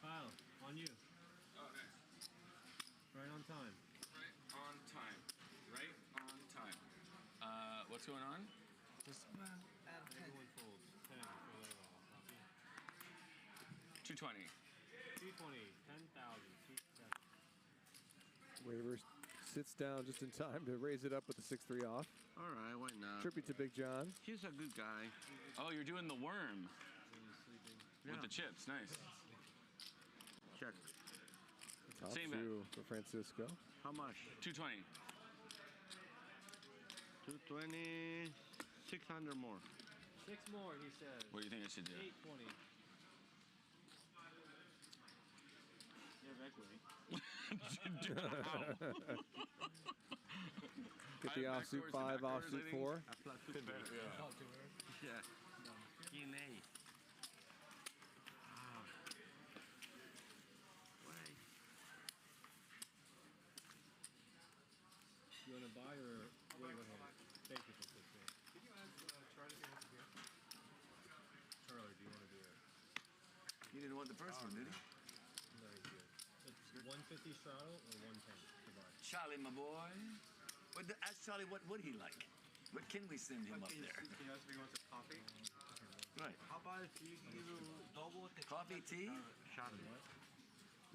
Kyle, on you. Okay. Right on time. Right on time. Right on time. What's going on? Just Everyone folds. 10 for Layla. 220. 220. 10,000. Raver sits down just in time to raise it up with the 6-3 off. All right, why not? Tribute to Big John. He's a good guy. Oh, you're doing the worm Yeah. with the chips. Nice. Check. Top Same bet. 2 for Francisco. How much? 220. 220. 600 more. 6 more, he said. What do you think I should do? 820. You have equity. Get the offsuit 5, offsuit 4. Yeah. In A. You want to buy or wait with him? Thank you for 6. Did you ask Charlie if he wants a beer? Charlie, do you want to do it? He didn't want the first one, did he? No, he's good. It's 150 straddle or 110 to buy. Charlie, my boy. Ask Charlie what would he like? What can we send him up there? He asked if he wants a coffee. Right. How about if you double Coffee, tea? shot?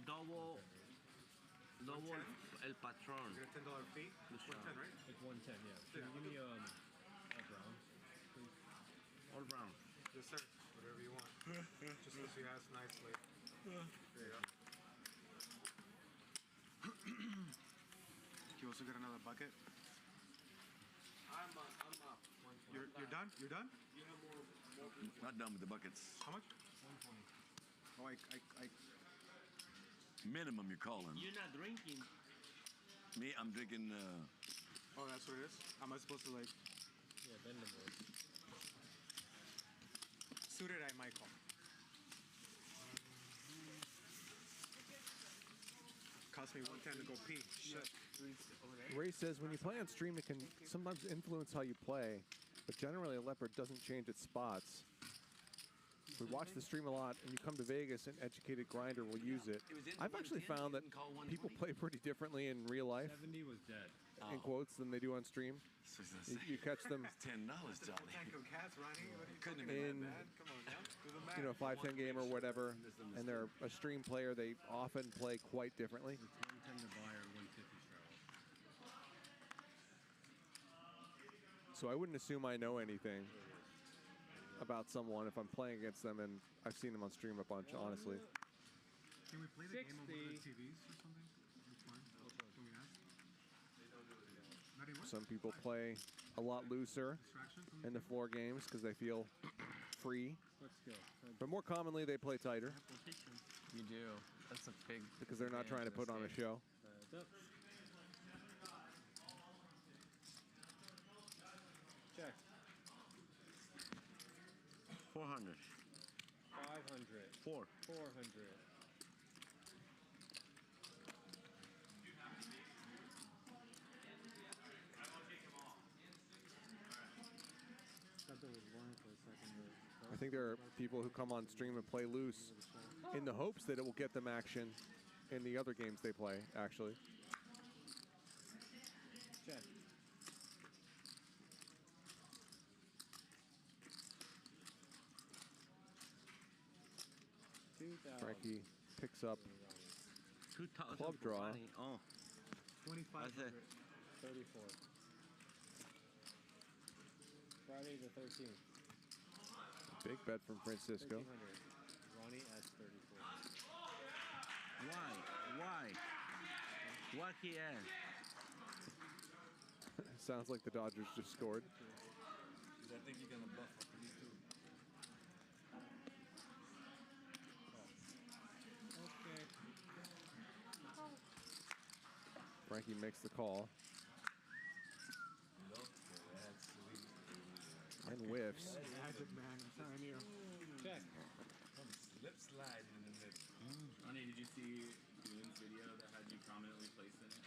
Double El Patron. You got $10 fee? 110, right? It's 110, yeah. Can you give me all brown, please? All brown. Yes, sir. Whatever you want. Just so she has nicely. There you go. You also get another bucket? I'm up. You're done? You're done? You have more. Not done with the buckets. How much? 120. Oh, Minimum you're calling. You're not drinking. Me, I'm drinking, Oh, that's what it is? Am I supposed to like... Yeah, bend them more. Suited, I might call. Cost me 110 to go pee. Shit. Ray says when you play on stream, it can sometimes influence how you play, but generally a leopard doesn't change its spots. we watch the stream a lot, and you come to Vegas, an educated grinder will use it. I've actually found that people play pretty differently in real life. 70 was dead. In quotes than they do on stream. You catch them $10, Jolly. Couldn't have in, been that bad. Come on now. you know, 5-10 game or whatever, and they're a stream player. They often play quite differently. It's 110 to buy or 150 straddle. So I wouldn't assume I know anything about someone if I'm playing against them, and I've seen them on stream a bunch, honestly. Can we play the game over the TVs or something? Which one? Can we ask? Some people play a lot looser in the floor games because they feel free. But more commonly, they play tighter. You do. That's a big. Because they're not trying to put on a show. Check. 400. 500. 4. 400. I think there are people who come on stream and play loose in the hopes that it will get them action in the other games they play, actually. Check. Frankie picks up club draw. Oh. 2500. 34. Friday the 13th. Big bet from Francisco. 1300. Ronnie at 34. Why? What he has? Sounds like the Dodgers just scored. I think you're gonna buff up these two. Okay. Frankie makes the call. And whiffs. Magic man, I'm telling you. Check. Slip slide in the middle. Ronnie, did you see Boon's video that had you prominently placed in it?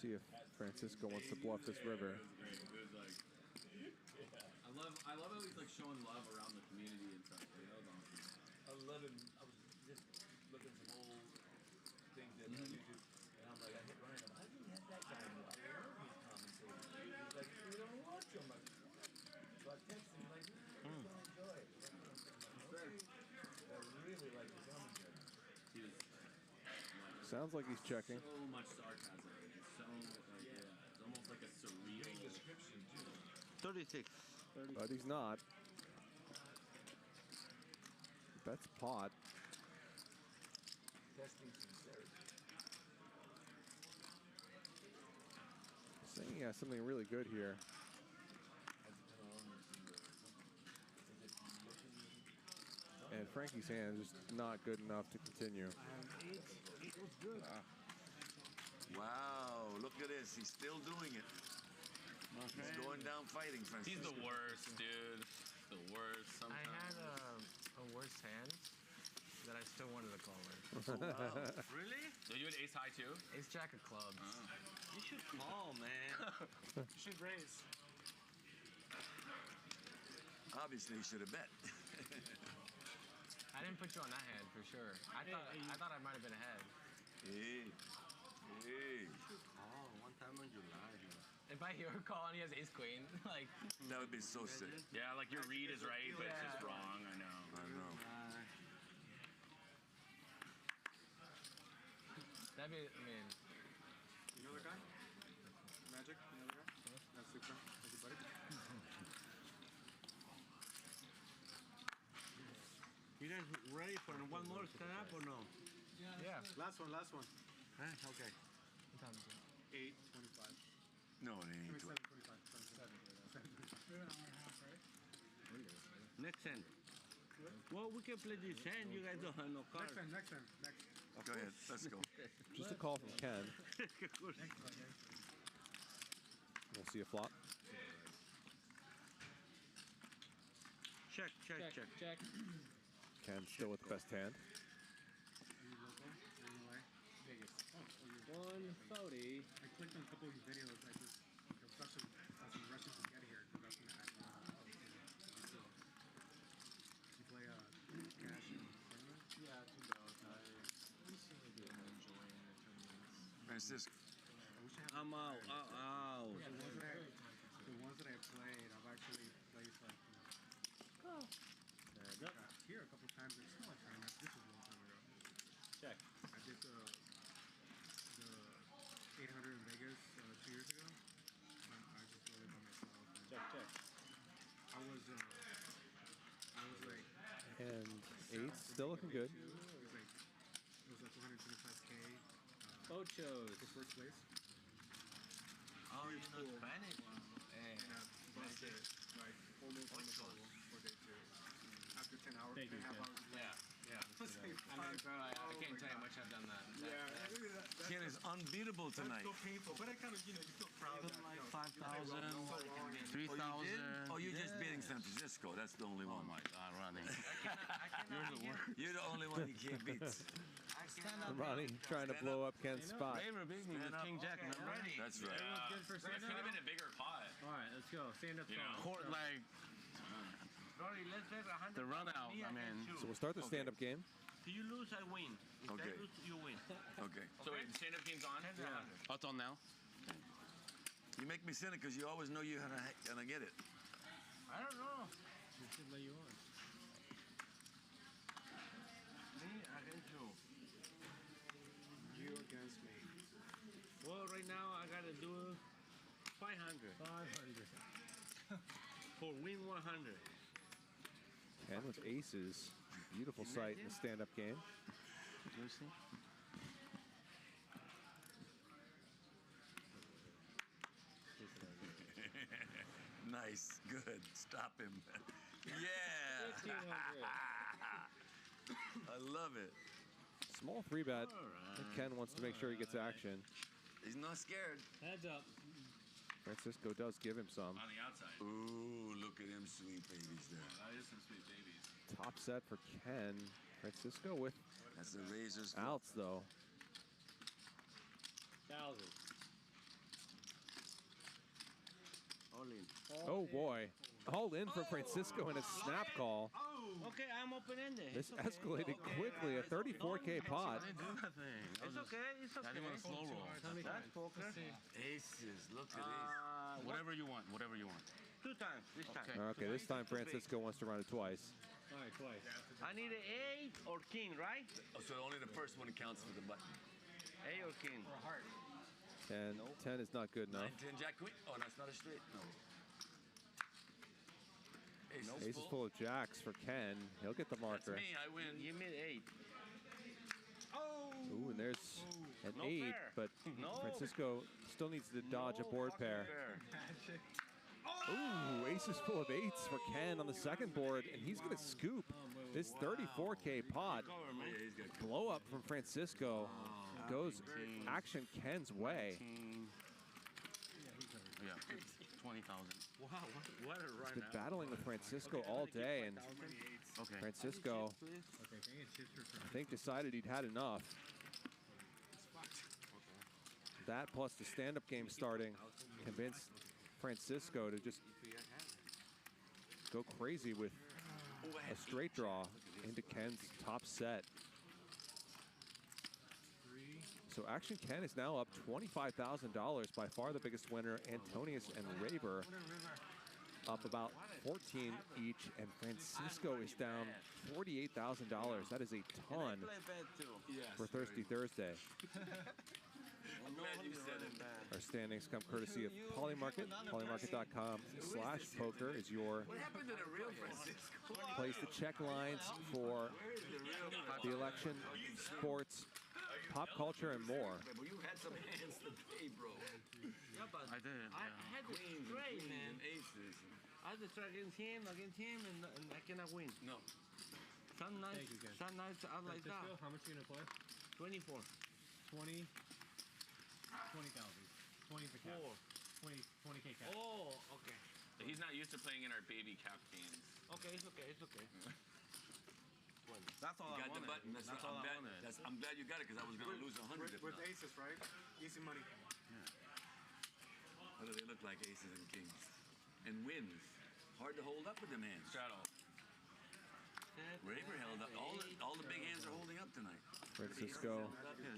See if Francisco wants to bluff this river. It was great. It was like, I love how he's like showing love around the community and stuff. Like, that was awesome. I love him. I was just looking at some old things that on YouTube, and I'm like, I hit Ryan. I didn't have that guy in a while. I love these commentators. He's like, we don't watch him. Like, so I text him like, we're gonna enjoy it. I really like his commentary. He was Sounds like he's checking. so much sarcasm. It's so like, yeah, it's almost like a surreal description too. 36. But he's not. That's pot. Testing sincerity. Saying he has something really good here. And Frankie's hand is just not good enough to continue. It was good. Wow, look at this. He's still doing it. He's going down fighting, Francisco. He's the worst, dude. The worst. I Sometimes. had a worse hand that I still wanted to call it. Oh, wow. Really? Did you had ace high too? Ace jack of clubs. You should call, man. You should raise. Obviously, he should have bet. I didn't put you on that hand for sure. I thought I might have been ahead. Hey. Oh, one time on July. If I hear a call and he has ace queen, like That would be so sick. Yeah, like your read is right, but it's just wrong. I know. I know. that'd be. I mean, You know the guy? Magic? You know the guy? That's super. Everybody? You guys ready for one more stand up or no? yeah. Last one. Okay. What time is it? 8:25. No, it ain't. 7:25. 7. Next hand. Well, we can play this hand. You guys don't have no cards. Next time. Go ahead. Let's go. Just a call from Ken. We'll see a flop. Check. Ken still with the best hand. Vegas. Oh, you're 140. I clicked on a couple of these videos. I just, especially as I'm rushing to get here, because that's when I had Francisco. I'm out. Ow. The ones that I played, I've actually played like here a couple times. It's not like time. This was a long time ago. Check. I did the 800 in Vegas 2 years ago. I just wrote it by myself. Check. I was like. And 8's still looking good. It was like 125K. Ochos. For first place. Oh, you know Spanish? Busted like almost on the bubble for day 2. After 10 hours, Thank you, 10.5 hours. Yeah. I can't tell you how much I've done that. Ken is unbeatable tonight. That's so painful, but I kind of, you feel proud. Even like 5,000, 3,000. Oh, you're just beating San Francisco. That's the only one. Oh my God, Ronnie. You're the only one he can't beat. Ronnie trying to blow up Ken's spot. Raver beat me with King Jack, remember? That's right. That could have been a bigger pot. All right, let's go. Stand up. Court, like the run out. I mean, So we'll start the stand-up game. if you lose, I win. If Okay. I lose, you win. Okay. So wait, stand-up game's on? Yeah. It's on now? You make me cynic because you always know you're gonna get it. I don't know. We should lay you on. Me against you. You against me. Well, right now I gotta do 500. 500. For win 100. Ken with aces. Beautiful sight in the stand-up game. Lucy. Nice. Good. Stop him. Yeah. I love it. Small 3-bet. I think Ken wants to make sure he gets action. He's not scared. Heads up. Francisco does give him some. On the outside. Ooh, look at them sweet babies there. That is some sweet babies. Top set for Ken. Francisco with That's the razor's outs, though. 1,000. All in. Oh, boy. All in for Francisco in a snap call. Okay, I'm open-ended. This escalated quickly. A 34K pot. I didn't do nothing. It's okay. I didn't want to slow roll. That's poker. aces. Look at these. Whatever you want. Whatever you want. 2 times. This time. Okay, this time Francisco wants to run it twice. All right, twice. I need an 8 or king, right? Oh, so only the first one counts for the button. 8 or king. For a heart. And 10 is not good enough. 9, 10, jack, queen. Oh, that's not a straight. No. Ace is full of jacks for Ken. He'll get the marker. That's me. I win. Give me 8. Ooh, and there's an No 8, fair. but No. Francisco still needs to dodge a board pair. Magic. Ooh, ace is full of 8s for Ken on the second board, and he's going to scoop this 34K pot. Blow up from Francisco. Goes action Ken's way. Yeah, 20,000. Wow, what a run. He's been battling with Francisco all day, and Francisco, I think, decided he'd had enough. That plus the stand-up game starting convinced Francisco to just go crazy with a straight draw into Ken's top set. So Action Ken is now up $25,000, by far the biggest winner. Antonius and Raver up about 14 each, and Francisco is down $48,000. That is a ton for Thirsty Thursday. I'm glad you said it. Our standings come courtesy of Polymarket. Polymarket.com/poker is your What happened to the real Francisco? place to check lines for the election, sports, pop culture, and more. Well, you had some hands to pay, bro. Yeah, but I did. I had to Queens and straight, queens man. and aces. I had to try against him, and I cannot win. No. Some nights, I like that. How much are you going to play? 24. 20. 20,000. 20 for cap. 20K cap. Oh, okay. He's not used to playing in our baby cap games. Okay, it's okay, it's okay. That's all You I got the wanted. button. That's all I wanted. I'm glad you got it because I was going to lose 100 if With not. aces, right? Easy money. What do they look like, aces and kings? And wins. Hard to hold up with them hands. Shadow. Raver held up. All the big hands are holding up tonight. Francisco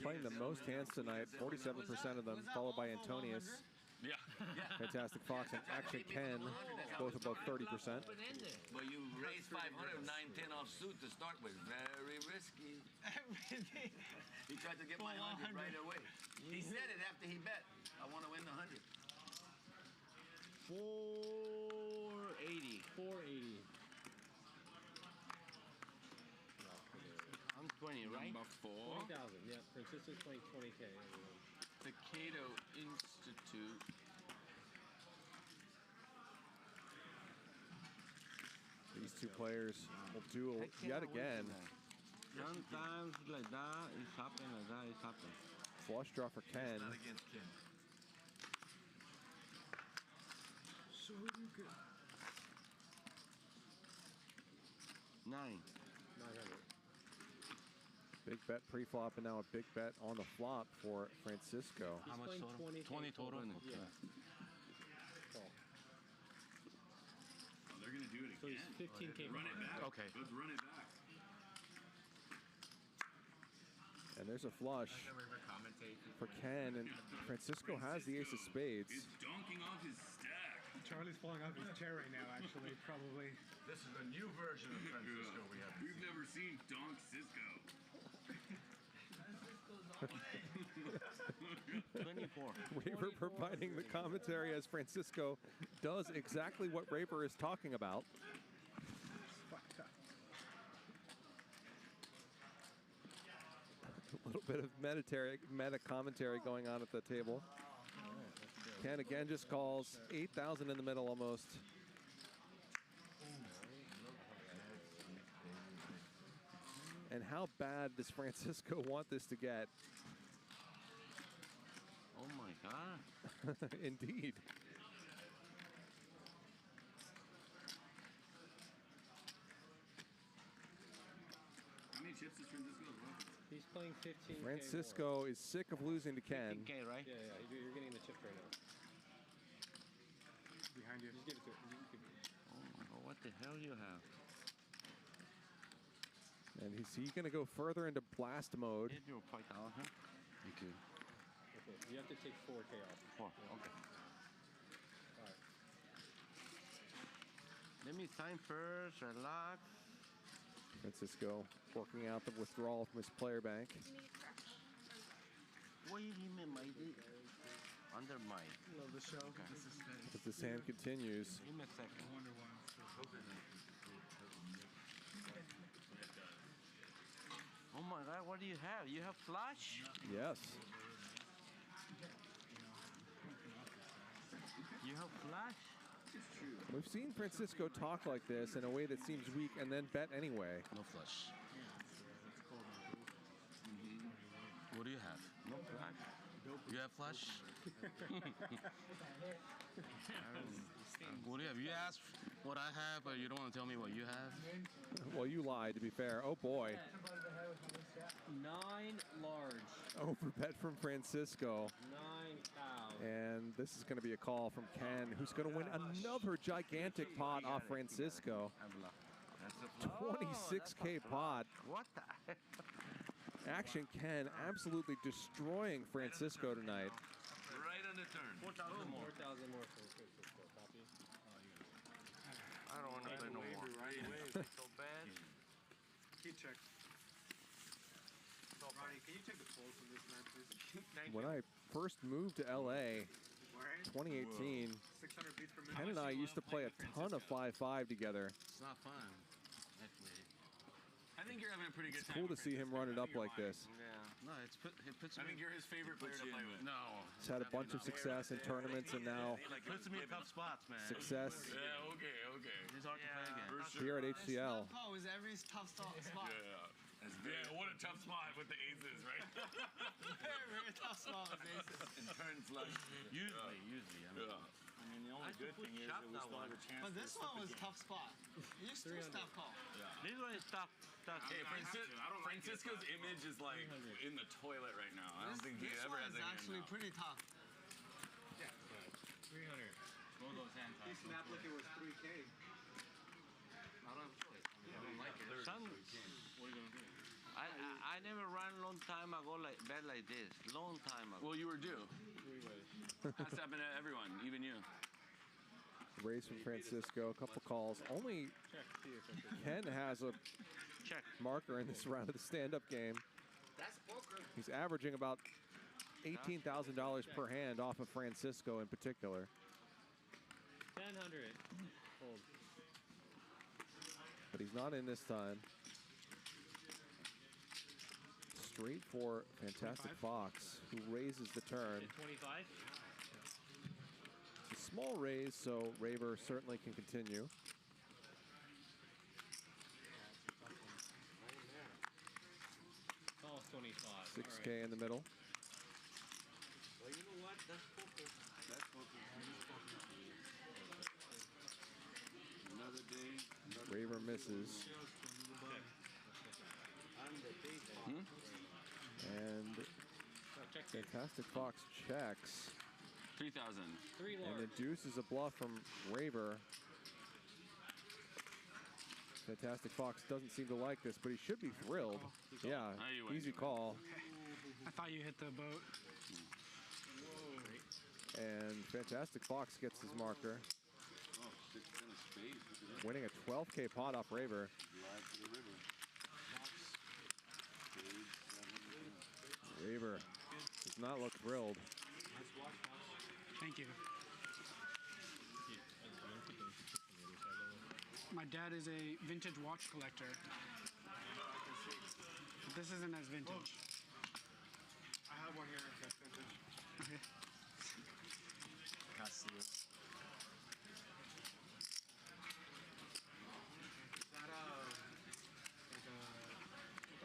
playing the most hands tonight, 47% of them, followed by Antonius. Yeah. Fantastic Fox and Action Ken, both above 30%. But you raised 500, 910 off suit to start with. Very risky. He tried to get my 100 right away. He said it after he bet. I want to win the 100. 480. 480. I'm 20, right? Number 4. 20,000. Yeah, Francisco's playing 20K. The Cato Institute. These two players will duel yet again. Sometimes like that, it's happening, like that, it's happening. Flush draw for Ken. Not against Ken. So you could. 9. 900. Big bet pre-flop and now a big bet on the flop for Francisco. He's playing 20 total? Yeah. Call. Oh, they're going to do it So again. he's 15K. Run it back. Okay. Let's run it back. And there's a flush for Ken, and Francisco has the ace of spades. He's donking off his stack. Charlie's falling off his chair right now, actually, probably. This is the new version of Francisco we have. We've never seen Donk Cisco. 24. Raver providing the commentary as Francisco does exactly what Raver is talking about. A little bit of meta commentary going on at the table. Ken again just calls 8,000 in the middle almost. And how bad does Francisco want this to get? Oh my God. Indeed. How many chips does Francisco have? He's playing 15K. Francisco is sick of losing to Ken. 15K, right? Yeah, yeah. You're getting the chips right now. Behind you. Just give it to him. Oh my God, what the hell you have? And he's going to go further into blast mode. Did you 5,000? Thank you. Okay, you have to take 4K off. 4, okay. All right. Let me sign first, relax. Francisco working out the withdrawal from his player bank. What do you mean, my dick? Under my. Love the show. Okay. As this hand continues. Give me a second. Wonder Woman. Oh my God, what do you have? You have flash? Yes. You have flash? We've seen Francisco talk like this in a way that seems weak and then bet anyway. No flash. What do you have? No flash. You have flash? What do you have? You asked what I have, but you don't want to tell me what you have? Well, you lied, to be fair. Oh, boy. 9 large. Overbet from Francisco. 9,000. And this is going to be a call from Ken, who's going to win another gigantic pot off Francisco. 26K pot. What the heck? Action Ken absolutely destroying Francisco tonight. Right on the turn. 4,000 more. 4,000 more from Francisco. Copy. I don't want to play no more. So bad. Key check. Ronnie, can you take the pulse of this man, please? When I first moved to LA, 2018, 600 beats per minute. Ken and I used to play a ton of 5-5 together. It's not fun. Actually. I think you're having a pretty good It's time. cool to see him run it up like this. Yeah. No, it puts I think you're his favorite player to play with. No. He's had a bunch of success in tournaments and now It puts me in tough spots, man. success Yeah, okay. It's hard to play again. here at HCL. Oh, is every tough spot. Yeah. Yeah, what a tough spot with the aces, right? Very tough spot with aces. And turn flush. Usually. I mean, the only good thing is that we still have a chance. But this one was a tough spot. You still tough call. This one is tough. Hey, Francisco's image is like in the toilet right now. I don't think he This ever one has is any actually pretty tough. 300. Roll those hands He snapped like it was 3K. I don't have a choice. I don't like it. What are you going to do? I never run low long time ago, like bet like this. Long time ago. Well, you were due. That's happened to everyone, even you. Raise from Francisco, a couple calls. Only Ken has a marker in this round of the stand-up game. That's poker. He's averaging about $18,000 per hand off of Francisco in particular. 1000. Hold. But he's not in this time. Straight for Fantastic 25? Fox, who raises the turn. 25? It's a small raise, so Raver certainly can continue. Call 25. 6K in the middle. Well, you know what? That's poker. That's poker. Another day. Raver misses. And Fantastic Fox checks. 3,000. And the deuce is a bluff from Raver. Fantastic Fox doesn't seem to like this, but he should be thrilled. Yeah, easy call. I thought you hit the boat. And Fantastic Fox gets his marker. Winning a 12K pot off Raver. Raver does not look thrilled. Thank you. My dad is a vintage watch collector. But this isn't as vintage. I have one here that's vintage. Okay. I see it. Is that like a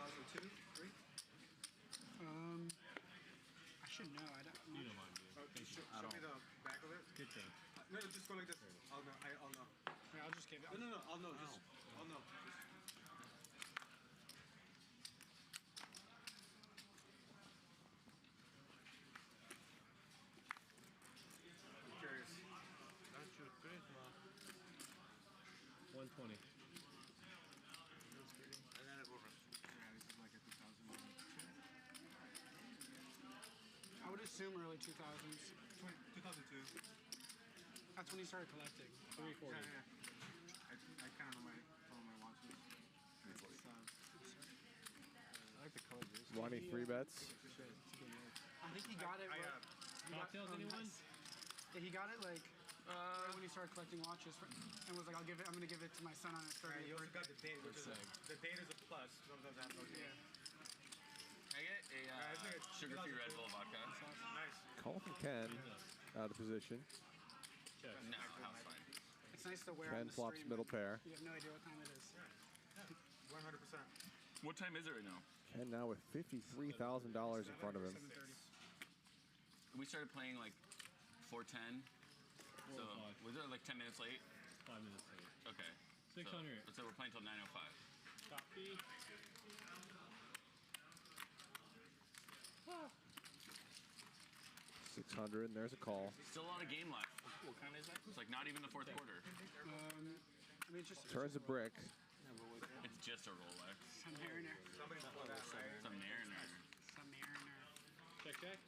2002, 3? I should know. I don't know. Show me the back of it. Good thing. No, just go like this. I'll know. I'll know. Okay, I'll just give it. No, I'll know. Just, I'll know. I'm curious. That's your Christmas. 120. I got it over. Yeah, this is like a 2002. I would assume early 2000s. 2002. That's when you started collecting. 340. Yeah. I kind of know some of my watches. I like the color. Ronnie 3 bets. I think he got it. Cocktails, anyone? Yeah, he got it like right when he started collecting watches, and was like, I'm gonna give it to my son on his 30th You also birthday. got the date, which is the date is a plus. Sometimes that goes. Yeah. Can I get a sugar-free Red Bull vodka? Nice. Call from Ken out of position. No, house fine. It's nice to wear Ken on the flops stream, middle but pair. You have no idea what time it is. 100%. What time is it right now? Ken now with $53,000 in front of him. We started playing like 4:10. So was it like 10 minutes late? 5 minutes late. Okay. 600. So we're playing till 9:05. Copy. 600, and there's a call. Still a lot of game left. What kind is that? It's like not even the fourth quarter. I mean, it's just Turns a brick. It's just a Rolex. some mariner. Some Mariner. Some mariner. Check.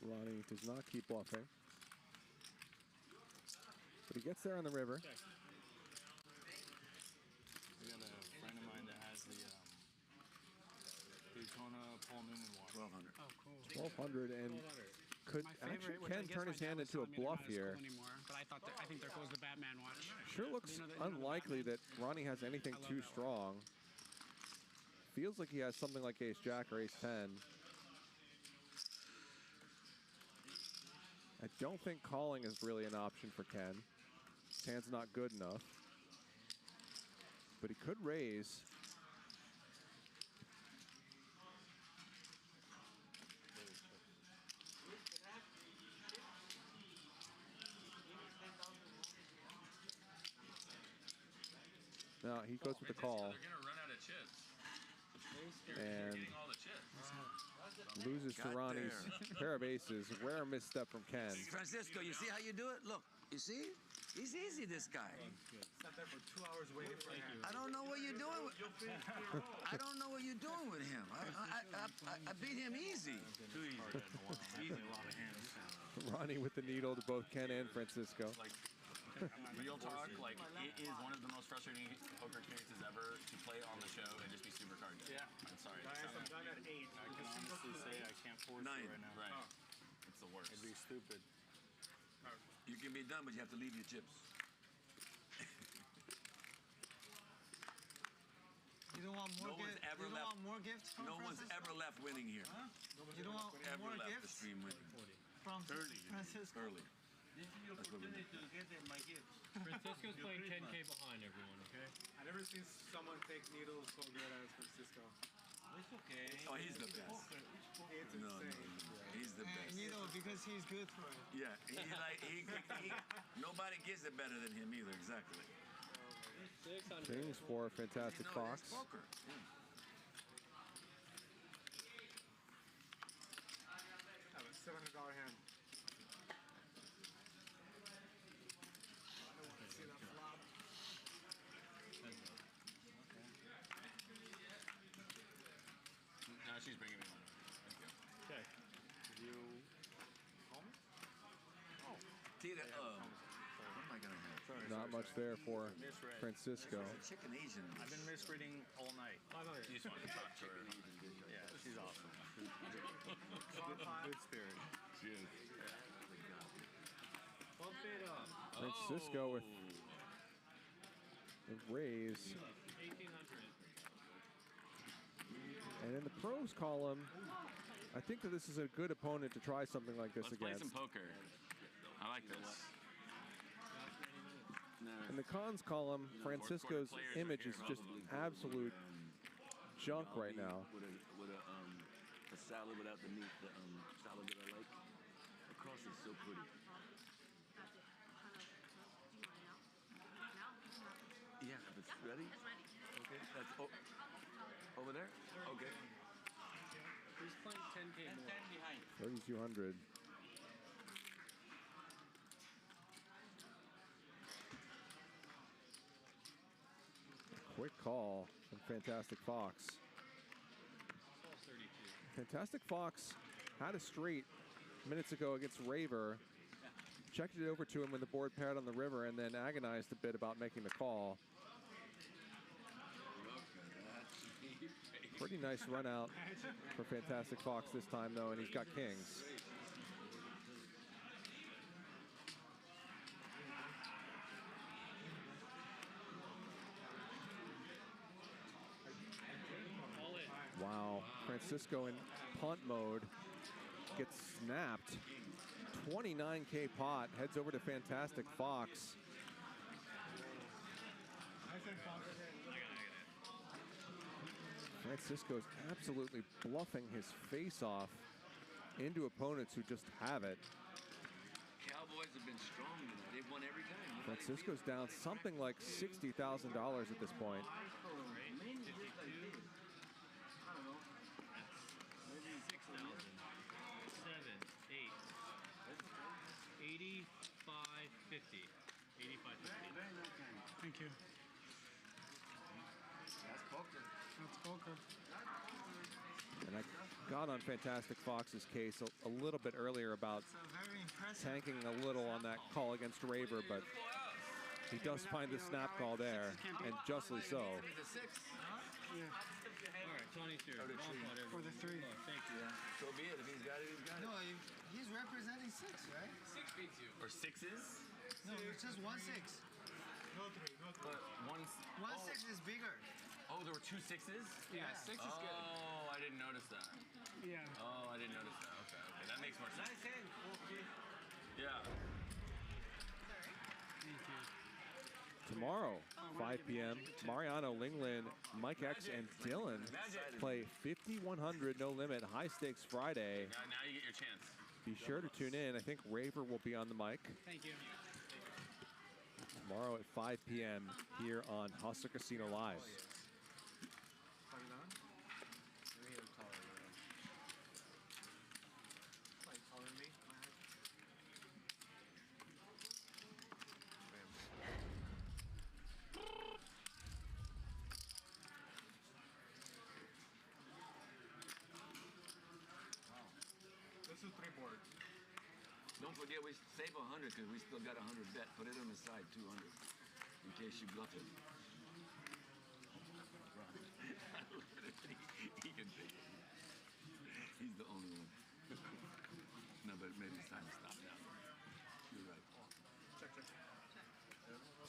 Ronnie does not keep bluffing. But he gets there on the river. Check. We got a friend of mine that has the Daytona Paul Newman watch. 1200. Oh, cool. 1200, and could My favorite, actually which I Ken guess turn my his dad hand was into a telling me they're bluff not as here. cool anymore, but I think there goes the Batman watch. Sure looks unlikely that Ronnie has anything too strong. Feels like he has something like ace jack or ace 10. I don't think calling is really an option for Ken. His hand's not good enough. But he could raise. No, he goes with the call. They're gonna run out of chips. And Getting all the chips. loses to Ronnie's pair of aces. Rare misstep from Ken. Francisco, you see how you do it? Look, you see? He's easy, this guy. Sat there for 2 hours waiting for him. I don't know what you're doing with I don't know what you're doing with him. I beat him easy. Too easy. Easy, a lot of hands. Ronnie with the needle to both Ken and Francisco. Like, real talk, like, it is one of the most frustrating poker experiences ever to play on the show and just be super card dead. Yeah. I'm sorry. Guys, I'm done at 8. I can honestly say I can't force 9. it right now. Right. It's the worst. It'd be stupid. You can be done, but you have to leave your chips. You don't want more No one's gifts? ever You don't left. want more gifts from No one's Francisco? ever left winning here. Huh? You don't want Ever more left the gifts stream winning. from Early. Francisco? Early. This is your That's what we opportunity to get my gifts. Francisco's playing 10K behind everyone, okay? I never seen someone take needles so good as Francisco. It's okay. Oh, he's the best. It's No, insane. he's the best. You know, because he's good for it. Yeah, nobody gets it better than him either. Exactly. Kings for Fantastic No, Fox. it's poker. Yeah. I have a $700 hand. See that flop? No, she's bringing me one. Thank you. Okay. You home? Oh. Tita, what am I gonna have? Sorry, Not much there for Misread. Francisco. Chicken Asian. I've been misreading all night. You just wanted to talk to her. Yeah, she's awesome. Good spirit. She is. Bump it up. Francisco with the raise. 1800. And in the pros column, I think that this is a good opponent to try something like this Let's play against. some poker. I like this. In the cons column, Francisco's image is just absolute junk right now. With a salad without the meat, the salad that I like. The cross is so pretty. Yeah, if it's ready. Okay, that's over there. Okay. He's playing 10K more. 3,200. Quick call from Fantastic Fox. Fantastic Fox had a straight minutes ago against Raver. Checked it over to him when the board paired on the river and then agonized a bit about making the call. Pretty nice run out for Fantastic Fox this time, though, and he's got kings. Wow, Francisco in punt mode gets snapped. 29K pot, heads over to Fantastic Fox. Francisco's absolutely bluffing his face off into opponents who just have it. Cowboys have been strong tonight. They've won every time. Francisco's down something like $60,000 at this point. Thank you. That's poker. That's poker. And I got on Fantastic Fox's case a little bit earlier about tanking a little on that call against Raver, but he does find the snap call there, and justly so. All right, Tony's here. For the 3. Thank you. So be it. If he's got it, he's got it. No, he's representing 6, right? 6 beats you. Or sixes? No, it's just 1 6. No 3, no 3. But one's... 1 6 is bigger. Oh, there were 2 sixes? Yeah, 6 is good. Oh, I didn't notice that. Yeah. Oh, I didn't notice that. Okay, okay. That makes more sense. Nice hand. Yeah. Tomorrow, 5 p.m., Mariano, Linglin, Mike X, and Dylan play 5,100 No Limit High Stakes Friday. Now you get your chance. Be sure to tune in. I think Raver will be on the mic. Thank you. Tomorrow at 5 p.m. here on Hustler Casino Live. How many boards? Don't forget, we save 100 because we still got 100 bet. Put it on the side, 200, in case you bluff it. He can take it. He's the only one. No, but maybe it's time to stop now. You're right. Check.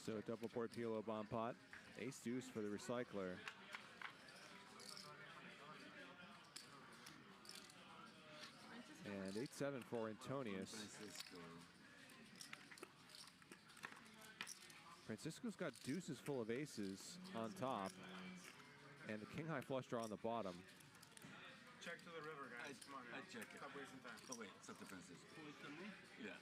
So double board Pilo bomb pot. Ace deuce for the recycler. And 8-7 for Antonius. Francisco's got deuces full of aces on top. And the king high flush draw on the bottom. Check to the river, guys. Come on now. I check it. Stop wasting time. Oh, wait. It's up to Francisco. Yeah.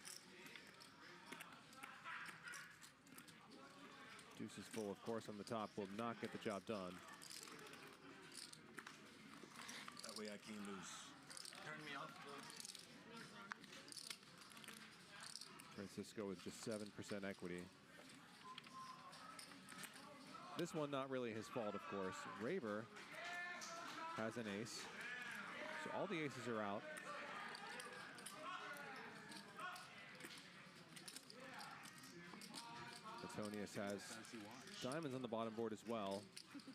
Deuces full, of course, on the top will not get the job done. That way I can't lose. Turn me off. Francisco with just 7% equity. This one not really his fault, of course. Raver has an ace. So all the aces are out. Antonius has diamonds on the bottom board as well,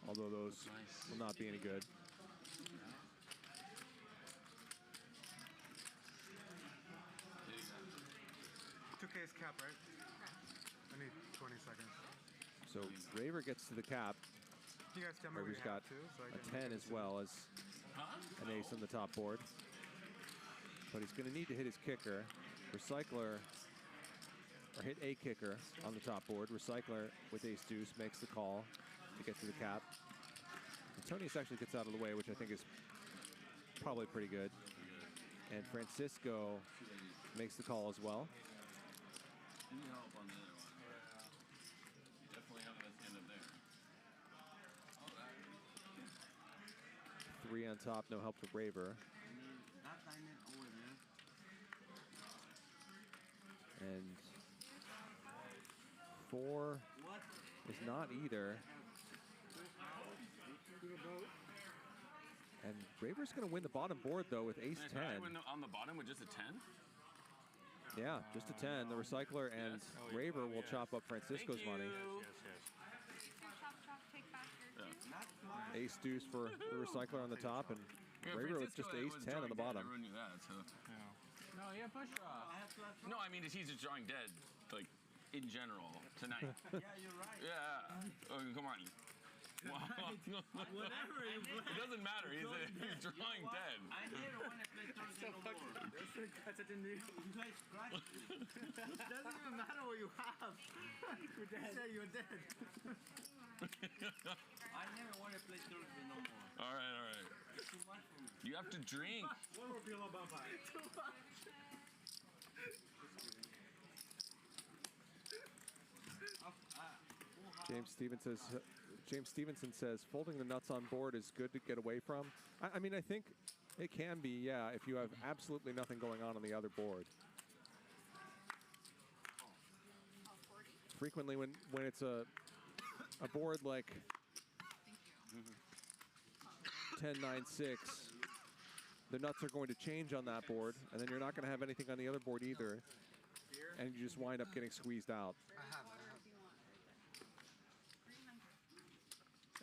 although those will not be any good. Case cap, right? I need 20 seconds. So Raver gets to the cap. You guys tell me Raver's got a 10 as well as an ace on the top board. But he's going to need to hit his kicker. Recycler, or hit a kicker on the top board. Recycler with ace deuce makes the call to get to the cap. Antonius actually gets out of the way, which I think is probably pretty good. And Francisco makes the call as well. Need help on the other one. You definitely have it at the end of there. Three on top, no help to Raver. And 4 is not either. And Raver's going to win the bottom board, though, with ace 10. On the bottom with just a 10? Yeah, just a 10. The recycler and Raver will chop up Francisco's money. Ace deuce for the recycler on the top, and Raver with just ace 10 on the bottom. Everyone knew that, so. No, yeah, push draw. No, I mean, he's just drawing dead, like, in general, tonight. Yeah, you're right. Yeah. Oh, come on. Whatever you play. It doesn't matter. He's drawing dead. I never want to play Thursday no more. You guys scratch. It doesn't even matter what you have. You're dead. Say you're dead. I never want to play Thursday no more. All right. It's too much for me. You have to drink. One more Pilo Bamba. Too much. James Stevenson says folding the nuts on board is good to get away from. I mean, I think it can be, yeah, if you have absolutely nothing going on the other board. Frequently when it's a board like 10-9-6, the nuts are going to change on that board, and then you're not going to have anything on the other board either, and you just wind up getting squeezed out.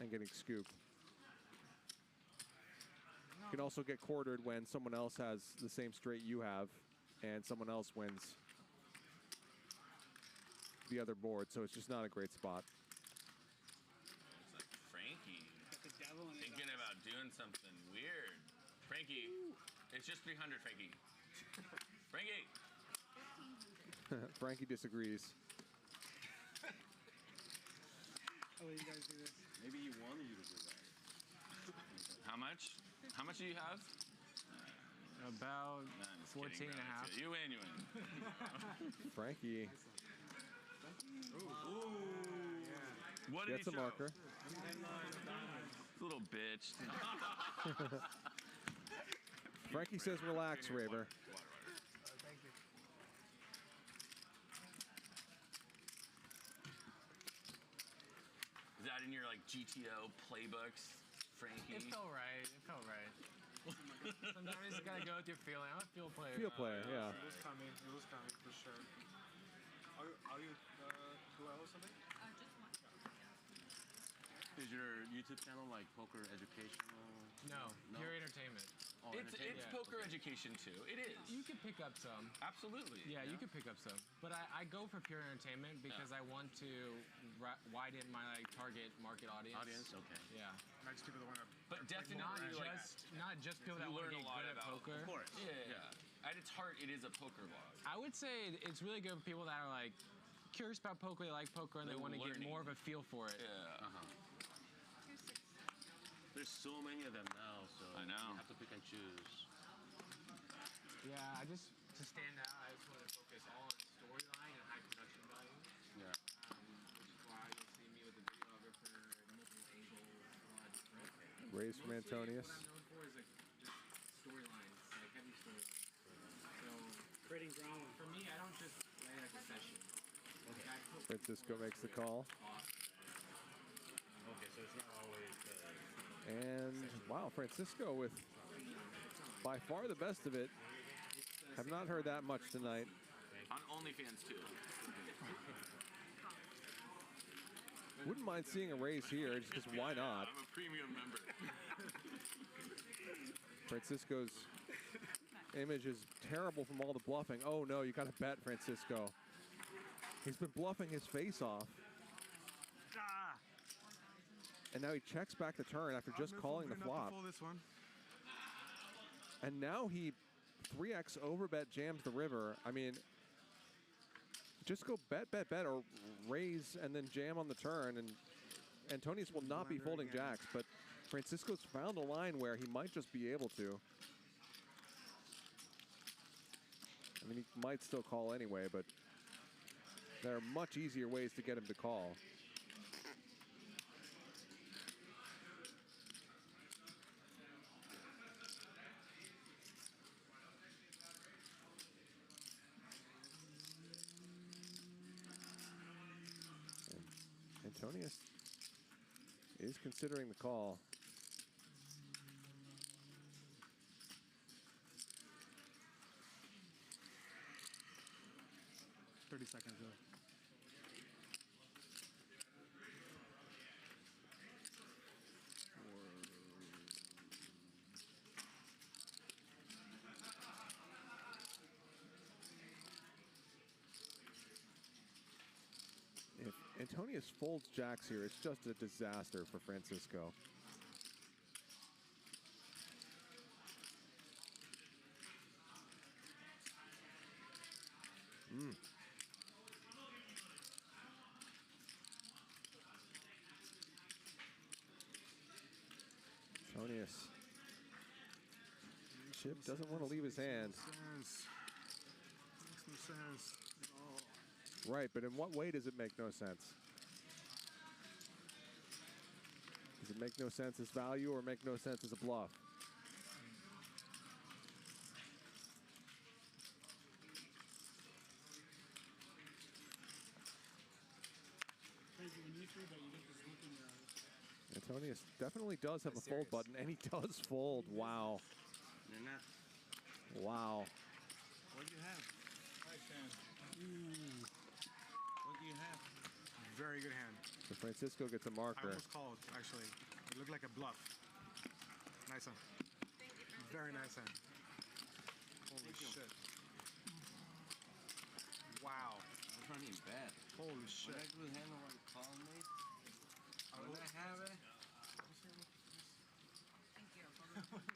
And getting scooped. You can also get quartered when someone else has the same straight you have, and someone else wins the other board, so it's just not a great spot. It's like Frankie thinking about doing something weird. Frankie, it's just 300, Frankie. Frankie! Frankie disagrees. I'll let you guys do this. Maybe he wanted you to do that. How much? How much do you have? About 14 and a half. You win. Frankie What did gets he a show? marker. Little bitch. Frankie says relax, Raver. Thank you. Is that in your like GTO playbooks, Frankie? It felt right. Some Sometimes you just gotta go with your feeling. I'm a field player. Field player, yeah. It was coming for sure. Are you duel or something? Just one. Is your YouTube channel like poker educational? No, pure entertainment. Oh, It's poker education too. It is. You can pick up some. Absolutely. Yeah, you can pick up some. But I go for pure entertainment because I want to widen my target market audience. Okay. Yeah. Not just people that want to. But definitely not just people that want to get good at poker. Of course. Yeah. At its heart, it is a poker vlog. I would say it's really good for people that are like curious about poker, they like poker, and they want to get more of a feel for it. Yeah. There's so many of them now, so I know. You have to pick and choose. Yeah, to stand out, I just want to focus all on storyline and high production value. Yeah. Which is why you'll see me with a videographer, multiple angles, a lot of different. Raise from Antonius. What I'm known for is like just storylines, like heavy storylines. So Creating drama. for me, I don't just play like a session. Francisco makes the call. Okay, so it's not always. And wow, Francisco with by far the best of it. Have not heard that much tonight. On OnlyFans too. Wouldn't mind seeing a raise here, just because why not? I'm a premium member. Francisco's image is terrible from all the bluffing. Oh no, you got to bet, Francisco. He's been bluffing his face off. And now he checks back the turn after just calling the flop. This one. And now he 3x overbet jams the river. I mean, just go bet, or raise and then jam on the turn. And Antonius will not be folding jacks, but Francisco's found a line where he might just be able to. I mean, he might still call anyway, but there are much easier ways to get him to call. Antonius is considering the call. $30 seconds though. If Antonius folds jacks here, it's just a disaster for Francisco. Antonius. Chip doesn't want to leave his hand. Makes no sense at all. Right, but in what way does it make no sense? Does it make no sense as value or make no sense as a bluff? Antonius definitely does have a fold button, and he does fold. Wow. Wow. What do you have? What do you have? Very good hand. So Francisco gets a marker. I almost called, actually. It looked like a bluff. Nice hand. Very nice hand. Holy shit. Wow. I'm running bad. Holy shit. When I do hand over the call, mate, when I have it,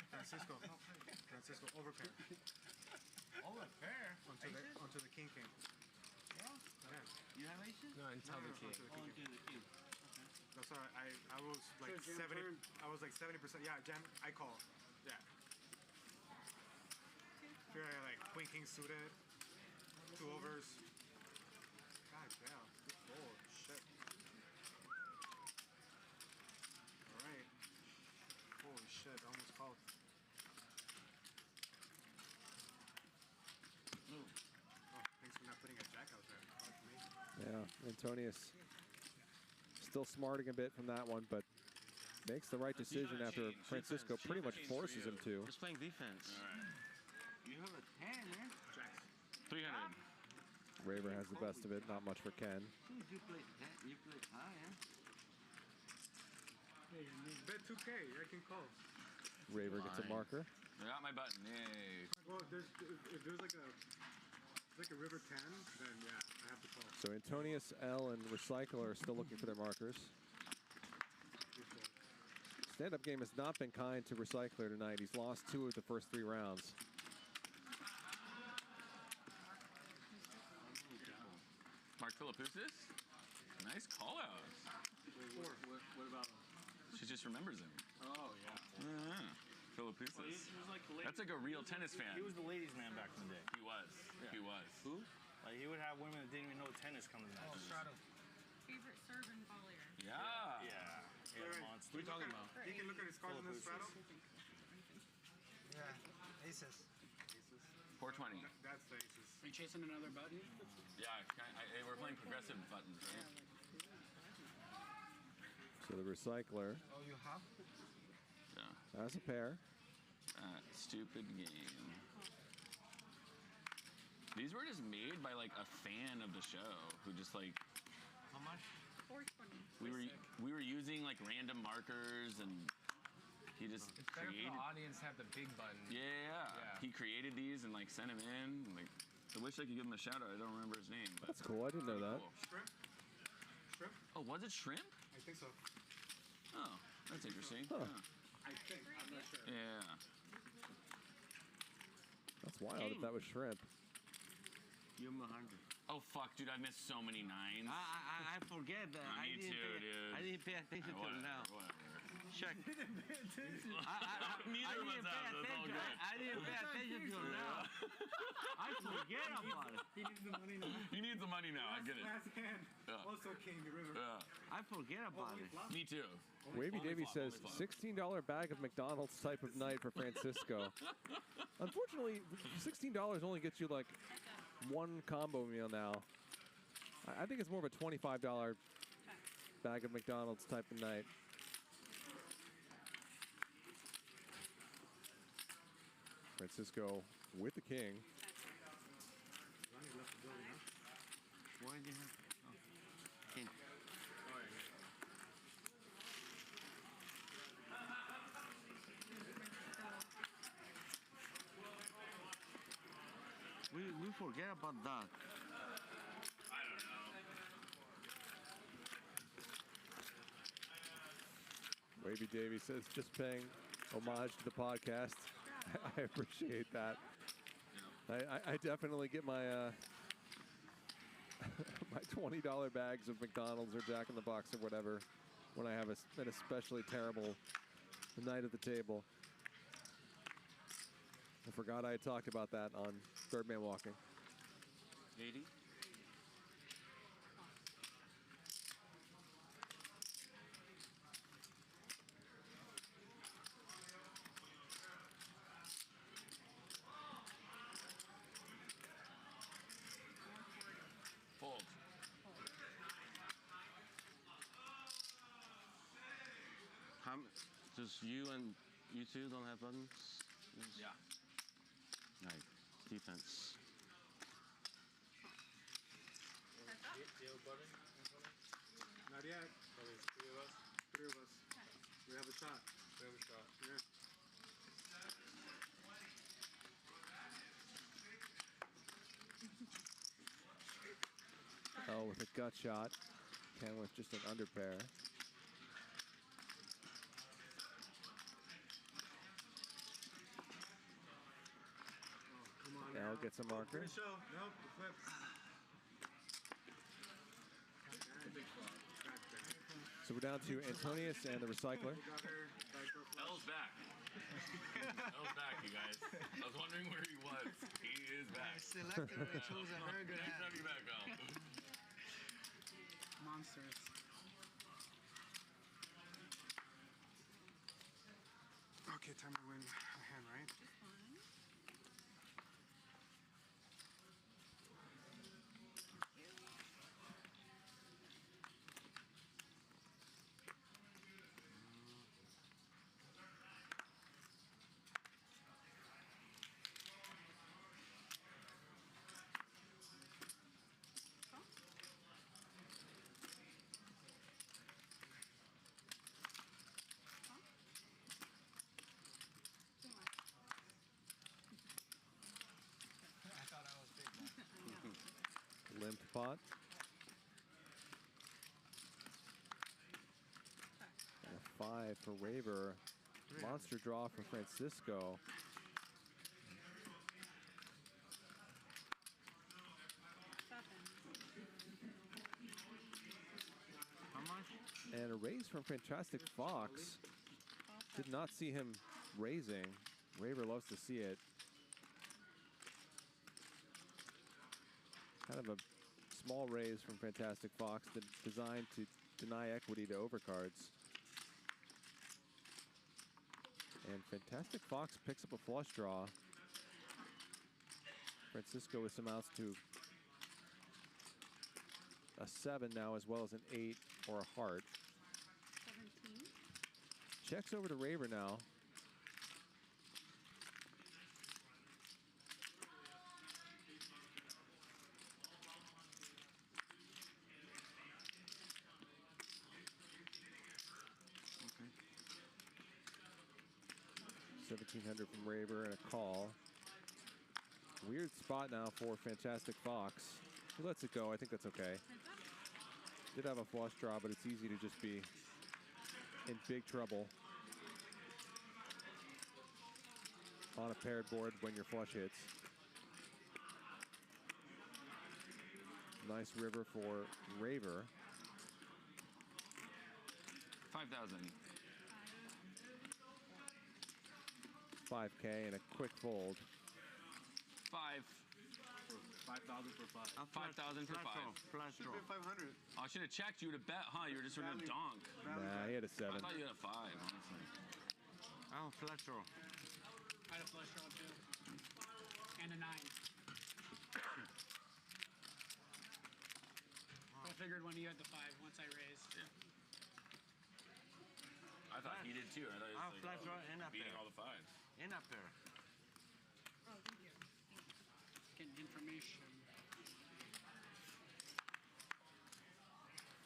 Francisco. Francisco, overpair. Overpair? Onto the king. Yeah? Yeah. You have aces? No, until the king. Onto the king. That's why I was like 70. I was like 70%. Yeah, jam. I call. Yeah. Here I like queen king suited. 2 overs. God damn. Good fold. Shit. All right. Holy shit. I almost called. Oh, thanks for not putting a jack out there. Oh, for me. Yeah, Antonius still smarting a bit from that one, but Makes the right decision after Francisco pretty much forces him to. Just playing defense. All right. You have a 10, man. 300. Raver has the best of it, not much for Ken. You play 10. You play high, huh? Bet 2K, I can call. Raver gets a marker. I got my button. Yay. Well, if there's like a river 10, then yeah, I have to call. So Antonius, L, and Recycler are still looking for their markers. Stand-up game has not been kind to Recycler tonight. He's lost 2 of the first 3 rounds. Mark Philippoussis? Nice call-out. What about him? She just remembers him. Oh, yeah. Philippoussis. Well, he was like the That's like a real tennis fan. He was the ladies' man back in the day. He was. Yeah. He was. Who? Like he would have women that didn't even know tennis coming to matches. Favorite serve and volley. Yeah. Yeah. Monster. What are you talking about? You can look at his cards in this straddle. Yeah, aces. 420. That's the aces. Are you chasing another button? Yeah, we're playing progressive buttons, right? So the Recycler Oh, you have? Yeah. has a pair. Stupid game. These were just made by like a fan of the show who just like. How much? 420. We were using like random markers and he just It's better for created. the audience to have the big button. Yeah. He created these and like sent them in. Like, I wish I could give him a shout out. I don't remember his name. But That's cool. I didn't know that. cool. Shrimp? Shrimp? Oh, was it shrimp? I think so. Oh, that's interesting. Huh. I think. I'm not sure. Yeah. That's wild if that was shrimp. You're 100. Oh fuck, dude! I missed so many nines. I forget that. Me too, dude. I didn't pay attention till now. Whatever. Check. Neither I of us didn't pay have. That's all attention. good. I didn't pay attention till now. I forget about it. He needs the money now. You need the money now. I get it. Last hand. Yeah. Also king, the river. Yeah. I forget about it. Me too. Wavy Davy flop, says only flop. $16 bag of McDonald's type of night for Francisco. Unfortunately, $16 only gets you like one combo meal now. I think it's more of a $25 bag of McDonald's type of night. Francisco with the king. Why did you have? Oh. King. We forget about that. I don't know. Wavy Davy says just paying homage to the podcast. I appreciate that. I definitely get my my $20 bags of McDonald's or Jack in the Box or whatever when I have an especially terrible night at the table. I forgot I had talked about that on Third Man Walking. 80. Fold. Just you and you two don't have buttons? Yeah. Right. Defense. Not yet. There's 3 of us. 3 of us. We have a shot. We have a shot. Yeah. Oh, with a gut shot. Ken with just an under pair. Come on Al now. gets a marker. Good show. Nope, the flip. So we're down to Antonius and the Recycler. L's back. L's back, you guys. I was wondering where he was. He is back. Selected and chose a very good Nice to hand. have you back, Al. Monsters. Okay, time to win a hand, right? empty pot. And a 5 for Raver. Monster draw for Francisco. How much? And a raise from Fantastic Fox. Did not see him raising. Raver loves to see it. Kind of a small raise from Fantastic Fox designed to deny equity to overcards. And Fantastic Fox picks up a flush draw. Francisco with some outs to a 7 now, as well as an 8 or a heart. 17. Checks over to Raver now. $1,700 from Raver and a call. Weird spot now for Fantastic Fox. He lets it go. I think that's okay. Did have a flush draw, but it's easy to just be in big trouble on a paired board when your flush hits. Nice river for Raver. 5,000. 5K and a quick fold. 5. 5,000 for 5. 5,000 for 5. Flash draw. 500. I should have checked. You would have bet, huh? You were just going to donk. Nah, he had a 7. I thought you had a 5, honestly. Oh, flash draw. I had a flush draw too. And a 9. I figured when you had the 5, once I raised. Yeah. I thought he did too. I thought he was flash draw in a beating pair. all the 5s. In a pair. Oh, thank you. Getting information.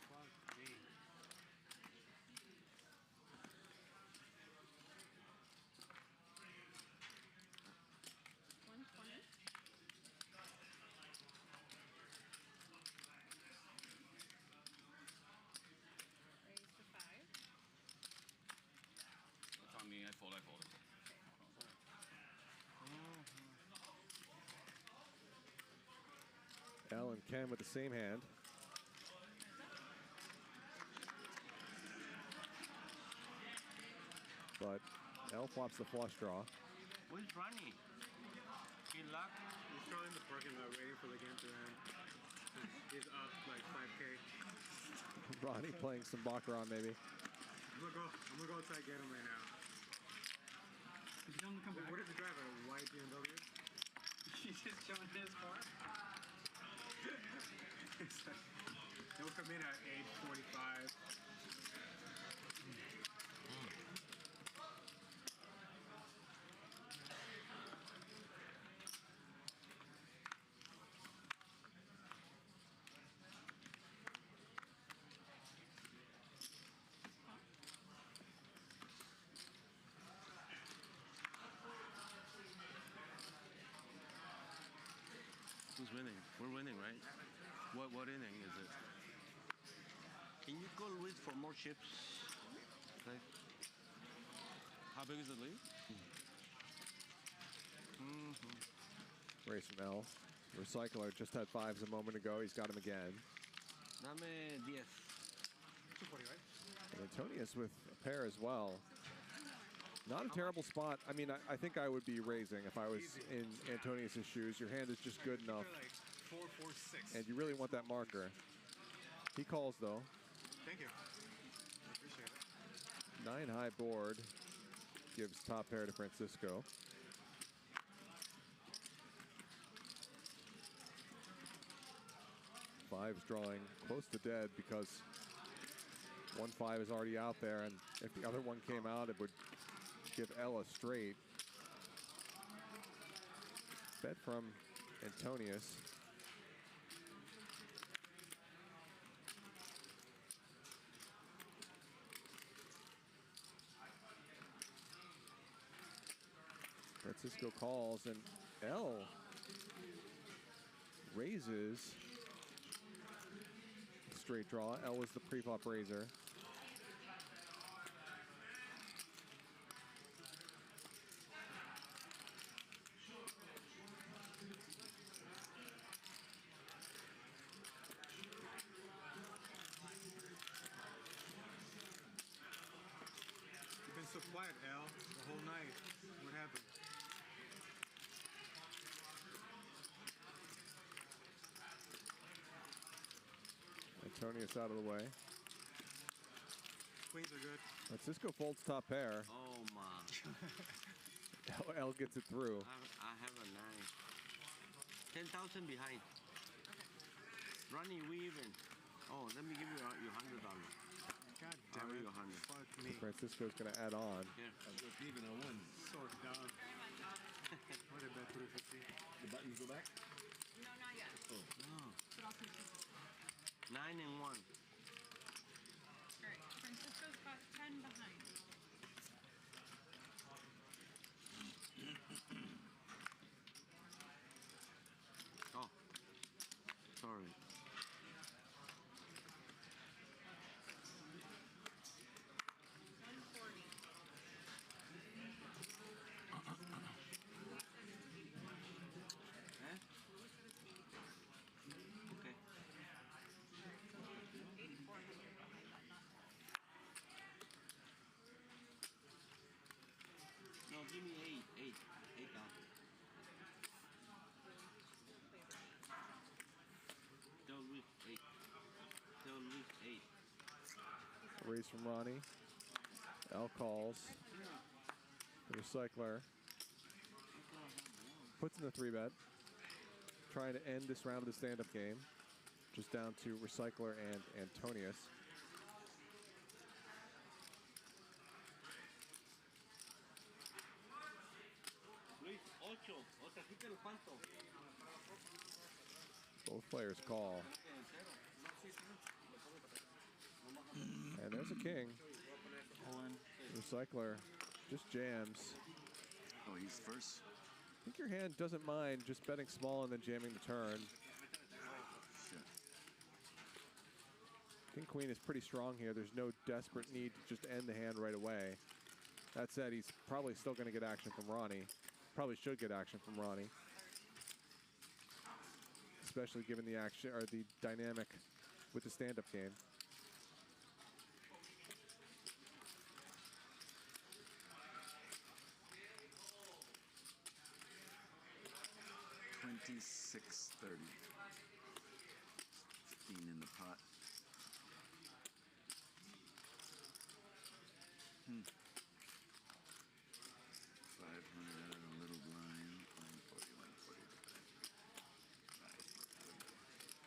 Fuck me. That's on me. I fold. Al and Ken with the same hand. But L flops the flush draw. Who's running? He locked. He's throwing the parking lot waiting for the game to end. He's up like 5K. Ronnie playing some baccarat maybe. I'm gonna go outside and get him right now. Did you tell him to come back? What does he drive? A white BMW? He's just showing his car. He'll come in at 8:45. Who's winning? We're winning, right? What inning is it? Can you go, Luis, for more chips? Like, how big is the lead? Race from L. Recycler just had 5s a moment ago. He's got him again. Dame 10. 240, right? And Antonius with a pair as well. Not a terrible spot. I mean, I think I would be raising if I was in Antonius' shoes. Your hand is just good enough. Like 4, 4, 6. And you really want that marker. He calls, though. Thank you. I appreciate it. 9 high board gives top pair to Francisco. Five's drawing close to dead because 1-5 is already out there, and if the other one came out, it would give Ella straight. Bet from Antonius. Francisco calls, and L raises straight draw. L was the pre-flop raiser. You've been so quiet, Al, the whole night. What happened? Antonius out of the way. Queens are good. Francisco folds top pair. Oh, man. L gets it through. I have a 9. 10,000 behind. Ronnie, we even. Oh, let me give you your $100. God damn it. Your 100. Fuck me. Francisco's going to add on. Here. Even I won. So dumb. What a bet 350. The buttons go back? No, not yet. Oh. No. But I'll keep this. 9 and 1. Alright, Francisco's got 10 behind. Oh. Sorry. Okay. No, give me 8. 8 down. Tell Luis 8. Tell Luis 8. Raise from Ronnie. L calls. The recycler puts in the 3-bet. Trying to end this round of the stand-up game. Just down to recycler and Antonius. Luis 8. O sea, quítale cuánto. Both players call. And there's a king. Recycler just jams. Oh, he's first. I think your hand doesn't mind just betting small and then jamming the turn. King Queen is pretty strong here. There's no desperate need to just end the hand right away. That said, he's probably still going to get action from Ronnie. Probably should get action from Ronnie. Especially given the action or the dynamic with the stand-up game. $26.30. 15 in the pot. 500 out of a little blind. 140, 140.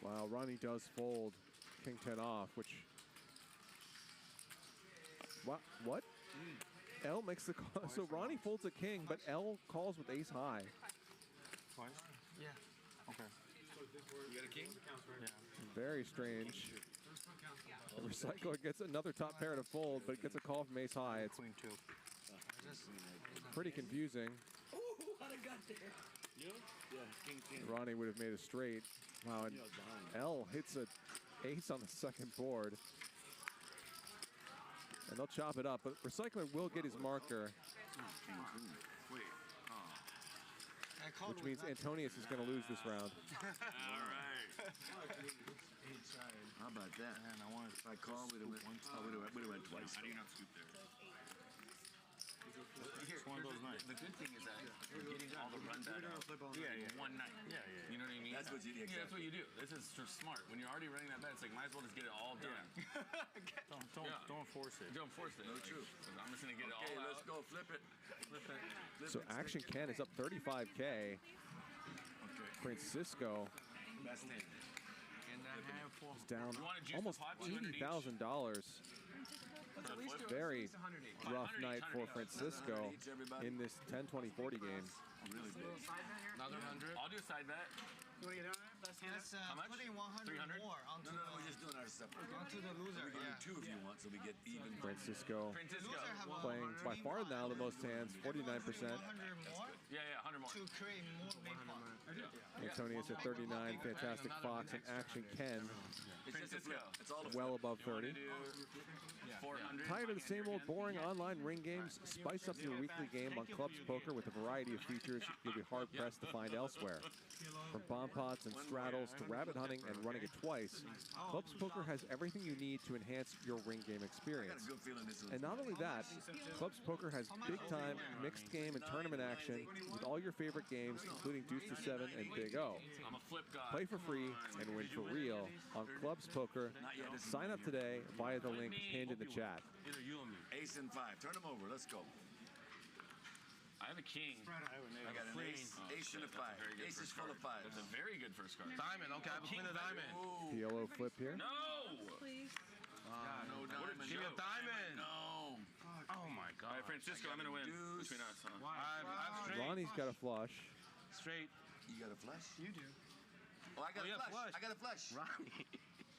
Wow, Ronnie does fold King 10 off, which... What? L makes the call. So Ronnie folds a king, but L calls with ace high. Twice? Yeah. Okay. You got a king? Yeah. Very strange. The recycler gets another top pair to fold, but gets a call from ace high. It's Queen 2. pretty confusing. Ooh, how'd I got there? You? Yeah, king 10. Ronnie would have made a straight. Wow, and L hits a ace on the second board. And they'll chop it up, but recycler will get his marker. Wait. Which means Antonius is going to lose this round. All right. How about that? Man, I wanted If I call, we'd have went twice. How do you not scoop there? It's one of those nights. The good thing is that you're getting all the rundown out one night. Yeah. You know what I mean? That's what you do. Yeah, that's what you do. This is smart. When you're already running that bet, it's like might as well just get it all done. Don't force it. Don't force it. No, true. I'm just gonna get it all Okay, out. let's go. Flip it. Flip it. So Action Ken is up 35K. Francisco Best hand. is down almost $80,000. Very rough night for Francisco in this 10-20-40 game. Really big. Another 100. I'll do a side bet. You want to get on it? Best hand? That's How much? putting 100 300? more onto No, we're just doing our separate. onto the loser. We can do two if you want, so we get even. Francisco Francisco. playing by far now the most hands, 49%. 100 more Yeah, 100 more. to create more main pot. Antonius at 39, Fantastic Fox and Action Ken It's just a flip. It's all a well flip. above 30. 400. Tired of the same old boring online ring games? Spice up your weekly game on Clubs Poker with a variety of features you'll be hard-pressed to find elsewhere. From bomb pots and straddles to rabbit hunting and running it twice, Clubs Poker has everything you need to enhance your ring game experience. Good feeling this is. And not only that, Clubs Poker has big-time mixed game and tournament action with all your favorite games, including Deuce to 7 and Big O. I'm a flip guy. Play for free and win for real on Clubs Poker. Sign up today via the link pinned in the chat. Either you or me. Ace and 5. Turn them over. Let's go. I have a king. I got an ace, ace and a 5. Ace is full of 5s. That's a very good first card. Diamond. Okay, I have a queen of diamond. PLO flip here. No! Please. No diamond. Give me a diamond. No. Oh my All right, God. Francisco, I'm going to win. Deuce. Between us, huh? I'm straight. Ronnie's got a flush. Straight. You got a flush? You do. Oh, I got Oh, a yeah, flush. flush. I got a flush. Ronnie.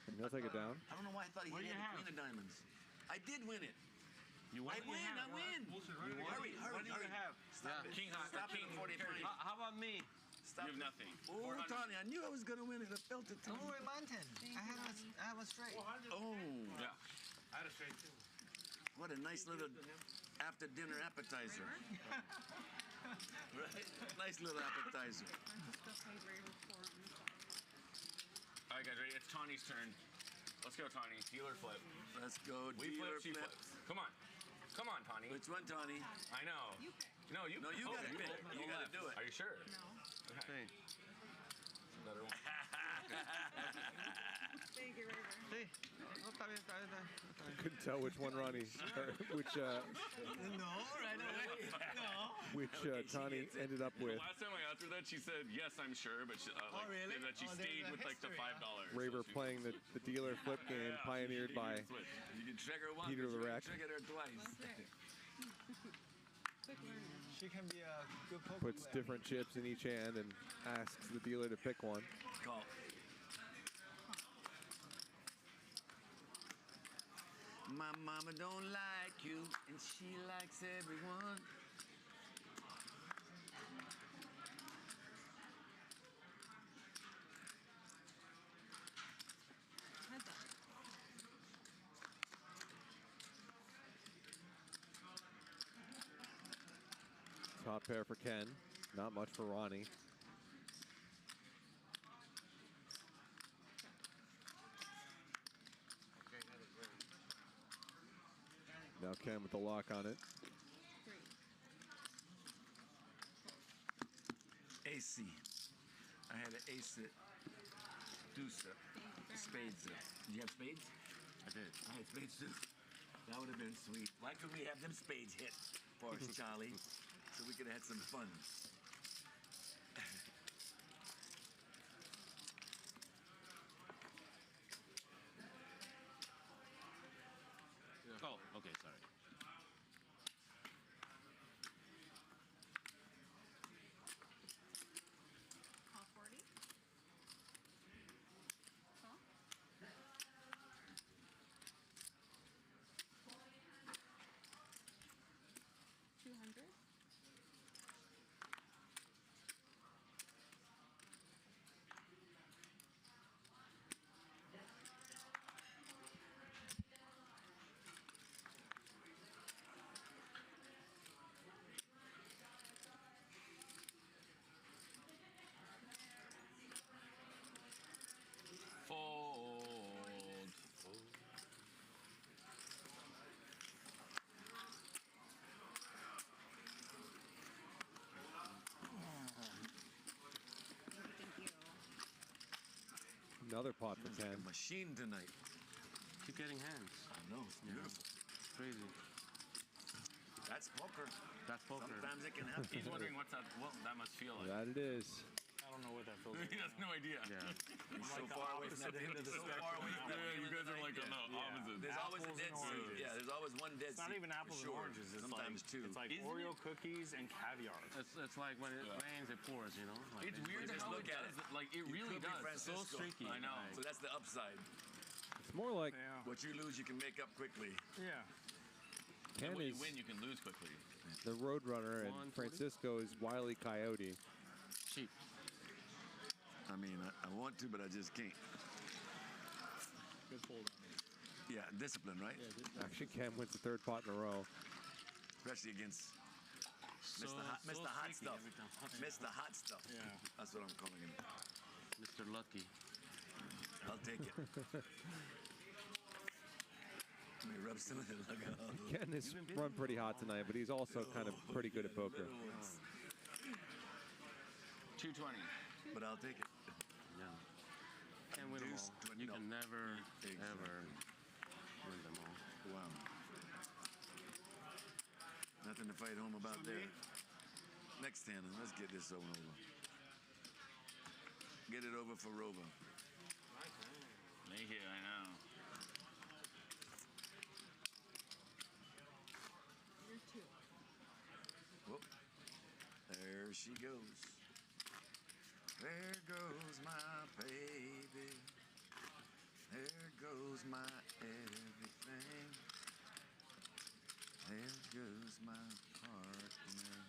And he'll take it down. I don't know why I thought he What do had you the have? queen of diamonds. I did win it. You I won? win. I win. Hurry, What do you hurry. have? Stop it. King hot. Stop it King at 43. How about me? Stop You have it. nothing. Oh, 400. Tony, I knew I was going to win it. I felt it. Oh, wait, mine 10. I have a straight. Oh, Yeah. I had a straight too. what a nice little after-dinner appetizer. Right? Nice little appetizer. Francisco paid Raver for it. All right, guys, ready? It's Tawny's turn. Let's go, Tawny. Dealer flip. Let's go, We dealer flip, she flip. flips. Come on. Come on, Tawny. Which one, Tony? I know. You pick. No, you. No, you oh, gotta pick. You go gotta left. do it. Are you sure? No. Okay. Better one. Thank you, Raver. Sí. No, está bien, está bien, está bien. Couldn't tell which one Ronnie, or which No, right away. No. Tawny ended up with. The last time I asked her that, she said, yes, I'm sure, but she, like, really? that she Oh, stayed there's a with like the $5. history, Raver So she- playing the dealer flip game pioneered by You can trigger one, Peter but the you Wreck. can trigger her twice. Quick learner. She can be a good poker puts player. different chips in each hand and asks the dealer to pick one. Call. My mama don't like you, and she likes everyone. Heads up. Top pair for Ken, not much for Ronnie. Now Ken with the lock on it. AC. I had an ace it. Deuce it. Spades it. Did you have spades? I did. I had spades too. That would have been sweet. Why could we have them spades hit for us, Charlie? So we could have had some fun. Oh, okay, sorry. Call 40. Call. 200. Fold. Thank you. Another pot for Ken. A machine tonight. Keep getting hands. I know, it's beautiful. Crazy. That's poker. That's poker. Sometimes it can happen. He's wondering what's that. Well, that must feel like. That it is. I don't know what that feels like. He has no idea. Yeah. He's so far away from that end of the spectrum. Yeah, you guys are like on the opposite. There's always a dead seed. oranges. Yeah, there's always one dead It's seed. not even apples and oranges. It's Sometimes like, two. It's like Oreo cookies and caviar. It's like when it rains, it pours, you know? Like It's weird Just how look it at does. it. Like, it You really could be does. so Francisco. streaky. I know. So that's the upside. It's more like What you lose, you can make up quickly. Yeah. Ken And when is you win, you can lose quickly. the Roadrunner, and 140? Francisco is Wile E. Coyote. cheap. I mean, I want to, but I just can't. Good hold on it. Yeah, discipline, right? Actually, Ken wins the third pot in a row. Especially against Mr. Hot Stuff. Mr. Hot Stuff. Yeah. That's what I'm calling him. Mr. Lucky. I'll take it. Let me rub some of it. Look at all those. Ken has run pretty hot tonight, but he's also kind of pretty good at poker. 220. But I'll take it. Yeah. Can't win them all. You can never, ever win them all. Wow. Nothing to fight home about there. Next hand, let's get this over. Get it over for Rover. Make it, I know. You're two. Whoop. There she goes. There goes my baby. There goes my everything. There goes my partner.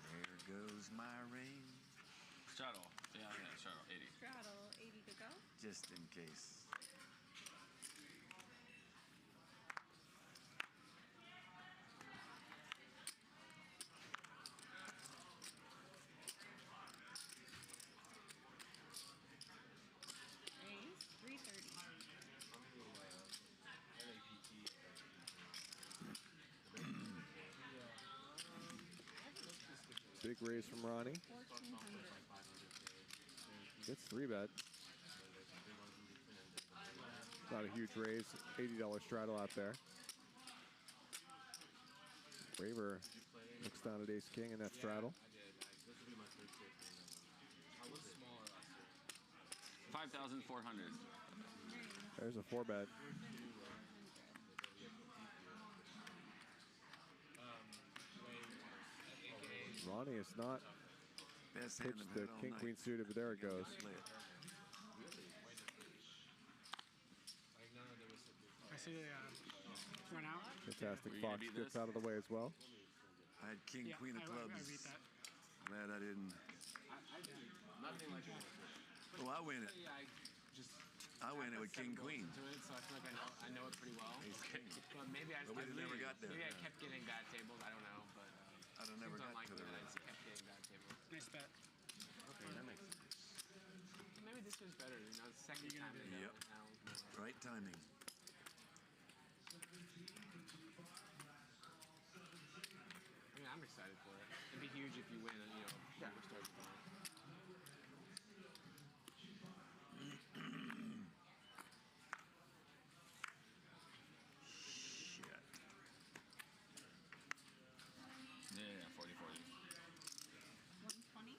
There goes my ring. Straddle. Yeah, straddle. 80. Straddle, 80 to go. Just in case. Raise, 330. Big raise from Ronnie. 1,400. Gets 3-bet. Not a huge raise. $80 straddle out there. Raver looks down at ace king in that straddle. 5,400. There's a 4-bet. Ronnie is not Best hand pitched I've the had all king night. queen suited, but there it goes. Play it. I see run out. Fantastic. Were you Fox gonna beat gets this? out of the way as well. I had king, Yeah, queen of I clubs. beat that. Glad I didn't. Nothing like that. Oh, I win it. Yeah, I win it with king, queen. To it, so I feel like I know it pretty well. But maybe I But we never got there. Maybe I kept getting bad tables. I don't know, but I don't never seems got unlikely to that I that. just kept getting bad tables. Nice bet. Okay, that makes sense. Maybe this was better. You know, the second time. Yep. Right timing. I mean, I'm excited for it. It'd be huge if you win and, you know, people start to go. Shit. Yeah, 40, 40. 120.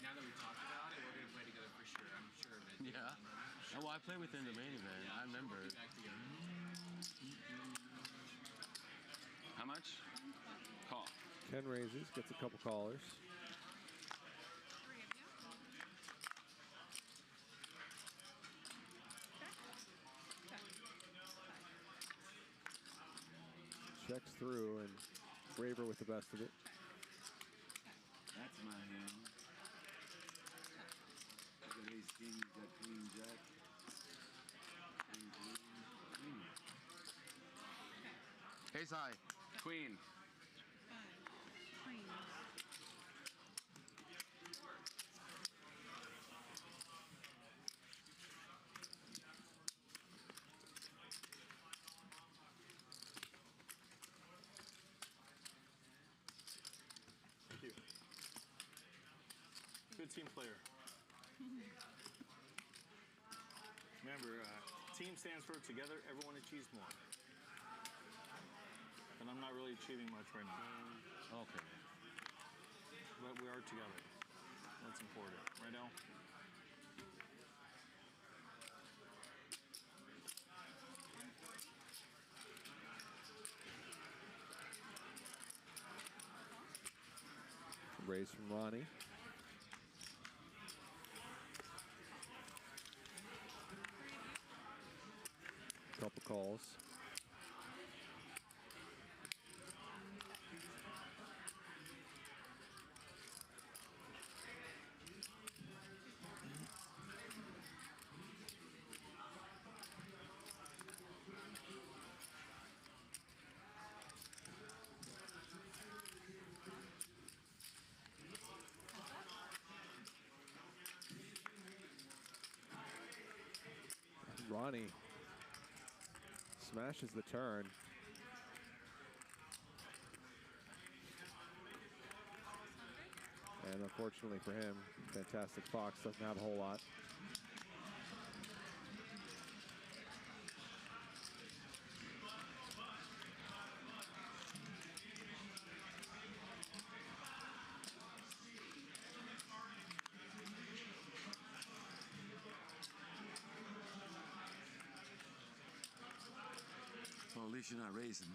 Now that we talked about it, we're going to play together for sure. I'm sure of it. Yeah. Oh, well, I played within the main event. I remember. We'll be back together. How much? Call. Ken raises, gets a couple callers. Three of you. Checks through, and Raver with the best of it. That's my hand. I got ace king, you got queen jack. Queen, queen. Ace high. Queen. 5. Queens. Thank you. Good team player. Remember, team stands for together, everyone achieves more. And I'm not really achieving much right now. Okay. card together. That's important. Right, El? Raise from Ronnie. Couple calls. Ronnie smashes the turn. And unfortunately for him, Fantastic Fox doesn't have a whole lot. Well, at least you're not raising.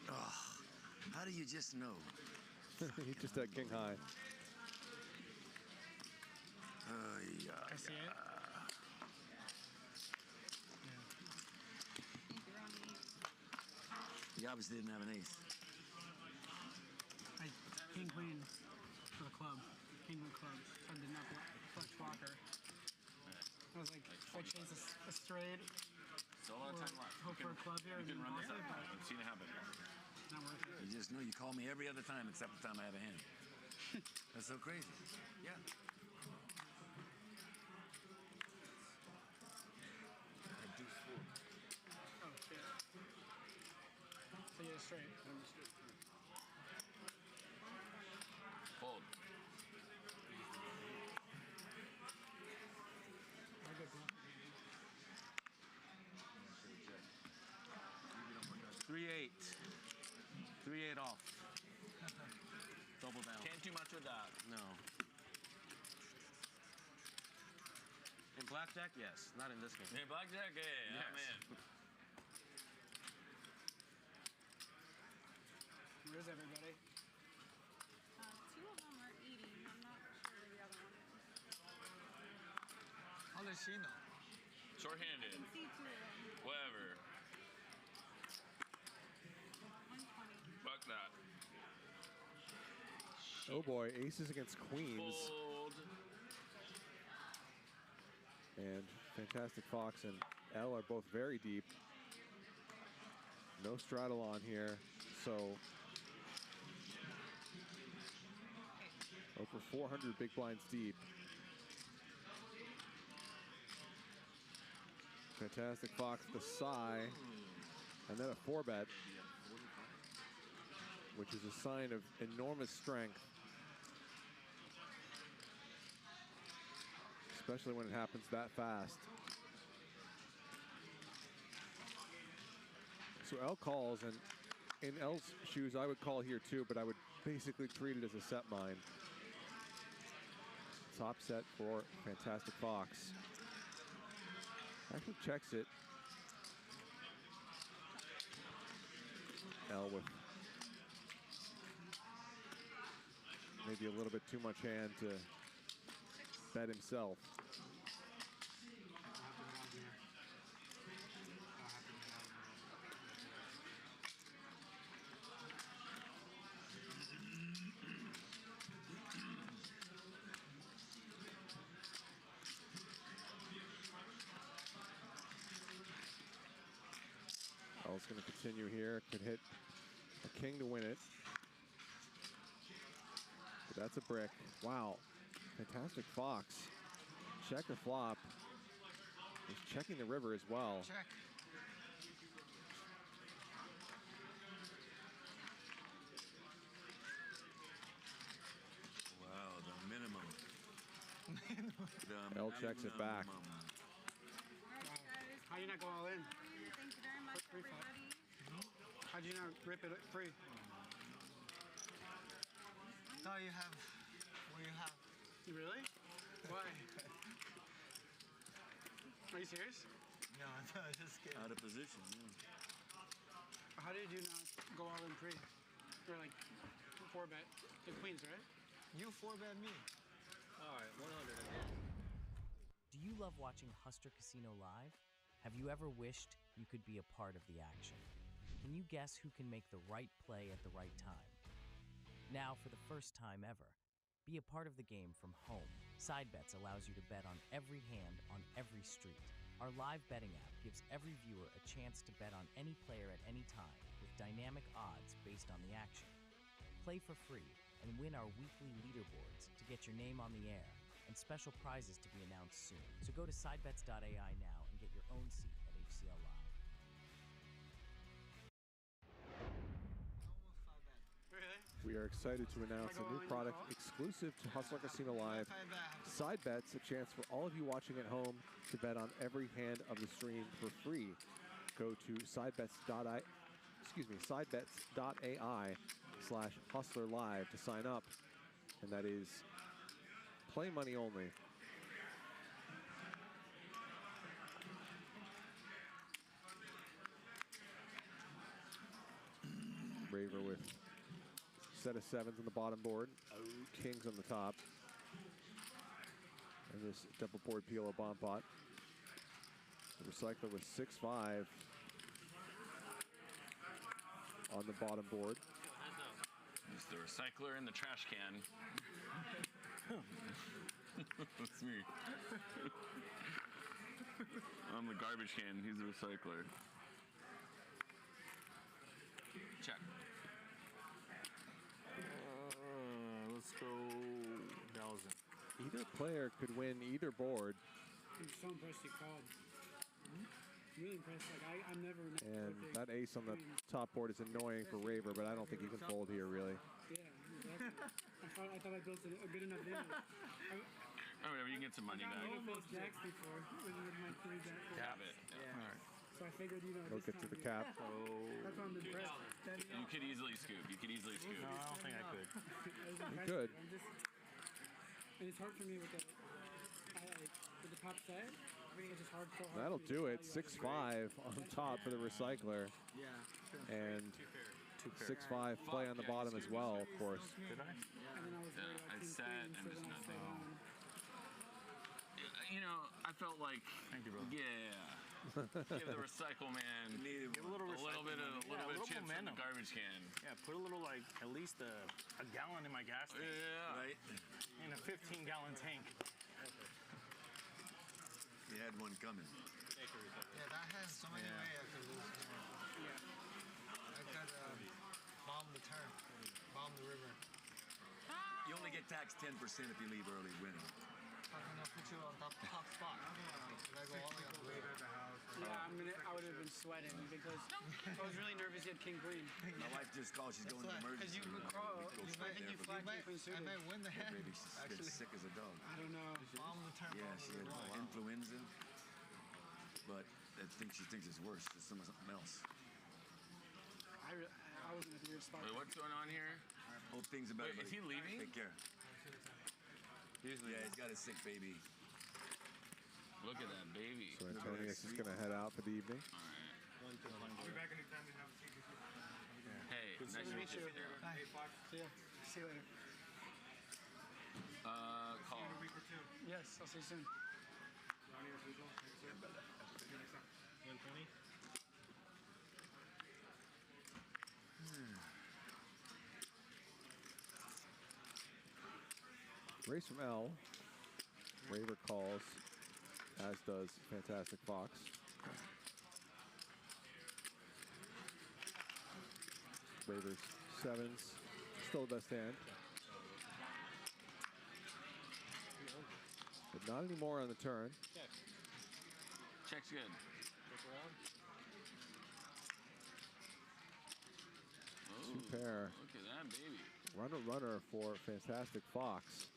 Oh, how do you just know? He just had king high. Yeah. I see it. You obviously didn't have an ace. I king queen for the club. King queen clubs. So I did not flex blocker. I was like, if I chase a straight, So a lot of time left. hope for a club here, You can run boss there. it, but I've seen it happen. not worth it. You just know you call me every other time except the time I have a hand. That's so crazy. Yeah. Oh shit. So you're straight. Fold. Very good, bro. 3-8. 3-8 off. Double down. Can't do much with that. No. In blackjack, yes. Not in this game. Hey, blackjack, hey, Yes. I'm in. Where's everybody? Two of them are eating. I'm not sure where the other one is. How does she know? Short-handed. I can see two of them. Whatever. 120. Fuck that. Oh boy, aces against queens. Fold. And Fantastic Fox and L are both very deep. No straddle on here, so over 400 big blinds deep. Fantastic Fox, the sigh, and then a 4-bet, which is a sign of enormous strength, especially when it happens that fast. So L calls, and in L's shoes, I would call here too, but I would basically treat it as a set mine. Top set for Fantastic Fox. Actually checks it. L with maybe a little bit too much hand to bet himself. L's going to continue here. Could hit a king to win it. But that's a brick. Wow. Fantastic Fox. Check the flop. He's checking the river as well. Check. Wow, the minimum. Minimum. The L checks it back. All right, guys. How you not go all in? Thank Thank you very much, Free flop. everybody. How'd you not rip it free? No, you have. What do you have? Really? Why? Are you serious? No, just kidding. Out of position. How did you not go all in free? You're like 4-bet. The queens, right? You 4-bet me. All right, 100 again. Do you love watching Huster Casino live? Have you ever wished you could be a part of the action? Can you guess who can make the right play at the right time? Now, for the first time ever, be a part of the game from home. SideBets allows you to bet on every hand on every street. Our live betting app gives every viewer a chance to bet on any player at any time with dynamic odds based on the action. Play for free and win our weekly leaderboards to get your name on the air and special prizes to be announced soon. So go to sidebets.ai now and get your own seat at HCL Live. We are excited to announce a new product exclusive to Hustler Casino Live. Side Bets, a chance for all of you watching at home to bet on every hand of the stream for free. Go to sidebets.ai/hustlerlive to sign up, and that is play money only. Raver with set of 7s on the bottom board, kings on the top, and this double board PLO bomb pot. The recycler with 6-5 on the bottom board. It's the recycler and the trash can. That's me. I'm the garbage can, he's the recycler. Check. Let's go 1,000. Either player could win either board. I'm so impressed you called. Really impressed. Like I'm never. And that ace on the top board is annoying for Raver, but I don't think he can fold here really. Yeah, exactly. I thought I built a good enough limit. Oh, whatever, you can get some money back. I almost jacks before with my 3-jack. Cap it. Yeah. All right. So I figured, He'll get to the cap. That's why I'm impressed. You could easily scoop. You could easily scoop. No, I don't think I could. You could. And it's hard for me with the top set. It's just hard. That'll do it. 6-5 on top for the recycler. Yeah. And 6-5 play on the bottom as well, of course. Did I? Yeah, I said I'm just not doing. You know, I felt like, yeah. Give the recycle man Give a little bit of chips in the momentum. garbage can. Yeah, put a little, like, at least a gallon in my gas tank. Yeah. Right? In a 15-gallon tank. You had one coming. Yeah, that has so many ways I could lose. I could bomb the turn, bomb the river. You only get taxed 10% if you leave early winning. I'm gonna put you on top spot. Should I go all the way up the river? Yeah, I would have been sweating because I was really nervous you had king queen. My wife just called. She's going to emergency. Because I think you flagged king queen suited. I might win the hand. Baby, she's been sick as a dog. I don't know. Bomb the turn. Yeah, she had influenza, but I think she thinks it's worse. It's something else. I was in a weird spot. Wait, what's going on here? Hope things are better. Wait, is he leaving? Take care. Yeah, he's got a sick baby. Look at that baby. So Antonius is going to head out for the evening. I'll be back anytime and have a seat. Hey, nice to meet you. Bye. See ya. See you later. Call. In a week or two. Yes, I'll see you soon. Ronnie or Frizzle? See you next time. 120? Race from L. Raver calls, as does Fantastic Fox. Raver's 7s, still the best hand. But not anymore on the turn. Check's good. Two pair. Look at that baby. Runner for Fantastic Fox.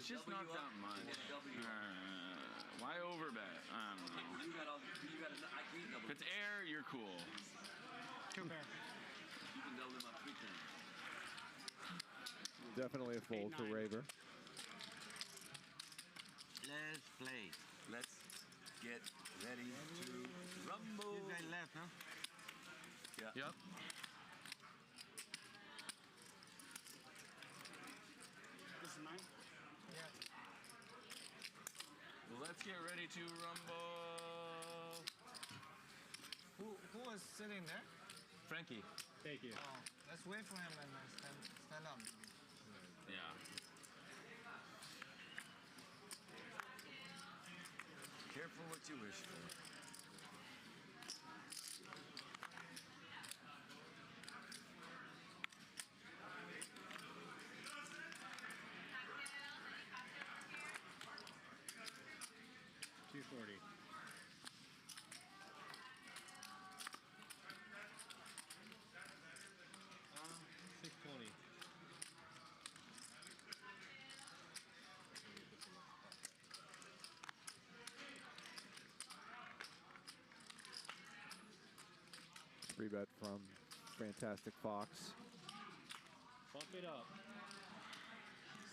just not that much. Why overbet? I don't know. You got I can't double. If it's air, you're cool. Compare. You can double them up 3 times. Definitely a fold for Raver. Let's play. Let's get ready to rumble. This guy left, huh? Yeah. Yep. This is mine? Yeah. Let's get ready to rumble. Who was sitting there? Frankie. Thank you. Oh, let's wait for him and stand up. Yeah. Careful what you wish for. $240. 620. Free bet from Fantastic Fox. Bump it up.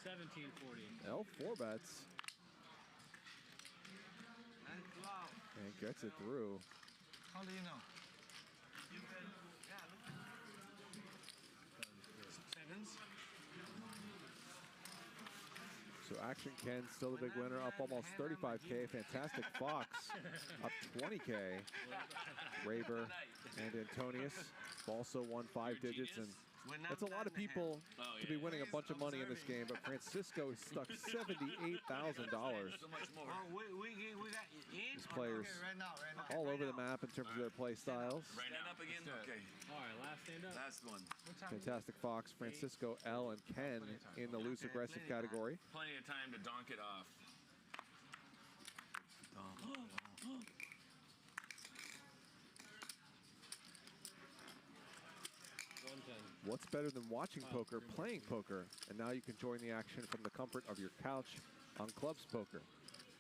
1740. L 4 bets. And gets it through. How do you know? Sevens. So Action Ken still the big winner, up almost 35K. Fantastic Fox up 20K. Raver and Antonius also won 5 digits, and that's a lot of people to be winning a bunch of money in this game, but Francisco is stuck $78,000. These players all over the map in terms of their play styles. Stand up again? Okay. All right, last stand up. Last one. Fantastic Fox, Francisco, L, and Ken in the loose aggressive category. Plenty of time to donk it off. What's better than watching poker, playing poker? And now you can join the action from the comfort of your couch on Clubs Poker.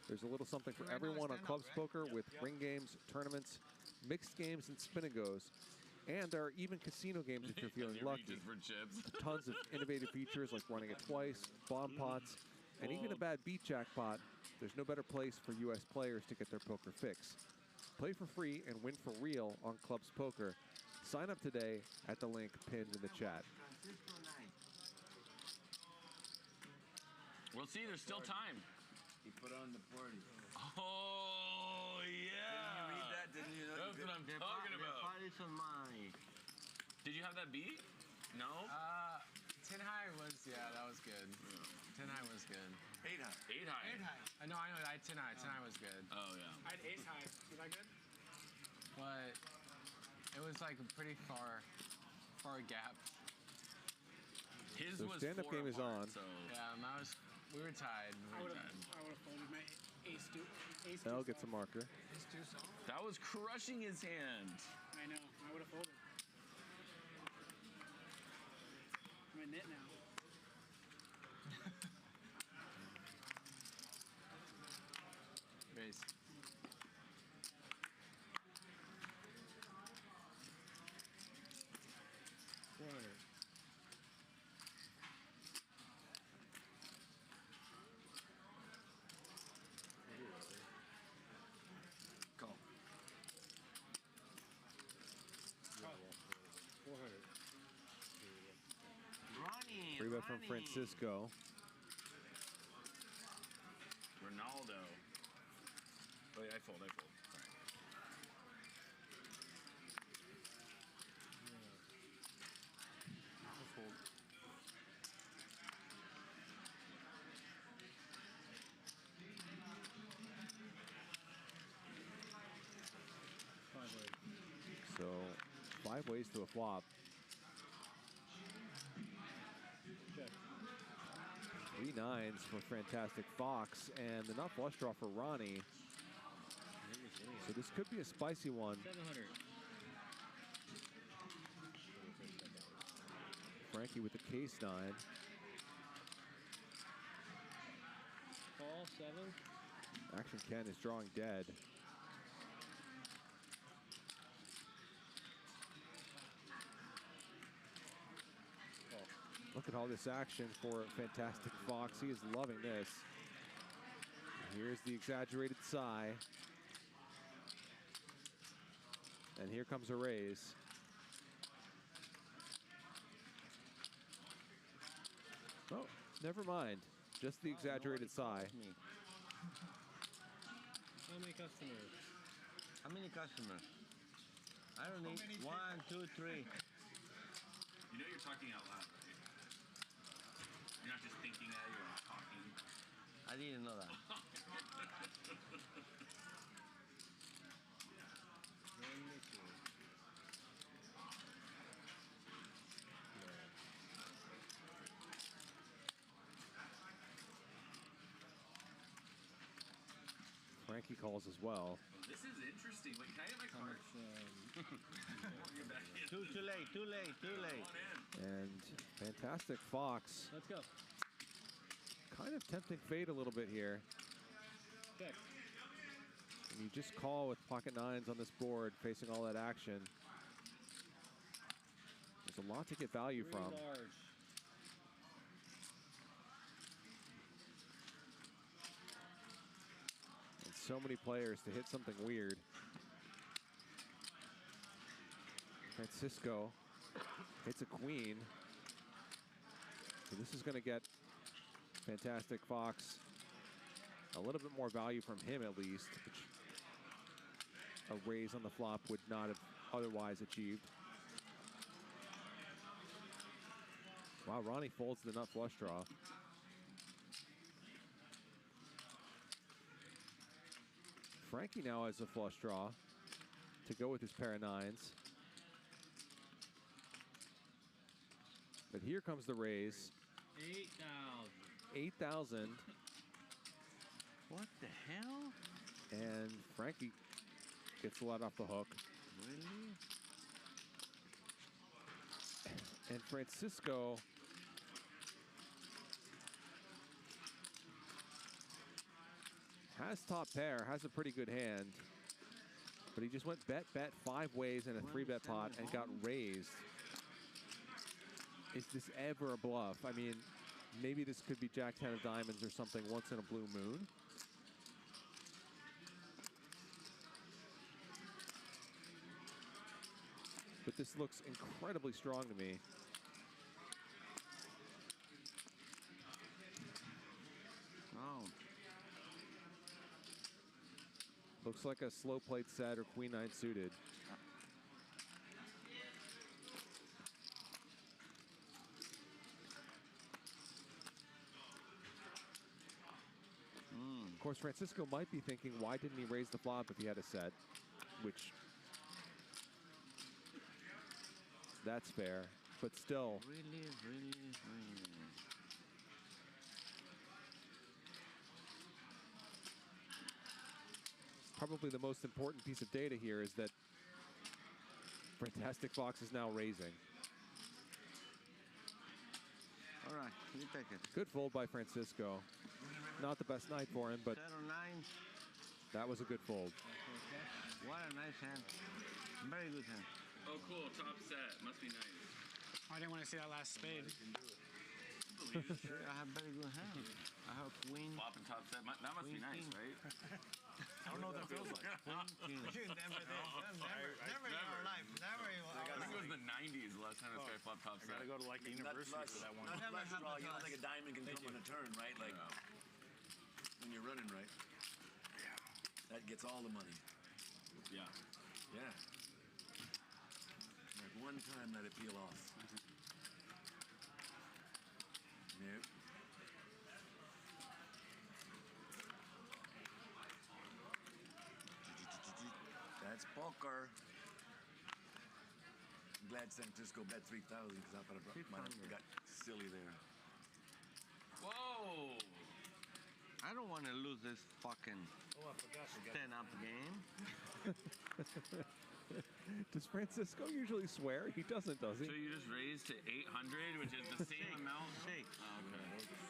There's a little something for everyone on Clubs Poker with ring games, tournaments, mixed games, and spin and goes. And there are even casino games if you're feeling lucky. For chips. Tons of innovative features like running it twice, bomb pots, and even a bad beat jackpot. There's no better place for U.S. players to get their poker fix. Play for free and win for real on Clubs Poker. Sign up today at the link pinned in the chat. We'll see, there's still time. He put on the party. Oh, yeah. Didn't you read that? Didn't you know? That's what I'm talking about. Party's on mine. Did you have that beat? No? Tin High was, that was good. Tin High was good. 8 high. 8 high. 8 high. I know, I had Tin High. Tin High was good. Oh, yeah. I had ace high. Was that good? But it was like a pretty far gap. His So was stand-up 4 game is apart, on. So. Yeah, we were tied. I would have folded my ace two. Ace L two gets a soft. marker. Ace two soft. That was crushing his hand. I know. I would have folded. I'm a knit now. Raise. Call. 400. Ronnie. Free bet from Francisco. Ronaldo. Oh, yeah, I fold. Sorry. So 5 ways to a flop. Check. 3 nines for Fantastic Fox, and the nut flush draw for Ronnie. So this could be a spicy one. 700. Frankie with the case 9. 12-7. Action Ken is drawing dead. Look at all this action for Fantastic Fox. He is loving this. Here's the exaggerated sigh. And here comes a raise. Oh, never mind. Just the exaggerated sigh. How many customers? How many customers? I don't need 1, 2, 3. You know you're talking out loud, right? You're not just thinking that, you're talking. I didn't know that. Frankie calls as well. This is interesting. Wait, can I get my card? Too late, too late, too late. And Fantastic Fox. Let's go. Kind of tempting fate a little bit here. Check. And you just call with pocket nines on this board, facing all that action. There's a lot to get value from. Large. And so many players to hit something weird. Francisco hits a queen. So this is going to get Fantastic Fox a little bit more value from him at least, which a raise on the flop would not have otherwise achieved. Wow, Ronnie folds the nut flush draw. Frankie now has a flush draw to go with his pair of nines. But here comes the raise. 8,000. 8,000. What the hell? And Frankie gets a lot off the hook. Really? And Francisco has top pair, has a pretty good hand. But he just went bet 5 ways in a 3-bet pot and got raised. Is this ever a bluff? I mean, maybe this could be Jack 10 of diamonds or something once in a blue moon. But this looks incredibly strong to me. Oh. Looks like a slow played set or queen 9 suited. Of course, Francisco might be thinking, why didn't he raise the flop if he had a set? Which, that's fair, but still. Really. Probably the most important piece of data here is that Fantastic Fox is now raising. All right, you take it. Good fold by Francisco. Not the best night for him, but 7 or 9. that was a good fold. What a nice hand. Very good hand. Oh, cool. Top set. Must be nice. I didn't want to see that last spade. I have very good hand. I have queen. Flop and top set. That must be nice, right? I don't know what that feels like. Queen, king. You never did. Never in our life. Never in our I think it was life. the 90s the last time this guy flopped top set. I gotta go to like the university for that one. Not flush draw. You don't think a diamond can come on a turn, right? Like when you're running right. Yeah. That gets all the money. Yeah. Yeah. Like one time let it peel off. Nope. That's poker. I'm glad Francisco bet 3,000 because I thought I got silly there. Whoa! I don't want to lose this fucking Oh, I forgot. 10-up game. Does Francisco usually swear? He doesn't, does he? So you just raised to 800, which is the same amount. Oh, okay.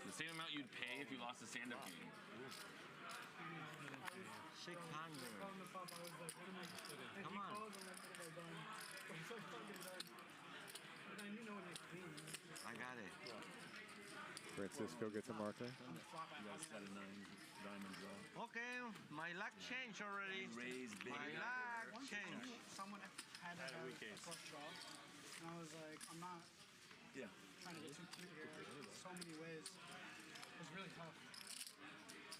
The same amount you'd pay if you lost a stand-up game. 600. Come on. I got it. Francisco gets a marker. Okay, my luck changed already. My luck changed. Someone had a flush draw, and I was like, I'm not trying to get too cute here. So many ways. It was really tough. I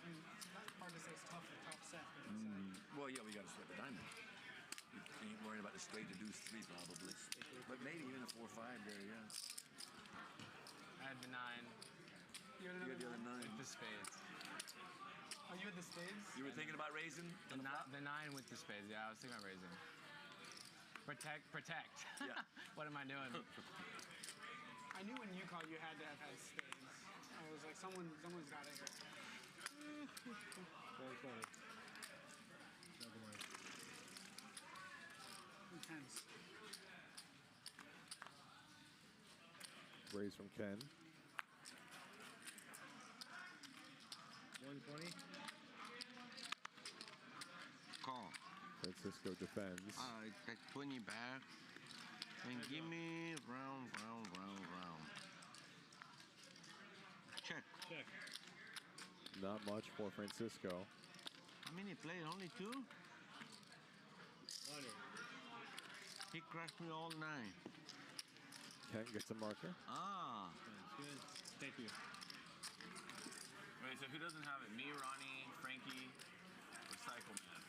mean, it's not hard to say it's tough for top set. Well, yeah, we got to sweat the diamond. You ain't worrying about the straight to deuce 3 probably. But maybe even a 4-5 there, yeah. I had the 9. You had the other 9. With the spades. Oh, you had the spades? You were thinking about raising? The 9 with the spades, yeah, I was thinking about raising. Protect. Yeah. What am I doing? I knew when you called you had to have had spades. I was like, someone's got it here. Intense. Raise from Ken. 120. Call. Francisco defends. I take 20 back. And give me round. Check. Not much for Francisco. How many played? Only 2? He crushed me all 9. Ken gets a marker. Ah. That's good. Thank you. Wait, so who doesn't have it? Me, Ronnie, Frankie, Recycle Man.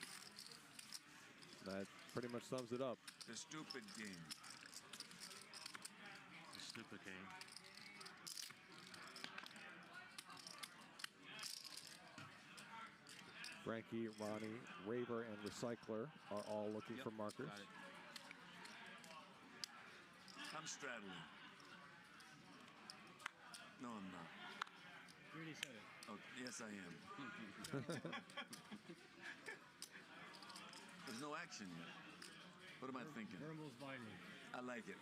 That pretty much sums it up. The stupid game. The stupid game. Frankie, Ronnie, Raver, and Recycler are all looking for markers. Got it. I'm straddling. No, I'm not. You already said it. Oh, yes, I am. There's no action yet. What am I thinking? Verbals binding. I like it.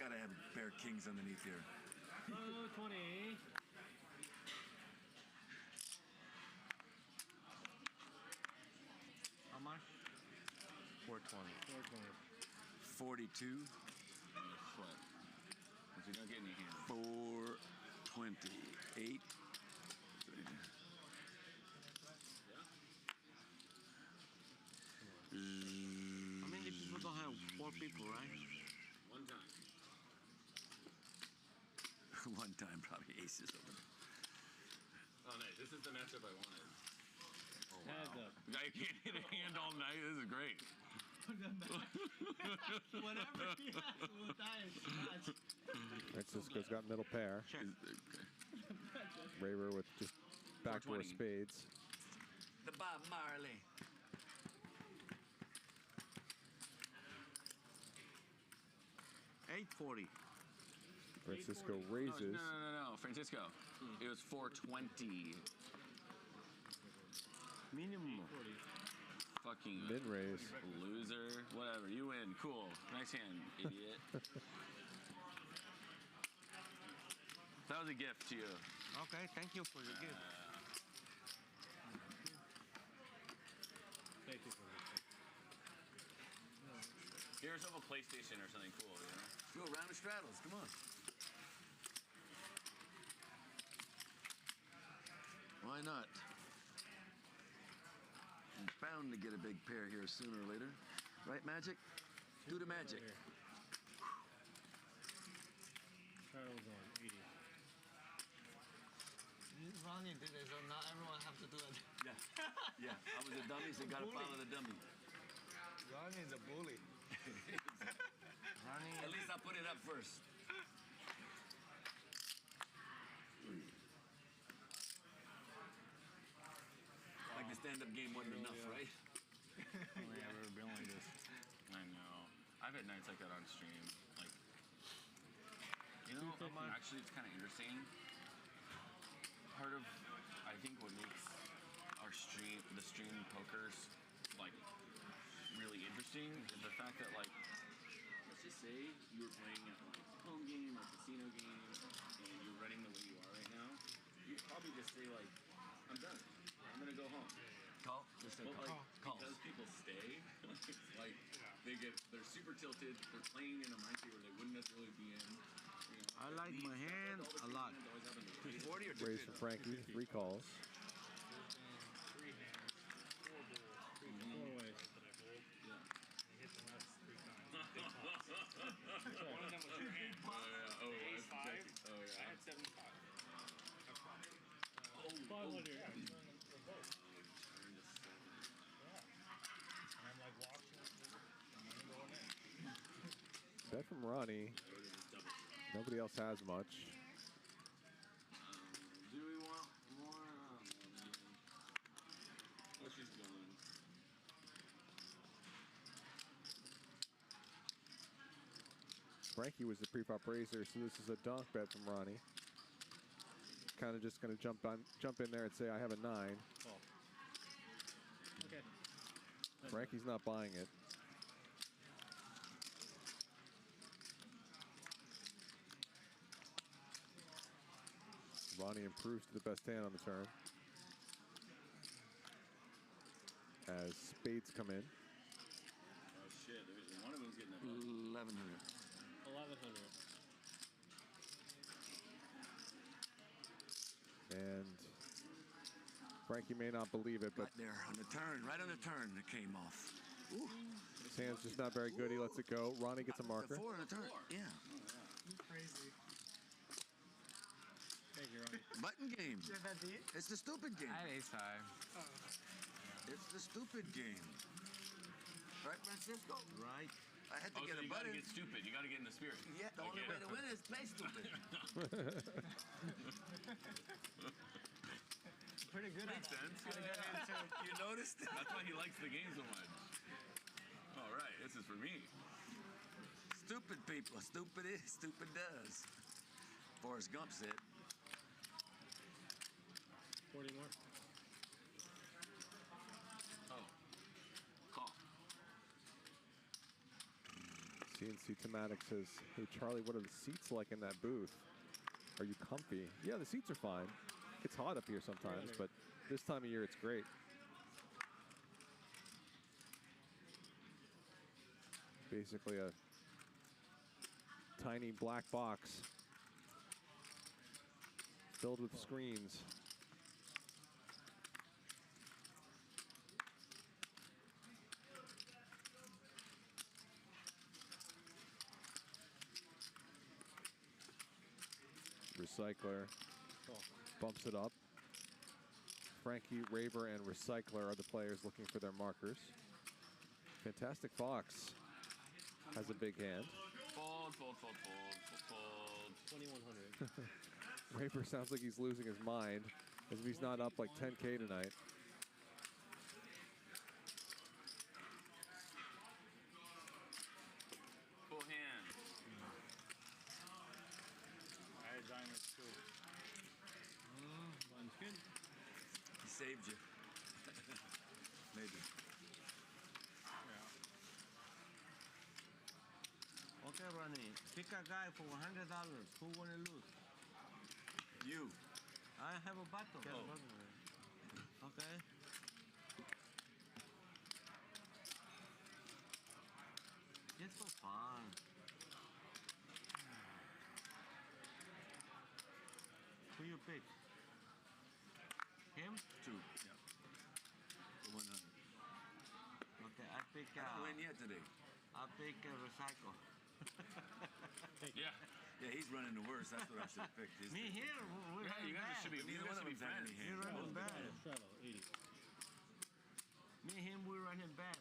Gotta have a pair of kings underneath here. 20. How much? 420. 42. What? If you don't get any hands. 428. How many people don't have 4 people, right? One time. One time, probably aces over there. Oh, nice. This is the matchup I wanted. Oh, wow. Heads up. I can't hit a hand all night. This is great. Whatever he has, we'll die. Francisco's got middle pair. Raver with just backdoor 420. spades. The Bob Marley. $840. Francisco raises. No. Francisco. It was 420. Minimum. Fucking Min raise. loser. Whatever. You win. Cool. Nice hand, idiot. That was a gift to you. Okay, thank you for the gift. Thank you for this. Get yourself a PlayStation or something cool, you know? Do a round of straddles. Come on. Why not? I'm bound to get a big pair here sooner or later. Right, Magic? Do the magic. Straddles on 80. Ronnie did it, so not everyone have to do it. Yeah. I was a dummy, so gotta follow the dummy. Ronnie is a bully. Ronnie. At least I put it up first. Like the stand-up game wasn't enough, right? Only ever been like this. I know. I've had nights like that on stream. Like, you know, actually, it's kind of interesting. Part of, I think, what makes our the stream pokers, like, really interesting is the fact that, like, let's just say you were playing at like a home game or a casino game and you're running the way you are right now, you'd probably just say like, I'm done. I'm gonna go home. Call. Just say But call. like, because people stay, like they're super tilted. They're playing in a mind state where they wouldn't necessarily be in. You know, I like my hand a lot. 240 or Raise for Frankie. 3 calls. 3 hands, 4 balls, 4 ways. Yeah. Hit the nuts 3 times. One of them was your hand. Oh, Ace 5. Oh yeah. I had 75. 500. Yeah, you turned them both. And I'm like watching the money going in. Bet from Ronnie. Nobody else has much. Do we want more? Let's just go in. Frankie was the pre-flop raiser, so this is a donk bet from Ronnie. Kind of just going to jump in there and say, I have a 9. Oh. Okay. Frankie's not buying it. Ronnie improves to the best hand on the turn. As spades come in. Oh shit! One of them's getting that. 1100. 1100. And Frankie may not believe it, but Right there on the turn, right on the turn, it came off. Ooh. his hand's just not very good. He lets it go. Ronnie gets a marker. The 4 on the turn. Yeah. You crazy. Thank you, Ronnie. Button game. You have that beat? It's the stupid game. I had ace 5. Oh. It's the stupid game. Right, Francisco? Right. I had to Oh, get so a you gotta button. get stupid. You gotta get in the spirit. Yeah, the only way to win is play stupid. Pretty good at Makes that. sense. You noticed? That's why he likes the game so much. All right, this is for me. Stupid people. Stupid is, stupid does. Forrest Gump said. 40 more. Oh. Call. CNC Thematic says, hey, Charlie, what are the seats like in that booth? Are you comfy? Yeah, the seats are fine. It's hot up here sometimes, but this time of year it's great. Basically a tiny black box filled with screens. Recycler bumps it up. Frankie, Raver, and Recycler are the players looking for their markers. Fantastic Fox has a big hand. Fold, fold, fold, fold, fold. 2100. Raver sounds like he's losing his mind as if he's not up like 10K tonight. Full hand. I had diamonds too. One's good. He saved you. Maybe. Okay, Ronnie. Pick a guy for $100. Who wanna lose? You. I have a button. Oh. Okay. Just for fun. Who you pick? Him? 2. Yeah. For 100. Okay, I pick. I don't win yet today. I pick Recycle. Yeah. Yeah, he's running the worst. That's what I should have picked. Me here, we're Yeah, you running guys bad. should be. Neither one of be them's had friends. any You're hand. running bad. Straddle, 80. Me and him, we're running bad.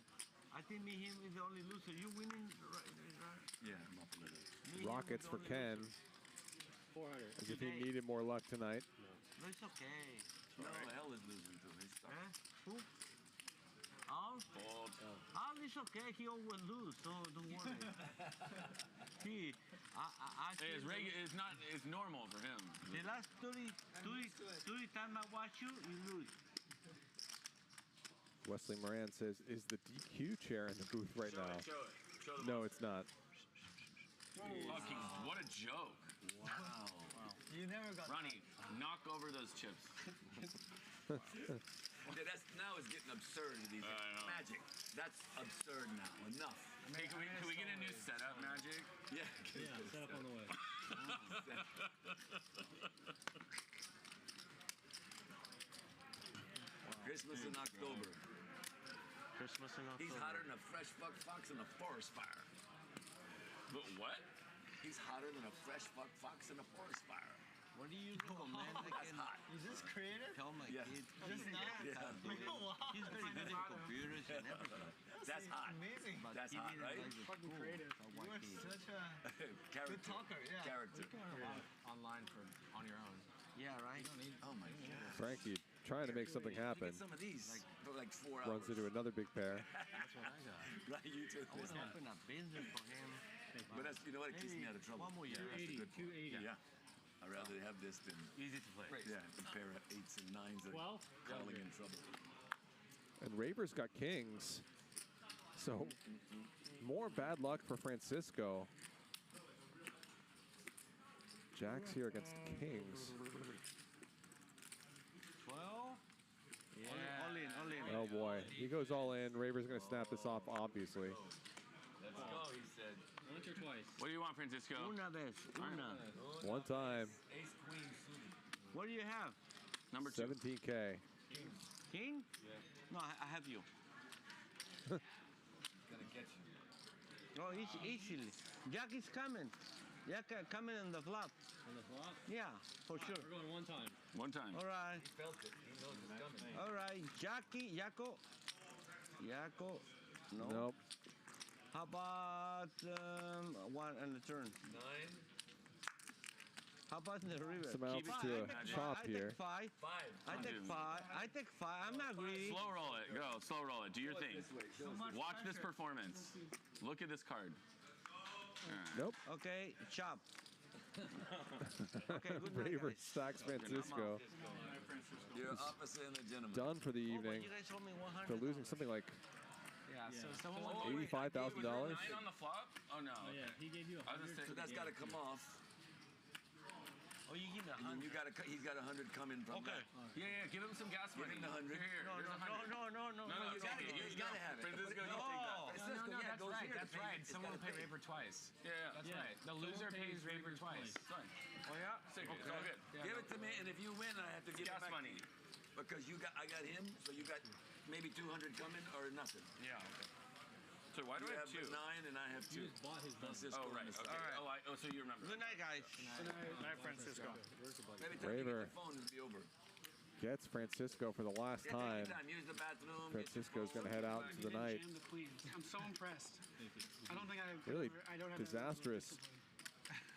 I think me and him is the only loser. You winning, right? Yeah, I'm up a little. Me and him Rockets is for the only Ken, loser. 400. as if he needed more luck tonight. No, it's okay. No, hell is losing to me. Stop. Who? Al? Fold. Al is okay. He always lose, so don't worry. See, I Hey, it's not. It's normal for him. the last 30 times I watch you, you lose. Wesley Moran says, is the DQ chair in the booth right now? Show it. Show the No, it's not. Fucking, what a joke. Wow. You never got Ronnie, knock over those chips. Okay, that's now it's getting absurd with these Magic. That's absurd now. Enough. Hey, can we get a new setup, Magic? Yeah. Setup on the way. Christmas in October. Christmas in October. He's hotter than a fresh fuck fox in a forest fire. But what? He's hotter than a fresh fuck fox in a forest fire. What do you do, man? That's hot. Is this creative? Tell my Yeah. kid. Just not. Yeah. He's very good at computers and everything. That's hot. Amazing. That's hot, right? Fucking creative. You are such a good talker. Yeah. Character. You can learn a lot online on your own. Yeah, right. You don't need. Oh my god. Frankie trying to make something happen. Get some of these for like 4 hours. Runs into another big pair. That's what I got. Right, you too. I want to open a business for him. But that's, you know what, it keeps me out of trouble. One more year. That's a good point. 280. Yeah. I'd rather have this than Easy to play. yeah, compare 8s and 9s that 12? calling in trouble. And Raver's got kings. So more bad luck for Francisco. Jacks here against kings. 12. Yeah. All in. All in. Oh boy, he goes all in. Raver's gonna snap this off, obviously. Let's go, he said. Once or twice. What do you want, Francisco? Una vez. Una. One time, Ace, queen, suited. What do you have? Number 2. 17K. King? Yeah. No, I have you. Gonna get you. Oh, easily. Jack is coming. Jack coming on the flop. On the flop? Yeah, for sure. We're going one time. One time. All right. He felt it. He knows it's coming. All right. Jacko. No. Nope. How about one and the turn? 9. How about in the river? Some outs Five. to I a take chop five. here. I take 5. I take 5. I'm not greedy. Slow roll it. Go. Slow roll it. Do your thing. Watch this performance. Look at this card. Nope. Okay, chop. Okay, good night, Raver guys. stacks Francisco. You're opposite and a gentleman. Done for the Oh, but evening. you guys told me 100. They're losing something like Yeah. So someone $85,000. 9 on the flop? Oh no. Oh, yeah, he gave you I was 100. gonna say, So that's got to come off. Oh, you give me And then 100. you got to. He's got 100 coming from Okay. that. yeah, give him some gas Give money. him the 100. Here, No, here's no, 100. no. You it's gotta, okay. he's got to have it. Francisco, you No. take that. Francisco, yeah, that's goes right. here. That's to pay. right. It's Someone will gotta pay Raver twice. Yeah. That's Yeah. right. The loser pays Raver twice. It's fine. Oh, yeah? It's okay. It's all good. Give it to me, and if you win, I have to give it Gas back money. to you. Because I got him, so you got maybe 200 coming or nothing. Yeah. Okay. So why do You I have have 2? 9 and I have 2. He just bought his Francisco Oh, right. on the Okay. side. Oh, so you remember. Good night, guys. Night, Francisco. Maybe time you Raver. get the phone, it'll be over. Gets Francisco for the last Yeah, take time. your time. Use the bathroom. Francisco's going to head out into the night. Jam the queen. I'm so impressed. I don't think Really I don't have disastrous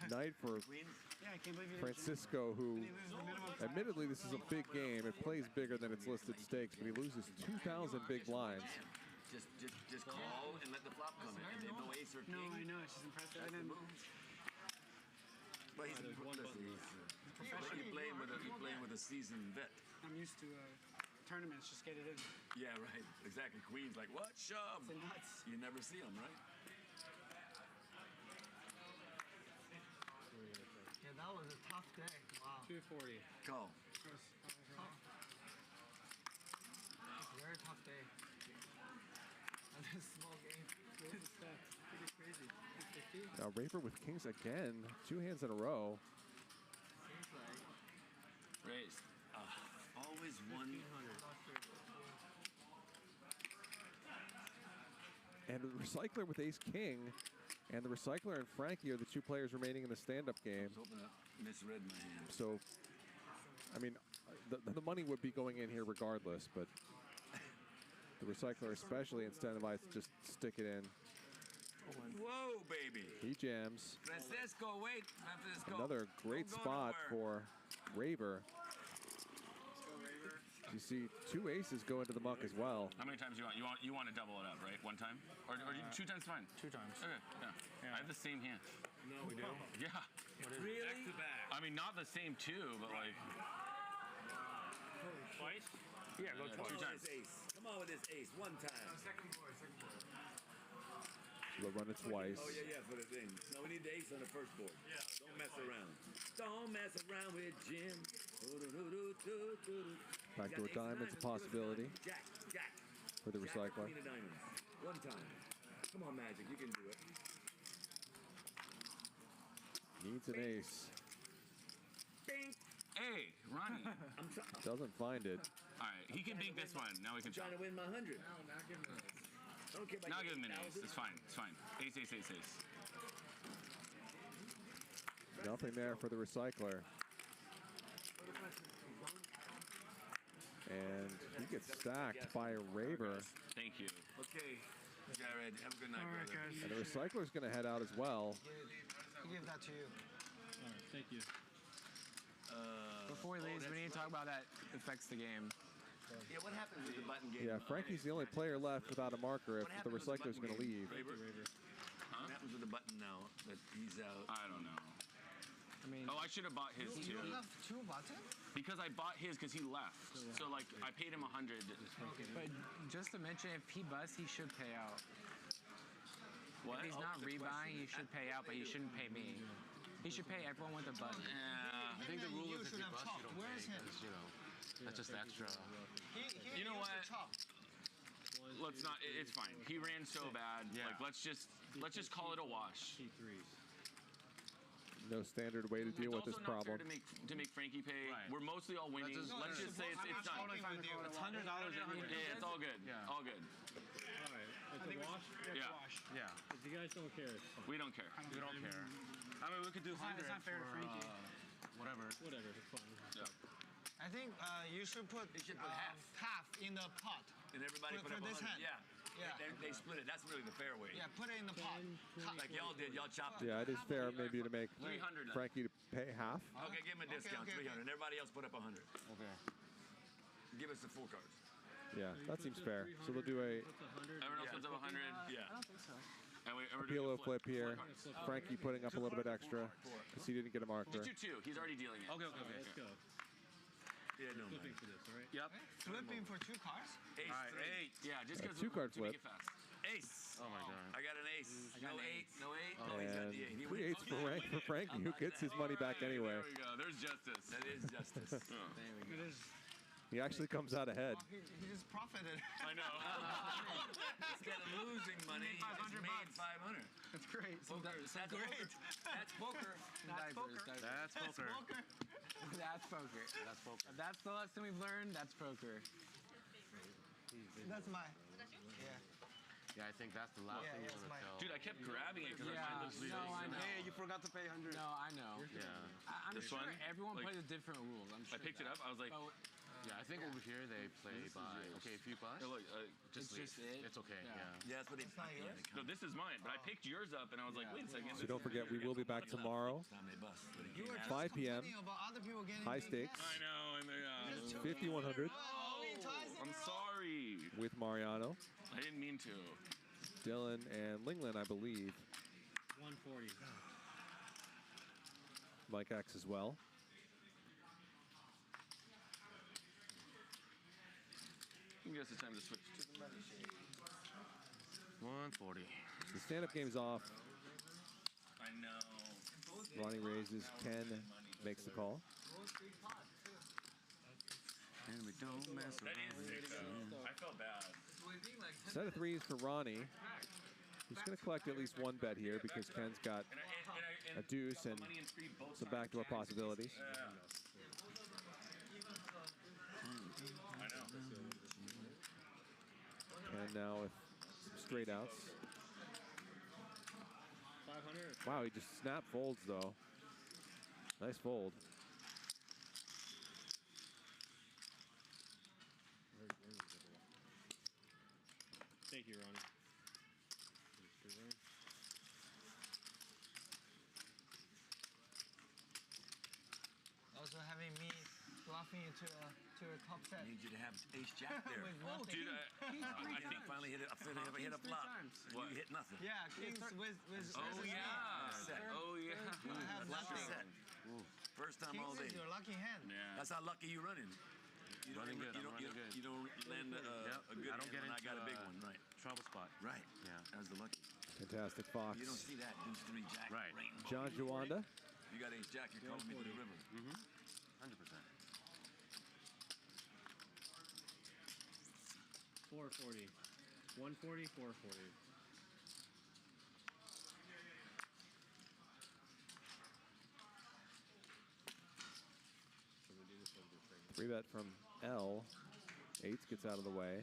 night for Yeah, I can't believe you didn't Francisco, who He loses the minimum. admittedly this is a big game. It plays bigger than its listed stakes, but he loses 2,000 big blinds. Just call and let the flop come in. And no ace or king. No, I know. It's just impressive. That's the And then move. But he's playing with a seasoned vet. I'm used to tournaments. Just get it in. Yeah, right. Exactly. Queen's like, what? Shove. It's nuts. You never see him, right? Yeah, that was a tough day. Wow. 240. Call. Very tough day. And this small game. Pretty crazy. 250. Now Raver with kings again, 2 hands in a row. Seems like Raised. Always one. And the recycler with ace king, and the recycler and Frankie are the 2 players remaining in the stand-up game. I was hoping I misread my hand. So, I mean, the money would be going in here regardless, but the recycler especially incentivized to just stick it in. Whoa, baby. He jams. Francisco, wait. Francisco. Another great Don't go spot nowhere. for Raver. You see 2 aces go into the muck as well. How many times do you want? You want to double it up, right? 1 time? Or 2 times fine? 2 times. Okay, yeah. I have the same hand. No, we do. Yeah. Really? I mean, not the same 2, but like... Twice? Yeah, go Come twice. on with this ace. Come on with this ace. One time. Second board. So they'll run it twice. Oh, yeah, for the thing. No, we need the ace on the first board. Yeah. Don't mess around. Don't mess around with Jim. Backdoor diamond's a possibility Jack. for the recycler. Queen of diamonds. One time. Come on, Magic. You can do it. Needs an ace. Bing. Hey, Ronnie. Doesn't find it. All right, he can beat this one. Now we can trying to win my 100. No, not giving an ace. I don't care about Now your give him an ace. 8,000. It's fine. It's fine. Ace, ace, ace, ace. Nothing there for the recycler. And he gets stacked by a Raver. Thank you. Okay, Jared. Have a good night, All right, brother. guys. And the recycler's going to head out as well. I'll give that to you. All right, thank you. Before he leaves, we need to talk about that affects the game. Yeah, what happens with the button game? Yeah, Frankie's the only player left without a marker if the recycler's going to leave. What happens with the button now that he's out? I don't know. I mean, Oh, I should have bought his too. You have 2 buttons? Because I bought his because he left. So like I paid him 100. But just to mention, if he busts, he should pay out. What? If he's not rebuying, he should pay out, but he shouldn't pay me. He should pay everyone with a button. Yeah. I think the rule is if you bust, you don't pay because, you know, that's just extra. You know what? Let's not. It's fine. He ran so bad. Yeah. Like let's just call it a wash. No standard way to deal with this It's also not fair problem. to make Frankie pay. Right. We're mostly all winning. Let's just say it's done. It's $100. Yeah, it's all good. Yeah. All good. All right, it's a wash. Yeah. Yeah. If you guys don't care, it's fine. We don't care. We don't care. I mean, we could do 100 It's not fair to for, Frankie. whatever. Whatever, it's fine. Yeah. I think you should put, half in the pot. And everybody For put up this 100. hand. Yeah. Yeah. They split it. That's really the fair way. Yeah, put it in the pot. Like y'all did. Y'all chopped it. Yeah, it is fair maybe to make 300. Frankie to pay half. Okay, give him a discount, 300. And everybody else put up 100. Okay. Give us the full cards. Yeah, that seems fair. So they'll do a Everyone else puts up 100. Yeah. I don't think so. And we're doing pillow a flip here. Four cards. Frankie putting up a little bit extra because he didn't get a marker. Just do 2. He's already dealing it. Okay. Let's go. Yeah, no. Flipping for this, all right? Yep. Flipping for 2 cards? Ace. All right, 3. Yeah, just because 2-card to make flip. it fast. Ace. Oh my God. I got an ace. got No an 8. eight. No 8. No, he's got And the 8. He 3 wins. eights for Frankie, who gets his money back anyway. There we go. There's justice. That is justice. There we go. He actually comes out ahead. He just profited. I know. Instead of losing money, he just made 500. That's great. That's great. That's poker. That's poker. That's poker. That's poker. That's poker. If that's the lesson we've learned, that's poker. That's my. Yeah. Yeah, I think that's the last thing you want to tell. Dude, I kept grabbing it because Yeah, I was no, I know. Hey, you forgot to pay 100. No, I know. Yeah. I'm This sure one? everyone Like, plays a different rules. I'm sure. I picked it up. I was like, But Yeah, I think over here they play by. Okay, if you bust, look, just It's leave. just it? It's okay. Yeah. Yeah. Yeah, that's what it's not yours. no, this is mine. But I picked yours up, and I was like, wait a second. So don't forget, we will be back tomorrow, Time they bust. But he You were came just out. 5 p.m. complaining about other people getting High big stakes. bets. I know. And 5,100 I'm sorry. with Mariano, I didn't mean to. Dylan, and Lingland, I believe. 140. Mike X as well. I guess it's time to switch to the money shade. 140. The stand-up game is off. I know. Ronnie raises. Ken makes the call. And we don't mess That is sick, though. I felt bad. Set of threes for Ronnie. He's going to collect at least one bet here because Ken's got a deuce and some backdoor possibilities. Yeah. I know. And now with some straight outs. 500. Wow, he just snap folds though. Nice fold. Thank you, Ronnie. Also having me bluffing you to a top set. I need you to have ace jack there. With nothing. Dude, I think finally hit it. I finally hit a flop. What? You hit nothing. Yeah, kings with Oh, yeah. Set. Oh, yeah. I have That's nothing. set. First time all Kings day. is your lucky hand. Yeah. That's how lucky you running. You don't, Running good. you I'm don't, running good. you don't land a good I don't get hand when I into got a big one. Right. trouble spot. Right. Yeah. That was the lucky. Fantastic Fox. You don't see that deuce 3 jack. Right. John Juanda. You got ace jack, you're calling me to the river. 100%. 440. 140, 440. Three bet from L. Eights gets out of the way.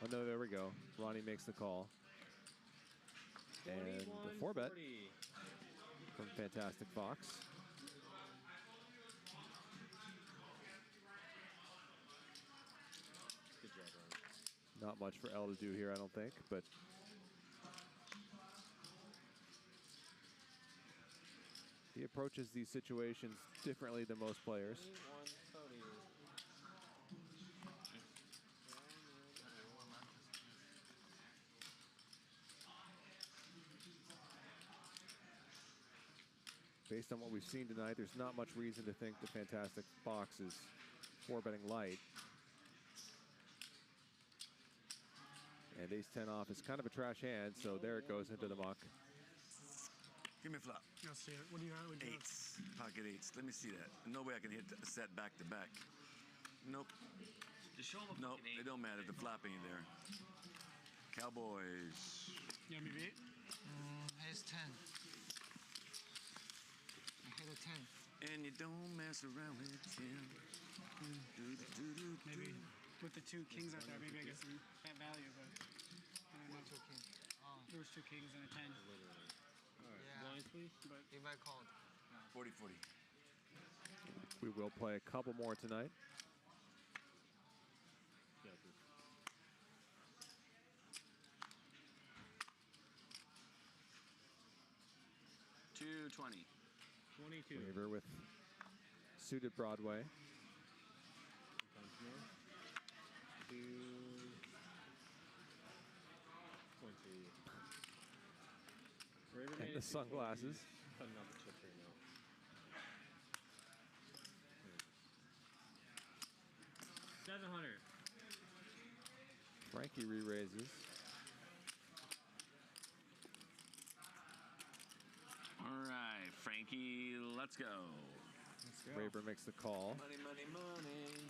Oh no, there we go. Ronnie makes the call. And the 4-bet from Fantastic Fox. Good job, Ron. Not much for L to do here, I don't think, but he approaches these situations differently than most players. Based on what we've seen tonight, there's not much reason to think the Fantastic Fox is 4-betting light. And ace-10 off is kind of a trash hand, so there it goes into the muck. Give me a flop. Let's see it. What do you have? Eights. Pocket eights. Let me see that. No way I can hit a set back to back. Nope. Nope. It don't matter. The flopping in there. Cowboys. You want me to beat? Ace 10. I hit a 10. And you don't mess around with 10. Maybe with the 2 kings out there, maybe I get some that value, but I don't know. There was 2 kings and a 10. Blinds, please. But if I called. 40-40. We will play a couple more tonight. Yeah, 220. 22. Waiver with suited Broadway. Sometimes more. 220. And the sunglasses. Cutting off the chips right now. $700. Frankie re-raises. All right, Frankie, let's go. Raber makes the call. Money, money, money.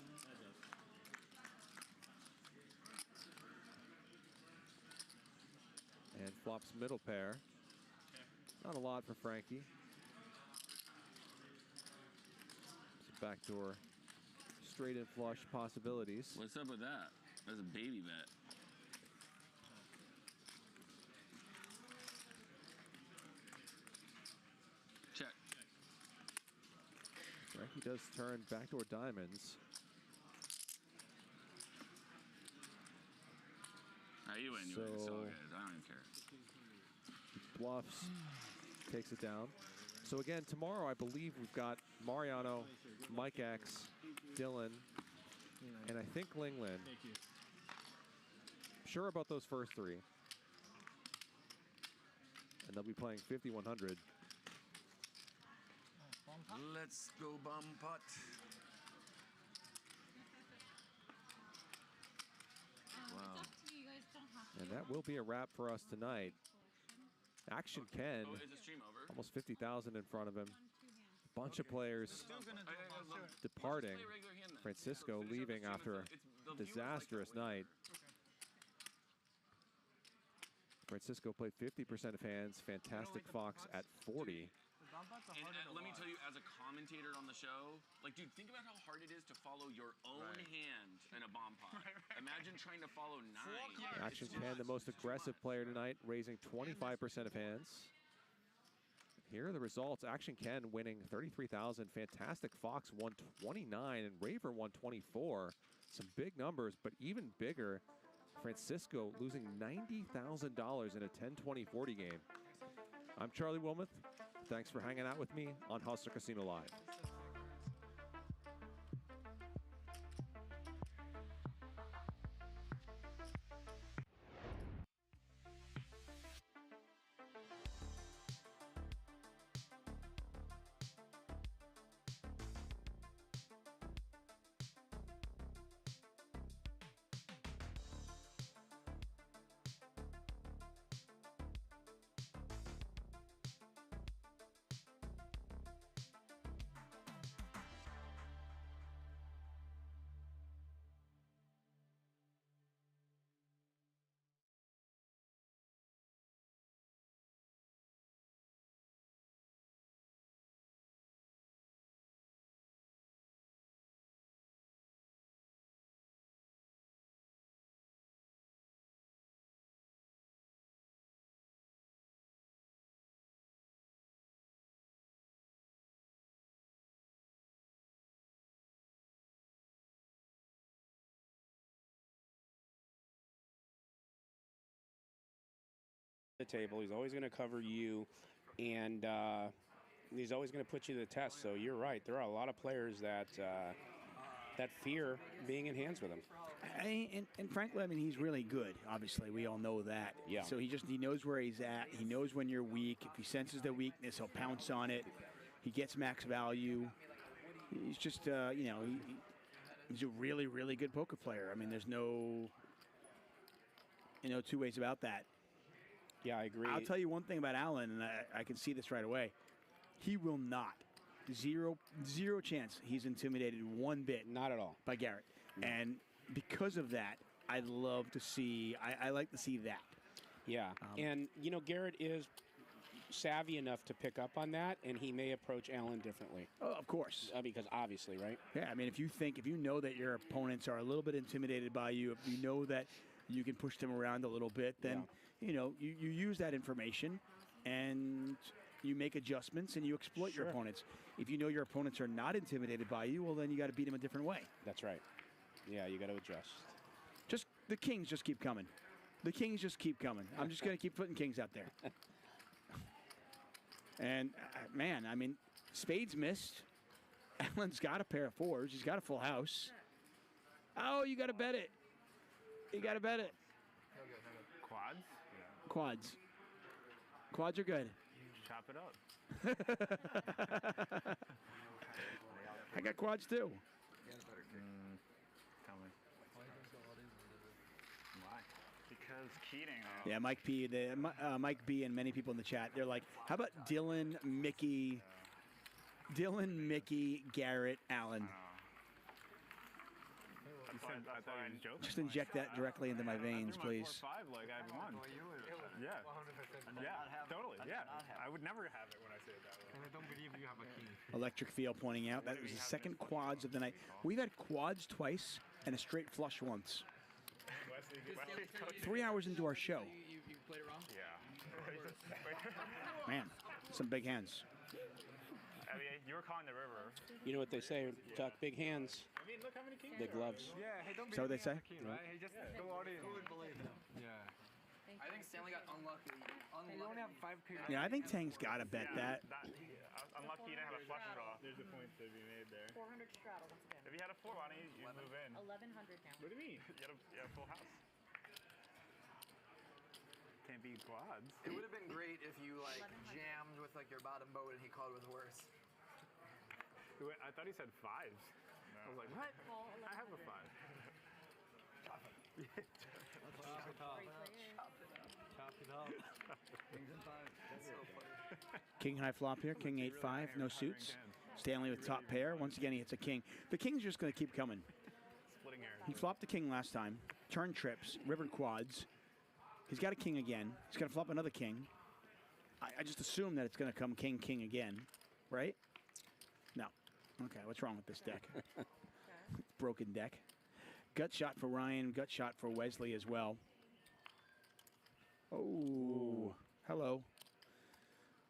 And flops middle pair. Not a lot for Frankie. It's a backdoor straight and flush possibilities. What's up with that? That's a baby bet. Check. Frankie does turn backdoor diamonds. You win, So, it's all good. I don't even care. Bluffs, takes it down. So again, tomorrow I believe we've got Mariano, Mike X, Dylan, and I think Ling Lin. Thank you. Sure about those first 3. And they'll be playing 5,100. Let's go bomb pot. Wow. It's up to you. You guys don't have to. And that will be a wrap for us tonight. Action Ken, Oh, is the stream over? almost 50,000 in front of him. Bunch of players departing. Francisco leaving after a disastrous night. Francisco played 50% of hands. Fantastic Fox at 40. And let me tell you, as a commentator on the show, like, dude, think about how hard it is to follow your own hand in a bomb pot. Imagine trying to follow 9. Action Ken, the most aggressive player tonight, raising 25% of hands. Here are the results. Action Ken winning 33,000. Fantastic Fox 129 and Raver 124. Some big numbers, but even bigger, Francisco losing $90,000 in a 10-20-40 game. I'm Charlie Wilmoth. Thanks for hanging out with me on Hustler Casino Live. the table. He's always going to cover you, and he's always going to put you to the test. So you're right. There are a lot of players that that fear being in hands with him. And frankly, I mean, he's really good. Obviously, we all know that. Yeah. So he knows where he's at. He knows when you're weak. If he senses the weakness, he'll pounce on it. He gets max value. He's just, you know, he's a really, really good poker player. I mean, there's no, you know, two ways about that. Yeah, I agree. I'll tell you one thing about Allen, and I can see this right away. He will not. Zero chance he's intimidated one bit. Not at all. By Garrett. No. And because of that, I love to see, I like to see that. Yeah. And, you know, Garrett is savvy enough to pick up on that, and he may approach Allen differently. Oh, of course. Because obviously, right? Yeah, I mean, if you know that your opponents are a little bit intimidated by you, if you know that you can push them around a little bit, then, you know, you use that information and you make adjustments and you exploit your opponents. If you know your opponents are not intimidated by you, well, then you got to beat them a different way. That's right. Yeah, you got to adjust. Just the kings just keep coming. The kings just keep coming. I'm just going to keep putting kings out there. And, man, I mean, spades missed. Allen's got a pair of fours. He's got a full house. Oh, you got to bet it. You got to bet it. Quads? Quads. Quads are good. Chop it up. I got quads too. Tell me. Why? Because cheating. Yeah, Mike P. Mike B. and many people in the chat. They're like, how about Dylan, Mickey, Garrett, Allen? I thought you were joking. Just inject that directly into my veins, please. 4-5 leg, I'd won. Yeah. 100%. Yeah, totally. Yeah. I would never have it when I say it that way. And I don't believe you have a king. Electric Field pointing out that was the second quads of the night. We've had quads twice and a straight flush once. 3 hours into our show. You played it wrong? Yeah. Man, some big hands. I mean, you were calling the river. You know what they say, Chuck, big hands, I mean, look how many kings. big gloves. Yeah, hey, don't So they say? king, right? Hey, just go all in. Yeah. I think Stanley got unlucky. You only have 5 kings. Yeah, I think Tang's got to bet that. Unlucky you didn't have a flush draw. There's a point to be made there. 400 straddle once again. If you had a 4, why don't you move in? 1100 now. What do you mean? You had a full house. Can't beat quads. It would have been great if you like jammed with like your bottom boat and he called with worse. I thought he said 5s. No. I was like, what? I have a 5. Chop it. Chop it up. Chop it up. Kings and 5. That's so funny. King high flop here, king 8-5, no suits. Stanley with top pair. Once again, he hits a king. The king's just going to keep coming. Splitting hairs. He flopped the king last time. Turn trips, river quads. He's got a king again. He's going to flop another king. I just assume that it's going to come king, king again, right? No. Okay, what's wrong with this deck? Broken deck. Gut shot for Ryan, gut shot for Wesley as well. Oh, hello.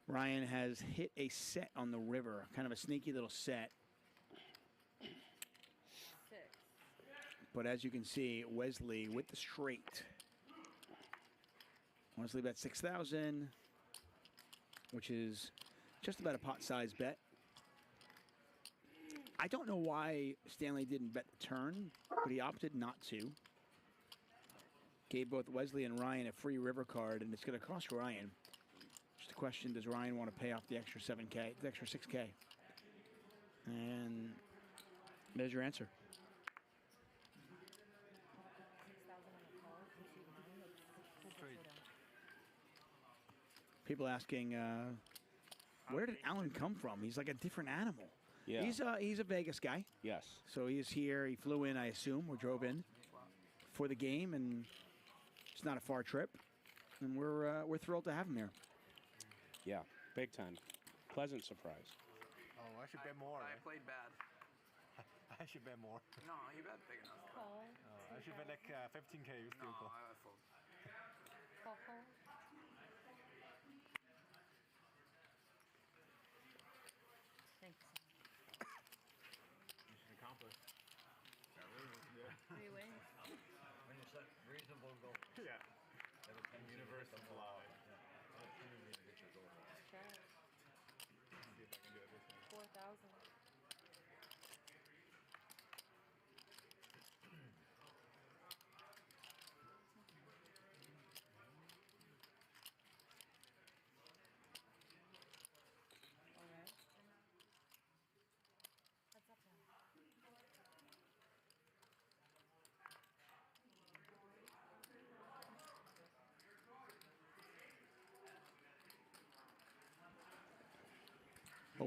Ryan has hit a set on the river, kind of a sneaky little set. 6. But as you can see, Wesley with the straight. Wesley bet 6,000, which is just about a pot-sized bet. I don't know why Stanley didn't bet the turn, but he opted not to. Gave both Wesley and Ryan a free river card, and it's going to cost Ryan. Just a question, does Ryan want to pay off the extra 7K, the extra 6K? And there's your answer. People asking, where did Allen come from? He's like a different animal. Yeah. He's a Vegas guy. Yes. So he's here. He flew in, I assume, or drove in for the game, and it's not a far trip. And we're thrilled to have him here. Yeah, big time. Pleasant surprise. Oh, I should bet more. I played bad. I should bet more. No, he bet big enough. Call. I should bet like 15K. You still No, call. I would fold. Call. Thanks. Mission accomplished. Yeah. 3 ways. When you set reasonable goals. Yeah. Universal law.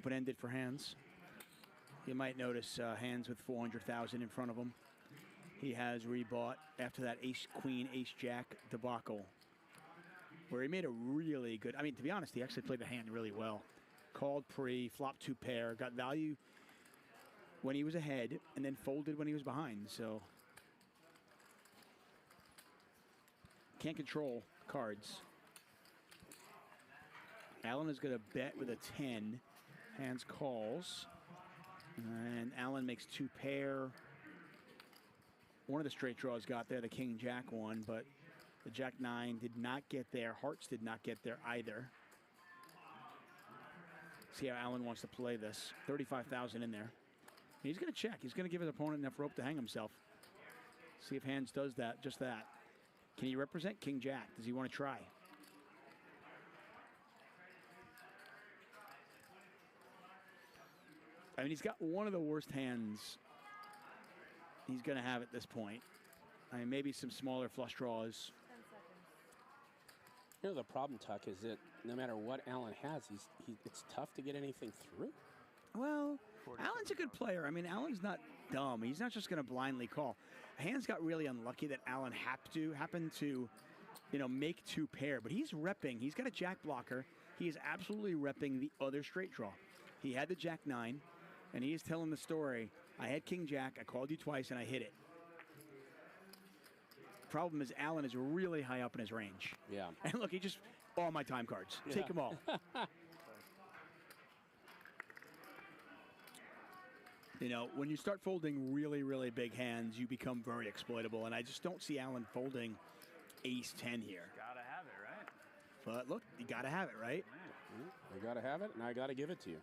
open-ended for hands. You might notice hands with 400,000 in front of him. He has rebought after that ace-queen, ace-jack debacle, where he made a really good, I mean, to be honest, he actually played the hand really well. Called pre, flopped 2 pair, got value when he was ahead, and then folded when he was behind, so. Can't control cards. Allen is going to bet with a 10. Hands calls. And Allen makes 2 pair. One of the straight draws got there, the king-jack one, but the jack-9 did not get there. Hearts did not get there either. See how Allen wants to play this. 35,000 in there. He's going to check. He's going to give his opponent enough rope to hang himself. See if hands does that, just that. Can he represent king-jack? Does he want to try? I mean, he's got one of the worst hands he's going to have at this point. I mean, maybe some smaller flush draws. 10 seconds. You know, the problem, Tuck, is that no matter what Allen has, it's tough to get anything through. Well, Allen's a good player. I mean, Allen's not dumb. He's not just going to blindly call. Hands got really unlucky that Allen happened to, you know, make 2 pair. But he's repping. He's got a jack blocker. He is absolutely repping the other straight draw. He had the jack-9, and he is telling the story. I had king-jack. I called you twice, and I hit it. Problem is, Allen is really high up in his range. Yeah. And look, he just, all my time cards. Yeah. Take them all. You know, when you start folding really, really big hands, you become very exploitable. And I just don't see Allen folding ace-10 here. Gotta have it, right? But look, you got to have it, right? You got to have it, and I got to give it to you.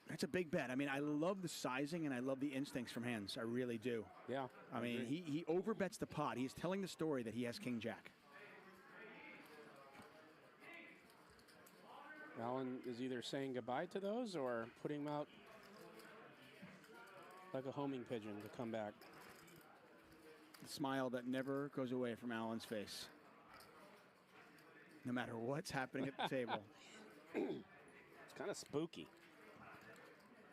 That's a big bet. I mean, I love the sizing and I love the instincts from hands. I really do. Yeah. I mean, he overbets the pot. He's telling the story that he has king-jack. Allen is either saying goodbye to those or putting them out like a homing pigeon to come back. The smile that never goes away from Allen's face. No matter what's happening at the table. It's kind of spooky.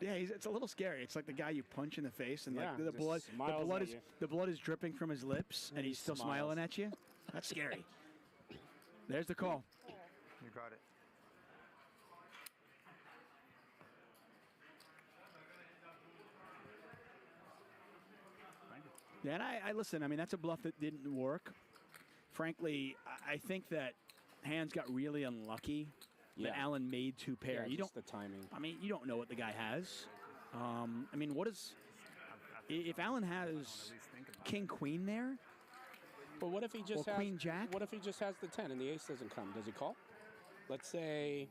Yeah, it's a little scary. It's like the guy you punch in the face, and Yeah, like just the blood is dripping from his lips, and he's still smiles. smiling at you. That's scary. There's the call. You got it. Yeah, and I listen. I mean, that's a bluff that didn't work. Frankly, I think that hands got really unlucky. Yeah. That Allen made 2 pair. Yeah, You don't. just the timing. I mean, you don't know what the guy has. I mean, what is if Allen has king queen there? But what if he just or has queen jack? What if he just has the 10 and the ace doesn't come? Does he call? Let's say,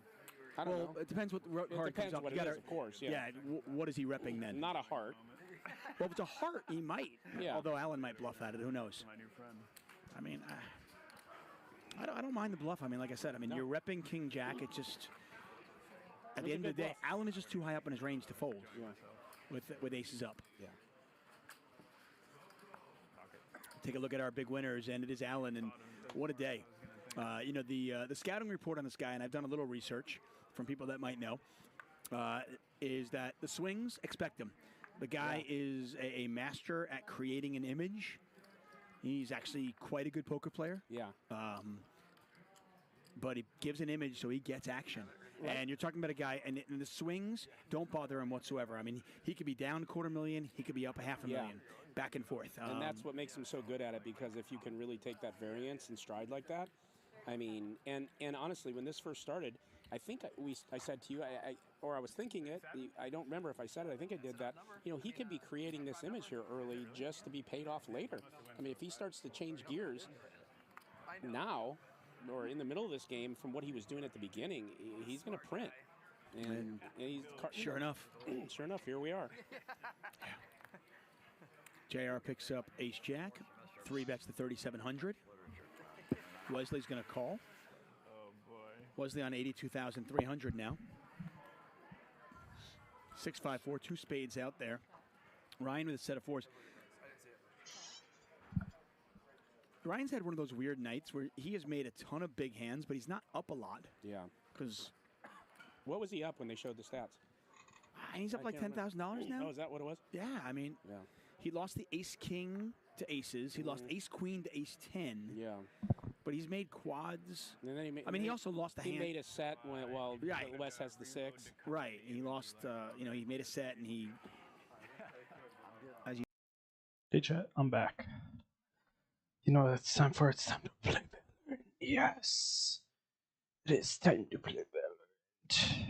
I don't know. It depends what the It card depends comes up. what You it gotta- is, of course. Yeah. what is he repping then? Not a heart. Well, if it's a heart, he might. Yeah. Although Allen might bluff at it. Who knows? My new friend. I mean, I don't mind the bluff. I mean, like I said, I mean, you're repping king jack. It just at the end of the day, Allen is just too high up in his range to fold. Yeah. With aces up. Yeah. Take a look at our big winners, and it is Allen, and what a day. You know, the scouting report on this guy, and I've done a little research from people that might know, is that the swings, expect him. The guy is a master at creating an image. He's actually quite a good poker player. Yeah. But he gives an image, so he gets action. Right. And you're talking about a guy, and the swings don't bother him whatsoever. I mean, he could be down $250,000, he could be up $500,000, back and forth. And that's what makes him so good at it, because if you can really take that variance and stride like that, I mean, and honestly, when this first started, I think I said to you, or I was thinking it, I don't remember if I said it, I think I did that, you know, he could be creating this image here early just to be paid off later. I mean, if he starts to change gears now, or in the middle of this game, from what he was doing at the beginning, he's going to print. And he's sure enough, here we are. JR picks up ace jack, 3 bets to 3,700. Wesley's going to call. Oh boy. Wesley on 82,300 now. 6-5-4, 2 spades out there. Ryan with a set of 4s. Ryan's had one of those weird nights where he has made a ton of big hands, but he's not up a lot. Yeah. because What was he up when they showed the stats? he's up I like can't $10,000 now. Oh, is that what it was? Yeah, I mean, he lost the Ace King to Aces. He lost Ace Queen to Ace 10. Yeah. But he's made quads. And then he also lost a hand. He made a set while Wes has the 6. Right. He lost, he made a set and he. Hey chat, I'm back. You know what it's time for? It's time to play Valorant. Yes. It is time to play Valorant.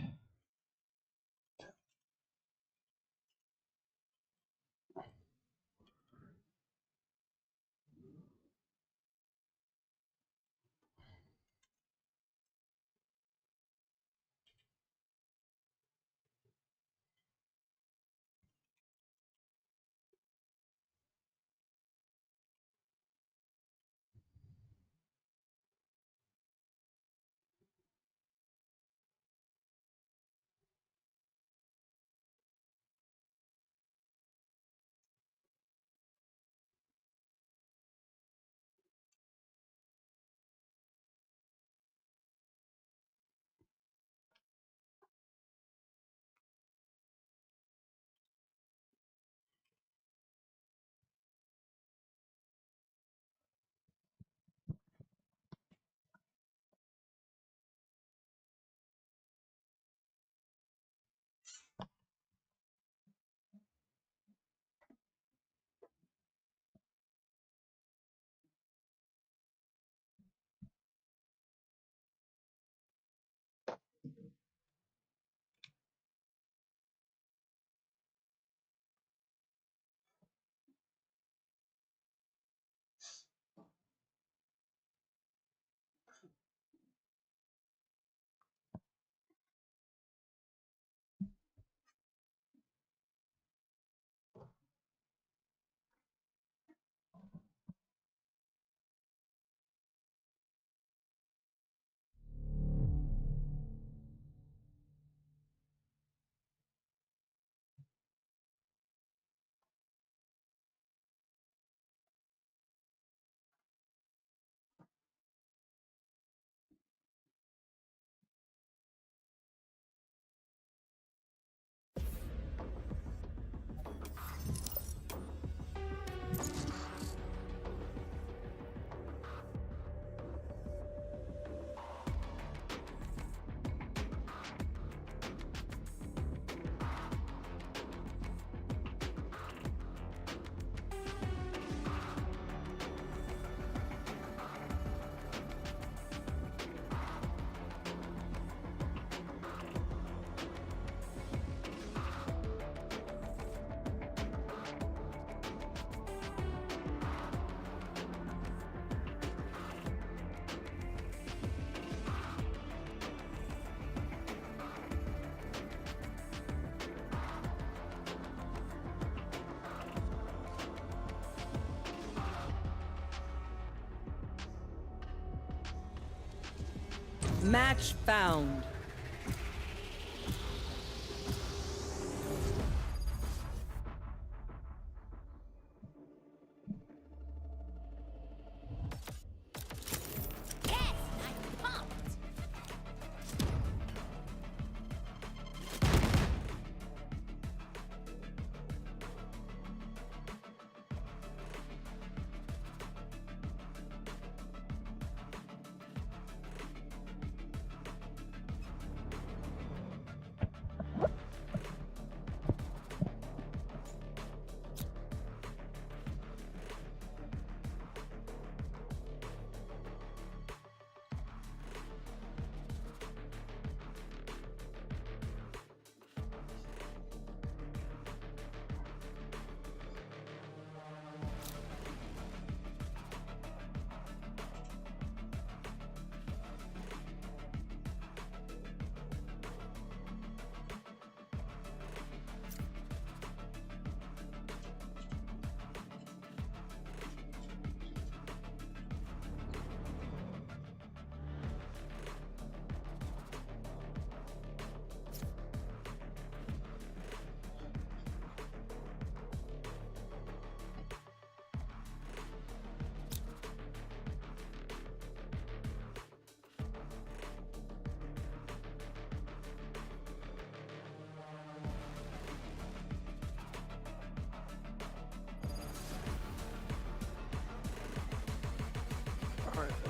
Match found.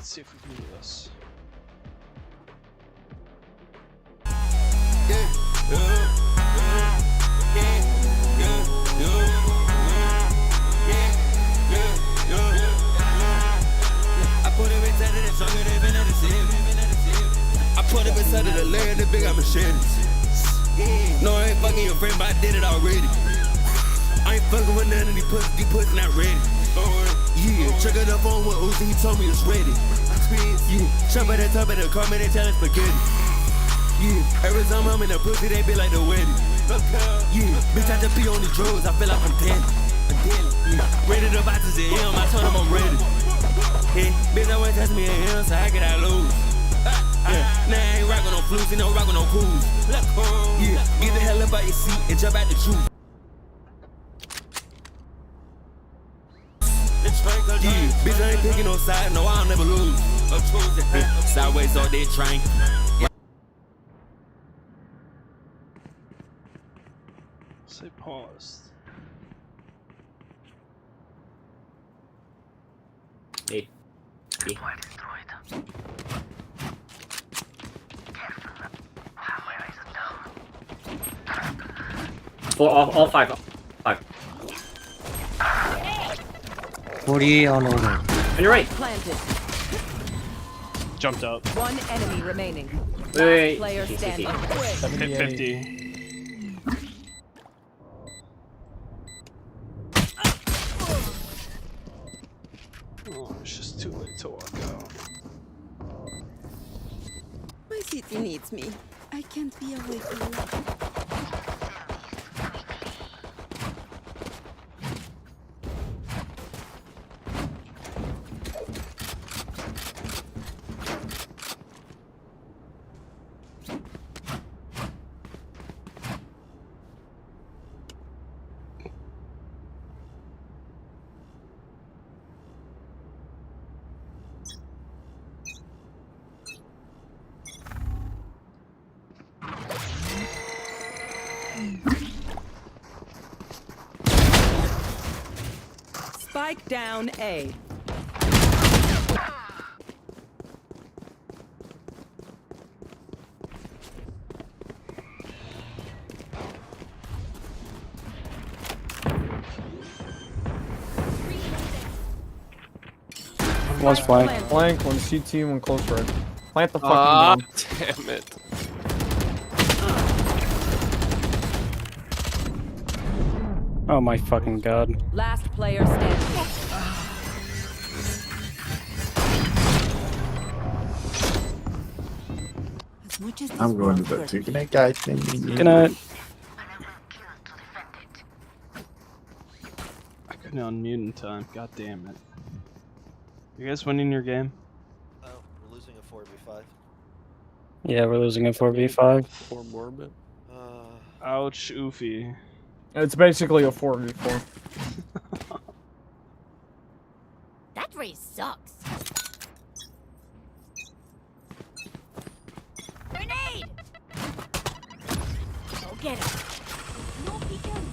Let's see if we can do this. I put him inside of the jungle, they been at the city. I put him inside of the lair, the big got machetes. No, I ain't fucking your friend, but I did it already. I ain't fucking with none of these pussy not ready. Yeah, check it up on what Uzi, he told me it's ready. Yeah, jump at the top of the car, man, they tell us spaghetti. Yeah, every time I'm in the pussy, they be like the wedding. Yeah, bitch, I just be on the drugs, I feel like I'm dead. Yeah, ready to buy to the M, I told him I'm ready. Hey, bitch, I want to test me in him, so I get out lose. Yeah, nah, I ain't rockin' no flus, you know, rockin' no cools. Yeah, get the hell up out your seat and jump out the truth. Yeah, bitch, I ain't picking no side, no, I'll never lose. Sideways all day trying. Say pause. Hey. All five. 40 on over. On your right. Planted. Jumped up. One enemy remaining. Wait. Player standing. Hit 50. Oh, it's just too late to walk out. My city needs me. I can't be away for long. Spike down A. One's flank. Flank, one CT, one close red. Plant the fucking bomb. Damn it. Oh my fucking god. Last player standing. I'm going to bed too. Good night, guys. Good night. I couldn't unmute in time. God damn it. You guys winning your game? Oh, we're losing a 4v5. Yeah, we're losing a 4v5. Poor Morbid. Ouch, oofy. It's basically a 4v4. That race sucks. Grenade! Go get him. No peeking.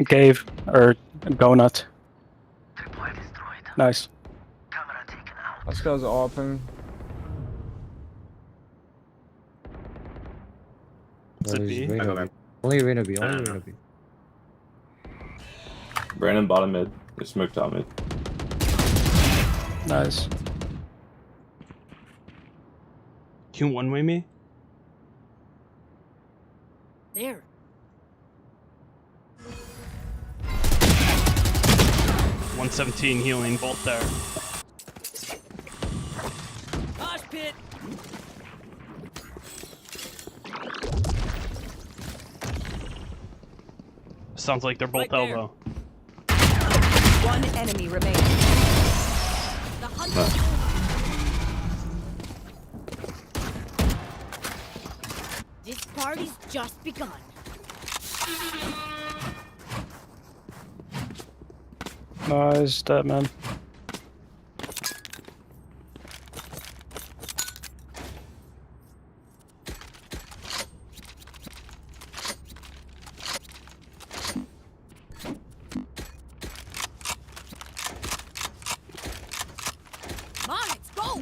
Cave, or donut. Nice. This guy's open. Is it B? Only Arena B, only Arena Arena B. Brandon bottom mid. They smoked out mid. Nice. Can you one-way me? There. $117 healing, bolt there. Mosh pit. Sounds like they're both elbow. One enemy remaining. The hunter. This party's just begun. Nice, dead man.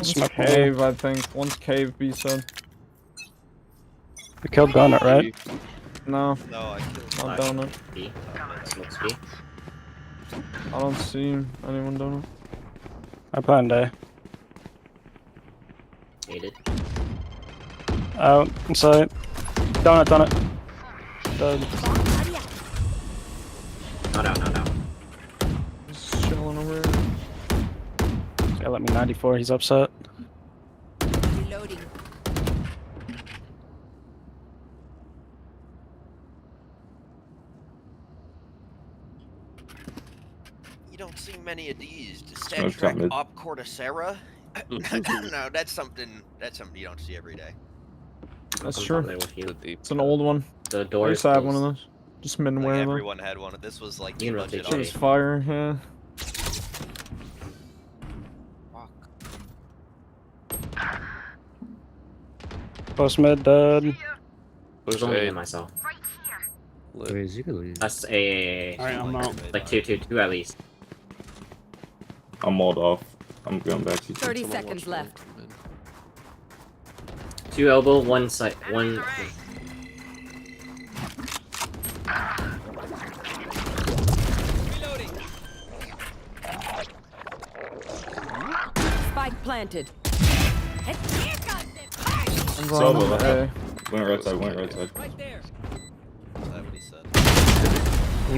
One's cave, I think. One's cave, B said. We killed Donut, right? No. No, I killed Not Donut. B. Smokes B. I don't see anyone Donut. I plan A. Hated. Out, inside. Donut. Dead. Not out. Just chilling over here. Yeah, let me 94, he's upset. Reloading. You don't see many of these. The Smoke Stat Trek mid. Op Cortacera? No, that's something you don't see every day. That's I'm true. probably with you. It's an old one. The I door used is to have closed. one of those. Just been Like wearing them. everyone had one. This was like You the can budget rotate It was shade. fire, yeah. Post mid, dead. There's only him myself. Where's you lose? That's a Alright, I'm out. like two at least. I'm walled off. I'm going back to 30 seconds left. 2 elbow, 1 side, 1. Spike planted. I'm Solo going left. A. Went right side, went right side. Right there. Is that what he said?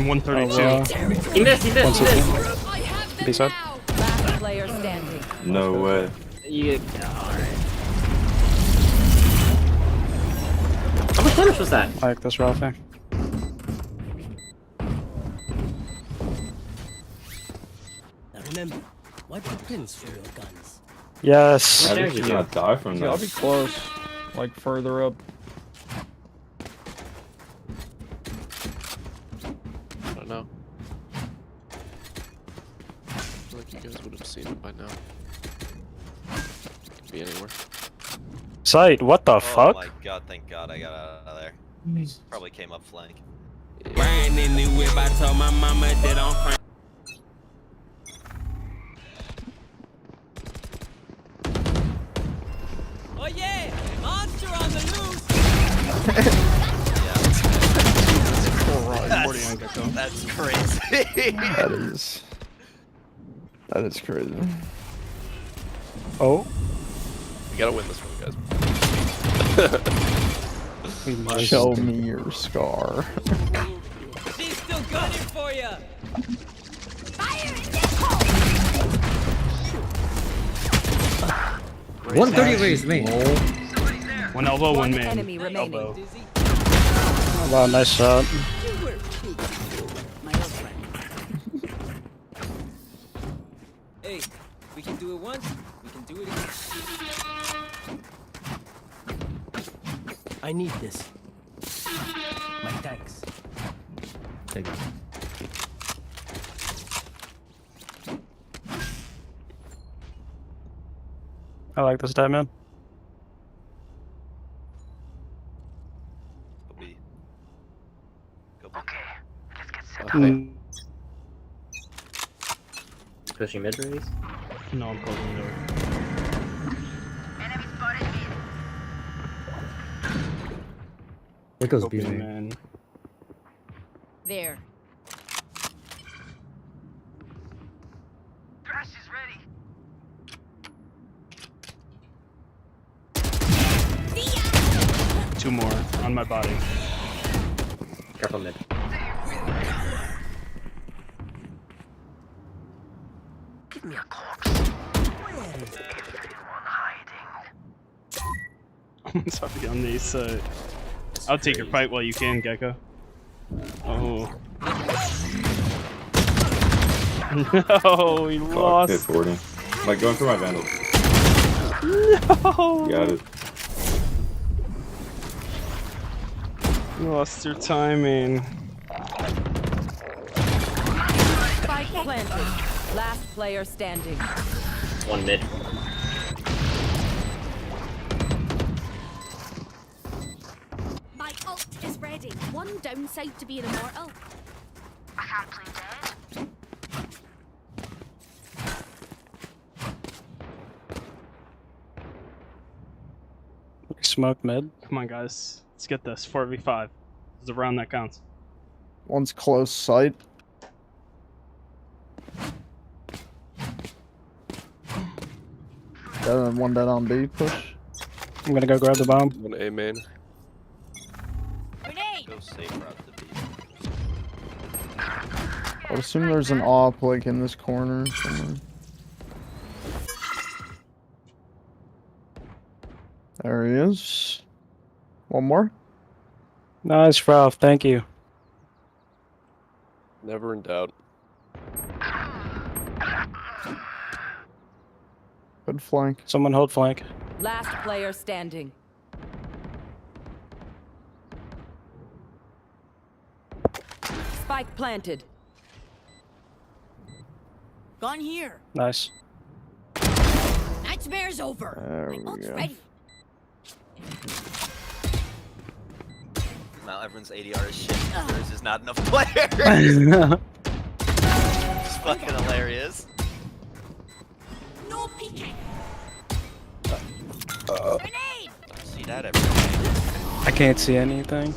132. He missed. B side. Last player standing. No way. Yeah, alright. How much damage was that? I like this raw thing. Now remember, wipe the pins for your guns. Yes. I did not die from Yeah, I'll that. be close. Like further up. I don't know. I feel like you guys would have seen it by now. Could be anywhere. Sight, what the fuck? Oh my god, thank god I got out of there. Probably came up flank. Riding in the whip, I told my mama that I'm crying. Oh yeah! Monster on the loose! That's crazy. That is crazy. Oh. You gotta win this one, guys. Show me your scar. She's still gunning for you! Fire in the 130 raised me. One elbow, one man. Enemy remaining. Elbow. Wow, nice shot. My old friend. Hey, we can do it once, we can do it again. I need this. My thanks. Thank you. I like this die, man. Pushing mid raise. No, I'm closing the door. There goes B Open, lane. man. There. Two more on my body. Careful mid. Give me a corpse. Sorry on these. I'll take your fight while you can, Gecko. Oh. No, we Fuck, lost. hit 40. Like going for my vandal. No. Got it. You lost your timing. Spike planted. Last player standing. One mid. My ult is ready. One downside to being immortal. I can't play dead. Smoked mid. Come on, guys. Let's get this. 4v5. There's a round that counts. One's close sight. One dead on B. Push. I'm gonna go grab the bomb. One A main. Go safe route to B. I would assume there's an op like in this corner somewhere. There he is. One more. Nice, Ralph. Thank you. Never in doubt. Good flank. Someone hold flank. Last player standing. Spike planted. Gone here. Nice. Nightmare's over. There My we ult's go. ready. Now everyone's ADR is shit. There's just not enough players. It's fucking hilarious. No peeking. Grenade! I see that every day. I can't see anything.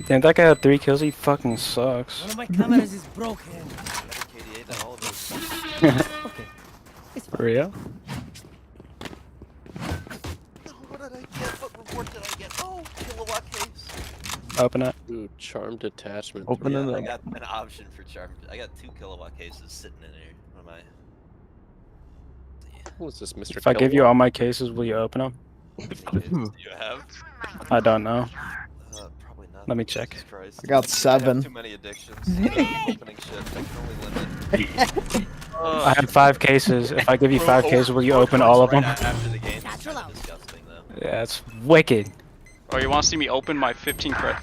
Damn, that guy had 3 kills. He fucking sucks. One of my cameras is broken. KDA than all of us. Okay. For real? What did I get? What reward did I get? Oh, kilowatt case. Open it. Ooh, charmed attachment. Open Yeah, it I up. got an option for charm. I got 2 kilowatt cases sitting in here. What am I? What's this, Mr. If I give you all my cases, will you open them? Do you have? I don't know. Probably not. Let me check. Jesus Christ. I got 7. I have too many addictions. Opening shit. I can only limit. I have 5 cases. If I give you 5 cases, will you open all of them? After the game, it's kind of disgusting though. Yeah, it's wicked. Oh, you want to see me open my 15 credit?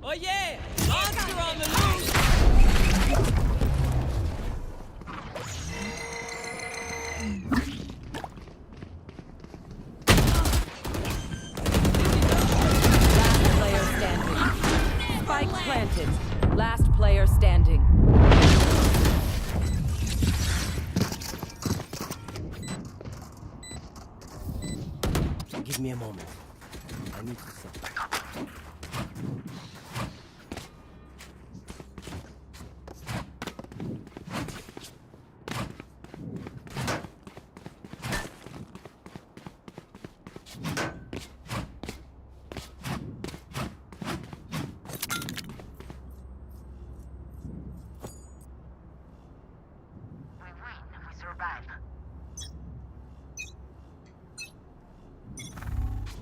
Oh yeah! Monster on the loose! Last player standing. Spike planted. Last player standing. Give me a moment. I need to think.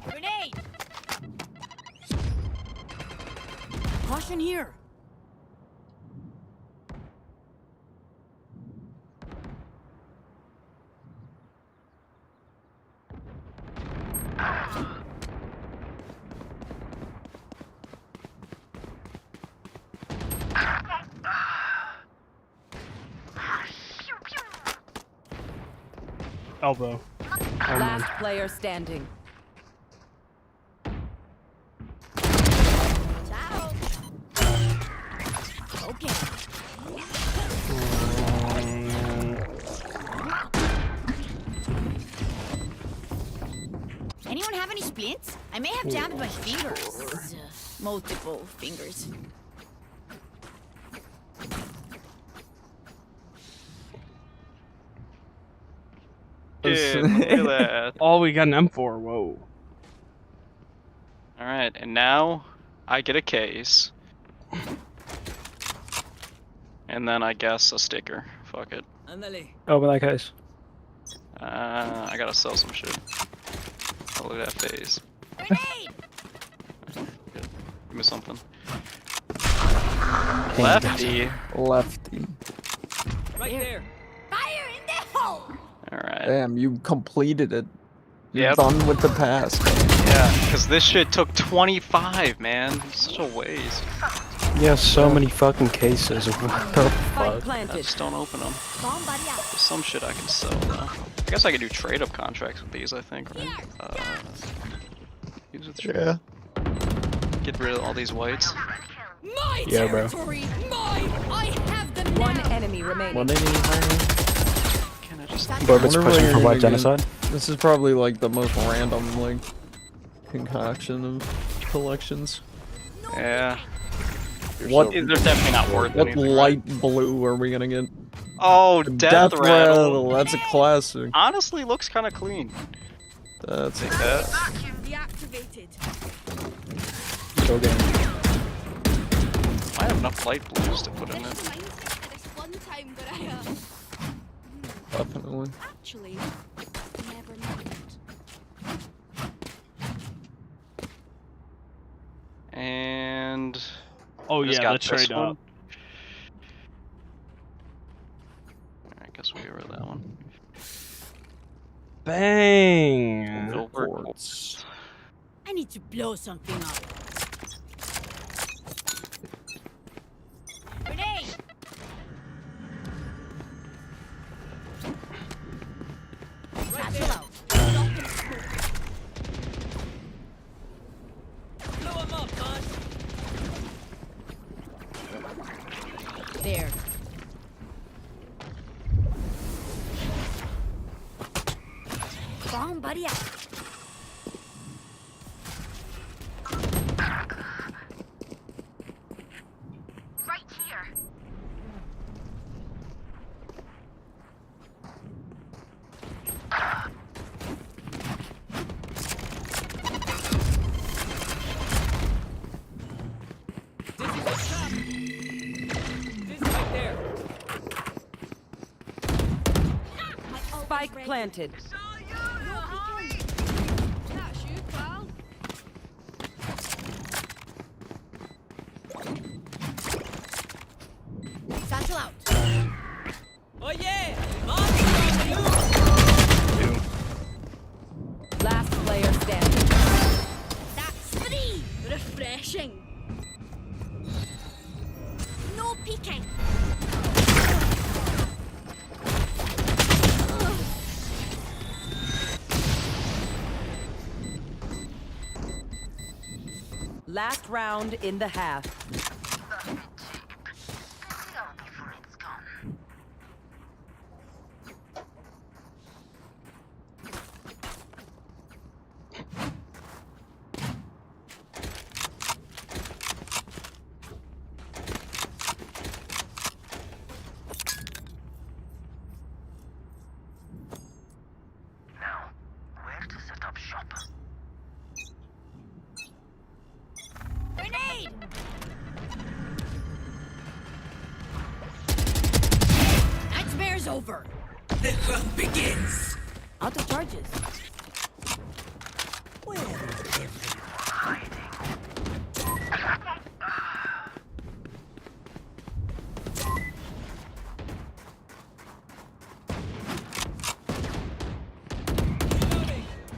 Grenade! Caution here. Elbow. Last player standing. Ciao. Okay. Anyone have any splints? I may have jammed my fingers. Multiple fingers. Dude, look at that. Oh, we got an M4. Whoa. Alright, and now I get a case. And then I guess a sticker. Fuck it. Open that case. I gotta sell some shit. Oh, look at that face. Give me something. Lefty. Lefty. Right there. Fire in the hole! Alright. Damn, you completed it. You're Yep. done with the task. Yeah, because this shit took 25, man. Such a waste. Yeah, so many fucking cases. What the fuck? I just don't open them. There's some shit I can sell though. I guess I could do trade up contracts with these. I think, right? Use with trade. Yeah. Get rid of all these whites. My Yeah, bro. territory, mine. I have the One enemy remaining. One enemy remaining. Can I just? Burbot's Wonder pushing where for you're white gonna get- genocide. This is probably like the most random like concoction of collections. Yeah. What? They're definitely not worth What anything. light blue are we gonna get? Oh, Death Rattle. That's a classic. Honestly, looks kind of clean. That's Take that. Deactivated. Go game. I have enough light blues to put in it. This reminds me of this one time that I Definitely. actually never mind. And Oh just yeah, got let's this trade one. up. I guess we get rid of that one. Bang! Silver Quartz. I need to blow something up. Grenade! Satchel out. Lock and smoke. Blow him up, bud. There. Bomb buddy out. Right here. This is a trap. This right there. Spike planted. That's you, pal. Satchel out. Oh yeah! Last player standing. That's free. Refreshing. No peeking. Last round in the half. Grenade! Nightmare's over. The hunt begins. Out of charges.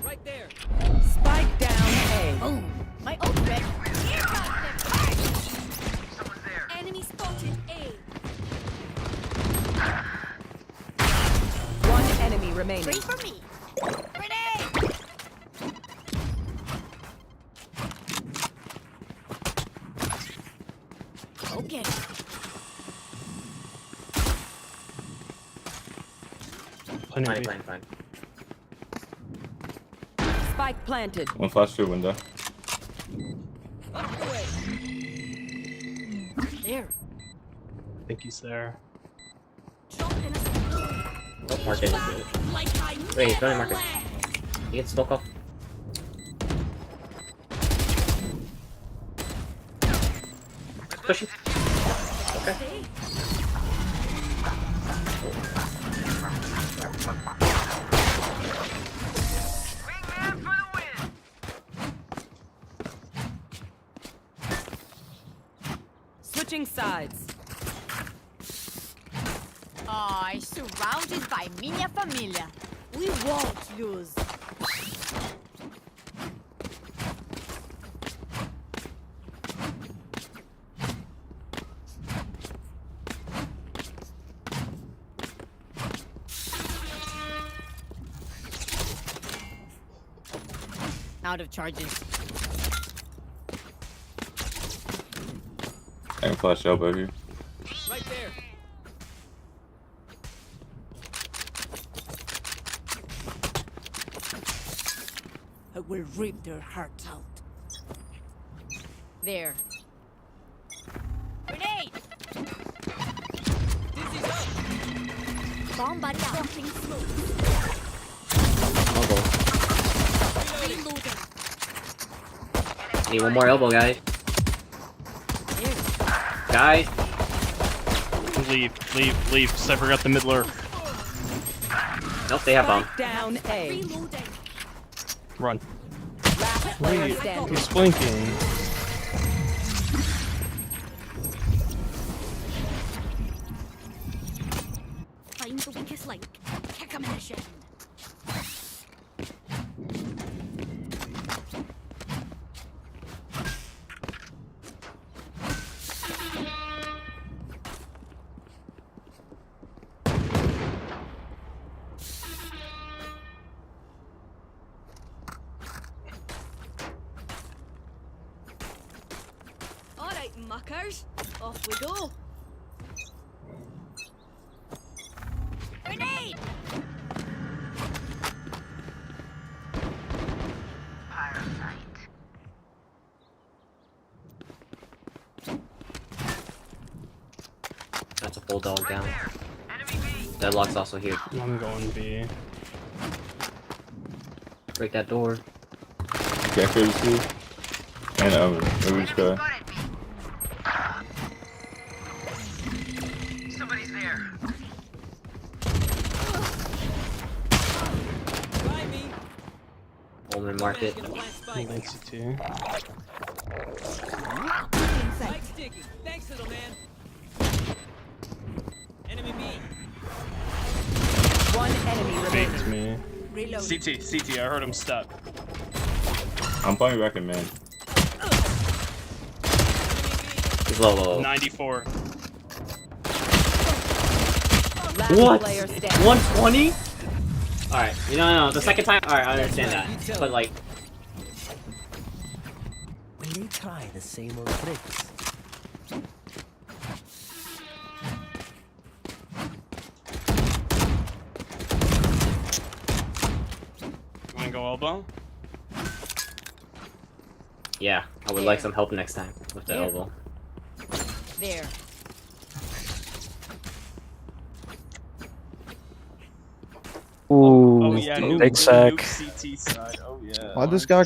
Right there. Spike down A. Boom. My ult ready. Here comes them. Enemy spotted A. One enemy remaining. Free for me. Grenade! Okay. Fine. Spike planted. One flash through window. There. I think he's there. Don't mark anything. Wait, he's going to mark it. He gets smoke off. Push it. Okay. Switching sides. I surrounded by minha família. We won't lose. Out of charges. I can flash elbow here. Right there. I will rip their hearts out. There. Grenade! Dizzy's up. Bomb buddy out. Dropping smoke. Elbow. Reloading. Need one more elbow, guys. Guys. Leave. Cypher got the middler. Nope, they have bomb. Down A. Reloading. Run. Last player Wait, standing. he's blinking. Find the weakest link. Kick a mission. Alright, muckers. Off we go. Grenade! That's a bulldog down. Deadlock's also here. I'm going B. Break that door. Gecko's here. And Rouge guy. Somebody's there. Try me. Omen market. Thanks, too. Spike sticky. Thanks, little man. Enemy B. One enemy Faked remaining. me. Reload. CT, I heard him step. I'm playing back in man. He's low. 94. Last What? player standing. 120? Alright, no, the second time, alright, I understand that. But like, Will they try the same old tricks? You wanna go elbow? yeah, I would like some help next time with the elbow. There. Ooh, Oh yeah, big sack. CT side. Oh yeah. Why this guy?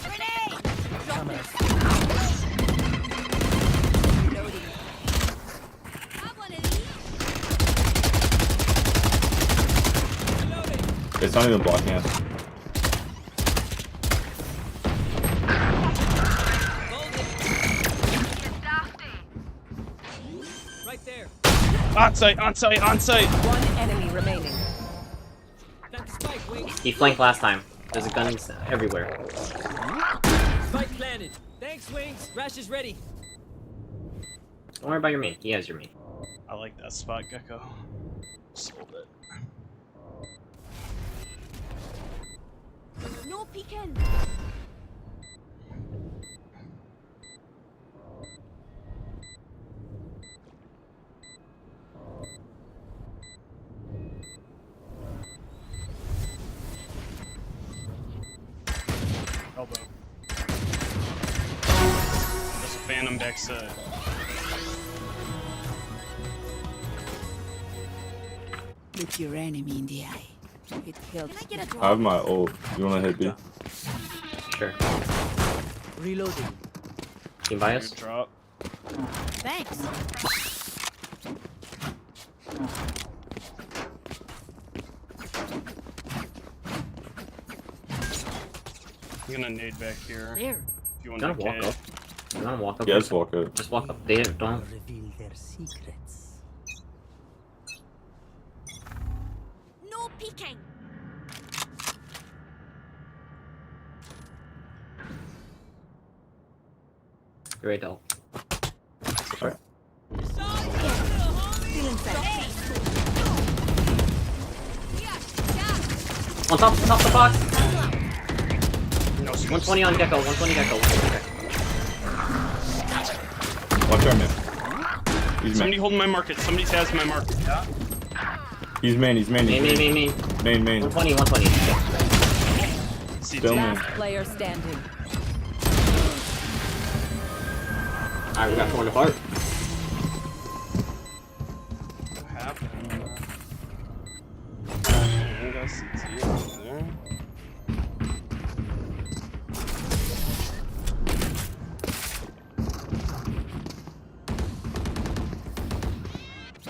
Grenade! Drop it. Reloading. Have one of these. It's not even blocking us. Right there. On site. One enemy remaining. Got the spike, Wings. He flanked last time. There's guns everywhere. Spike planted. Thanks, Wings. Rash is ready. Don't worry about your main. He has your main. I like that spot, Gecko. Sold it. No peeking. Elbow. There's a phantom backside. Look your enemy in the eye. It helps. Can I get a drop? I have my ult. You wanna hit B? Sure. Reloading. Team bias? Drop. Thanks. I'm gonna nade back here. There. If you want Gonna to walk up. I'm gonna walk up. Yeah, just walk up. Just walk up. They don't. Reveal their secrets. No peeking. Great help. Sorry. Feeling safe. On top the box. No, 120 on Gecko. 120 Gecko. 120 Gecko. Watch out, man. He's Somebody main. holding my market. Somebody has my market. Yeah. He's main. He's main. Main. Main. 120. Still main. Last player standing. Alright, we got torn apart. What happened? I got CT over there.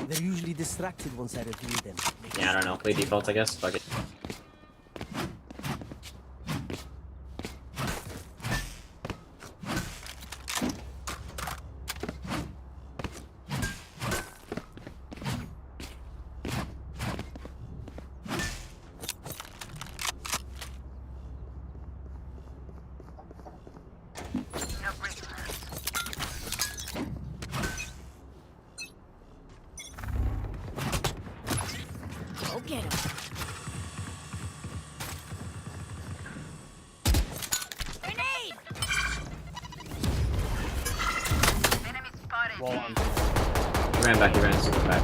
They're usually distracted once I review them. Yeah, I don't know. Play defaults, I guess. Fuck it. Go get him. Grenade! Wall on. He ran back. He ran super back.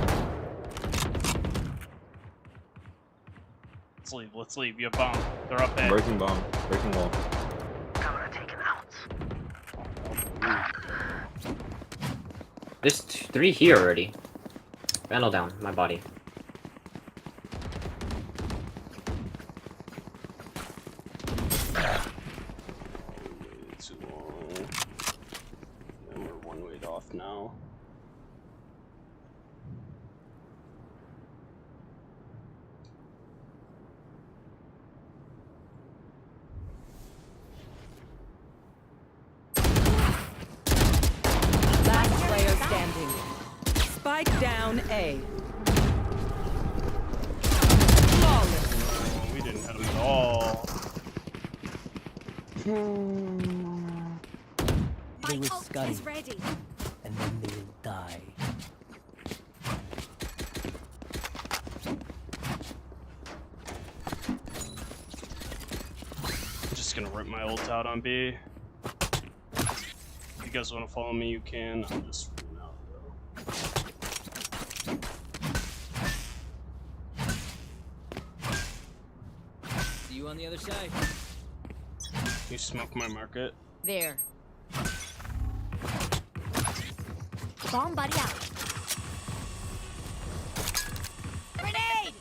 Let's leave. You have bomb. They're up there. Breaking bomb. Breaking wall. There's 3 here already. Vandal down. My body. Too long. And we're 1 weight off now. Last player standing. Spike down A. Flawless. Oh, we didn't hit him at all. They My will ult scurry, is ready. and then they will die. I'm just gonna rip my ult out on B. If you guys want to follow me, you can. I'm just running out though. See you on the other side. You smoke my market. There. Bomb buddy out. Grenade!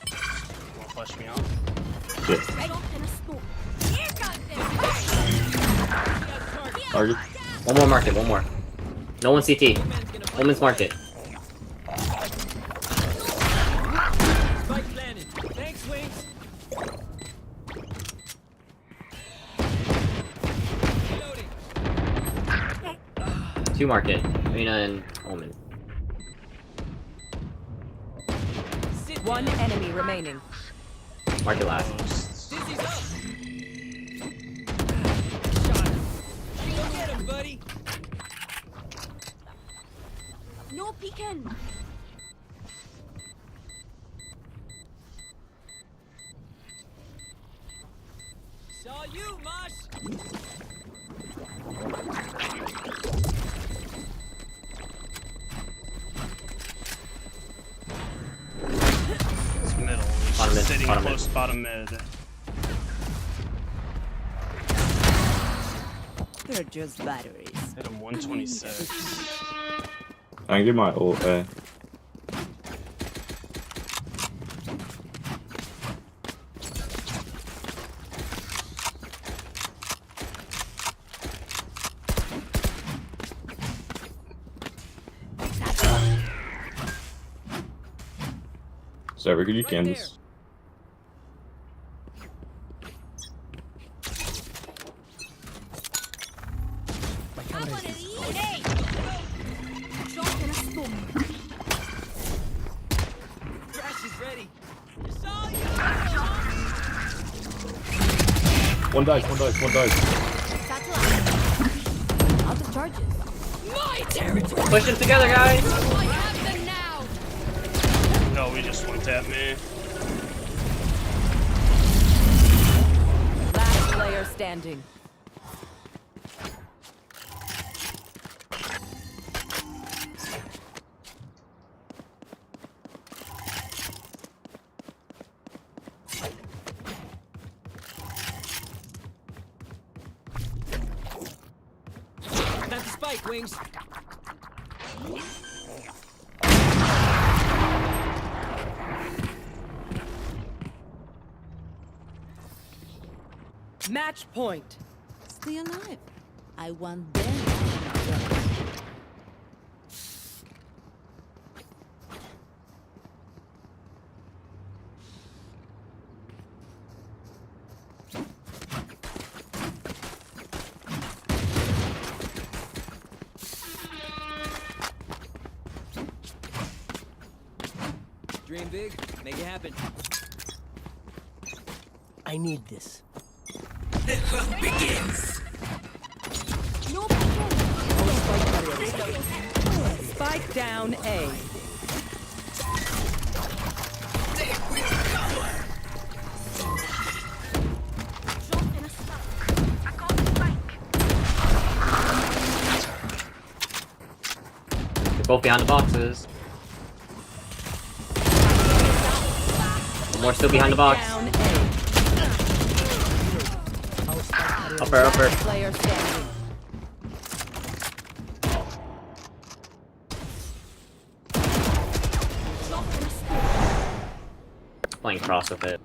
Wanna flash me out? Right off in a smoke. Here comes it. Target. One more market. One more. No one CT. Woman's market. Spike landed. Thanks, Wings. 2 market. Arena and Omen. 1 enemy remaining. Market last. Dizzy's up. Shot him. Go get him, buddy. No peeking. Saw you, Mosh. It's middle. Bottom mid, Sitting bottom mid. close bottom mid. They're just batteries. Hit him 126. I can get my ult A. Cyber, could you can this? I want to eat. Grenade! Drop in a smoke. Crash is ready. Saw you. One dice. Satellite. Out of charges. My territory. Push them together, guys. I have them now. No, he just went at me. player standing. That's the spike, Wings. Match point. Stay alive. I want them. Dream big, make it happen. I need this. The hunt begins. No Spike down A. They're both behind the boxes. One more still behind the box. Upper. Player standing. Playing cross with it.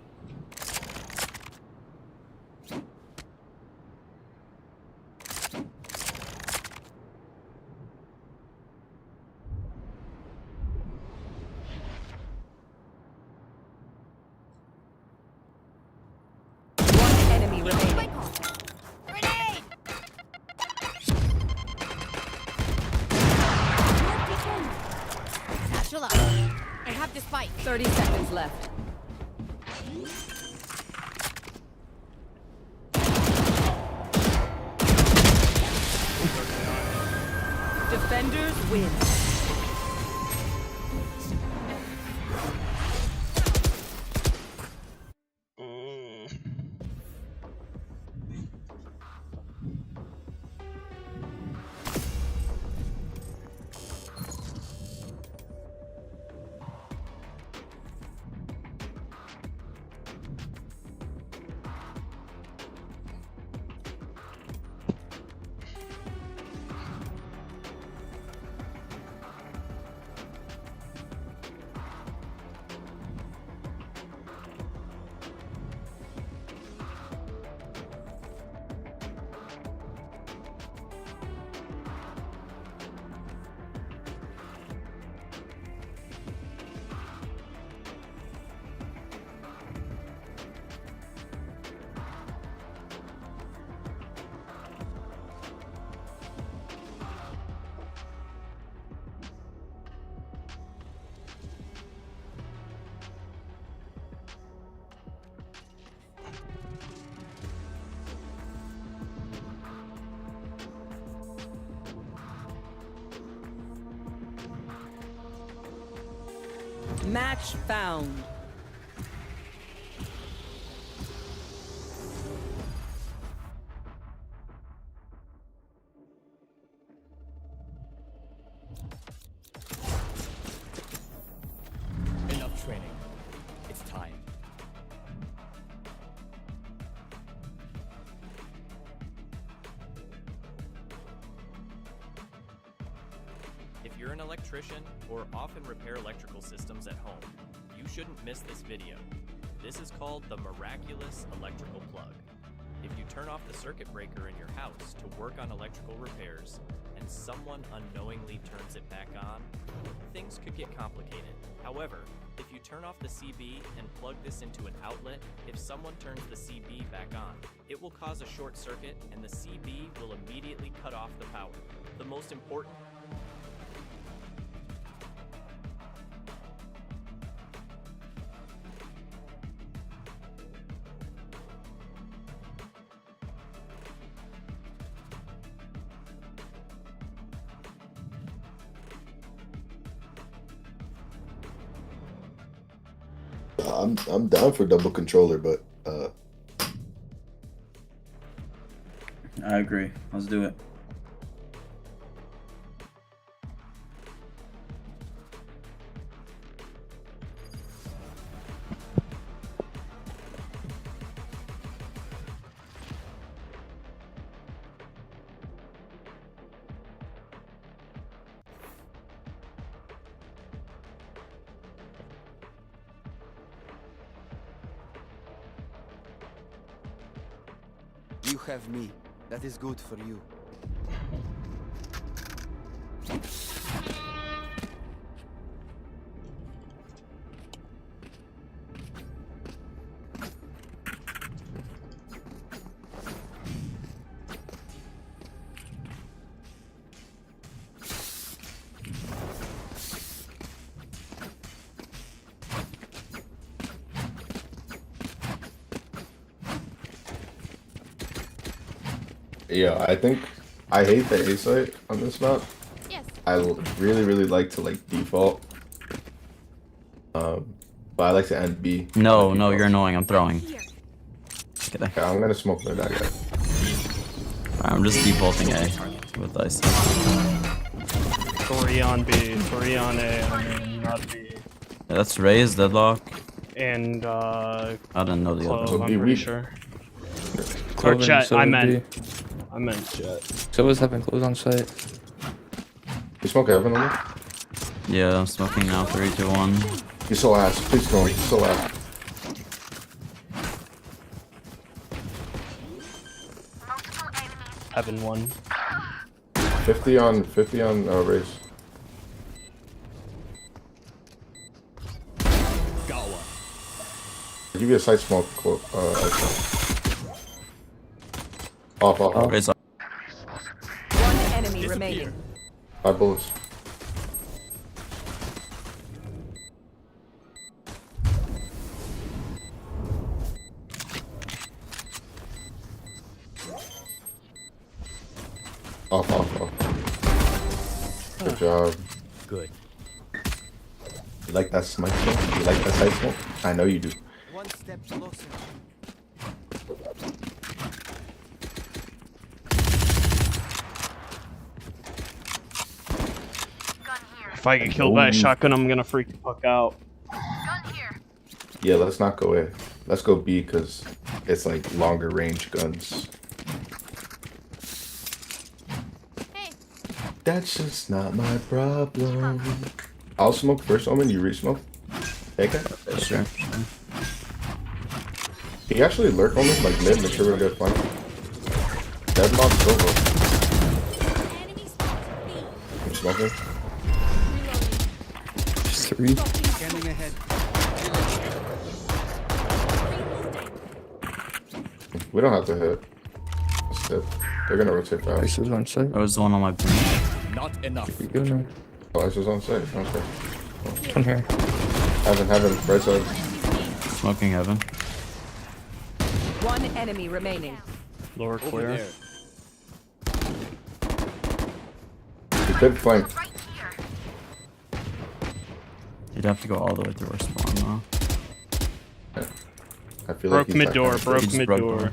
One enemy remaining. Satchel up. I have the spike. 30 seconds left. Defenders win. Match found. Enough training. It's time. If you're an electrician or often repair electrical systems at home, you shouldn't miss this video. This is called the miraculous electrical plug. If you turn off the circuit breaker in your house to work on electrical repairs and someone unknowingly turns it back on, things could get complicated. However, if you turn off the CB and plug this into an outlet, if someone turns the CB back on, it will cause a short circuit and the CB will immediately cut off the power. The most important I'm down for double controller, but I agree. Let's do it. You have me. That is good for you. Yeah, I think I hate the A site on this map. Yes. I really like to like default. But I like to end B. No, no, you're annoying. I'm throwing. Okay, I'm gonna smoke mid, I guess. I'm just defaulting A with ice. 3 on B, 3 on A, I mean, not B. Yeah, that's Raze, Deadlock. And I didn't know the Clove, other. I'm pretty sure. Clove Or and Jet, so I would meant. be. I meant Jet. So was having close on site. You smoke heaven on me? Yeah, I'm smoking now. 3, 2, 1. You so ass. Please go. You so ass. Heaven 1. 50 on race. I'll give you a side smoke. Off. Raze One enemy remaining. 5 bullets. Off. Good job. Good. You like that smoke? You like that side smoke? I know you do. One step closer. If I get killed by a shotgun, I'm gonna freak the fuck out. Yeah, let's not go A. Let's go B because it's like longer range guns. Hey. That's just not my problem. I'll smoke first, Omen. You re-smoke. Take it. Sure. Can you actually lurk Omen like mid? Make sure we're good flank. Deadlock's over. I'm smoking. Just 3. Scanning ahead. We don't have to hit. That's it. They're gonna rotate fast. Ice is on site. There was the one on my brain. Not enough. We go now. Oh, Ice is on site. Okay. Come here. Heaven, right side. Smoking heaven. One enemy remaining. Lower clear. You could flank. You'd have to go all the way through our spawn though. I feel Broke like mid door, broke He just mid broke door. door.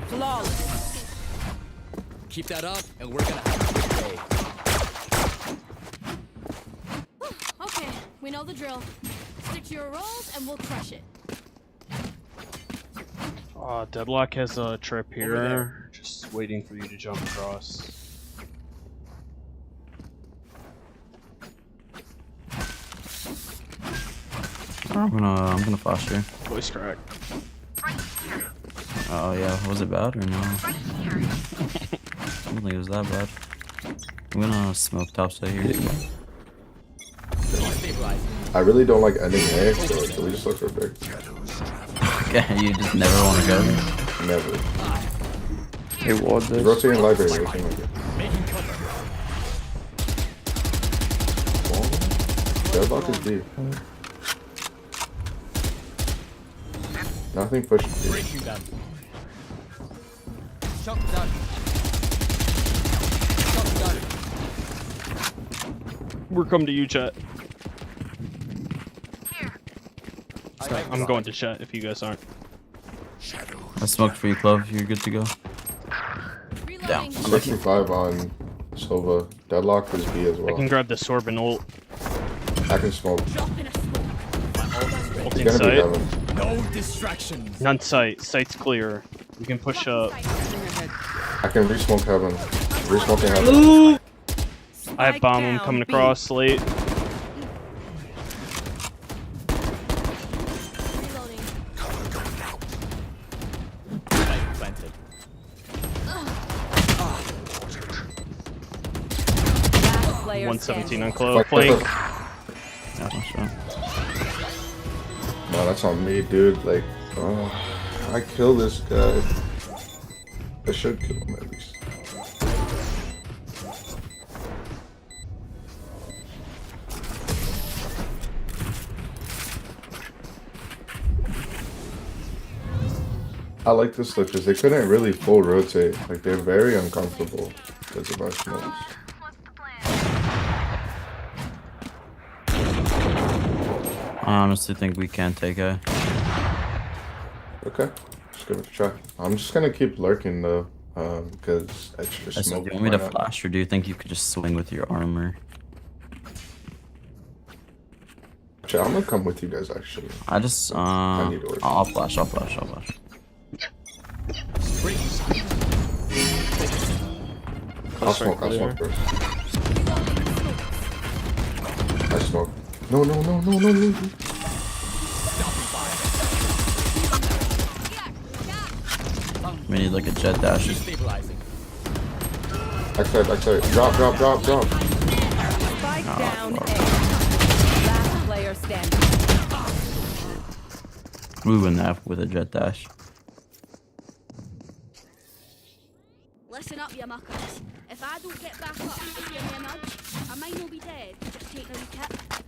Flawless. Keep that up, and we're gonna have a good day. Okay, we know the drill. Stick to your roles and we'll crush it. Deadlock has a trip here. Just waiting for you to jump across. I'm gonna flash here. Voice crack. Oh yeah, was it bad or no? I don't think it was that bad. I'm gonna smoke top side here. I really don't like ending A, so can we just look for big? Okay, you just never want to go there? Never. Hey, ward this. Rotating library, rotating library. Deadlock is deep. Nothing pushed deep. Shock done. Shock done. We're coming to you, chat. Sniper. I'm going to chat if you guys aren't. I smoked for you, Clove. You're good to go. Down. 65 on Sova. Deadlock is B as well. I can grab the Sorb and ult. I can smoke. Ulting It's gonna be sight. heaven. No distractions. None sight. Sight's clear. We can push up. I can re-smoke heaven. Re-smoking heaven. Ooh! I have bomb him coming across late. Planted. 117 on Clove. Flank. Yeah, I'm sure. No, that's on me, dude. Like, oh, I kill this guy. I should kill him at least. I like this look because they couldn't really full rotate. Like, they're very uncomfortable because of our smokes. I honestly think we can take A. Okay, just give it a try. I'm just gonna keep lurking though, because extra Do smoke. you want me to why not? flash, or do you think you could just swing with your armor? Actually, I'm gonna come with you guys. Actually, I just need to work. I'll flash. I'll flash. I'll smoke first. I smoke. No. We need like a jet dash. Backside. Drop. Spike down A. Last player standing. We win that with a jet dash. Listen up, you muckers. If I don't get back up and give me a nudge, I might not be dead. Just take a wee kit.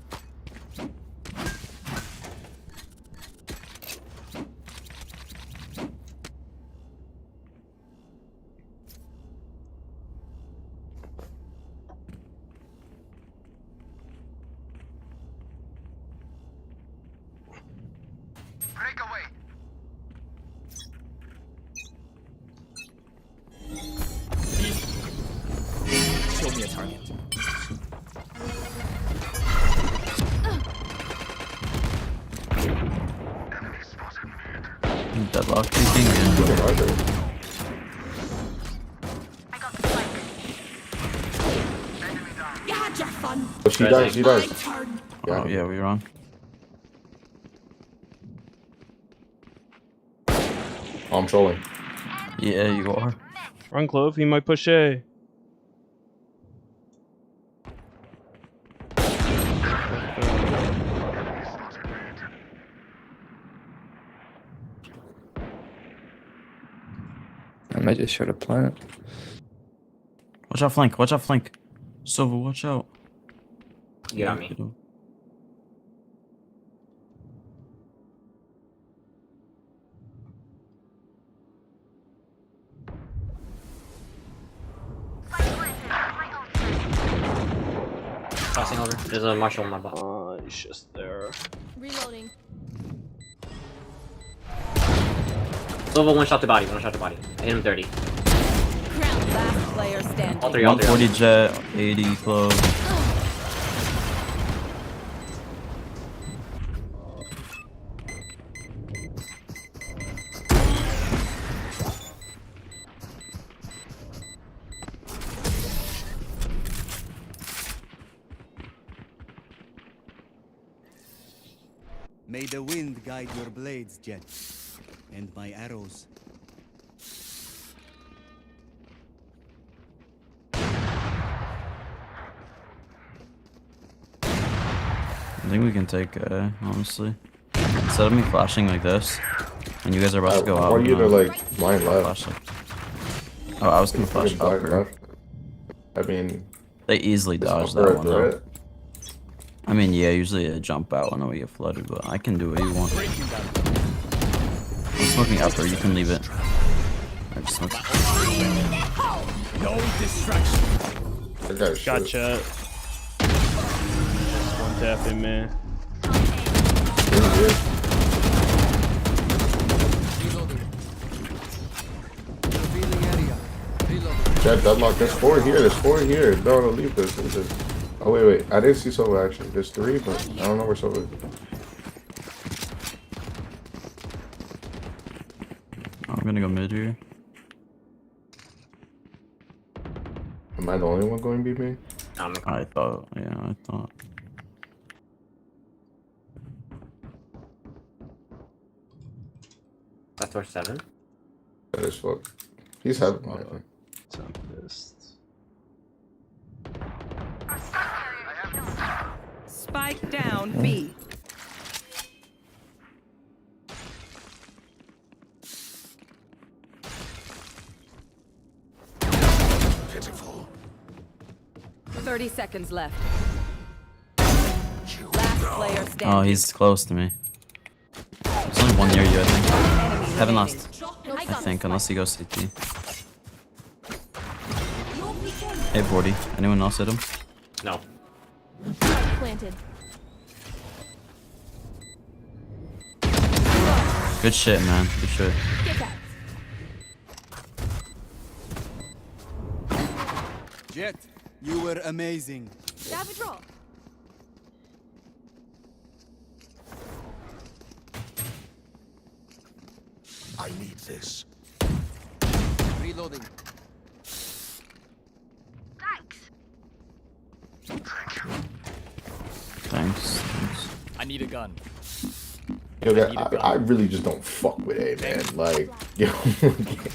Show me a target. Deadlock peeking and You had your fun. Oh, she dies. My turn. oh yeah, we were on. Oh, I'm trolling. Yeah, you are. Run, Clove. He might push A. I might just shut a plant. Watch out, flank. Silver, watch out. You got me. Crossing over. There's a Marshall on my bot. He's just there. Reloading. Silva one shot to body. I hit him 30. Last player standing. All three. 140 jet, 80 close. May the wind guide your blades, Jet, and my arrows. I think we can take A, honestly. Instead of me flashing like this, and you guys are about to go out. I want you to like line left. Flash oh, I was gonna flash up. Left. I mean, they easily dodge that one though. I mean, yeah, usually they jump out when we get flooded, but I can do what you want. I'm smoking upper, you can leave it. I just smoke. No distraction. Gotcha. One tap in, man. Jet deadlock. There's 4 here. There's 4 here. No, leave this. Leave this. Oh wait. I didn't see Sova actually. There's 3, but I don't know where Sova is. I'm gonna go mid here. Am I the only one going B main? I thought, yeah, I thought. That's for 7. That is fuck. He's having I think. Tempest. Spike down B. Pitiful. 30 seconds left. Last player standing. Oh, he's close to me. There's only one near you, I think. Haven't lost. I think, unless he goes CT. 840. Anyone else hit him? No. Planted. Good shit, man. Good shit. Get that. Jet, you were amazing. Have a drop. I need this. Reloading. Thanks. I need a gun. Yo, I really just don't fuck with A, man. Like, yo,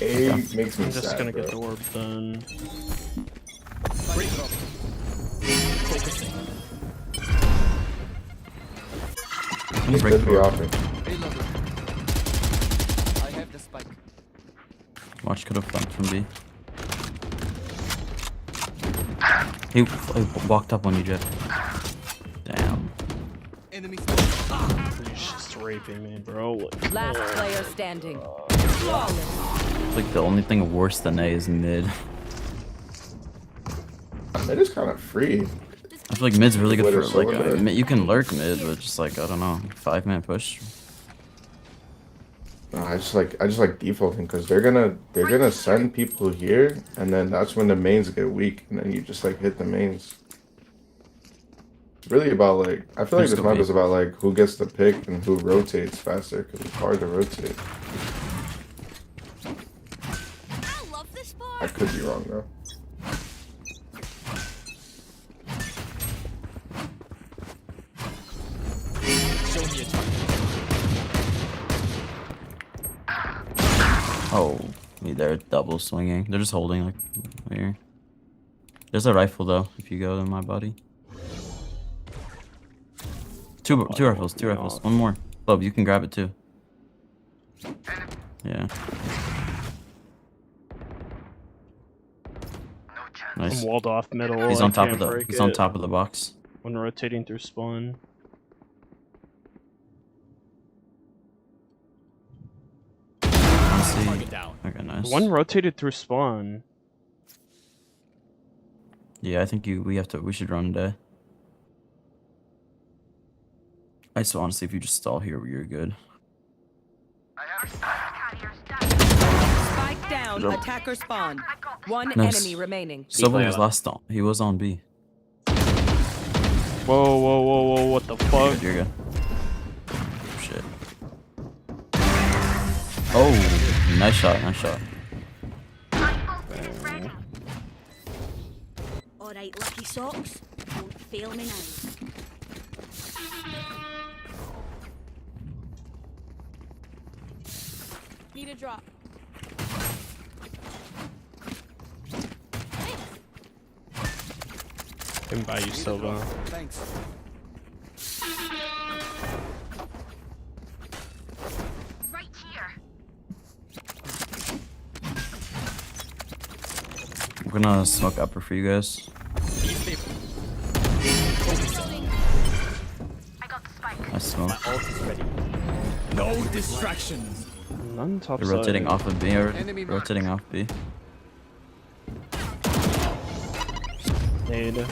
A makes me I'm just sad, gonna bro. get the orb done. Focusing. He's Break good for the the orb. offense. Reloading. I have the spike. Watch could have flanked from B. He walked up on you, Jeff. Damn. Enemy He's just raping me, bro. Like, Last player standing. Flawless. Like the only thing worse than A is mid. Mid is kind of free. I feel like mid's really good for like Solo mid. you can lurk mid, but just like I don't know, 5-man push. No, I just like defaulting because they're gonna send people here, and then that's when the mains get weak, and then you just like hit the mains. It's really about like I feel like this map is about like who gets the pick and who rotates faster because it's hard to rotate. I love this part. I could be wrong though. Show me a target. Oh, they're double swinging. They're just holding like here. There's a rifle though. If you go to my body. Two rifles. One more. Bob, you can grab it too. Yeah. Nice. I'm walled off middle. He's I on top can't of the. break He's on it. top of the box. When rotating through spawn. Honestly, Target down. okay, nice. One rotated through spawn. Yeah, I think we should run today. I just want to see if you just stall here, you're good. Spike down. Jump. Attacker spawn. One Nice. enemy remaining. Someone was last on. He was on B. Whoa, what the fuck? You're good. Shit. Oh, nice shot. Alright, lucky socks. Don't fail me now. Need a drop. I can buy you Silva. Thanks. Right here. I'm gonna smoke upper for you guys. Nice smoke. My ult is ready. No distractions. None top They're rotating side. off of B. Or Enemy rotating off B. Nade.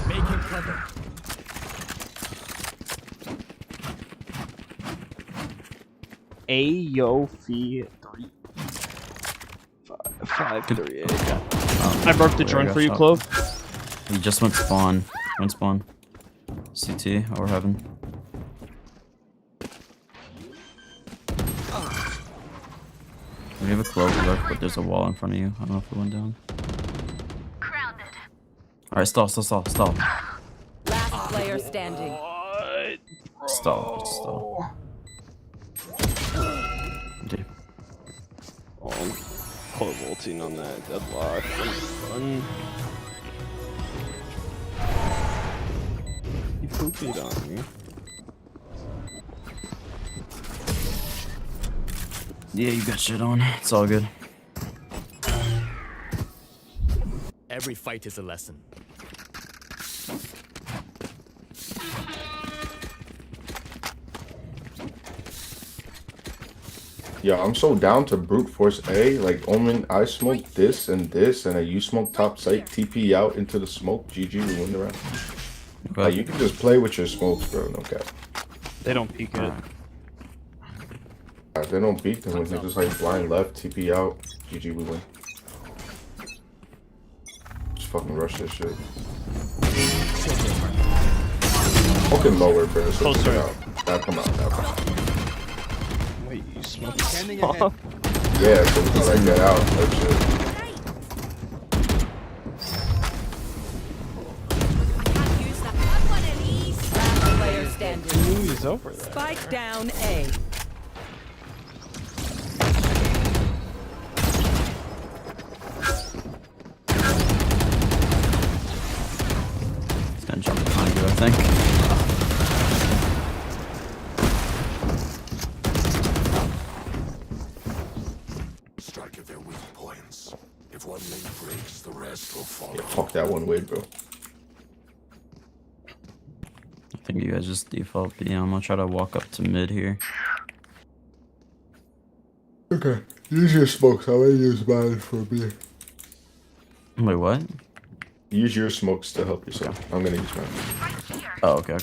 Make him cover. Ayo fee 3. 538. I broke the joint for you, Clove. He just went spawn. Went spawn. CT or heaven. We have a Clove look, but there's a wall in front of you. I don't know if it went down. Alright, stall. Last player standing. Stall. Dude. Oh, pole vaulting on that deadlock. Fun. He poopied on me. Yeah, you got shit on. It's all good. Every fight is a lesson. Yeah, I'm so down to brute force A. Like, Omen, I smoke this, and you smoke top site, TP out into the smoke. GG, we win the round. Okay. Like, you can just play with your smokes, bro. No cap. They don't peek it. If they don't beat them, we can just like blind left, TP out. GG, we win. Just fucking rush this shit. Fucking lower, bro. So Closer. Now come out. Wait, you smoke? Yeah, so we can like get out. That shit. Last player standing. Ooh, he's over there. Spike down A. He's gonna jump behind you, I think. Strike at their weak points. If one link breaks, the rest will follow. Yeah, fuck that one way, bro. I think you guys just default B. I'm gonna try to walk up to mid here. Okay, use your smokes. I'm gonna use mine for me. Wait, what? Use your smokes to help yourself. I'm gonna use mine. Oh, okay.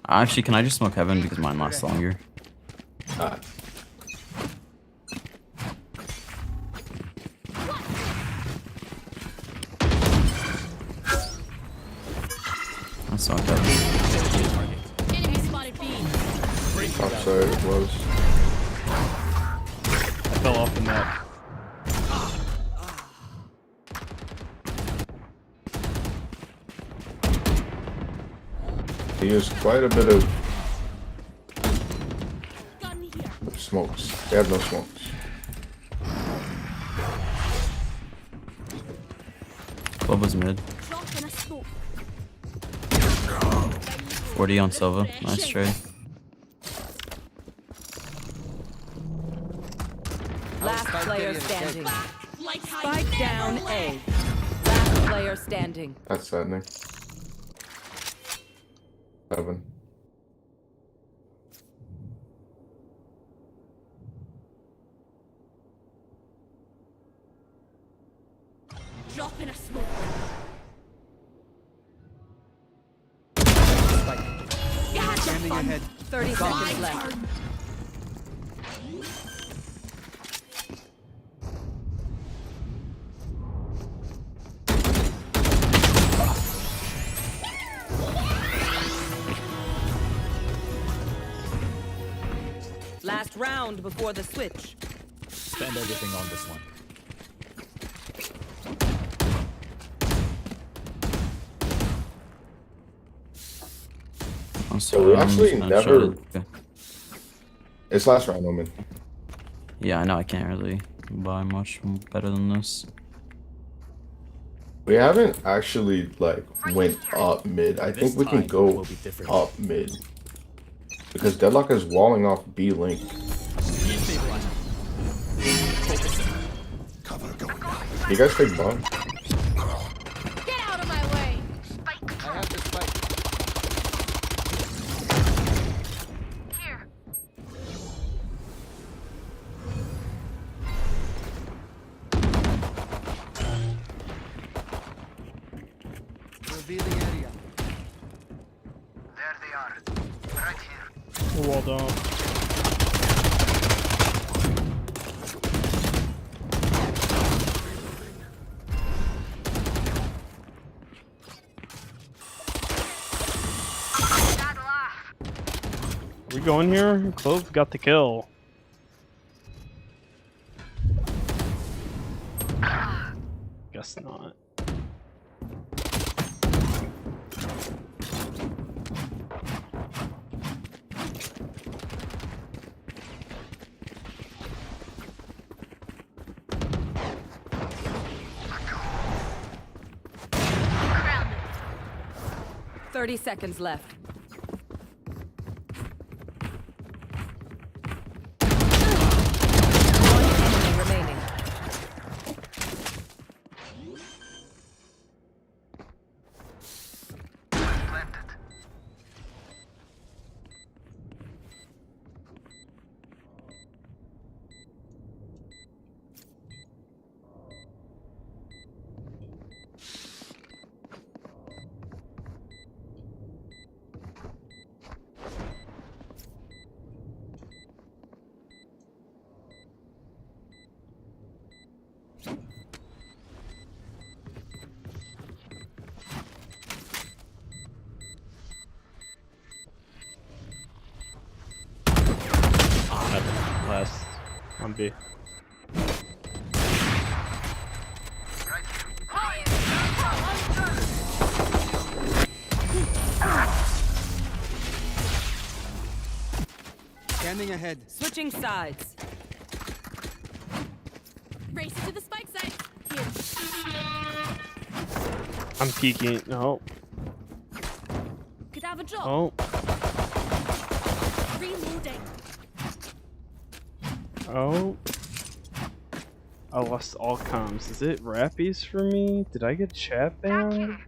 Actually, can I just smoke heaven because mine lasts longer? I saw heaven. Enemy spotted B. Top side it was. I fell off the map. He used quite a bit of smokes. They have no smokes. Club was mid. 40 on Silva. Nice trade. Last player standing. Spike down A. Last player standing. That's saddening. 7. Drop in a smoke. You had your fun. 30 seconds left. Last round before the switch. Spend everything on this one. So we actually never. It's last round, Omen. Yeah, I know I can't really buy much better than this. We haven't actually like went up mid. I think we can go up mid because Deadlock is walling off B link. You guys take bomb? Get out of my way. I have this spike. Here. Revealing area. There they are. Right here. Wall down. we going here? Clove got the kill. Guess not. Grounded. 30 seconds left. One enemy remaining. Last on B. Scanning ahead. Switching sides. Race to the spike site. Here. I'm peeking. No. Could have a drop. Oh. Reloading. Oh. I lost all comms. Is it rappies for me? Did I get chat banned?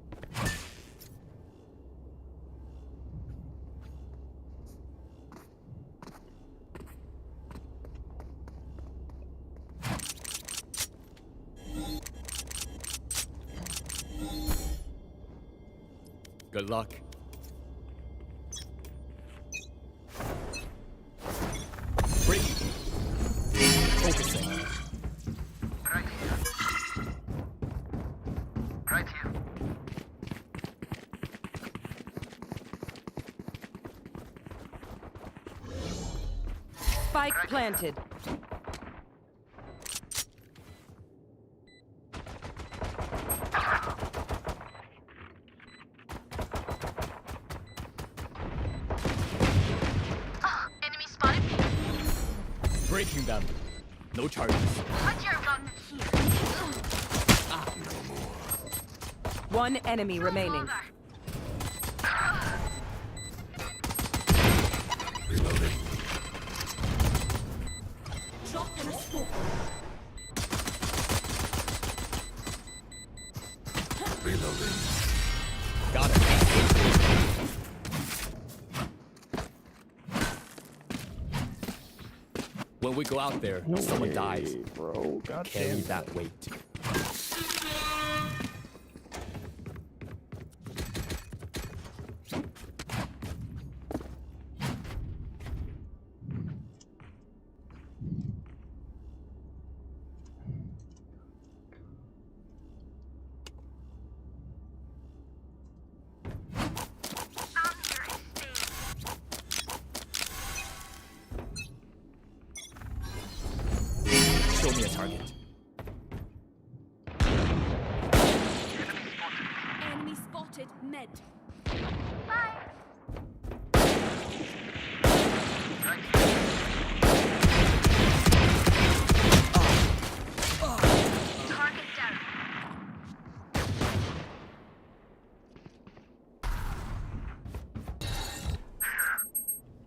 Good luck. Break. Focusing. Right here. Right here. Spike planted. Enemy spotted. Breaking them. No charges. Put your gun here. One enemy remaining. Reloading. Drop in a smoke. Reloading. Got it. When we go out there, No someone way, dies. bro. God Carry damn. that weight. Show me a target. Enemy spotted mid. Target down.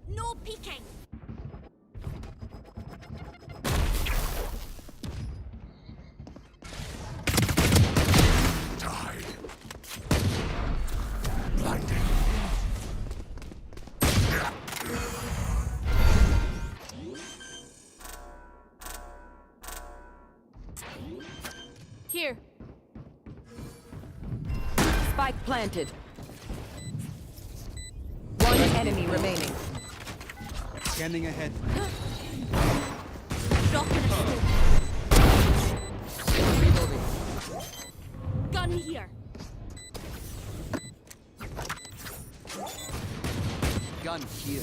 No peeking. Die. Blinding. Here. Spike planted. One enemy remaining. Scanning ahead. Drop in a smoke. Gun here. Gun here.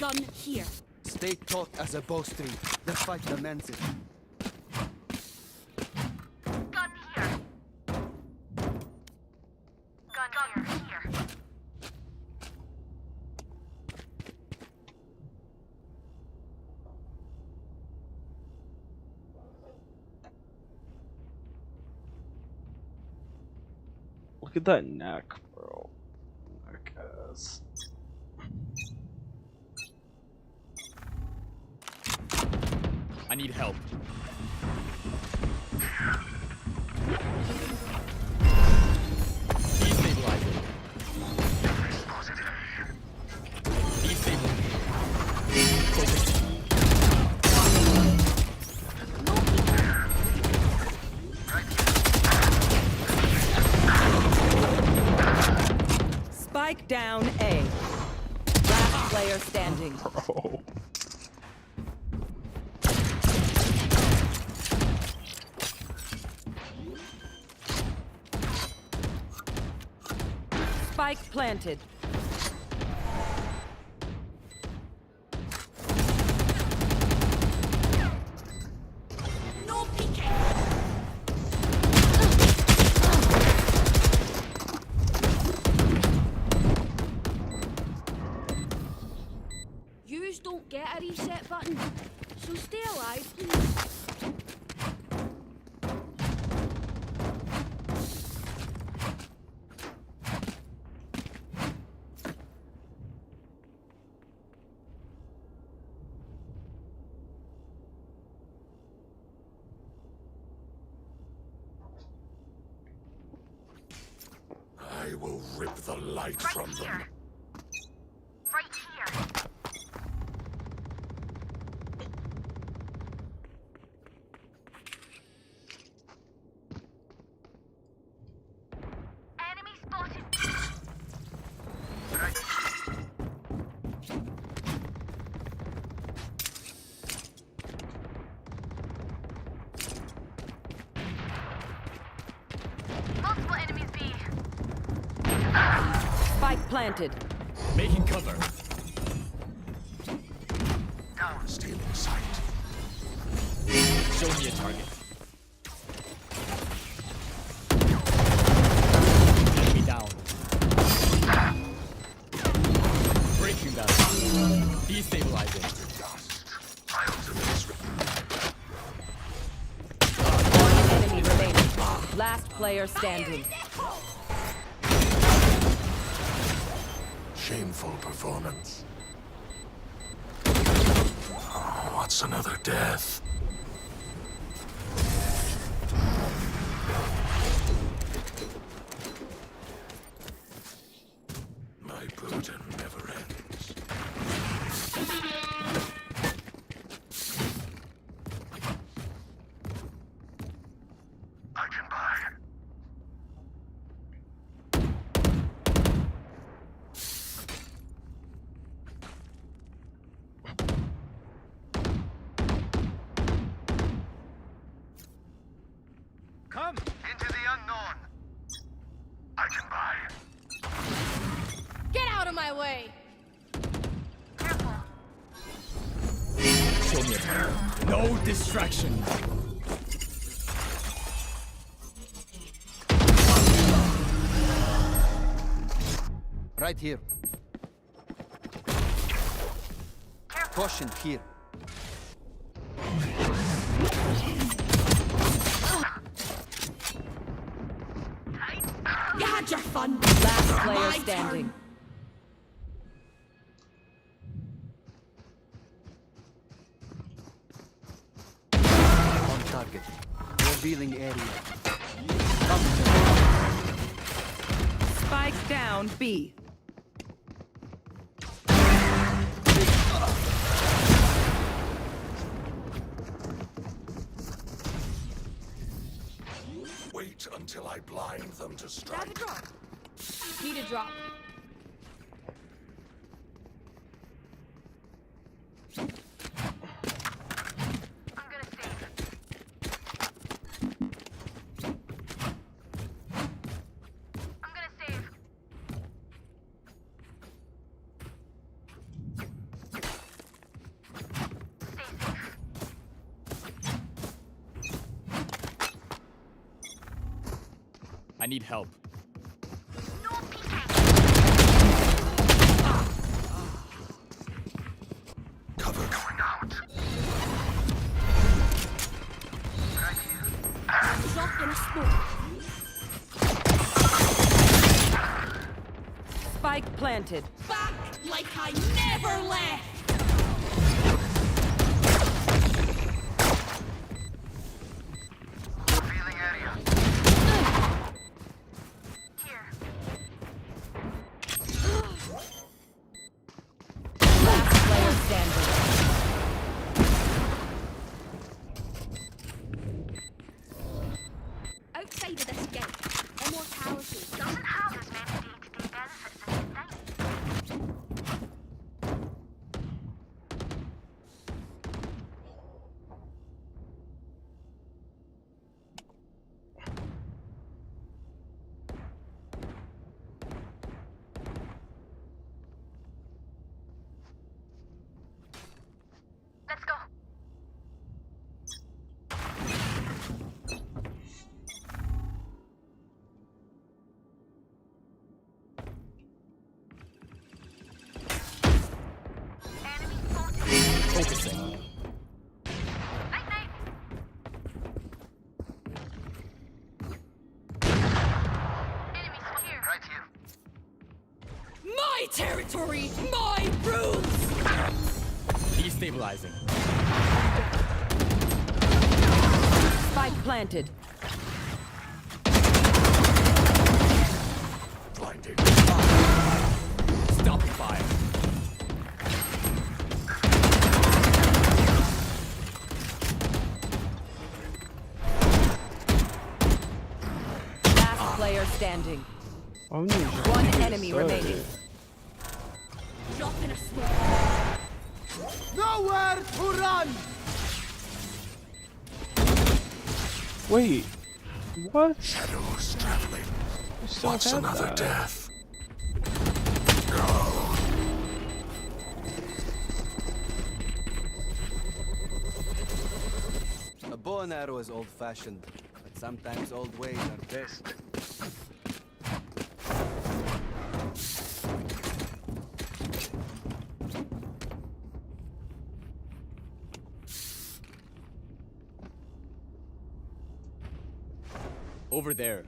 Gun here. Stay taut as a bowstring. The fight commences. Gun here. Gun here. Look at that neck, bro. Neck ass. I need help. Destabilizing. Destabilizing. Focus. Spike down A. Last player standing. Bro. Spike planted. No peeking. Yous don't get a reset button, so stay alive, please. I will rip the light from them. Right here. Enemy spotted. Multiple enemies B. Spike planted. Making cover. Down, stealing sight. Show me a target. Enemy down. Breaking down. Destabilizing. One enemy remaining. Last player standing. Shameful performance. What's another death? My burden never ends. I can buy. Come into the unknown. I can buy. Get out of my way. Show me a target. No distraction. Right here. Caution here. You had your fun. Last player My standing. On target. Revealing area. Spike down B. Wait until I blind them to strike. Grab a drop. Need a drop. I'm gonna save. I'm gonna save. I need help. Cover going out. Drop in a smoke. Spike planted. Back like I never left. Revealing area. Here. Last player standing. Outside of this game, immortality doesn't have as many day-to-day benefits as you think. Let's go. Focusing. Night night. Enemy secure. Right here. My territory, my rules. Destabilizing. Spike planted. Blinding. Stop the fire. Last player standing. Oh, no, One enemy remaining. Drop in a smoke. Nowhere to run! Wait, what? Shadows traveling. You still What's have another that? death? A bow and arrow is old-fashioned, but sometimes old ways are best. Over there.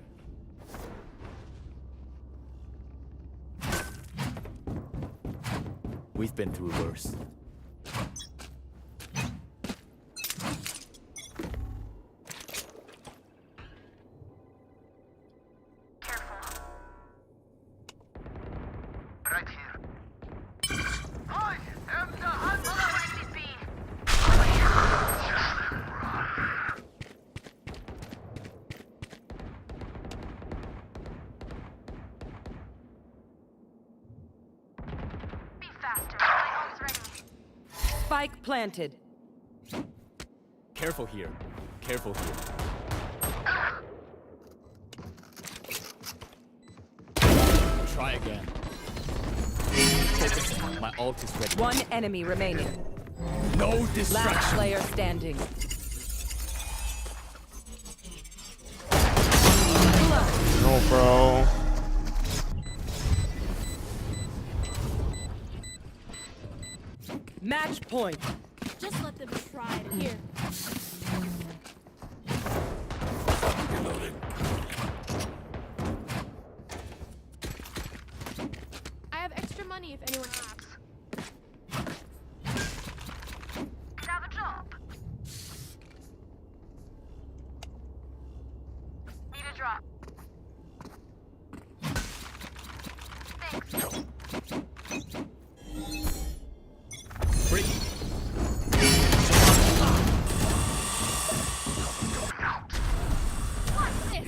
We've been through worse. Right here. I am the hunter. Be faster. My ult's ready. Spike planted. Careful here. Careful here. Try again. Focusing. My ult is ready. One enemy remaining. No distraction. Last player standing. No, bro. Match point. Just let them try it here. Reloading. I have extra money if anyone asks. Could have a job. Need a drop. Thanks. Free. What's this?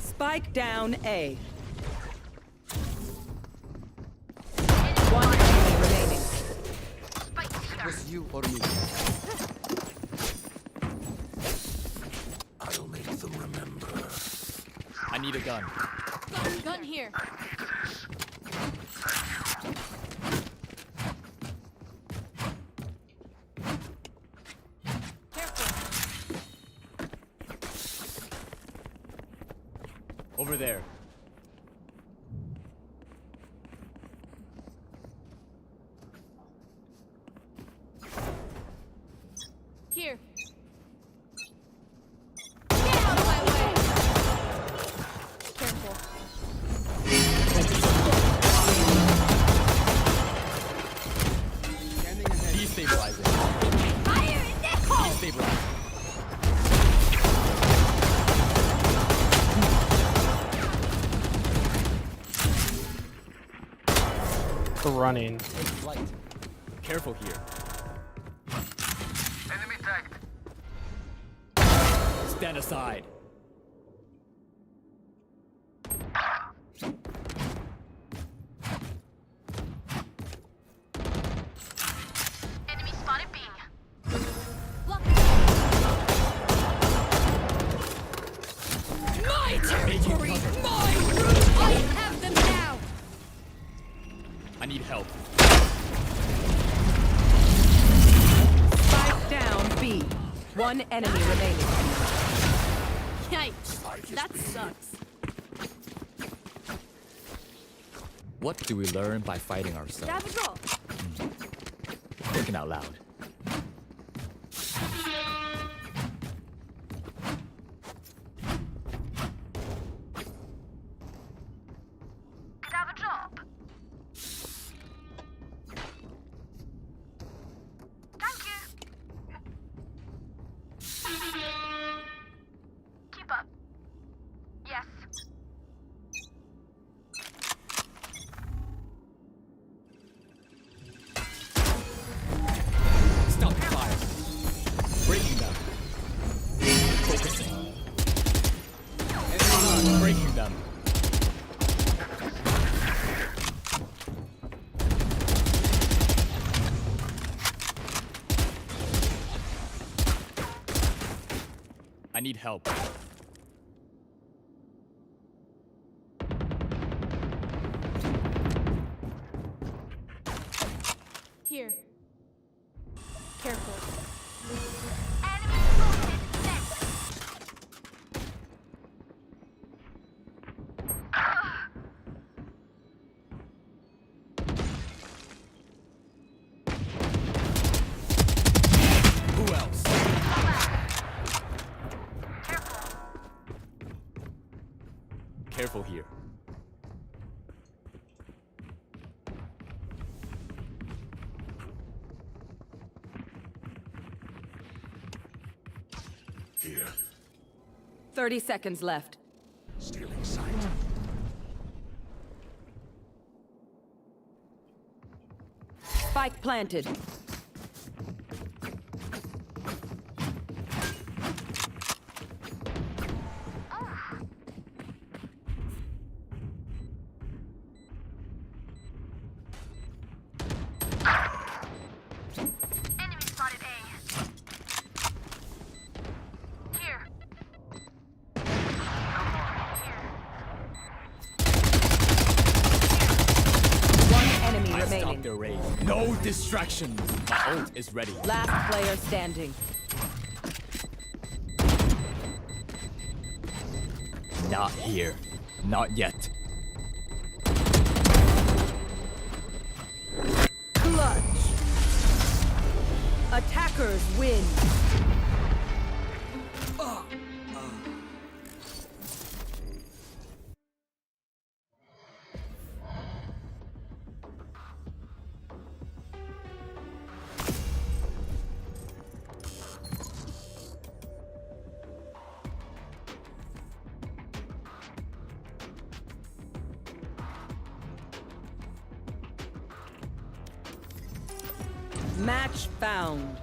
Spike down A. One enemy remaining. It was you or me. I'll make them remember. I need a gun. Gun here. Over there. Here. Get out of my way! Careful. Destabilizing. Fire in the hole! Destabilizing. The running. It's light. Careful here. Enemy tagged. Stand aside. Enemy spotted B. My territory! My room! I have them now! I need help. Spike down B. One enemy remaining. Yikes. That sucks. What do we learn by fighting ourselves? Stab a draw. Thinking out loud. Stab a drop. Thank you. Keep up. Yes. Stop the fire. Breaking them. Focusing. Breaking them. I need help. Here. Careful. Who else? Careful here. Here. 30 seconds left. Stealing sight. Spike planted. Enemy spotted A. Here. One enemy I remaining. stopped their raid. No distractions. My ult is ready. Last player standing. Not here. Not yet. Clutch. Attackers win. Match found.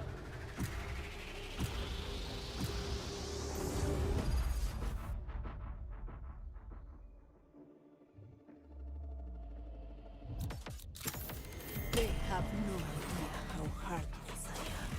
They have no idea how heartless I am.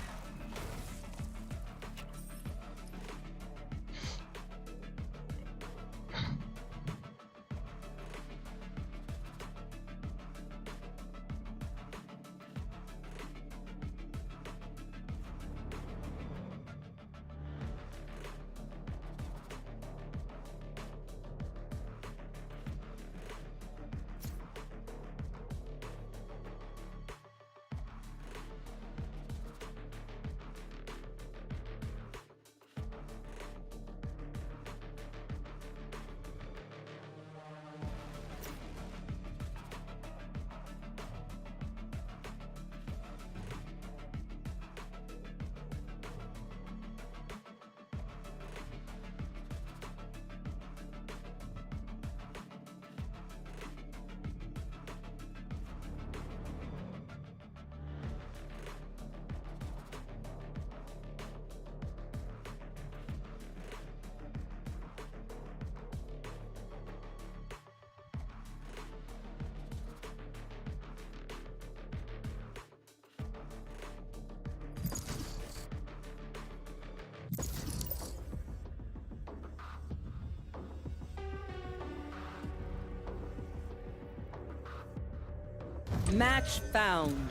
Match found.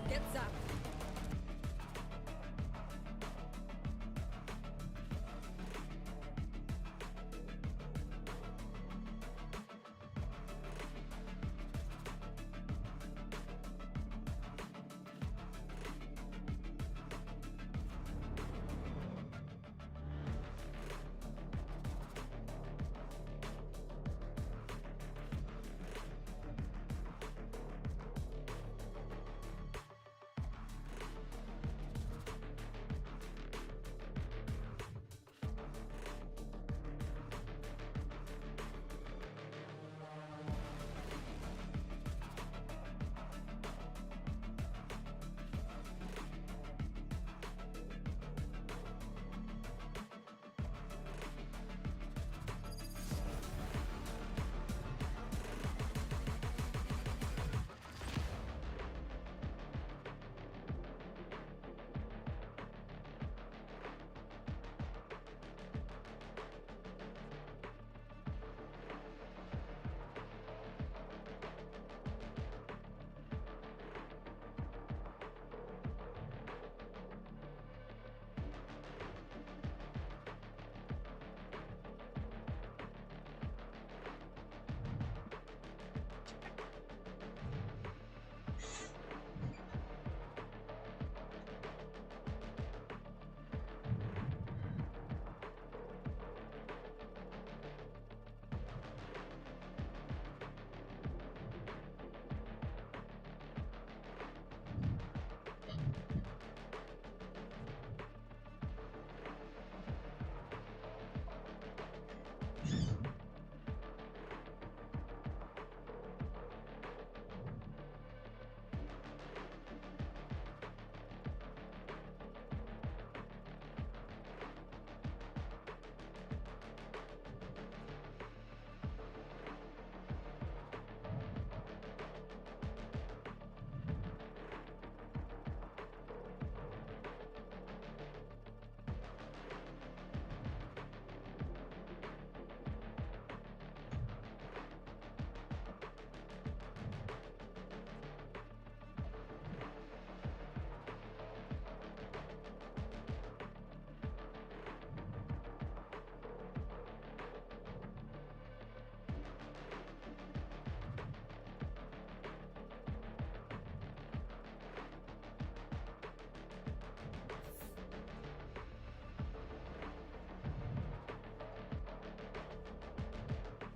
Get zapped.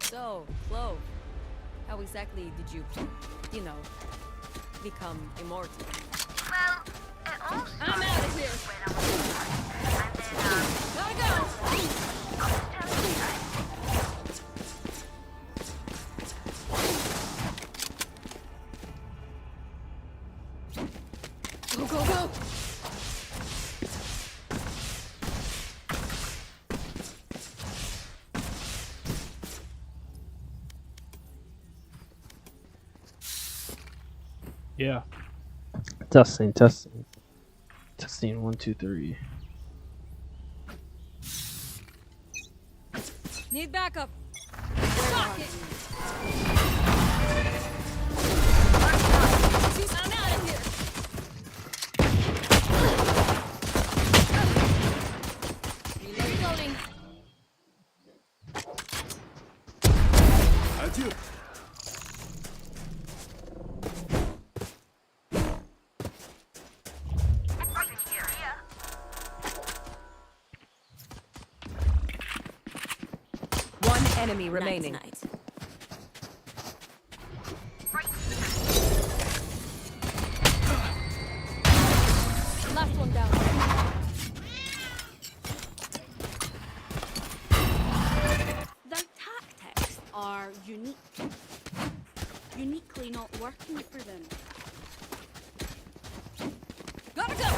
So, Clove, how exactly did you, become immortal? Well, it all I'm out of here. Gotta go. Go, go, go. Yeah. Testing, testing. Testing 1, 2, 3. Need backup. Sock it. I'm out of here. Reloading. Adieu. One enemy remaining. Last one down. Their tactics are unique. Uniquely not working for them. Gotta go!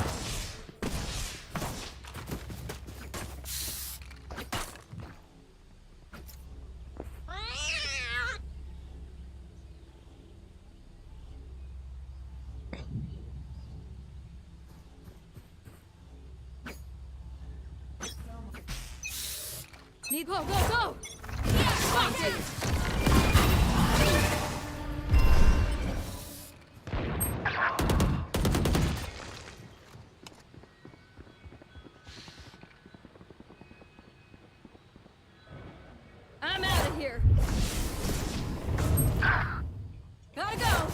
need go, go, go! Yeah, spotted! I'm out of here. Gotta go.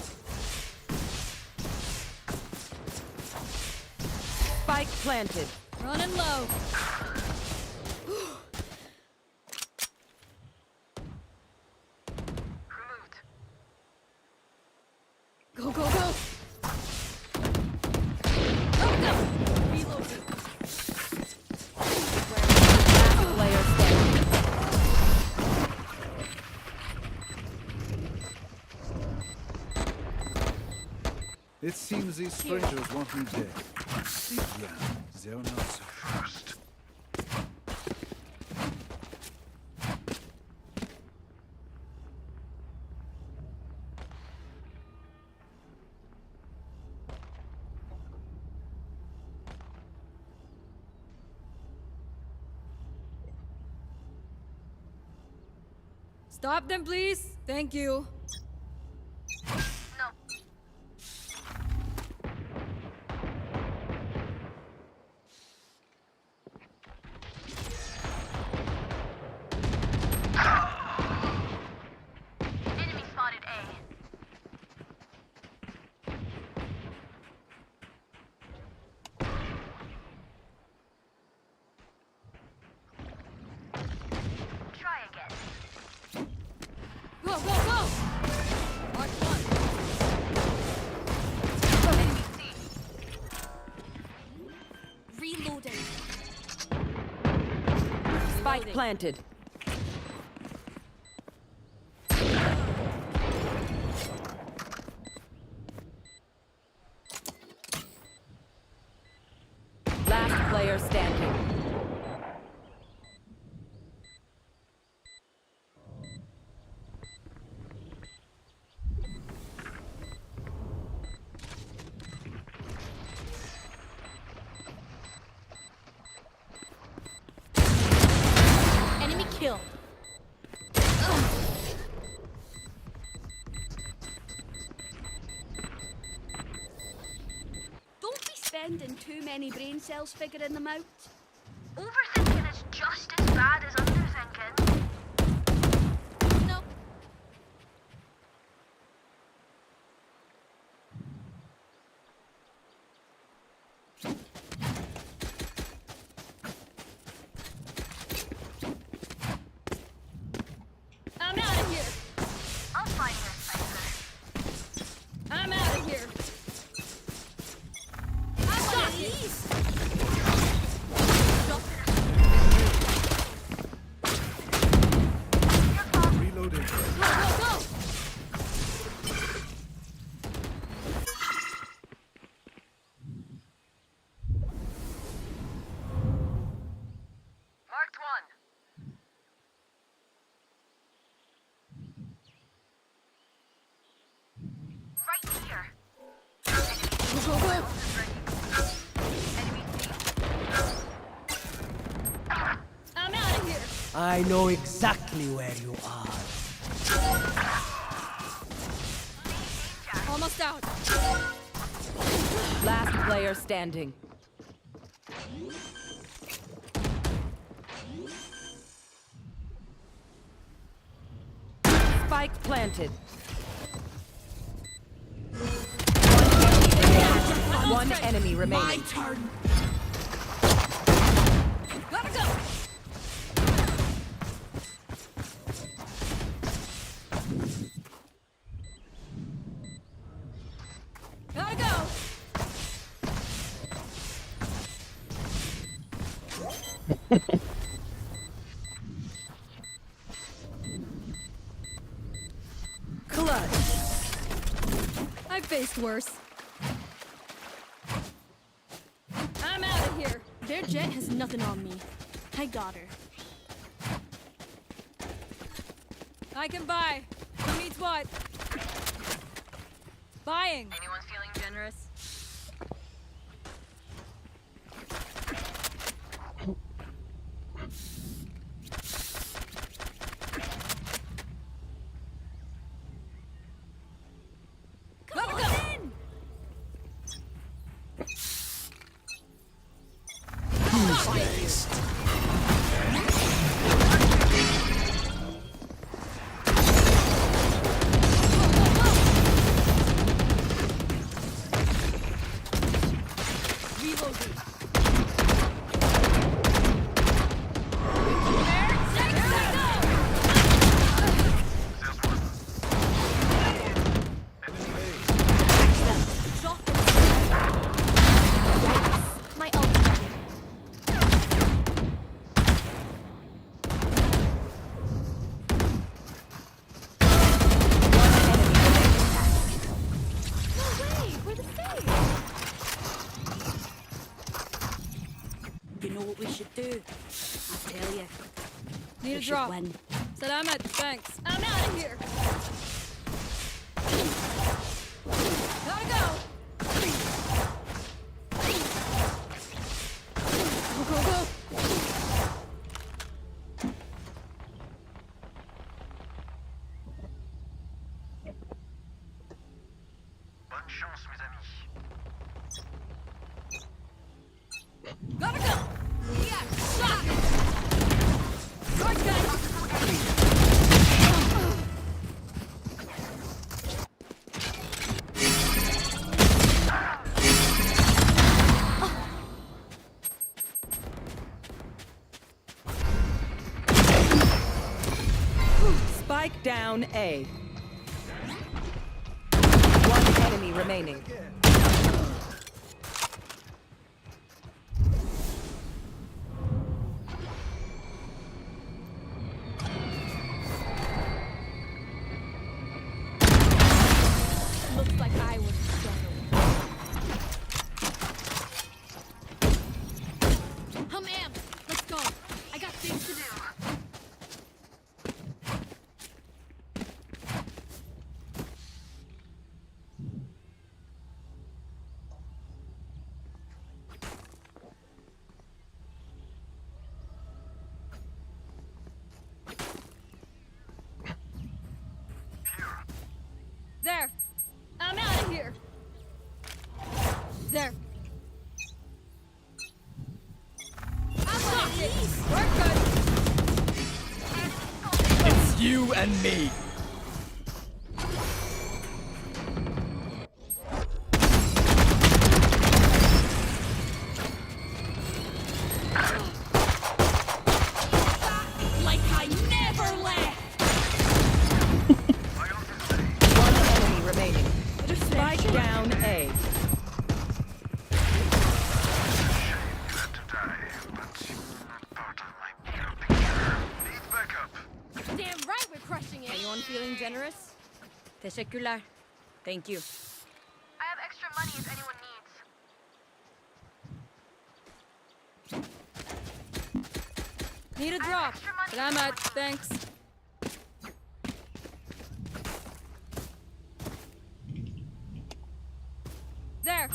Spike planted. Running low. Go, go, go. Oh, no. Reloading. Last player standing. It seems these strangers want me dead. Yeah, they're not so first. Stop them, please. Thank you. Enemy spotted A. Try again. Go, go, go! Mark one. Enemy C. Reloading. Spike planted. Last player standing. Enemy kill. Don't be spending too many brain cells figuring them out. Overthinking is just as bad as underthinking. No. I'm out of here. I'll find this cipher. I'm out of here. Stop these. Reloading. Go, go, go. Marked one. Right here. Go, go, go. Enemy C. I'm out of here. I know exactly where you are. Almost out. Last player standing. Spike planted. One enemy remaining. My turn. Gotta go. Gotta go. Clutch. I've faced worse. I'm out of here. Their jet has nothing on me. I got her. I can buy. Who needs what? Buying. Anyone feeling generous? beast. My ult's ready. You know what we should do? I'll tell you. Need a We should drop. win. Salamat, thanks. I'm out of here. Gotta go. Go, go, go. Bonne chance, mes amis. Gotta go. Yeah, shot. Sword gun. Spike down A. One enemy remaining. Looks like I was startled. I'm amped. Let's go. I got things to do. There. I'm out of here. There. I'm on it. We're good. It's you and me. Like I never left. One enemy remaining. Spike down A. Damn right we're crushing it. Anyone feeling generous? Teşekkürler. Thank you. I have extra money if anyone needs. Need a drop. Salamat, thanks. There.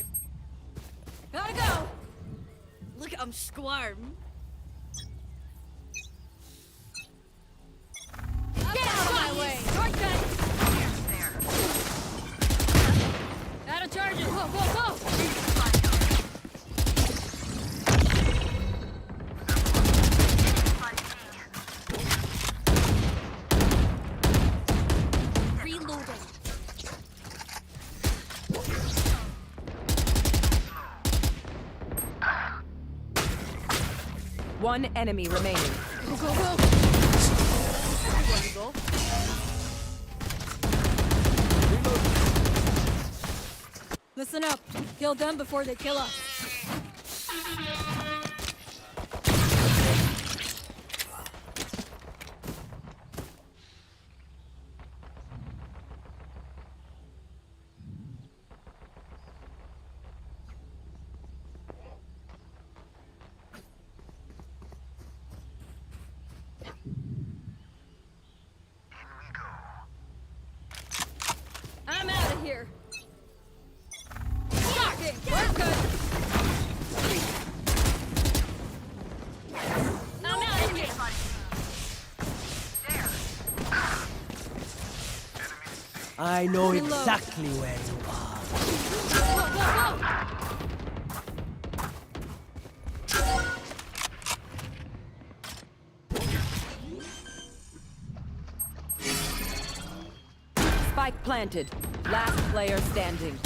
Gotta go. Look at him squirm. Get out of my way. Shortcut. Out of charges. Go, go, go. Reloading. One enemy remaining. Go, go, go. Listen up. Kill them before they kill us. I'm out of here. Shocking. We're good. I'm out of here. I know exactly where you are. Go, go, go. Spike planted. Last player standing.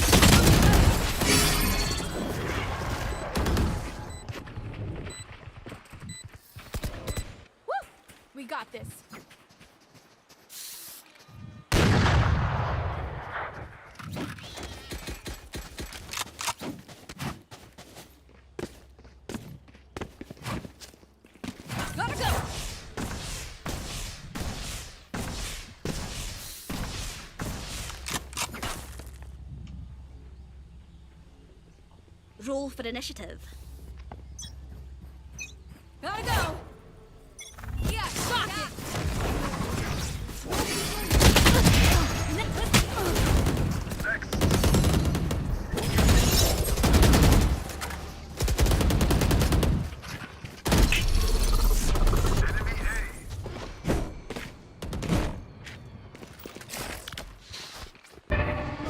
Woo! We got this. Gotta go. Roll for initiative. Gotta go. Yeah, fuck it.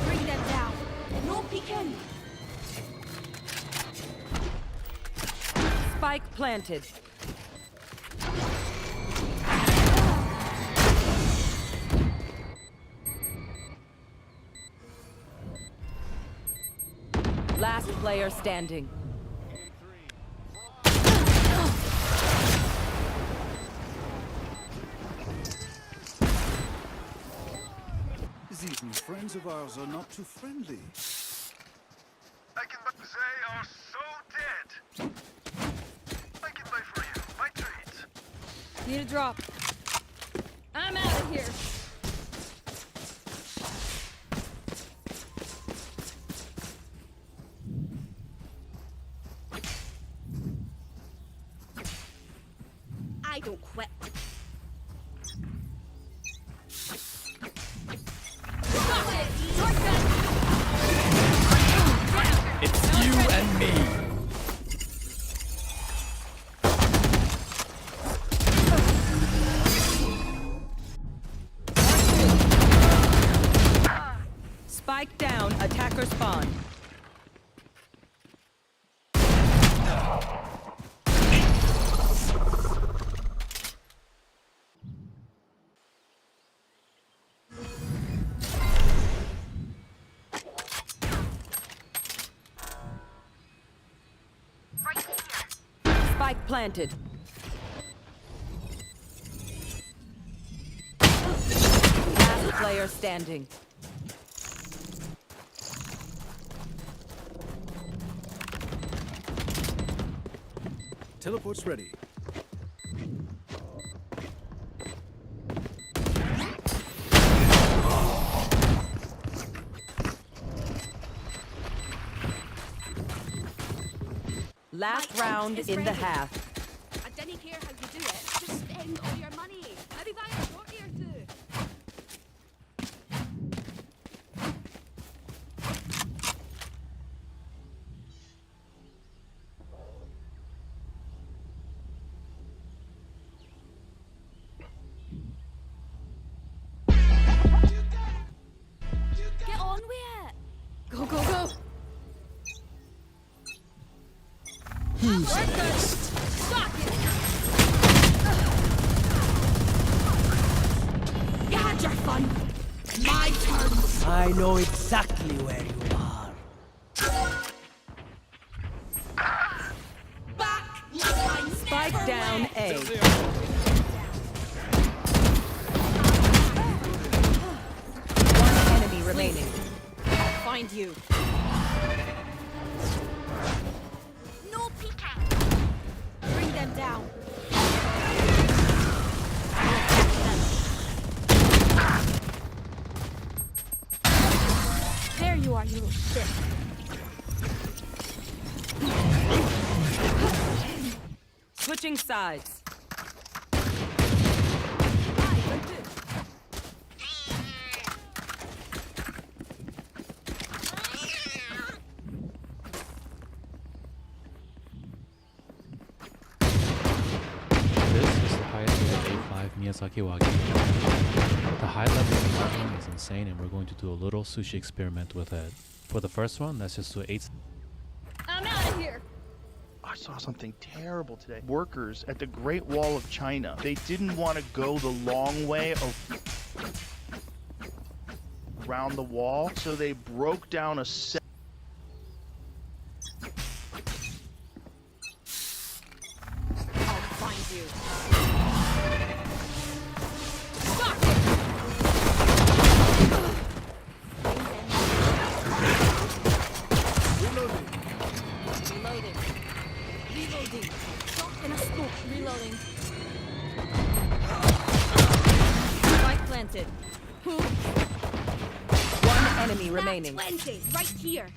Bring them down. No peeking. Spike planted. Last player standing. These new friends of ours are not too friendly. I can but they are so dead. I can buy for you my treat. Need a drop. I'm out of here. I don't quit. It's you and me. Spike down, attacker spawn. Spike planted. Last player standing. Teleport's ready. Last round in the half. I didn't care how you do it. Just spend all your money. Maybe buy a shorty or two. Get on with it. Go, go, go. Who's next? Stop it. You had your fun. My turn. I know exactly where you are. Back like I Spike never down left. A. One enemy remaining. I'll find you. No peeking. Bring them down. There you are, you little shit. Switching sides. This is the highest level A5 Miyazaki Wagi. The high level of Wagi is insane, and we're going to do a little sushi experiment with it. For the first one, let's just do 8. I'm out of here. I saw something terrible today. Workers at the Great Wall of China, they didn't want to go the long way. around the wall, so they broke down a set. I'll find you. Reloading. Shot in a smoke. Reloading. Spike planted. Who? One enemy remaining. 20. Right here.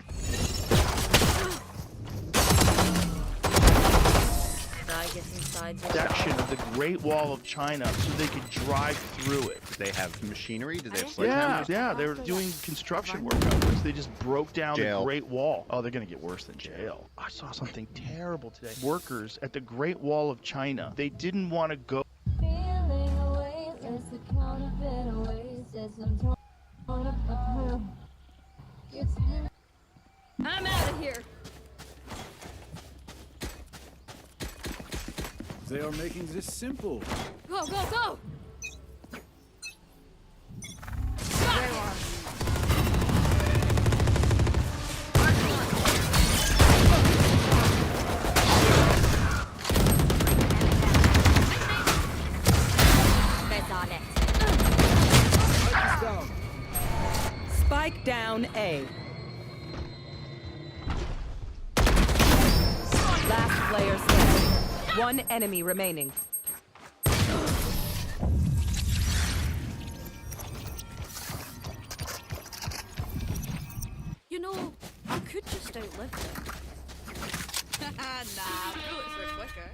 I get inside this Section of the Great Wall of China, so they could drive through it. They have machinery? Do they have Yeah, sledgehammers? yeah, they were doing construction work out there. So they just broke down Jail. the Great Wall. Oh, they're gonna get worse than jail. I saw something terrible today. Workers at the Great Wall of China, they didn't want to go. I'm out of here. They are making this simple. Go, go, go. Spike down A. Last player standing. One enemy remaining. You know, I could just outlive them. Nah, bullets are quicker.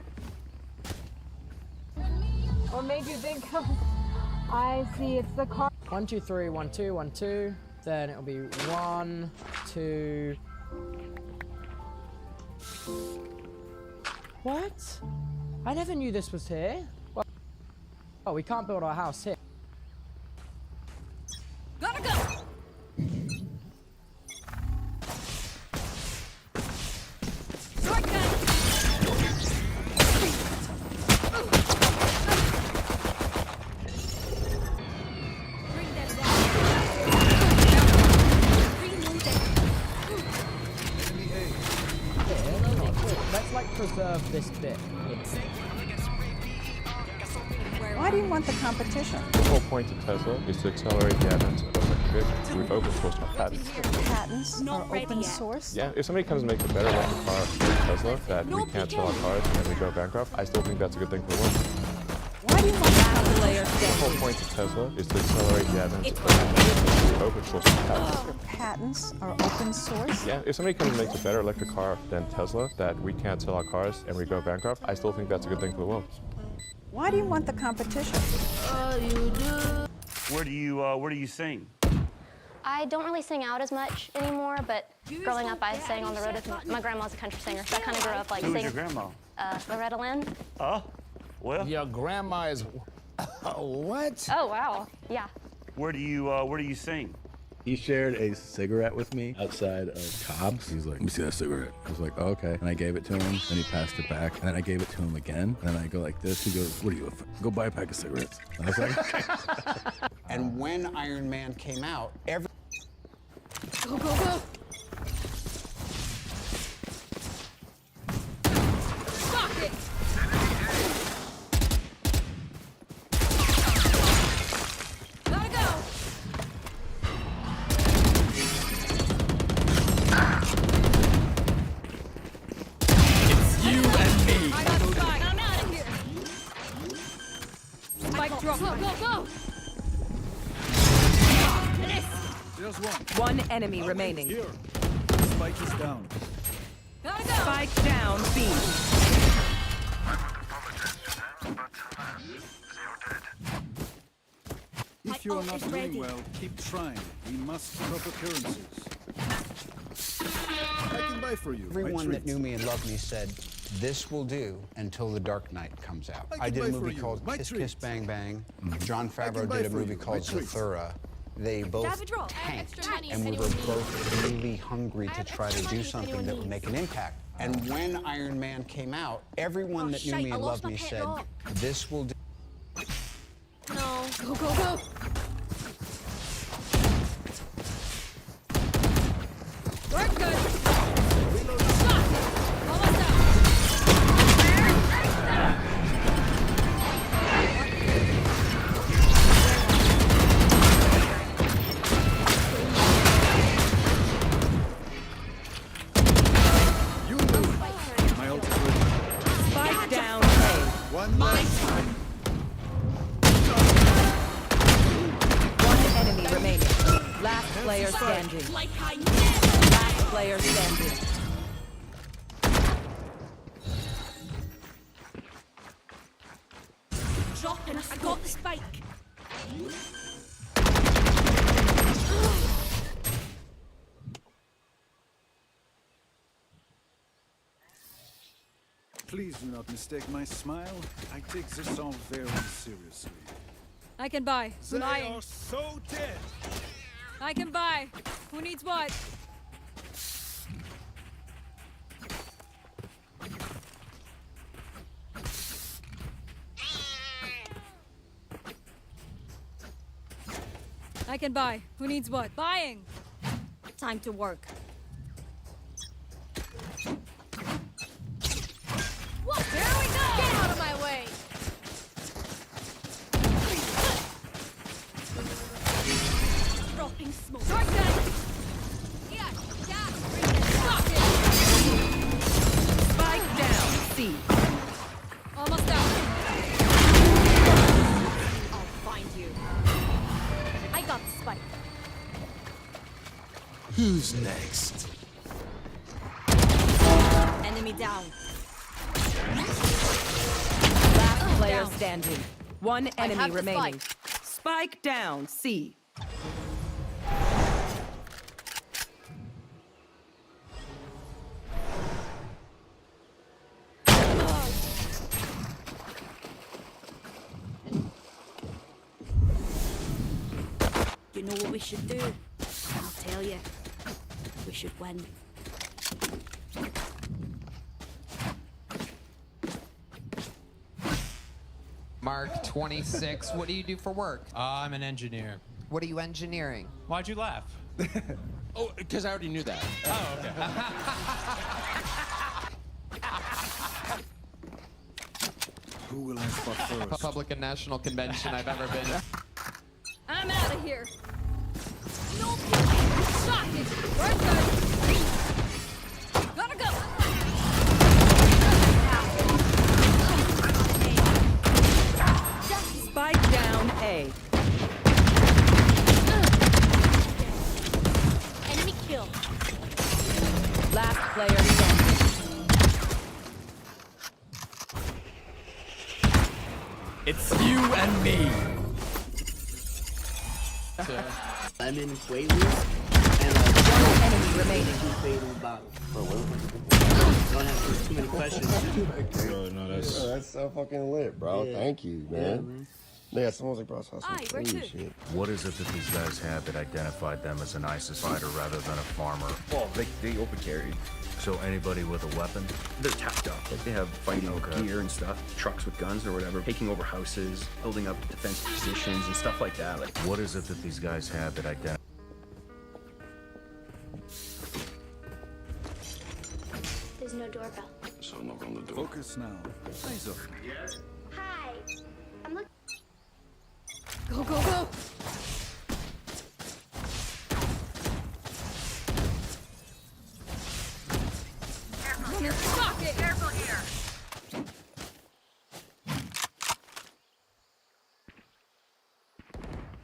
What made you think of... I see, it's the car. 1, 2, 3, 1, 2, 1, 2. Then it'll be 1, 2. What? I never knew this was here. Well, oh, we can't build our house here. Gotta go! Let's like preserve this bit. Why do you want the competition? The whole point of Tesla is to accelerate the advent of electrification. We've open sourced our patents. Patents are open source? Yeah, if somebody comes and makes a better electric car than Tesla that we can't sell our cars and we go bankrupt, I still think that's a good thing for the world. Why do you want the The whole point of Tesla is to accelerate the advent of electrification. We've open sourced our patents. Patents are open source? Yeah, if somebody comes and makes a better electric car than Tesla that we can't sell our cars and we go bankrupt, I still think that's a good thing for the world. Why do you want the competition? Where do you sing? I don't really sing out as much anymore, but growing up I sang on the road with my grandma's a country singer, so I kind of grew up like Who's singing. your grandma? Loretta Lynn. Oh, well. Your grandma is... what? Oh, wow. Yeah. Where do you sing? He shared a cigarette with me outside of Cobb's. He's like, let me see that cigarette. I was like, oh, okay. And I gave it to him, and he passed it back. And then I gave it to him again. And then I go like this. He goes, what are you, go buy a pack of cigarettes. And I was like, okay. And when Iron Man came out, every... Go, go, go. Stop it. Gotta go. You and me. I got spike. I'm out of here. Spike drop. Go, go, go. There's one. One enemy remaining. Here. Spike is down. Gotta go. Spike down B. If you are not doing well, keep trying. We must keep up appearances. I can buy for you. Everyone that knew me and loved me said, this will do until The Dark Knight comes out. I did a movie called Kiss Kiss Bang Bang. John Favreau did a movie called Zathura. They both tanked, and we were both really hungry to try to do something that would make an impact. And when Iron Man came out, everyone that knew me and loved me said, this will do. No. Go, go, go. My turn. One enemy remaining. Last player standing. Like I never. Last player standing. Dropping. I got the spike. Please do not mistake my smile. I take this all very seriously. I can buy. They Buying. are so dead. I can buy. Who needs what? I can buy. Who needs what? Buying. Time to work. What? Here we go. Get out of my way. Dropping smoke. Short dead. Yeah. Lock it. Spike down. C. Almost out. I'll find you. I got the spike. Who's next? Enemy down. Last player Down. standing. One enemy have the remaining. Spike down. C. You know what we should do? I'll tell you. We should win. Mark, 26. What do you do for work? I'm an engineer. What are you engineering? Why'd you laugh? Oh, because I already knew that. Oh, okay. Who will I spot first? Public and national convention I've ever been. I'm out of here. No. Shot it. We're good. Gotta go. Spike down. A. Enemy kill. Last player standing. It's you and me. I'm in weightless and One enemy remaining. fatal battle. Don't have too many questions. Bro, no, that's so fucking lit, bro. Yeah. Thank you, man. Yeah, someone's like, bro, I saw some Aye, where crazy to? shit. What is it that these guys have that identified them as an ISIS fighter rather than a farmer? Well, they open carry. So anybody with a weapon? They're tacked up. Like they have fighting gear and stuff, trucks with guns or whatever, taking over houses, building up defense positions and stuff like that. Like, What is it that these guys have that identifies? There's no doorbell. so knock on the door. Focus now. Eyes open. Hi. I'm looking. Go, go, go. Sock it. Careful here.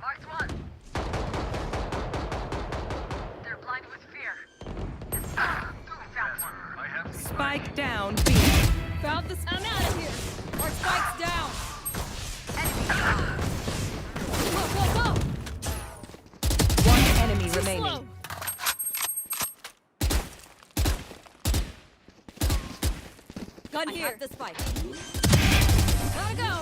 Marked one. They're blind with fear. Found one. I have Spike down. B. Found this. I'm out of here. Our spike's down. Go, go, go. One enemy Too remaining. slow. Gun I here. have the spike. Gotta go.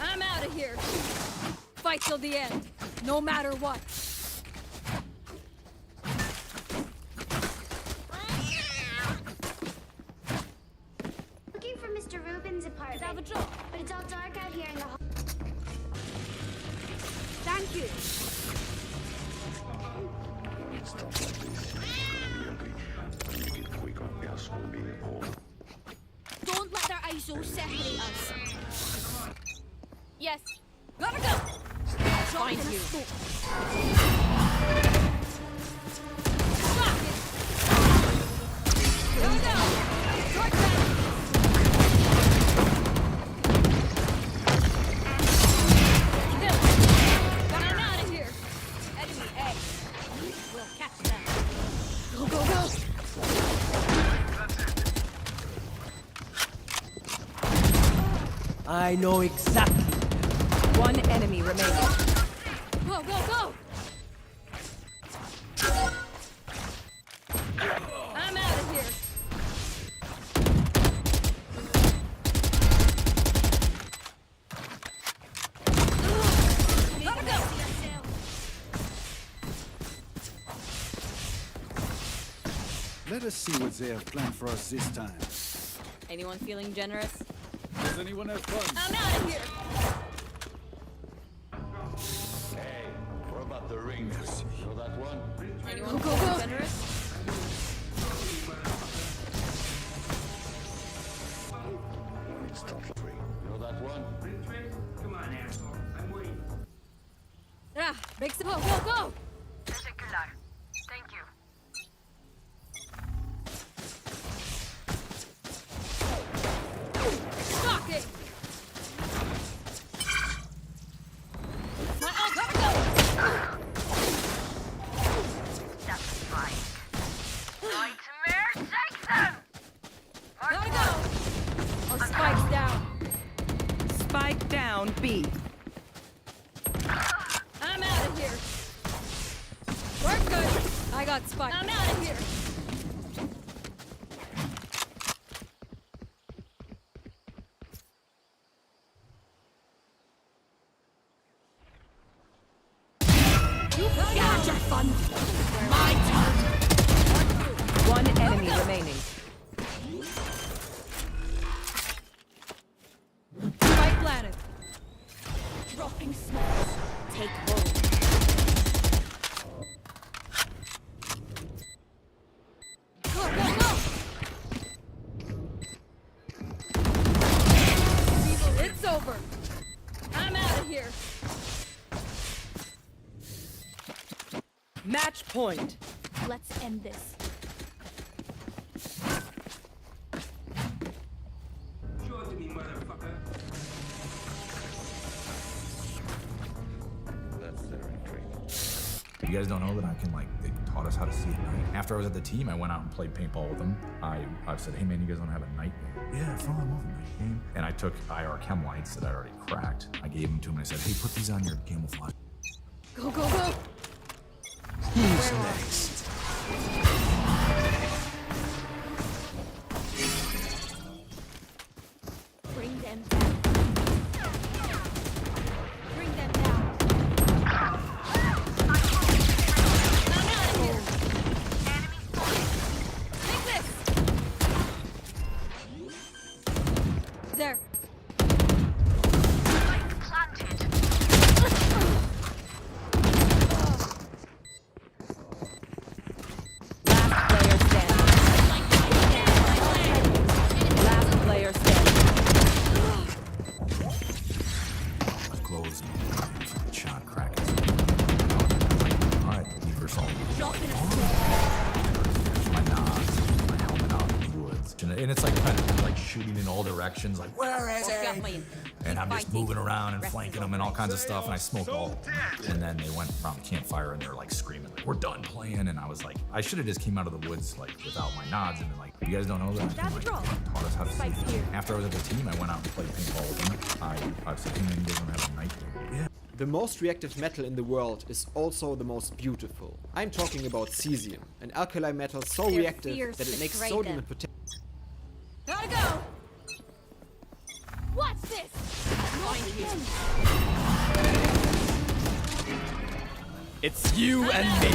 I'm out of here. Fight till the end, no matter what. Looking for Mr. Rubin's apartment. Have a job. But it's all dark out here in the hall. Thank you. Don't let their ISO separate us. Yes. Gotta go. I'll find you. Sock it. Gotta go. I know exactly. One enemy remaining. Go, go, go! I'm out of here. Gotta go! Let us see what they have planned for us this time. Anyone feeling generous? Does anyone have fun? I'm out of here. Hey, what about the ring? Know that one? Anyone feeling generous? Know that one? Come on, asshole. I'm waiting. Ah, break the go, go, go! Teşekkürler. Thank you. Shocking! My arm, gotta go! That's right. Nightmare, take them! Gotta go! Our spike's down. Spike down B. I'm out of here. We're good. I got spike. I'm out of here. You got your fun. My turn. One enemy remaining. Spike planet. Dropping smokes. Take hold. Go, go, go! It's over. I'm out of here. Match point. Let's end this. Show it to me, motherfucker. That's the ring trick. You guys don't know that I can, like, they taught us how to see at night. After I was at the team, I went out and played paintball with them. I said, hey man, you guys want to have a night game? Yeah, throw them over night game. And I took IR chem lights that I already cracked. I gave them to him and I said, hey, put these on your camouflage. Go, go, go! Who's next? Bring them down. Bring them down. I'm out of here. Take this. There. Last player standing. My clothes and shot crackers. All right, leave her salt. My nods, my helmet out in the woods. And it's like shooting in all directions, like, where is he? And I'm just moving around and flanking them and all kinds of stuff, and I smoked all. And then they went around the campfire and they're like screaming, like, we're done playing. And I was like, I should have just came out of the woods like without my nods. And then, like, you guys don't know that I can, like, taught us how to see. After I was at the team, I went out and played paintball with them. I said, hey man, you guys want to have a night game? Yeah. The most reactive metal in the world is also the most beautiful. I'm talking about cesium, an alkali metal so They're reactive fierce, that it makes betray sodium them. and potassium. Gotta go. What's this? It's you and me.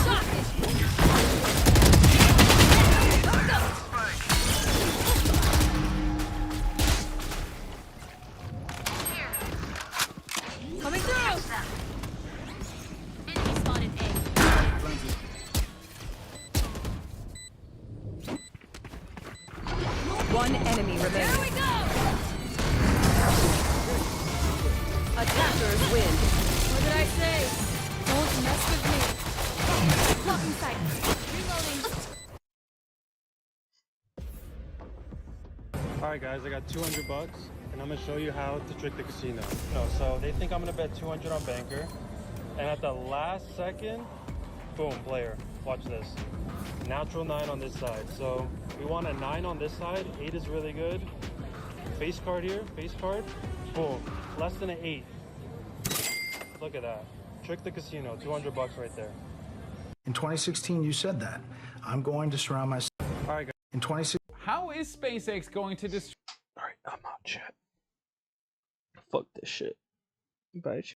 Shock it. Coming through. Enemy spotted A. One enemy Here remaining. we go. Attackers win. What did I say? Don't mess with me. Blocking sight. Reloading. Alright guys, I got $200 and I'm gonna show you how to trick the casino. So they think I'm gonna bet 200 on banker, and at the last second, boom, player. Watch this. Natural 9 on this side. So we want a 9 on this side, 8 is really good, Face card here, face card. Boom. Less than an 8. Look at that. Trick the casino. 200 bucks right there. In 2016, you said that. I'm going to surround myself. All right, guys. In 2016. How is SpaceX going to destroy? Alright, I'm out, chat. Fuck this shit. Bye.